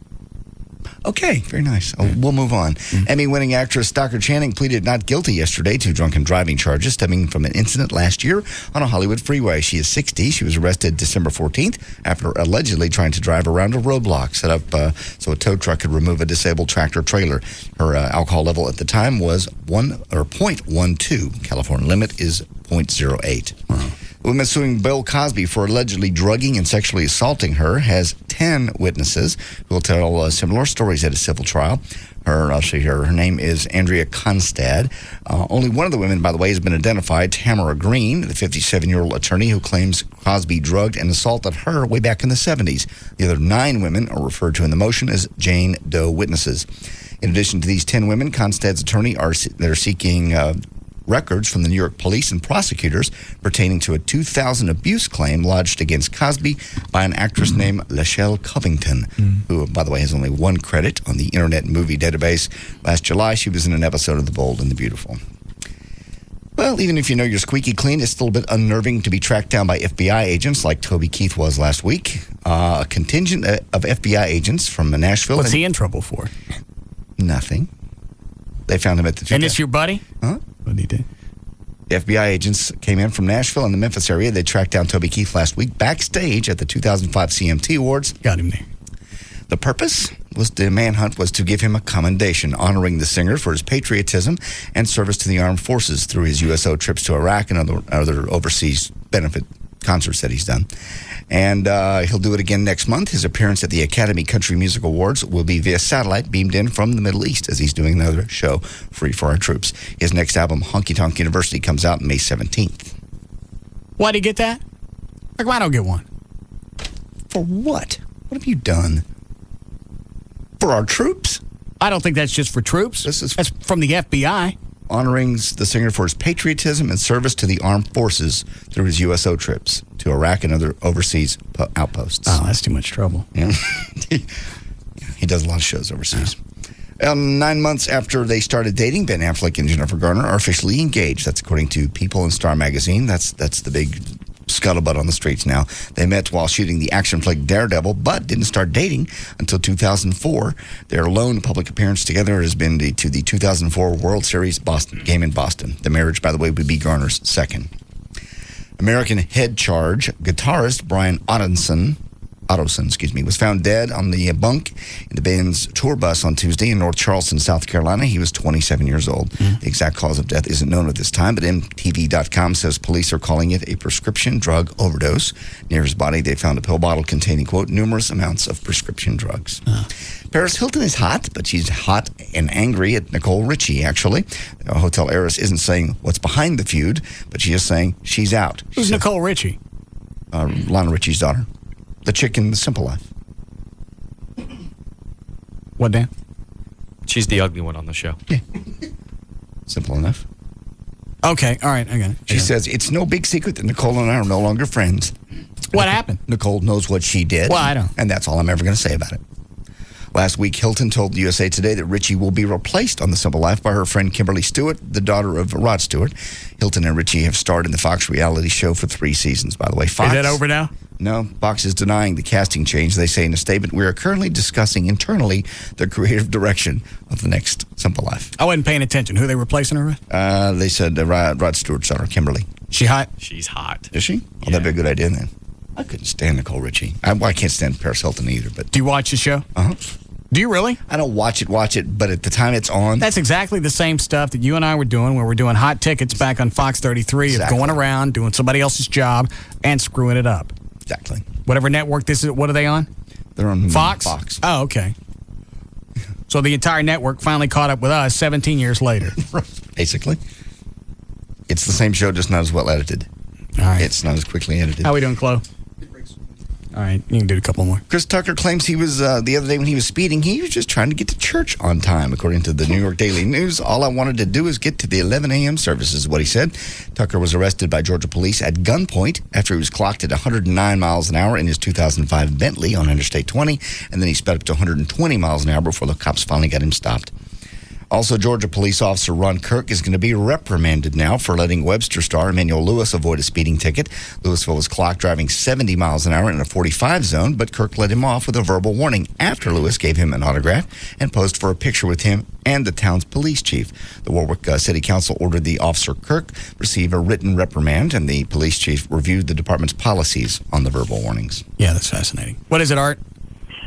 Okay, very nice. We'll move on. Emmy-winning actress Stockard Channing pleaded not guilty yesterday to drunken driving charges stemming from an incident last year on a Hollywood freeway. She is 60. She was arrested December 14th after allegedly trying to drive around a roadblock set up so a tow truck could remove a disabled tractor trailer. Her alcohol level at the time was 0.12. California limit is 0.08. The woman suing Bill Cosby for allegedly drugging and sexually assaulting her has 10 witnesses who will tell similar stories at a civil trial. I'll see here. Her name is Andrea Constad. Only one of the women, by the way, has been identified, Tamara Green, the 57-year-old attorney who claims Cosby drugged and assaulted her way back in the 70s. The other 9 women are referred to in the motion as Jane Doe witnesses. In addition to these 10 women, Constad's attorney they're seeking records from the New York police and prosecutors pertaining to a 2000 abuse claim lodged against Cosby by an actress named Lachelle Covington, who, by the way, has only 1 credit on the Internet Movie Database. Last July, she was in an episode of The Bold and the Beautiful. Well, even if you know you're squeaky clean, it's still a bit unnerving to be tracked down by FBI agents like Toby Keith was last week. A contingent of FBI agents from Nashville. What's he in trouble for? Nothing. They found him at the... And this your buddy? Huh? What did he do? The FBI agents came in from Nashville and the Memphis area. They tracked down Toby Keith last week backstage at the 2005 CMT Awards. Got him there. The purpose was the manhunt was to give him a commendation, honoring the singer for his patriotism and service to the armed forces through his USO trips to Iraq and other overseas benefit concerts that he's done. And he'll do it again next month. His appearance at the Academy Country Music Awards will be via satellite, beamed in from the Middle East as he's doing another show free for our troops. His next album, Honky Tonk University, comes out May 17th. Why'd he get that? Like, why don't I get one? For what? What have you done? For our troops? I don't think that's just for troops. That's from the FBI. Honoring the singer for his patriotism and service to the armed forces through his USO trips to Iraq and other overseas outposts. Oh, that's too much trouble. Yeah. He does a lot of shows overseas. 9 months after they started dating, Ben Affleck and Jennifer Garner are officially engaged. That's according to People and Star Magazine. That's the big scuttlebutt on the streets now. They met while shooting the action flick Daredevil, but didn't start dating until 2004. Their lone public appearance together has been to the 2004 World Series game in Boston. The marriage, by the way, would be Garner's second. American Head Charge guitarist Brian Ottoson, was found dead on the bunk in the band's tour bus on Tuesday in North Charleston, South Carolina. He was 27 years old. The exact cause of death isn't known at this time, but MTV.com says police are calling it a prescription drug overdose. Near his body, they found a pill bottle containing, quote, numerous amounts of prescription drugs. Paris Hilton is hot, but she's hot and angry at Nicole Richie, actually. The hotel heiress isn't saying what's behind the feud, but she is saying she's out. Who's Nicole Richie? Lionel Richie's daughter. The chick in The Simple Life. What, Dan? She's the ugly one on the show. Yeah. Simple enough. Okay, all right, I got it. She says, it's no big secret that Nicole and I are no longer friends. What happened? Nicole knows what she did. Well, I don't. And that's all I'm ever going to say about it. Last week, Hilton told USA Today that Richie will be replaced on The Simple Life by her friend Kimberly Stewart, the daughter of Rod Stewart. Hilton and Richie have starred in the Fox reality show for 3 seasons, by the way. Fox, is that over now? No, Fox is denying the casting change. They say in a statement, we are currently discussing internally the creative direction of the next Simple Life. I wasn't paying attention. Who are they replacing her with? They said Rod Stewart's daughter, Kimberly. She hot? She's hot. Is she? Oh, that'd be a good idea then. I couldn't stand Nicole Richie. I can't stand Paris Hilton either. But do you watch the show? Uh-huh. Do you really? I don't watch it, but at the time it's on. That's exactly the same stuff that you and I were doing when we're doing hot tickets back on Fox 33, of going around, doing somebody else's job, and screwing it up. Exactly. Whatever network this is, what are they on? They're on Fox? Fox. Oh, okay. So the entire network finally caught up with us 17 years later. Basically. It's the same show, just not as well edited. All right. It's not as quickly edited. How are we doing, Chloe? All right, you can do a couple more. Chris Tucker claims he was, the other day when he was speeding, he was just trying to get to church on time. According to the New York Daily News, all I wanted to do is get to the 11 a.m. services, is what he said. Tucker was arrested by Georgia police at gunpoint after he was clocked at 109 miles an hour in his 2005 Bentley on Interstate 20, and then he sped up to 120 miles an hour before the cops finally got him stopped. Also, Georgia police officer Ron Kirk is going to be reprimanded now for letting Webster star Emmanuel Lewis avoid a speeding ticket. Lewisville was clocked driving 70 miles an hour in a 45 zone, but Kirk let him off with a verbal warning after Lewis gave him an autograph and posed for a picture with him and the town's police chief. The Warwick City Council ordered the officer Kirk receive a written reprimand, and the police chief reviewed the department's policies on the verbal warnings. Yeah, that's fascinating. What is it, Art?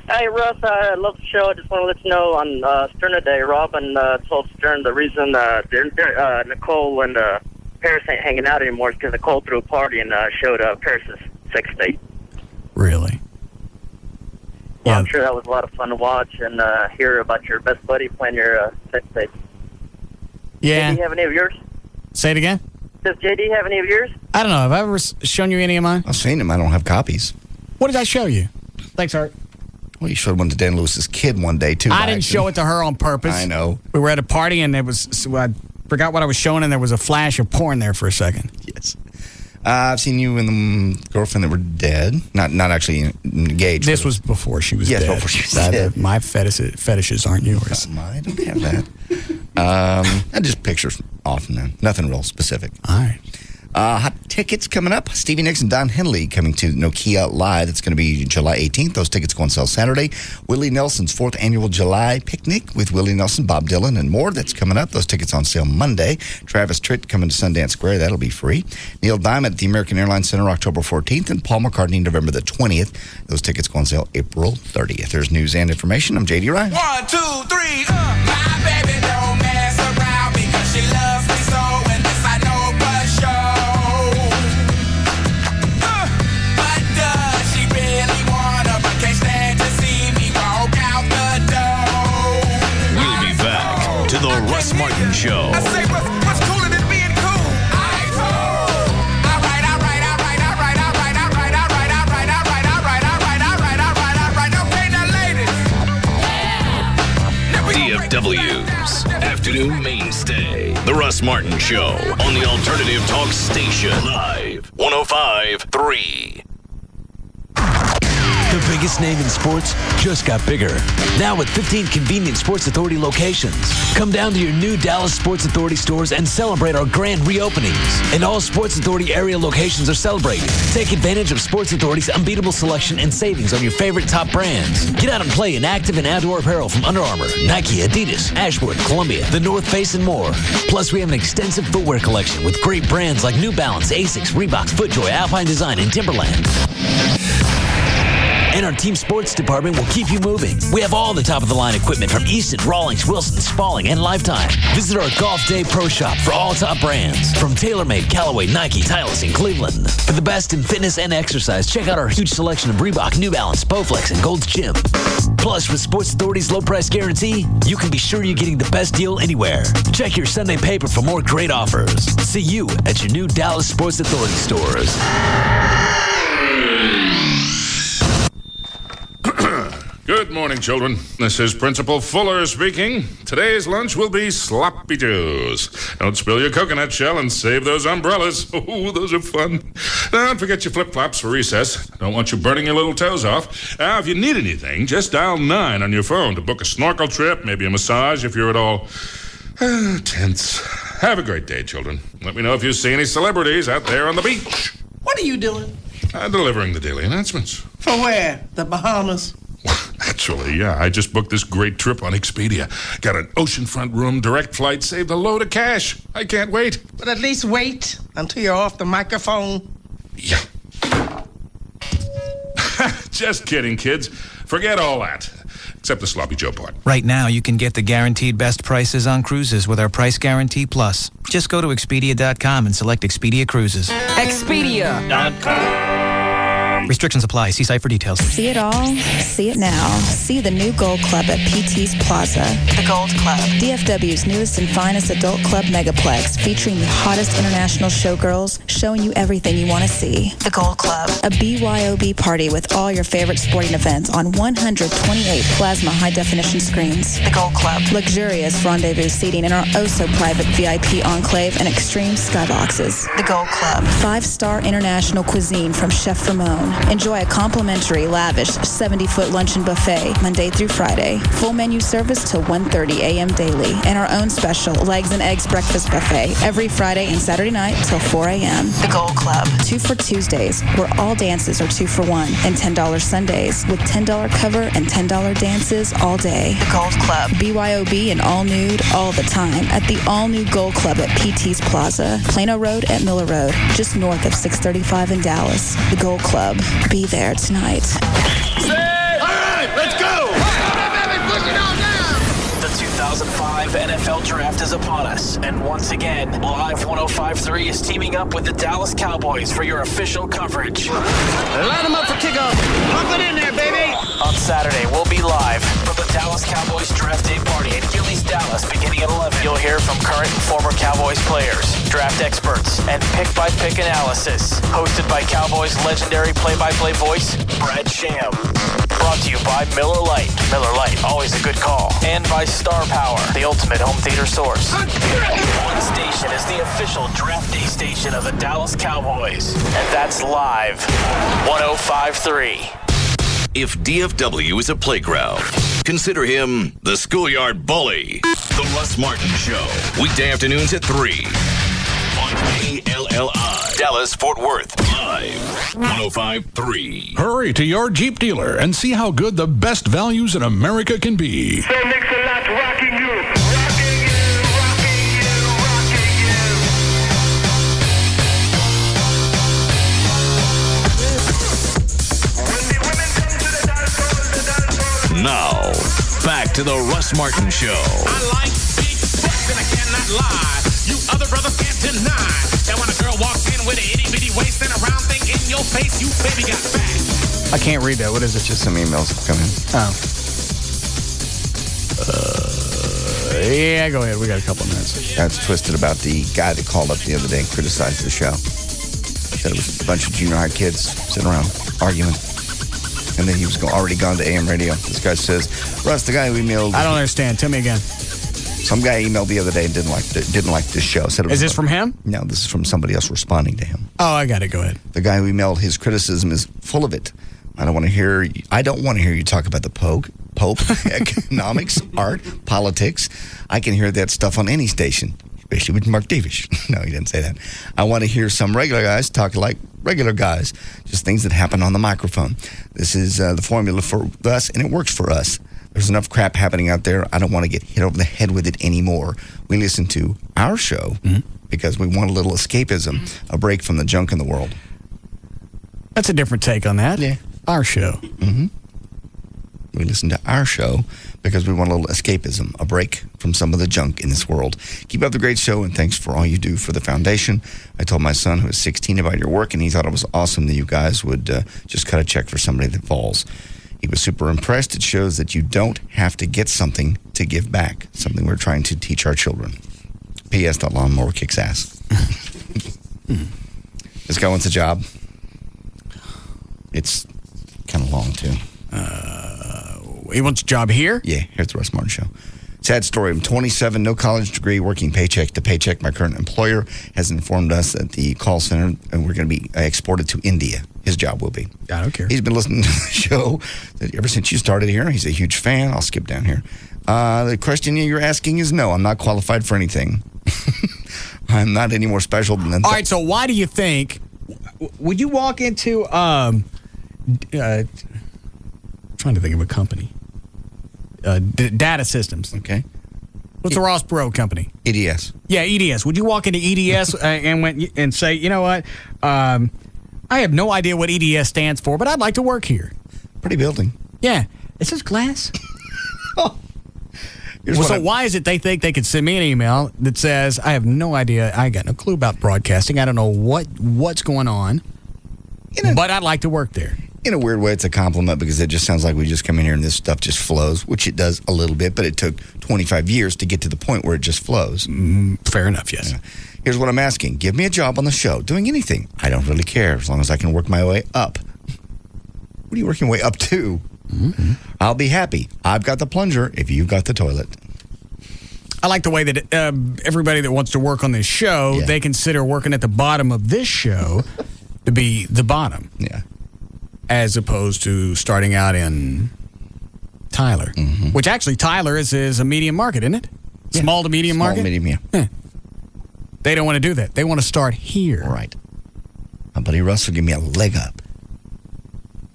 Hey, Russ, I love the show. I just want to let you know on Stern today, Robin told Stern the reason Nicole and Paris ain't hanging out anymore because Nicole threw a party and showed Paris' sex tape. Really? Well, I'm sure that was a lot of fun to watch and hear about your best buddy playing your sex tape. Yeah. Did he have any of yours? Say it again? Does JD have any of yours? I don't know. Have I ever shown you any of mine? I've seen them. I don't have copies. What did I show you? Thanks, Art. Well, you showed one to Dan Lewis's kid one day, too. I didn't show it to her on purpose. I know. We were at a party, and I forgot what I was showing, and there was a flash of porn there for a second. Yes. I've seen you and the girlfriend that were dead. Not actually engaged. This was before she was dead. Yes, before she was dead. My fetishes aren't yours. I don't have that. I just pictures often then. Nothing real specific. All right. Hot tickets coming up. Stevie Nicks and Don Henley coming to Nokia Live. That's going to be July 18th. Those tickets go on sale Saturday. Willie Nelson's 4th annual July picnic with Willie Nelson, Bob Dylan, and more. That's coming up. Those tickets on sale Monday. Travis Tritt coming to Sundance Square. That'll be free. Neil Diamond at the American Airlines Center October 14th, and Paul McCartney November the 20th. Those tickets go on sale April 30th. There's news and information. I'm JD Ryan. 1, 2, 3, My baby don't mess around because she loves me so, and this I know for sure. But does she really wanna, but can't stand to see me walk out the door? We'll be back to the Russ Martin Show. I say, what's cooler than being cool? DFW's afternoon mainstay. The Russ Martin Show on the Alternative Talk Station. Live 105.3. The biggest name in sports just got bigger. Now with 15 convenient Sports Authority locations. Come down to your new Dallas Sports Authority stores and celebrate our grand reopenings. And all Sports Authority area locations are celebrating. Take advantage of Sports Authority's unbeatable selection and savings on your favorite top brands. Get out and play in active and outdoor apparel from Under Armour, Nike, Adidas, Ashworth, Columbia, The North Face, and more. Plus, we have an extensive footwear collection with great brands like New Balance, Asics, Reebok, FootJoy, Alpine Design, and Timberland. And our team sports department will keep you moving. We have all the top-of-the-line equipment from Easton, Rawlings, Wilson, Spalding, and Lifetime. Visit our Golf Day Pro Shop for all top brands from TaylorMade, Callaway, Nike, Titleist, and Cleveland. For the best in fitness and exercise, check out our huge selection of Reebok, New Balance, Bowflex, and Gold's Gym. Plus, with Sports Authority's low-price guarantee, you can be sure you're getting the best deal anywhere. Check your Sunday paper for more great offers. See you at your new Dallas Sports Authority stores. Good morning, children. This is Principal Fuller speaking. Today's lunch will be sloppy joes. Don't spill your coconut shell and save those umbrellas. Oh, those are fun. Don't forget your flip-flops for recess. Don't want you burning your little toes off. Now, if you need anything, just dial 9 on your phone to book a snorkel trip, maybe a massage if you're at all tense. Have a great day, children. Let me know if you see any celebrities out there on the beach. What are you doing? Delivering the daily announcements. For where? The Bahamas? Actually, yeah, I just booked this great trip on Expedia. Got an oceanfront room, direct flight, saved a load of cash. I can't wait. But at least wait until you're off the microphone. Yeah. Just kidding, kids. Forget all that. Except the sloppy Joe part. Right now, you can get the guaranteed best prices on cruises with our Price Guarantee Plus. Just go to Expedia.com and select Expedia Cruises. Expedia.com. Restrictions apply. See site for details. See it all. See it now. See the new Gold Club at PT's Plaza. The Gold Club. DFW's newest and finest adult club megaplex, featuring the hottest international showgirls, showing you everything you want to see. The Gold Club. A BYOB party with all your favorite sporting events on 128 plasma high-definition screens. The Gold Club. Luxurious rendezvous seating in our oh-so-private VIP enclave and extreme skyboxes. The Gold Club. 5-star international cuisine from Chef Ramon. Enjoy a complimentary, lavish 70-foot luncheon buffet Monday through Friday. Full menu service till 1:30 a.m. daily. And our own special legs and eggs breakfast buffet every Friday and Saturday night till 4 a.m. The Gold Club. 2 for Tuesdays, where all dances are 2 for $1. And $10 Sundays, with $10 cover and $10 dances all day. The Gold Club. BYOB and all nude all the time at the all-new Gold Club at PT's Plaza. Plano Road at Miller Road, just north of 635 in Dallas. The Gold Club. Be there tonight. All right, let's go! The 2005 NFL Draft is upon us. And once again, Live 105.3 is teaming up with the Dallas Cowboys for your official coverage. Line them up for kickoff. Pump it in there, baby. On Saturday, we'll be live from the Dallas Cowboys Draft Day Party at Gillies, Dallas, beginning at 11. You'll hear from current and former Cowboys players, draft experts, and pick-by-pick analysis. Hosted by Cowboys legendary play-by-play voice, Brad Sham. Brought to you by Miller Lite. Miller Lite, always a good call. And by Star Power, the ultimate home theater source. One station is the official Draft Day station of the Dallas Cowboys. And that's Live 105.3. If DFW is a playground, consider him the schoolyard bully. The Russ Martin Show. Weekday afternoons at 3 on KLLI. Dallas, Fort Worth. Live 105.3. Hurry to your Jeep dealer and see how good the best values in America can be. So thanks a lot, rocking you. Now, back to the Russ Martin Show. I like big butts and I cannot lie. You other brothers can't deny that when a girl walks in with an itty-bitty waist and a round thing in your face, you baby got fat. I can't read that. What is it? Just some emails have come in. Oh. Yeah, go ahead. We got a couple minutes. That's twisted about the guy that called up the other day and criticized the show. Said it was a bunch of junior high kids sitting around arguing. And then he was already gone to AM radio. This guy says, Russ, the guy who emailed... I don't understand. Tell me again. Some guy emailed the other day and didn't like this show. Said it was is this from him? No, this is from somebody else responding to him. Oh, I got it. Go ahead. The guy who emailed his criticism is full of it. I don't want to hear you talk about the Pope, economics, art, politics. I can hear that stuff on any station, especially with Mark Davis. No, he didn't say that. I want to hear some regular guys talk like regular guys, just things that happen on the microphone. This is the formula for us, and it works for us. There's enough crap happening out there. I don't want to get hit over the head with it anymore. We listen to our show because we want a little escapism, a break from the junk in the world. That's a different take on that. Yeah. Our show. Mm-hmm. We listen to our show because we want a little escapism, a break from some of the junk in this world. Keep up the great show, and thanks for all you do for the foundation. I told my son, who is 16, about your work, and he thought it was awesome that you guys would just cut a check for somebody that falls. He was super impressed. It shows that you don't have to get something to give back, something we're trying to teach our children. P.S. That lawnmower kicks ass. This guy wants a job. It's kind of long, too. He wants a job here? Yeah, here's the Russ Martin Show. Sad story. I'm 27, no college degree, working paycheck to paycheck. My current employer has informed us at the call center, and we're going to be exported to India. His job will be. I don't care. He's been listening to the show ever since you started here. He's a huge fan. I'll skip down here. The question you're asking is no, I'm not qualified for anything. I'm not any more special than that. All right, so why do you think, would you walk into, trying to think of a company. Data systems. Okay. What's the Ross Perot company? EDS. Yeah, EDS. Would you walk into EDS and say, you know what? I have no idea what EDS stands for, but I'd like to work here. Pretty building. Yeah. Is this glass? Why is it they think they could send me an email that says, I have no idea, I got no clue about broadcasting, I don't know what's going on, but I'd like to work there. In a weird way, it's a compliment because it just sounds like we just come in here and this stuff just flows, which it does a little bit, but it took 25 years to get to the point where it just flows. Fair enough, yes. Yeah. Here's what I'm asking. Give me a job on the show, doing anything. I don't really care as long as I can work my way up. What are you working your way up to? Mm-hmm. I'll be happy. I've got the plunger if you've got the toilet. I like the way that everybody that wants to work on this show, they consider working at the bottom of this show to be the bottom. Yeah. As opposed to starting out in Tyler. Mm-hmm. Which actually, Tyler is a medium market, isn't it? Yeah. Small to medium market? Small, medium, yeah. They don't want to do that. They want to start here. Right. My buddy Russ will give me a leg up.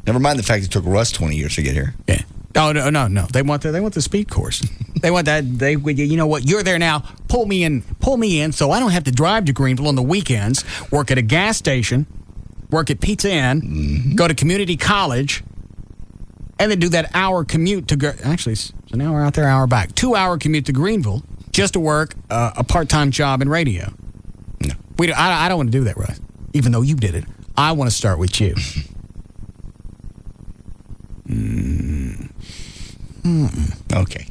Never mind the fact it took Russ 20 years to get here. Yeah. Oh, no. They want the speed course. They want that. You know what? You're there now. Pull me in so I don't have to drive to Greenville on the weekends, work at a gas station, work at Pizza Inn, go to community college, and then do that hour commute to actually it's an hour out there, hour back, 2-hour commute to Greenville just to work a part-time job in radio. No, I don't want to do that, Russ. Even though you did it, I want to start with you. Okay.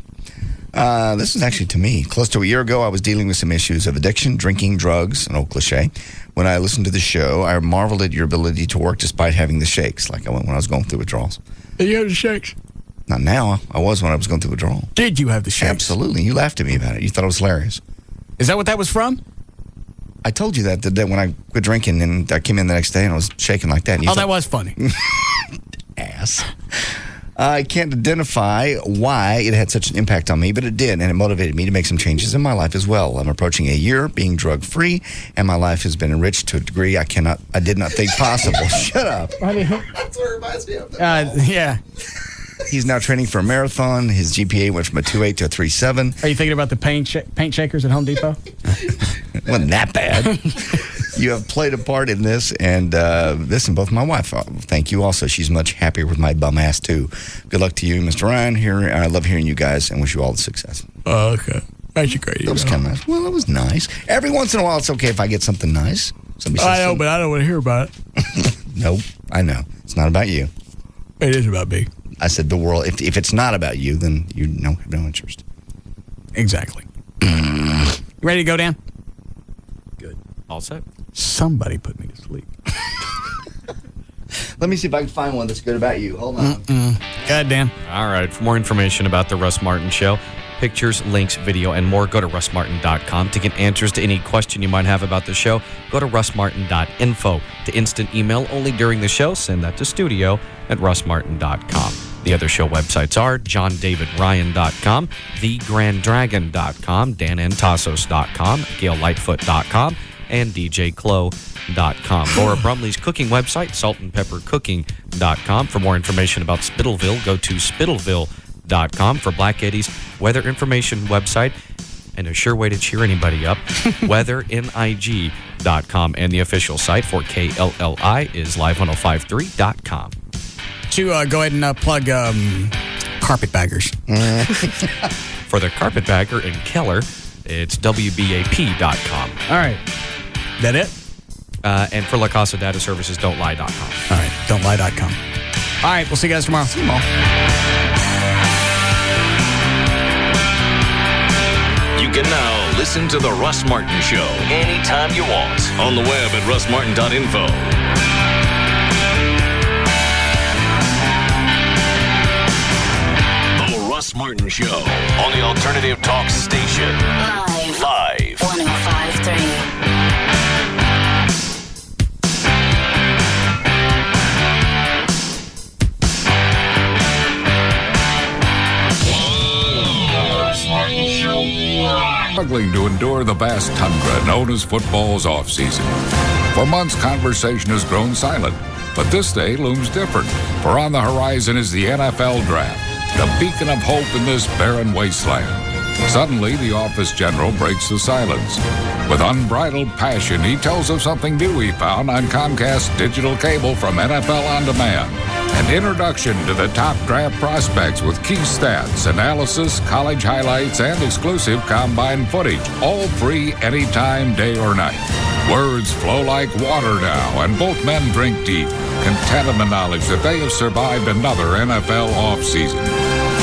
This is actually to me. Close to a year ago, I was dealing with some issues of addiction, drinking, drugs, an old cliche. When I listened to the show, I marveled at your ability to work despite having the shakes, like I went when I was going through withdrawals. Did you have the shakes? Not now. I was when I was going through withdrawal. Did you have the shakes? Absolutely. You laughed at me about it. You thought it was hilarious. Is that what that was from? I told you that the day when I quit drinking, and I came in the next day and I was shaking like that. And that was funny. Ass. I can't identify why it had such an impact on me, but it did, and it motivated me to make some changes in my life as well. I'm approaching a year being drug-free, and my life has been enriched to a degree I did not think possible. Shut up. I mean, that's what it reminds me of. Yeah. He's now training for a marathon. His GPA went from a 2.8 to a 3.7. Are you thinking about the paint shakers at Home Depot? It wasn't that bad. You have played a part in this, and this and both my wife. Thank you also. She's much happier with my bum ass, too. Good luck to you, Mr. Ryan. I love hearing you guys and wish you all the success. Oh, okay. That's great. That was kind of nice. Well, it was nice. Every once in a while, it's okay if I get something nice. I know, but I don't want to hear about it. Nope. I know. It's not about you. It is about me. I said the world. If it's not about you, then you have no interest. Exactly. You ready to go, Dan? Good. All set. Somebody put me to sleep. Let me see if I can find one that's good about you. Hold on. God damn. All right. For more information about the Russ Martin Show, pictures, links, video, and more, go to russmartin.com. To get answers to any question you might have about the show, go to russmartin.info. To instant email only during the show, send that to studio@russmartin.com. The other show websites are johndavidryan.com, thegranddragon.com, danantasos.com, gaillightfoot.com, and djclo.com. Laura Brumley's cooking website, saltandpeppercooking.com. For more information about Spittleville, go to spittleville.com. For Black Eddie's weather information website, and a sure way to cheer anybody up, weathерnig.com. And the official site for KLLI is live1053.com. To go ahead and plug carpetbaggers. For the carpetbagger in Keller, it's WBAP.com. All right. That it? And for La Casa Data Services, don'tlie.com. All right. Don'tlie.com. All right. We'll see you guys tomorrow. See you tomorrow. You can now listen to The Russ Martin Show anytime you want on the web at russmartin.info. The Russ Martin Show on the Alternative Talk Station. Live. 105.3. Struggling to endure the vast tundra known as football's off-season. For months, conversation has grown silent, but this day looms different, for on the horizon is the NFL Draft, the beacon of hope in this barren wasteland. Suddenly, the office general breaks the silence. With unbridled passion, he tells of something new he found on Comcast digital cable from NFL On Demand. An introduction to the top draft prospects with key stats, analysis, college highlights, and exclusive combine footage. All free anytime, day or night. Words flow like water now, and both men drink deep, content in the knowledge that they have survived another NFL offseason.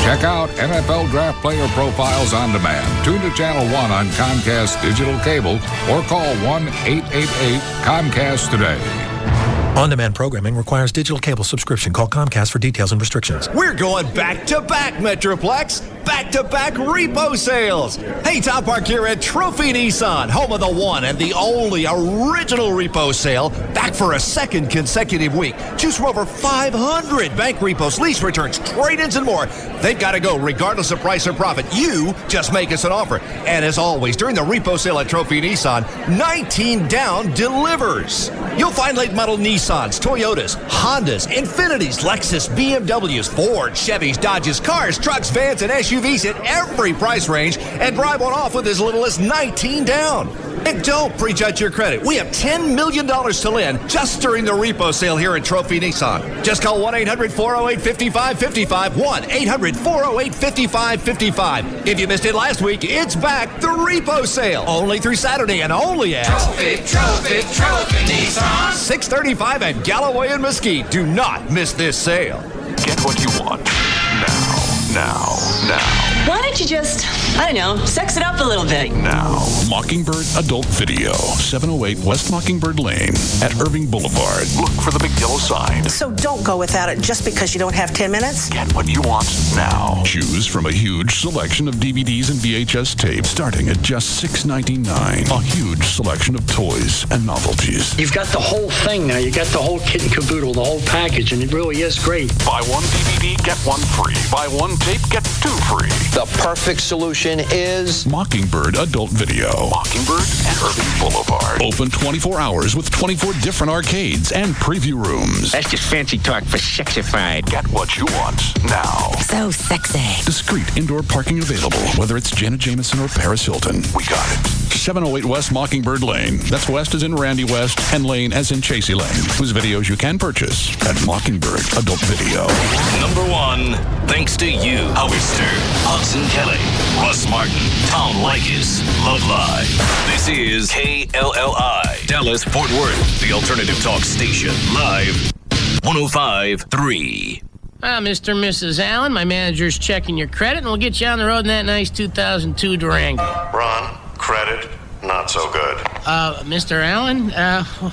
Check out NFL Draft Player Profiles on Demand. Tune to Channel 1 on Comcast Digital Cable or call 1-888-COMCAST today. On-demand programming requires digital cable subscription. Call Comcast for details and restrictions. We're going back-to-back, Metroplex. Back-to-back repo sales. Hey, Top Park here at Trophy Nissan, home of the one and the only original repo sale. Back for a second consecutive week. Choose from over 500 bank repos, lease returns, trade-ins, and more. They've got to go regardless of price or profit. You just make us an offer. And as always, during the repo sale at Trophy Nissan, 19 down delivers. You'll find late model Nissans, Toyotas, Hondas, Infinitis, Lexus, BMWs, Ford, Chevys, Dodges, cars, trucks, vans, and SUVs at every price range, and drive one off with as little as 19 down. And don't prejudge your credit. We have $10 million to lend just during the repo sale here at Trophy Nissan. Just call 1-800-408-5555. 1-800-408-5555. If you missed it last week, it's back. The repo sale. Only through Saturday and only at Trophy Nissan. 635 at Galloway and Mesquite. Do not miss this sale. Get what you want. Now. Why don't you just, I don't know, sex it up a little bit? Now. Mockingbird Adult Video, 708 West Mockingbird Lane at Irving Boulevard. Look for the big yellow sign. So don't go without it just because you don't have 10 minutes. Get what you want now. Choose from a huge selection of DVDs and VHS tapes starting at just $6.99. A huge selection of toys and novelties. You've got the whole thing now. You got the whole kit and caboodle, the whole package, and it really is great. Buy one DVD, get one free. Buy one tape, get two free. The perfect solution is Mockingbird Adult Video. Mockingbird and Irving Boulevard. Open 24 hours with 24 different arcades and preview rooms. That's just fancy talk for sexified. Get what you want now. So sexy. Discreet indoor parking available, whether it's Janet Jameson or Paris Hilton. We got it. 708 West Mockingbird Lane. That's West as in Randy West and Lane as in Chasey Lane, whose videos you can purchase at Mockingbird Adult Video. Number 1, thanks to you, Howard Stern, Hudson Kelly, Russ Martin, Tom Likas, Love Live. This is KLLI, Dallas, Fort Worth, the alternative talk station, live 105.3. Mr. and Mrs. Allen, my manager's checking your credit, and we'll get you on the road in that nice 2002 Durango. Ron, credit, not so good. Mr. Allen,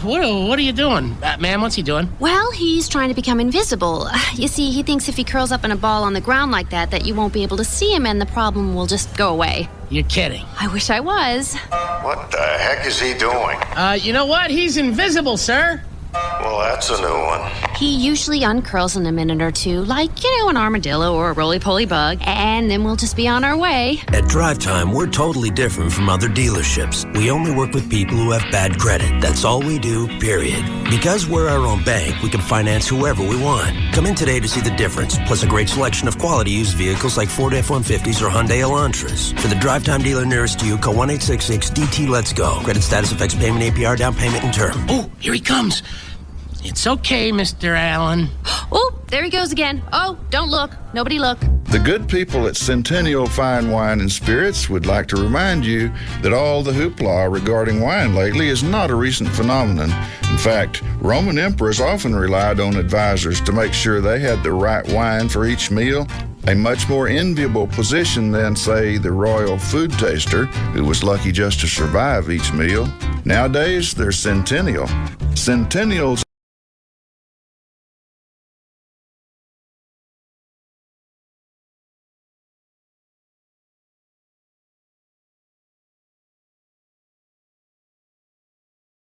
what are you doing? Ma'am, what's he doing? Well, he's trying to become invisible. You see, he thinks if he curls up in a ball on the ground like that you won't be able to see him and the problem will just go away. You're kidding. I wish I was. What the heck is he doing? You know what? He's invisible, sir. Well, that's a new one. He usually uncurls in a minute or two, like, an armadillo or a roly-poly bug, and then we'll just be on our way. At Drive Time, we're totally different from other dealerships. We only work with people who have bad credit. That's all we do, period. Because we're our own bank, we can finance whoever we want. Come in today to see the difference, plus a great selection of quality used vehicles like Ford F-150s or Hyundai Elantras. For the Drive Time dealer nearest to you, call 1-866-DT-LET'S-GO. Credit status affects payment, APR, down payment, and term. Oh, here he comes. It's okay, Mr. Allen. Oh, there he goes again. Oh, don't look. Nobody look. The good people at Centennial Fine Wine and Spirits would like to remind you that all the hoopla regarding wine lately is not a recent phenomenon. In fact, Roman emperors often relied on advisors to make sure they had the right wine for each meal. A much more enviable position than, say, the royal food taster, who was lucky just to survive each meal. Nowadays, they're Centennial. Centennials